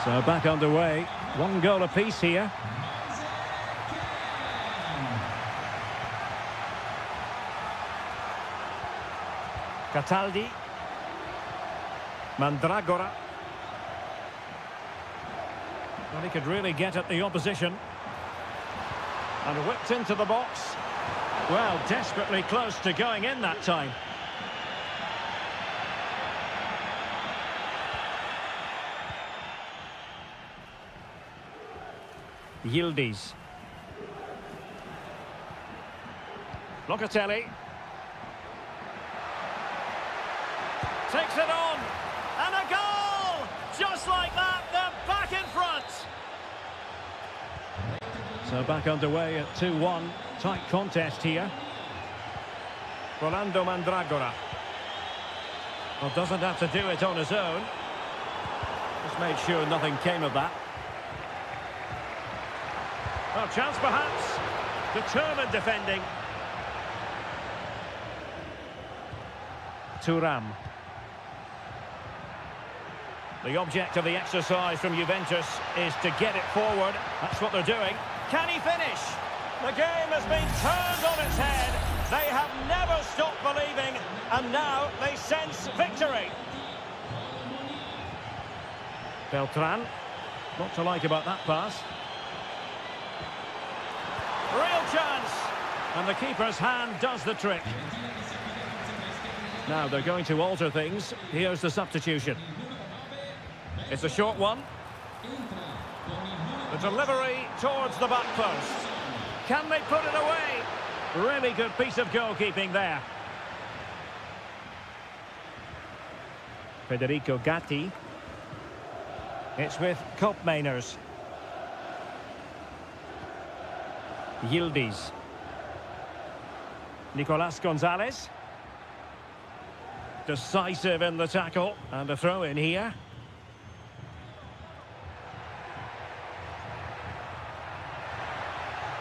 So back underway. 1 goal apiece here. Cataldi. Mandragora. Well, he could really get at the opposition. And whipped into the box. Well, desperately close to going in that time. Yildiz. Locatelli. Takes it on. And a goal! Just like that, they're back in front. So back underway at 2-1. Tight contest here. Rolando Mandragora. Well, doesn't have to do it on his own. Just made sure nothing came of that. Well, chance perhaps. Determined defending. Thuram. The object of the exercise from Juventus is to get it forward. That's what they're doing. Can he finish? The game has been turned on its head. They have never stopped believing, and now they sense victory. Beltran. Not to like about that pass. Real chance. And the keeper's hand does the trick. Now they're going to alter things. Here's the substitution. It's a short one. The delivery towards the back post. Can they put it away? Really good piece of goalkeeping there. Federico Gatti. It's with Koopmeiners. Yildiz. Nicolas Gonzalez. Decisive in the tackle. And a throw in here.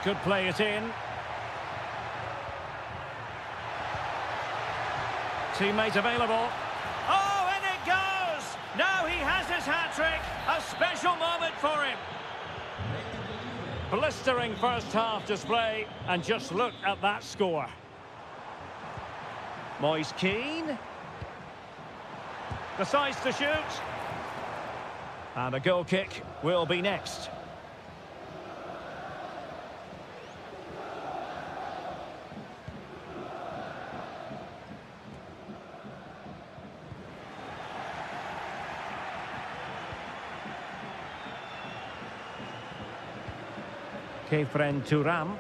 Could play it in. Teammate available. Oh, in it goes! Now he has his hat-trick. A special moment for him. Blistering first-half display. And just look at that score. Moise Keane. Decides to shoot. And a goal kick will be next. Kefren Thuram.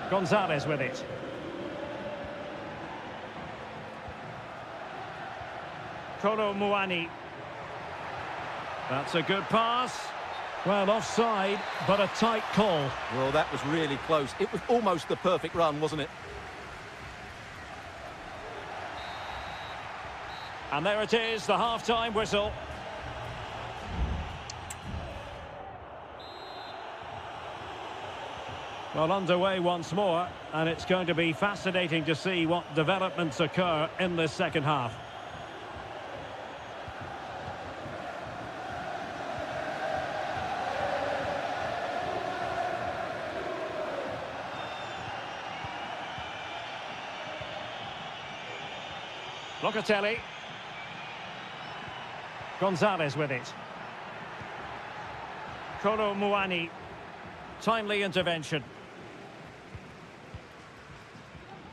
Gonzalez with it. Kolo Muani. That's a good pass. Well, offside, but a tight call. Well, that was really close. It was almost the perfect run, wasn't it? And there it is, the half-time whistle. Well, underway once more, and it's going to be fascinating to see what developments occur in this second half. Locatelli. Gonzalez with it. Kolo Muani. Timely intervention.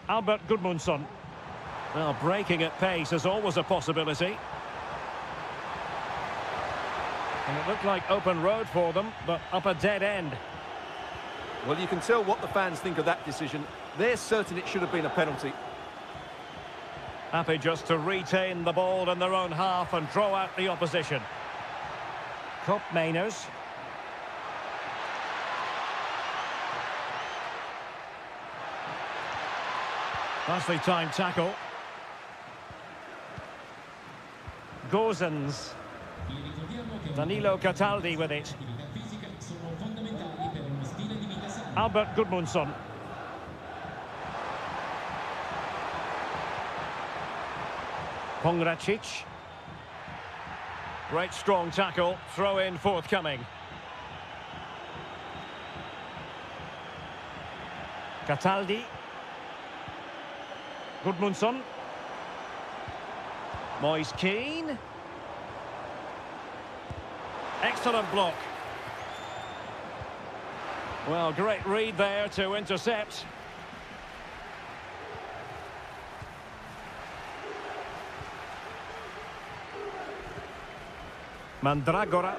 Albert Gudmundsson. Well, breaking at pace is always a possibility. And it looked like open road for them, but up a dead end. Well, you can tell what the fans think of that decision. They're certain it should have been a penalty. Happy just to retain the ball in their own half and draw out the opposition. Cup Mainers. Nicely timed tackle. Gozens. Danilo Cataldi with it. Albert Gudmundsson. Pongracic. Great strong tackle, throw in forthcoming. Cataldi. Gudmundsson. Moise Keane. Excellent block. Well, great read there to intercept. Mandragora.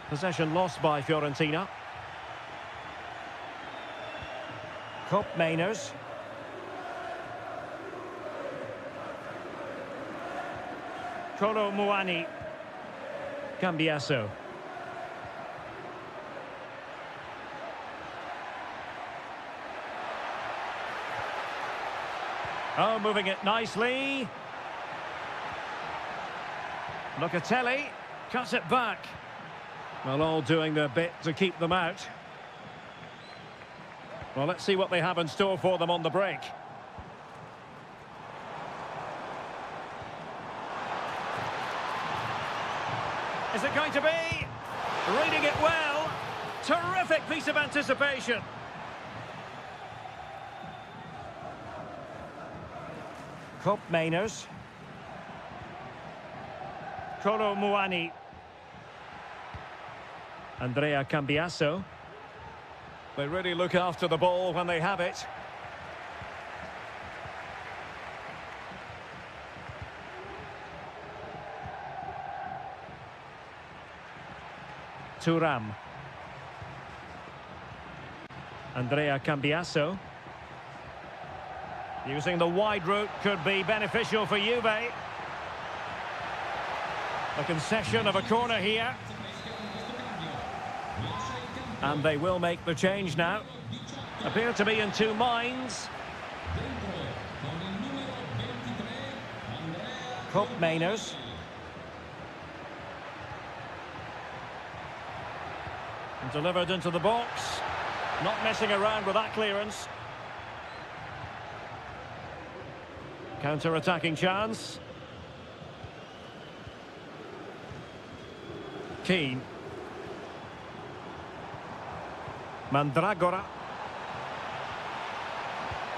Possession lost by Fiorentina. Cup Mainers. Kolo Muani. Cambiasso. Oh, moving it nicely. Locatelli cuts it back. Well, all doing their bit to keep them out. Well, let's see what they have in store for them on the break. Is it going to be? Reading it well. Terrific piece of anticipation. Cup Mainers. Kolo Muani. Andrea Cambiasso. They really look after the ball when they have it. Thuram. Andrea Cambiasso. Using the wide route could be beneficial for Juve. A concession of a corner here. And they will make the change now. Appear to be in two minds. Cup Mainers. And delivered into the box. Not messing around with that clearance. Counter-attacking chance. Keane. Mandragora.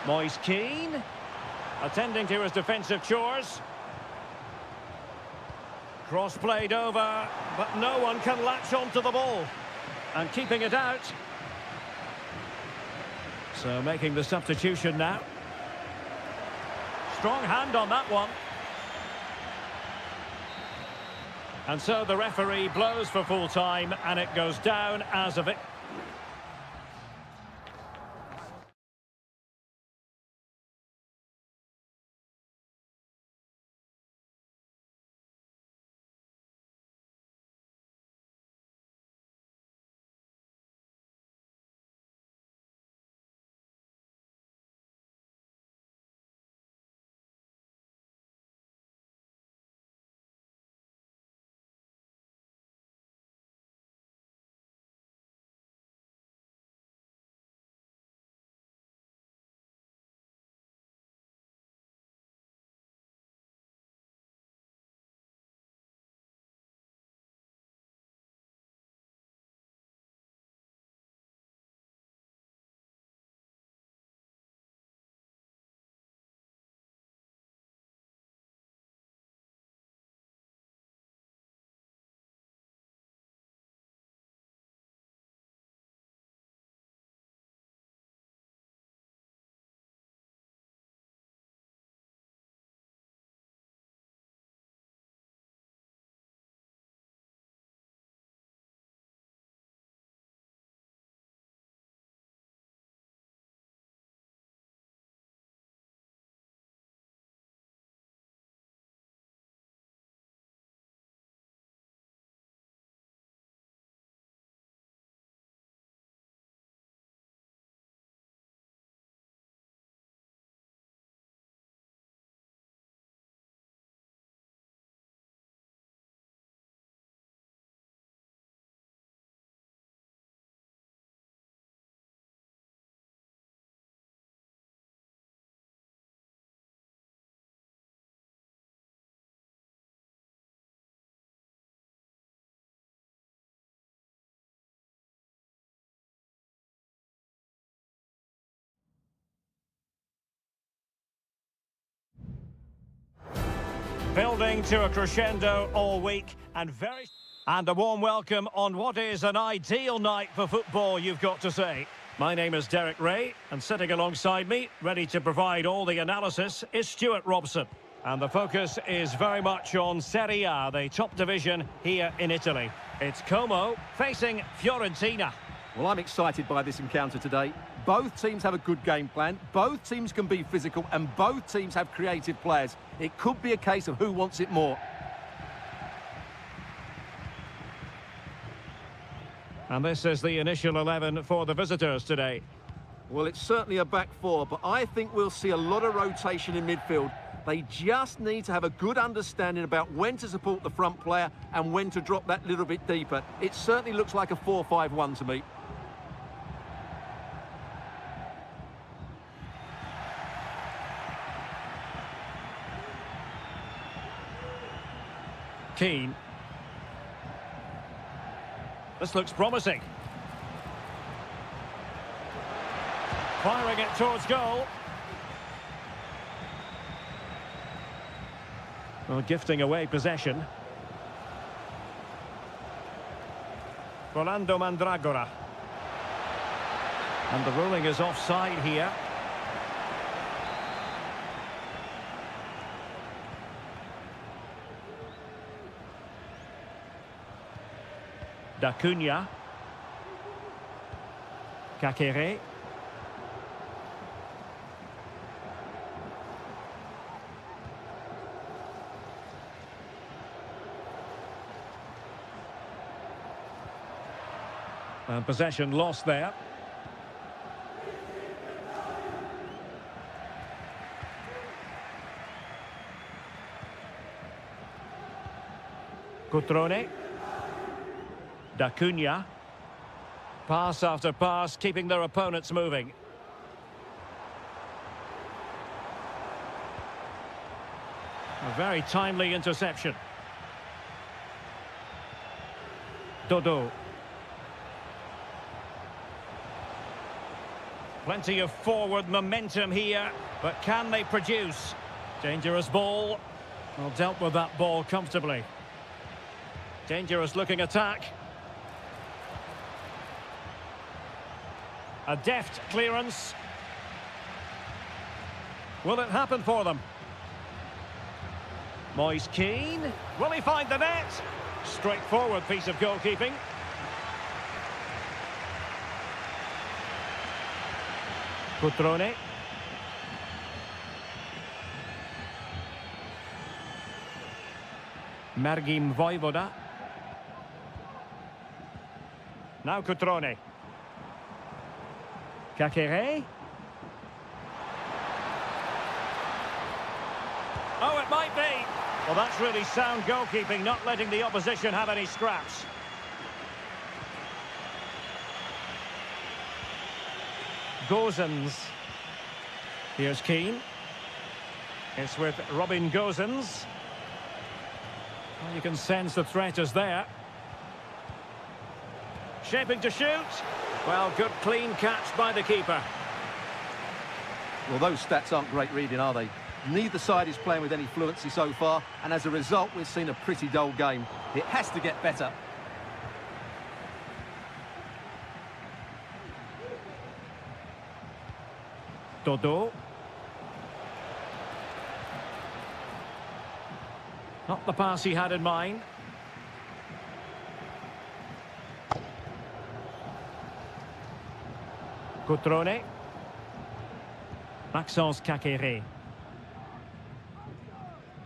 Moise Keane. Attending to his defensive chores. Cross played over, but no one can latch onto the ball. And keeping it out. So making the substitution now. Strong hand on that one. And so the referee blows for full time, and it goes down as a victory. Building to a crescendo all week and a warm welcome on what is an ideal night for football, you've got to say. My name is Derek Ray, and sitting alongside me, ready to provide all the analysis, is Stuart Robson. And the focus is very much on Seria, the top division here in Italy. It's Como facing Fiorentina. Well, I'm excited by this encounter today. Both teams have a good game plan, both teams can be physical, and both teams have creative players. It could be a case of who wants it more. And this is the initial 11 for the visitors today. Well, it's certainly a back four, but I think we'll see a lot of rotation in midfield. They just need to have a good understanding about when to support the front player and when to drop that little bit deeper. It certainly looks like a 4-5-1 to me. Keane. This looks promising. Firing it towards goal. Well, gifting away possession. Rolando Mandragora. And the ruling is offside here. Da Cunha. Kakere. And possession lost there. Cutrone. Da Cunha. Pass after pass, keeping their opponents moving. A very timely interception. Dodo. Plenty of forward momentum here, but can they produce? Dangerous ball. Well, dealt with that ball comfortably. Dangerous looking attack. A deft clearance. Will it happen for them? Moise Keane. Will he find the net? Straightforward piece of goalkeeping. Cutrone. Mergim Vojvoda. Now Cutrone. Kakere. Oh, it might be. Well, that's really sound goalkeeping, not letting the opposition have any scraps. Gozens. Here's Keane. It's with Robin Gozens. Well, you can sense the threat is there. Shaping to shoot. Well, good clean catch by the keeper. Well, those stats aren't great reading, are they? Neither side is playing with any fluency so far, and as a result, we've seen a pretty dull game. It has to get better. Dodo. Not the pass he had in mind. Cutrone. Maxence Kakere.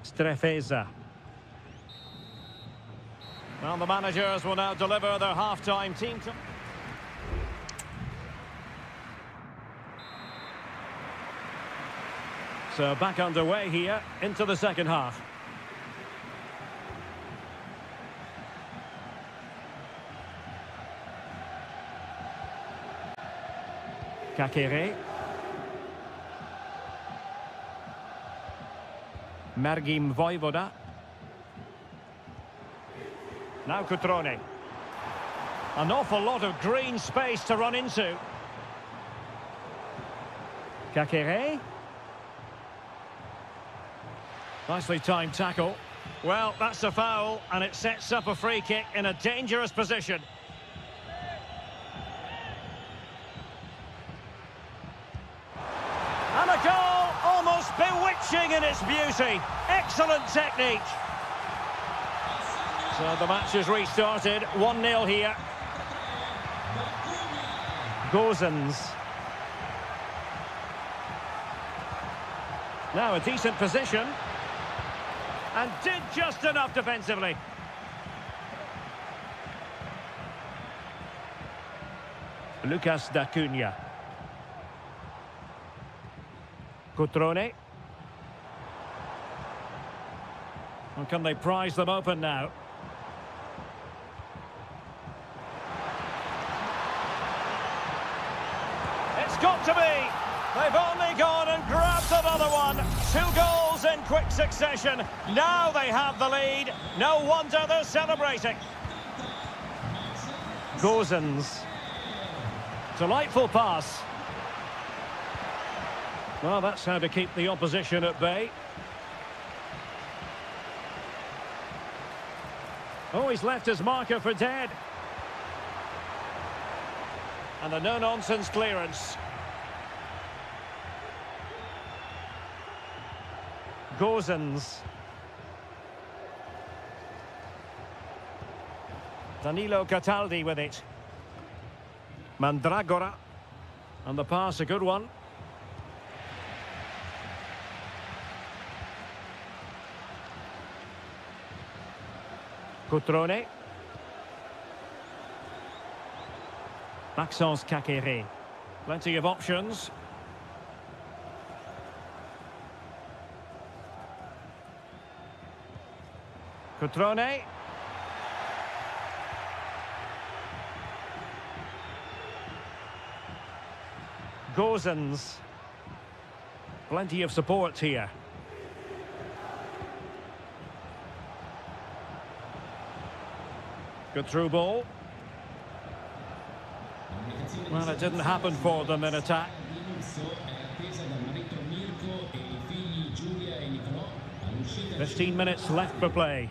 Strefeza. Well, the managers will now deliver their half-time team. So back underway here into the second half. Kakere. Mergim Vojvoda. Now Cutrone. An awful lot of green space to run into. Nicely timed tackle. Well, that's a foul, and it sets up a free kick in a dangerous position. And a goal, almost bewitching in its beauty. Excellent technique. So the match is restarted, 1-0 here. Gozens. Now a decent position. And did just enough defensively. Lucas da Cunha. Cutrone. Well, can they prise them open now? It's got to be. They've only gone and grabbed another one. 2 goals in quick succession. Now they have the lead. No wonder they're celebrating. Gozens. Delightful pass. Well, that's how to keep the opposition at bay. Oh, he's left his marker for dead. And a no-nonsense clearance. Gozens. Danilo Cataldi with it. Mandragora. And the pass, a good one. Cutrone. Maxence Kakere. Plenty of options. Cutrone. Gozens. Plenty of support here. Good through ball. Well, it didn't happen for them in attack. e 15 minutes left for play.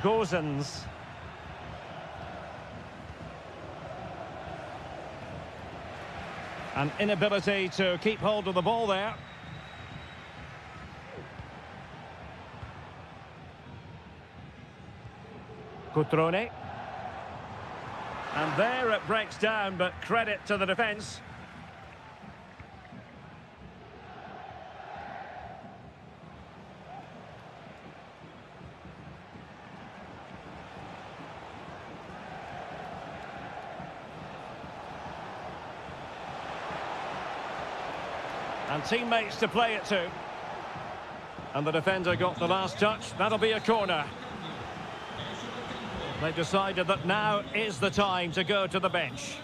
Gozens. An inability to keep hold of the ball there. Cutrone. And there it breaks down, but credit to the defence. And teammates to play it to. And the defender got the last touch. That'll be a corner. They've decided that now is the time to go to the bench.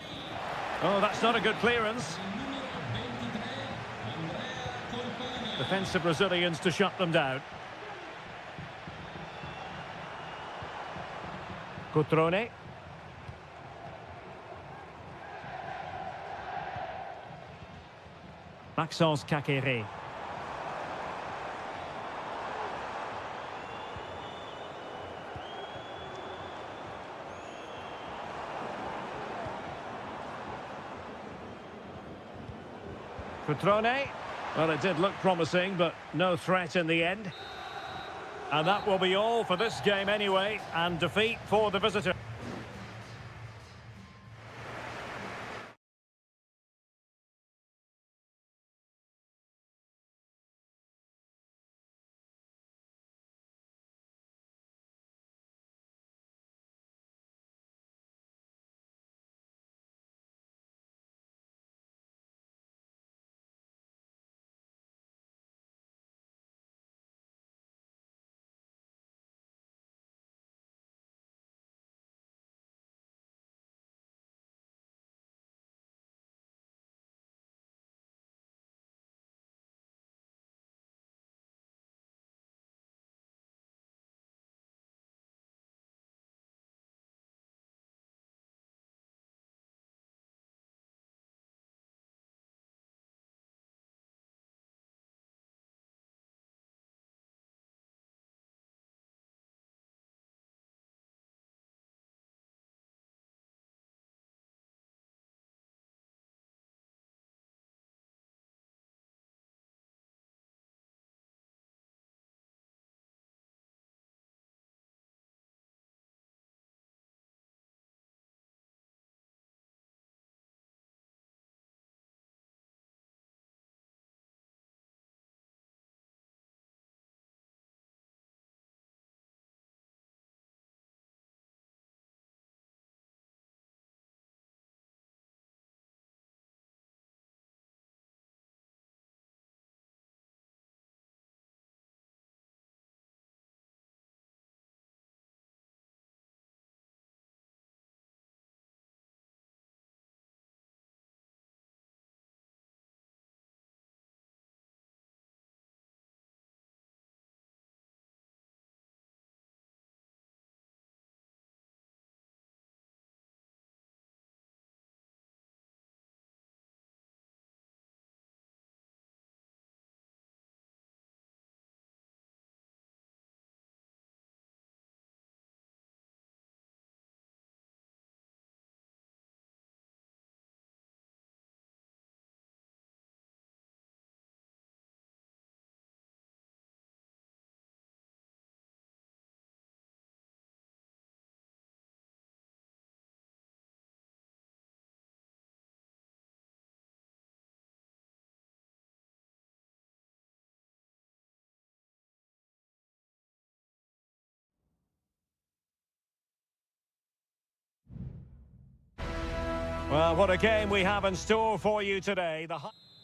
Oh, that's not a good clearance. Defensive Brazilians to shut them down. Cutrone. Maxence Kakere. Cutrone. Well, it did look promising, but no threat in the end. And that will be all for this game anyway, and defeat for the visitor. Well, what a game we have in store for you today.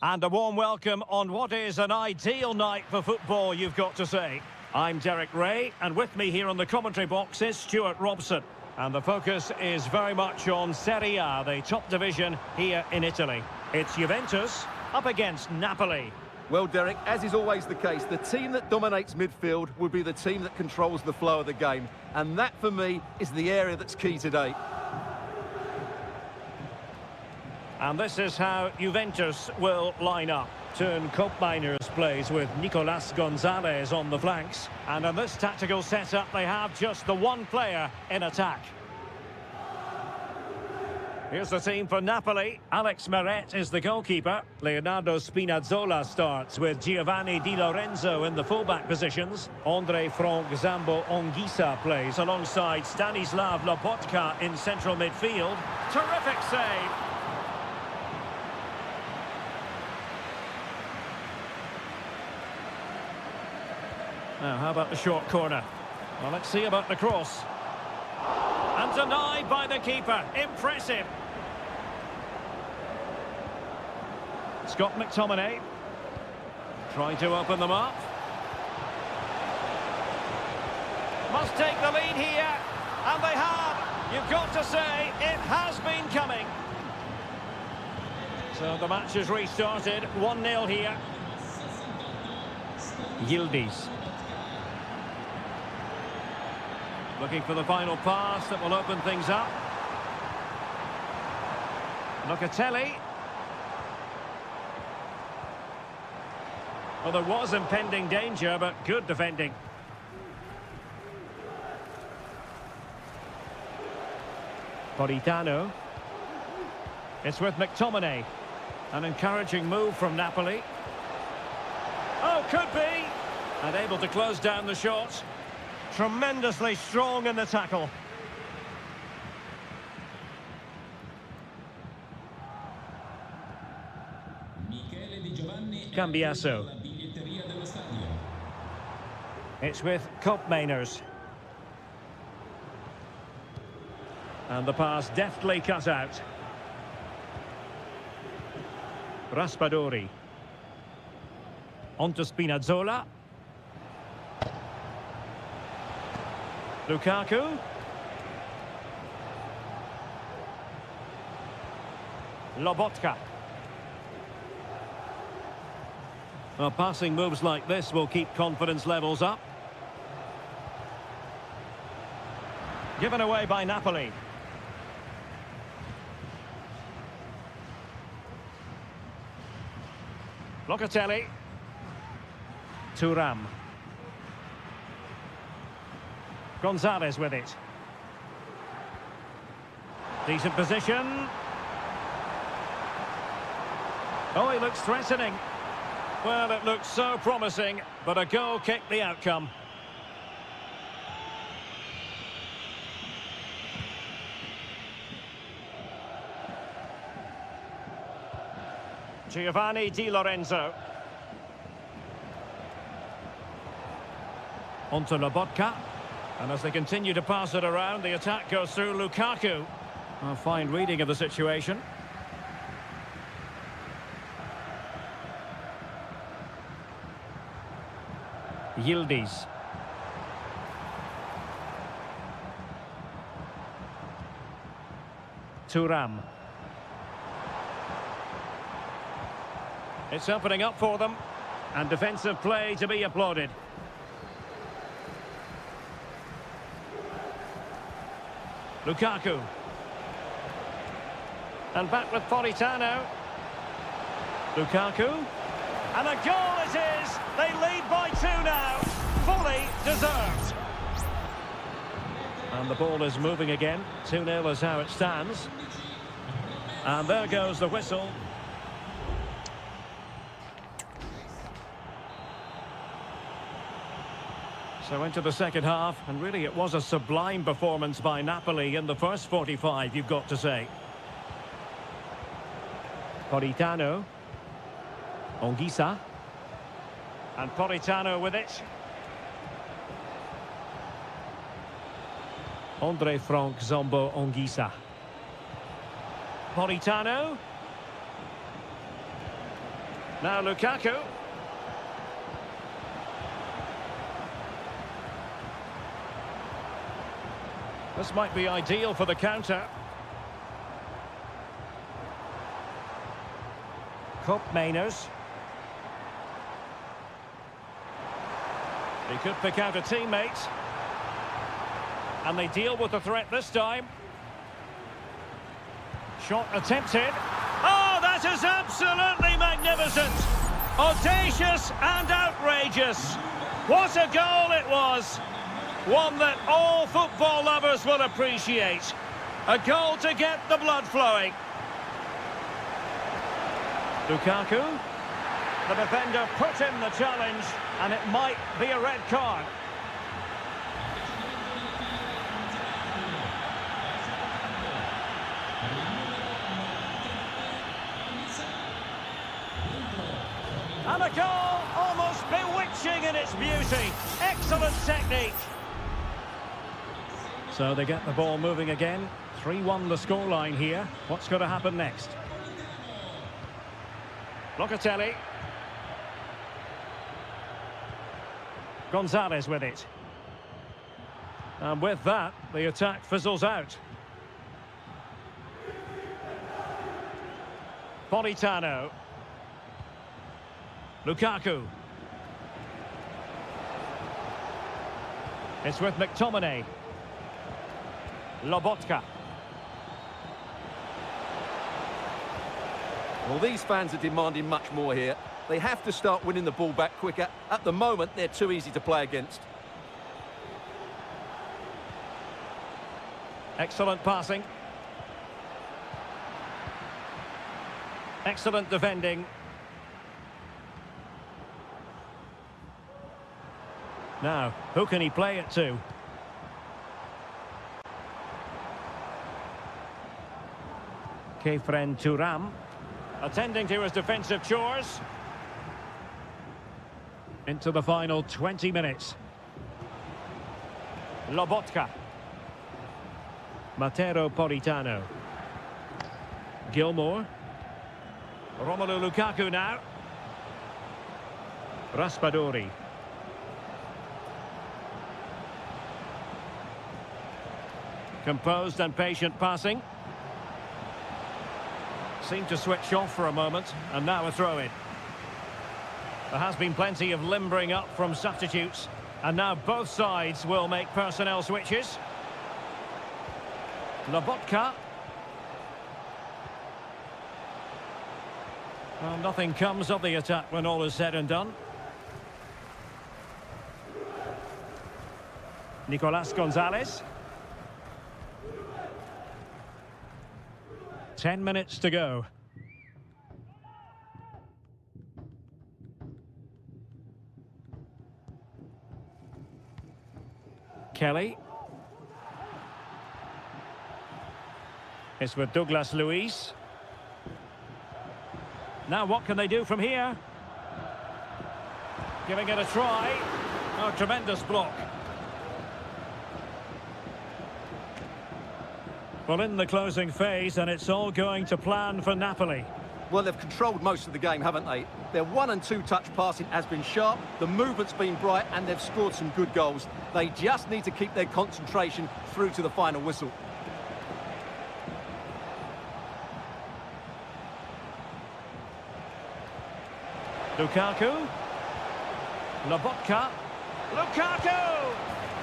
And a warm welcome on what is an ideal night for football, you've got to say. I'm Derek Ray, and with me here on the commentary box is Stuart Robson. And the focus is very much on Seria, the top division here in Italy. It's Juventus up against Napoli. Well, Derek, as is always the case, the team that dominates midfield will be the team that controls the flow of the game. And that, for me, is the area that's key today. And this is how Juventus will line up. Turn Koopmeiners plays with Nicolas Gonzalez on the flanks. And in this tactical setup, they have just the one player in attack. Here's the team for Napoli. Alex Meret is the goalkeeper. Leonardo Spinazzola starts with Giovanni Di Lorenzo in the fullback positions. Andre Frank Zambo Anguissa plays alongside Stanislav Lobotka in central midfield. Terrific save. Now, how about the short corner? Well, let's see about the cross. And denied by the keeper. Impressive. Scott McTominay. Trying to open them up. Must take the lead here. And they have. You've got to say, it has been coming. So the match has restarted. 1-0 here. Yildiz. Looking for the final pass that will open things up. Locatelli. Well, there was impending danger, but good defending. Politano. It's with McTominay. An encouraging move from Napoli. Oh, could be! And able to close down the shot. Tremendously strong in the tackle. Cambiasso. It's with Koopmeiners. And the pass deftly cut out. Raspadori. On to Spinazzola. Lukaku. Lobotka. Well, passing moves like this will keep confidence levels up. Given away by Napoli. Locatelli. Thuram. Gonzalez with it. Decent position. Oh, he looks threatening. Well, it looks so promising, but a goal kicked the outcome. Giovanni Di Lorenzo. On to Lobotka. And as they continue to pass it around, the attack goes through Lukaku. A fine reading of the situation. Yildiz. Thuram. It's opening up for them. And defensive play to be applauded. Lukaku. And back with Politano. Lukaku. And a goal it is! They lead by 2 now. Fully deserved. And the ball is moving again. 2-0 is how it stands. And there goes the whistle. So into the second half, and really it was a sublime performance by Napoli in the first 45, you've got to say. Politano. Anguissa. And Politano with it. Andre Frank Zambo Anguissa. Politano. Now Lukaku. This might be ideal for the counter. Cup Mainers. He could pick out a teammate. And they deal with the threat this time. Shot attempted. Oh, that is absolutely magnificent. Audacious and outrageous. What a goal it was. One that all football lovers will appreciate. A goal to get the blood flowing. Lukaku. The defender put in the challenge, and it might be a red card. And a goal almost bewitching in its beauty. Excellent technique. So they get the ball moving again. 3-1 the scoreline here. What's going to happen next? Locatelli. Gonzalez with it. And with that, the attack fizzles out. Politano. Lukaku. It's with McTominay. Lobotka. Well, these fans are demanding much more here. They have to start winning the ball back quicker. At the moment, they're too easy to play against. Excellent passing. Excellent defending. Now, who can he play it to? Kefren Turam, attending to his defensive chores. Into the final 20 minutes. Lobotka. Matteo Politano. Gilmour. Romelu Lukaku now. Raspadori. Composed and patient passing. Seemed to switch off for a moment, and now a throw-in. There has been plenty of limbering up from substitutes, and now both sides will make personnel switches. Lobotka. Well, nothing comes of the attack when all is said and done. Nicolas Gonzalez. 10 minutes to go. Kelly. It's with Douglas Luiz. Now what can they do from here? Giving it a try. Oh, tremendous block. Well, in the closing phase, and it's all going to plan for Napoli. Well, they've controlled most of the game, haven't they? Their 1- and 2-touch passing has been sharp, the movement's been bright, and they've scored some good goals. They just need to keep their concentration through to the final whistle. Lukaku. Lobotka. Lukaku!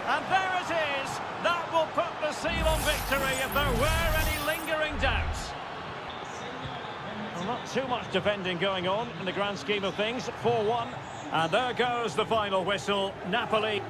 And there it is! That will put the seal on victory if there were any lingering doubts. Well, not too much defending going on in the grand scheme of things. 4-1. And there goes the final whistle. Napoli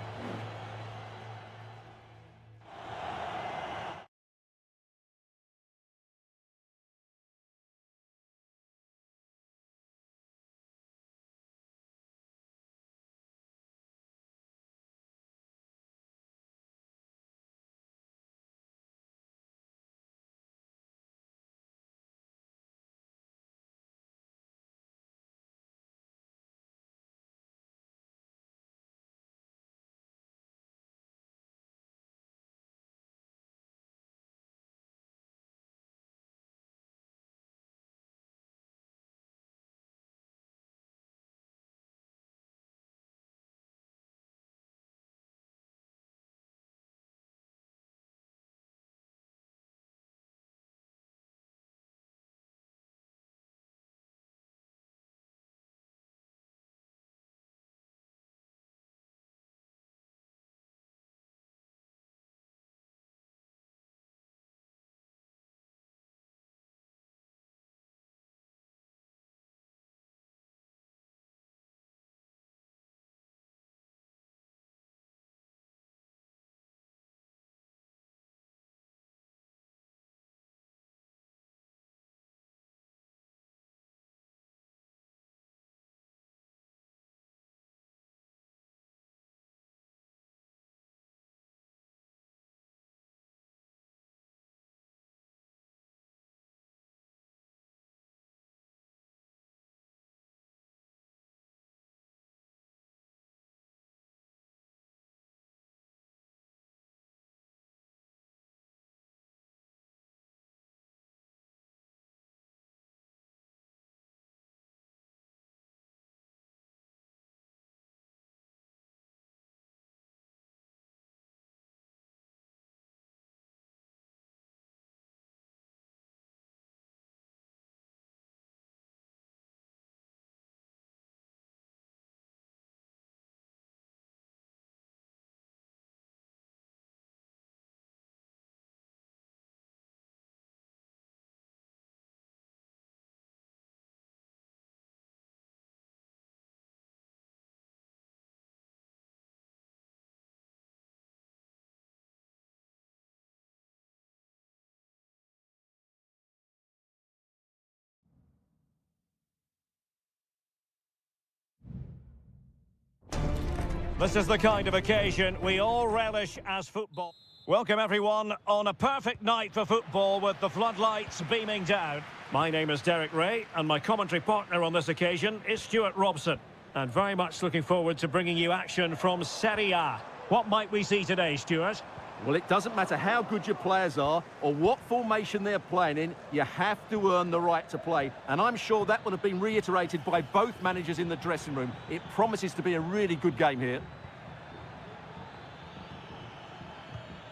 This is the kind of occasion we all relish as football. Welcome everyone on a perfect night for football with the floodlights beaming down. My name is Derek Ray and my commentary partner on this occasion is Stuart Robson. And very much looking forward to bringing you action from Seria. What might we see today, Stuart? Well, it doesn't matter how good your players are or what formation they're playing in, you have to earn the right to play. And I'm sure that would have been reiterated by both managers in the dressing room. It promises to be a really good game here.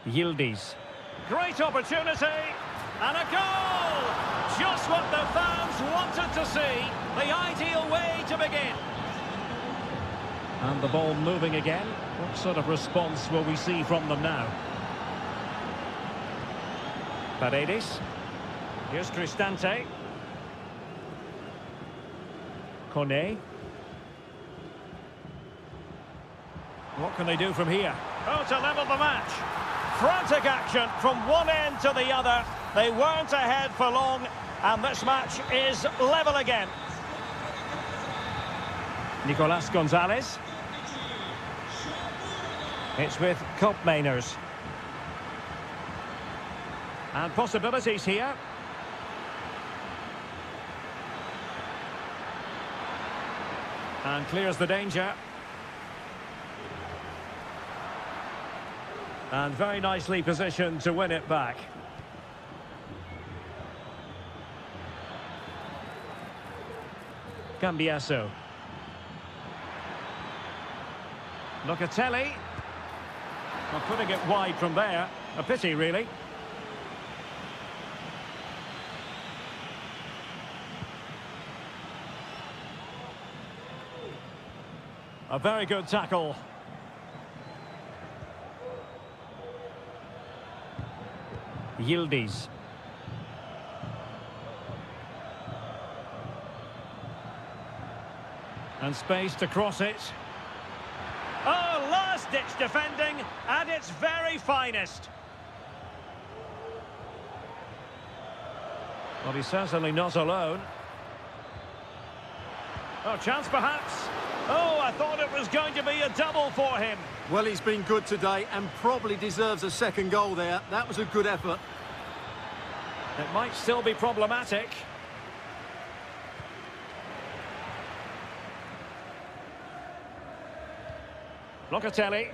Yildiz. Great opportunity. And a goal! Just what the fans wanted to see. The ideal way to begin. And the ball moving again. What sort of response will we see from them now? Paredes. Here's Cristante. Kone. What can they do from here? Oh, to level the match. Frantic action from one end to the other. They weren't ahead for long, and this match is level again. Nicolas Gonzalez. It's with Koopmeiners. And possibilities here. And clears the danger. And very nicely positioned to win it back. Cambiasso. Locatelli. Well, putting it wide from there. A pity, really. A very good tackle. Yildiz. And space to cross it. Oh, last-ditch defending at its very finest. Well, he's certainly not alone. Oh, chance perhaps. Oh, I thought it was going to be a double for him. Well, he's been good today and probably deserves a second goal there. That was a good effort. It might still be problematic. Locatelli.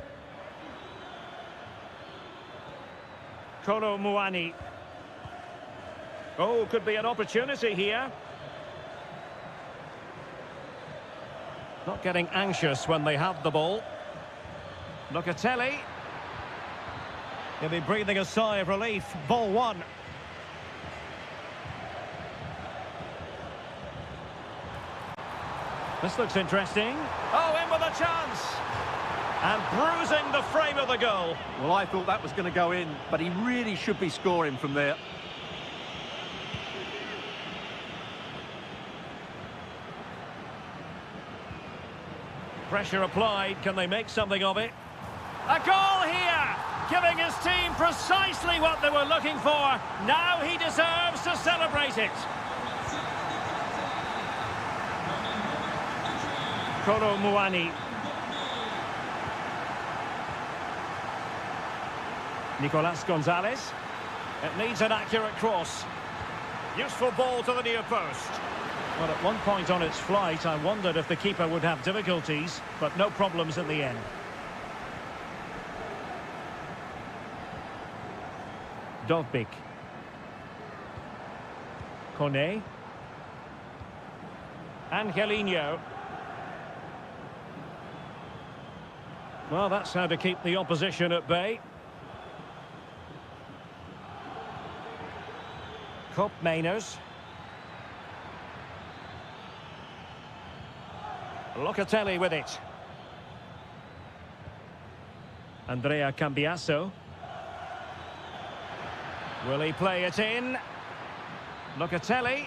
Kolo Muani. Oh, could be an opportunity here. Not getting anxious when they have the ball. Locatelli. He'll be breathing a sigh of relief. Ball one. This looks interesting. Oh, in with a chance. And bruising the frame of the goal. Well, I thought that was going to go in, but he really should be scoring from there. Pressure applied. Can they make something of it? A goal here! Giving his team precisely what they were looking for. Now he deserves to celebrate it. Kolo Muani. Nicolas Gonzalez. It needs an accurate cross. Useful ball to the near post. Well, at one point on its flight, I wondered if the keeper would have difficulties, but no problems in the end. Dovbik. Kone. Angelino. Well, that's how to keep the opposition at bay. Koopmeiners. Locatelli with it. Andrea Cambiasso. Will he play it in? Locatelli.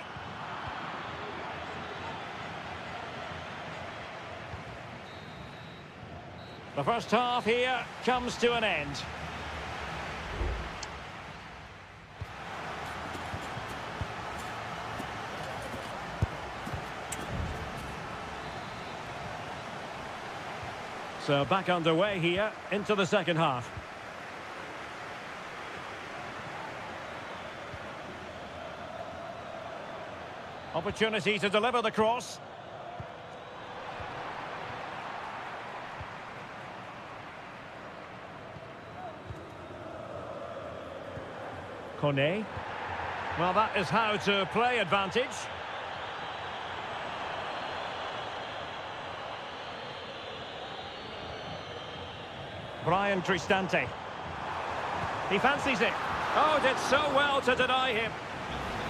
The first half here comes to an end. So back underway here into the second half. Opportunity to deliver the cross. Kone. Well, that is how to play advantage. Brian Cristante. He fancies it. Oh, did so well to deny him.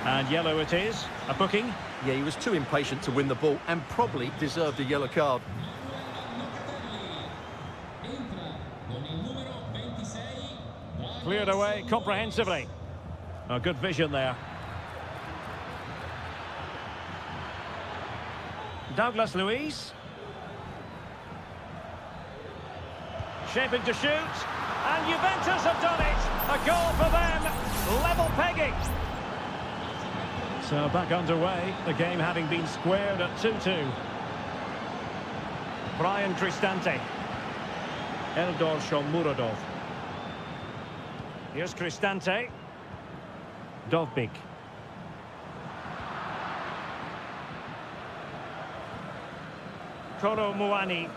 And yellow it is. A booking. Yeah, he was too impatient to win the ball and probably deserved a yellow card. Cleared away comprehensively. Oh, good vision there. Douglas Luiz. Shaping to shoot. And Juventus have done it. A goal for them. Level pegging. So back underway. The game having been squared at 2-2. Brian Cristante. Eldor Shomurodov. Here's Cristante. Dovbik. Koro Muani.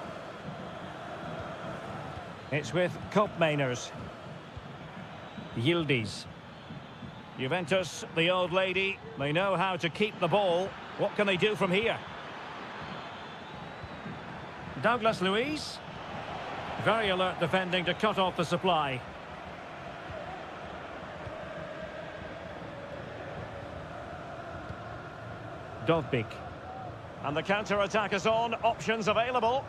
It's with Kopmeiners. Yildiz. Juventus, the old lady, they know how to keep the ball. What can they do from here? Douglas Luiz. Very alert defending to cut off the supply. Dovbik. And the counter-attack is on. Options available.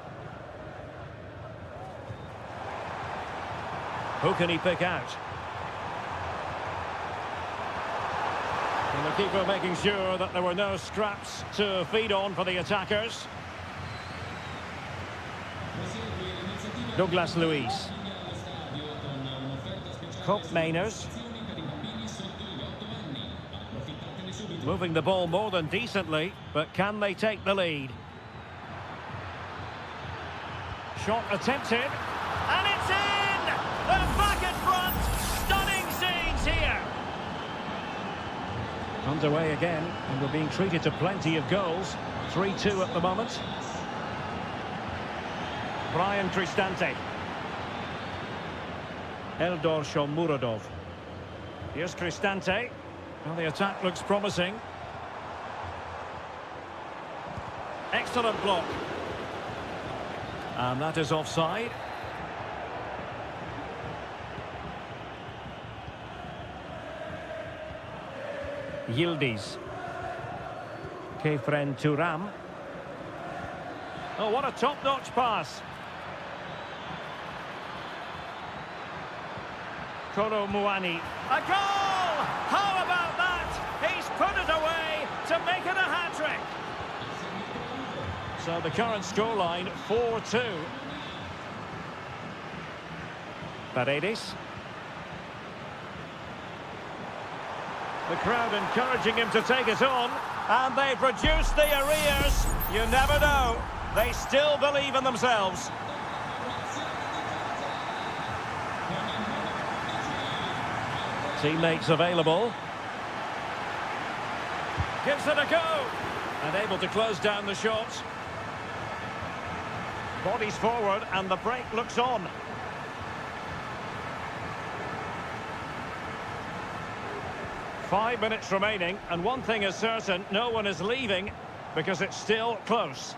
Who can he pick out? And the keeper making sure that there were no scraps to feed on for the attackers. Douglas Luiz. Kopmeiners. Moving the ball more than decently, but can they take the lead? Shot attempted, and it's in! They're back in front! Stunning scenes here! Underway again, and we're being treated to plenty of goals. 3-2 at the moment. Brian Cristante. Eldor Shomurodov. Here's Cristante. Well, the attack looks promising. Excellent block. And that is offside. Yildiz. Kefren Turam. Oh, what a top-notch pass. Koro Muani. A goal! How about that? He's put it away to make it a hat-trick. So the current scoreline, 4-2. Paredes. The crowd encouraging him to take it on. And they've reduced the arrears. You never know. They still believe in themselves. Teammates available. Gives it a go. And able to close down the shot. Bodies forward and the break looks on. Five minutes remaining, and one thing is certain, no one is leaving because it's still close.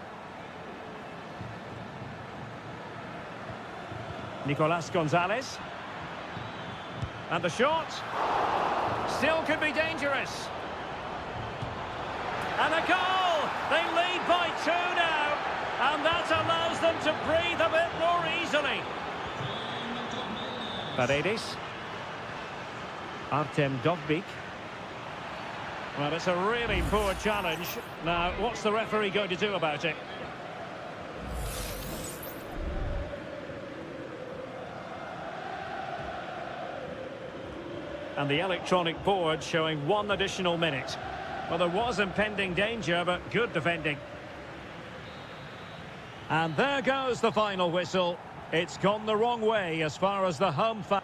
Nicolas Gonzalez. And the shot still could be dangerous. And a goal! They lead by 2 now, and that allows them to breathe a bit more easily. Paredes. Artem Dovbik. Well, it's a really poor challenge. Now, what's the referee going to do about it? And the electronic board showing 1 additional minute. Well, there was impending danger, but good defending. And there goes the final whistle. It's gone the wrong way as far as the home fan.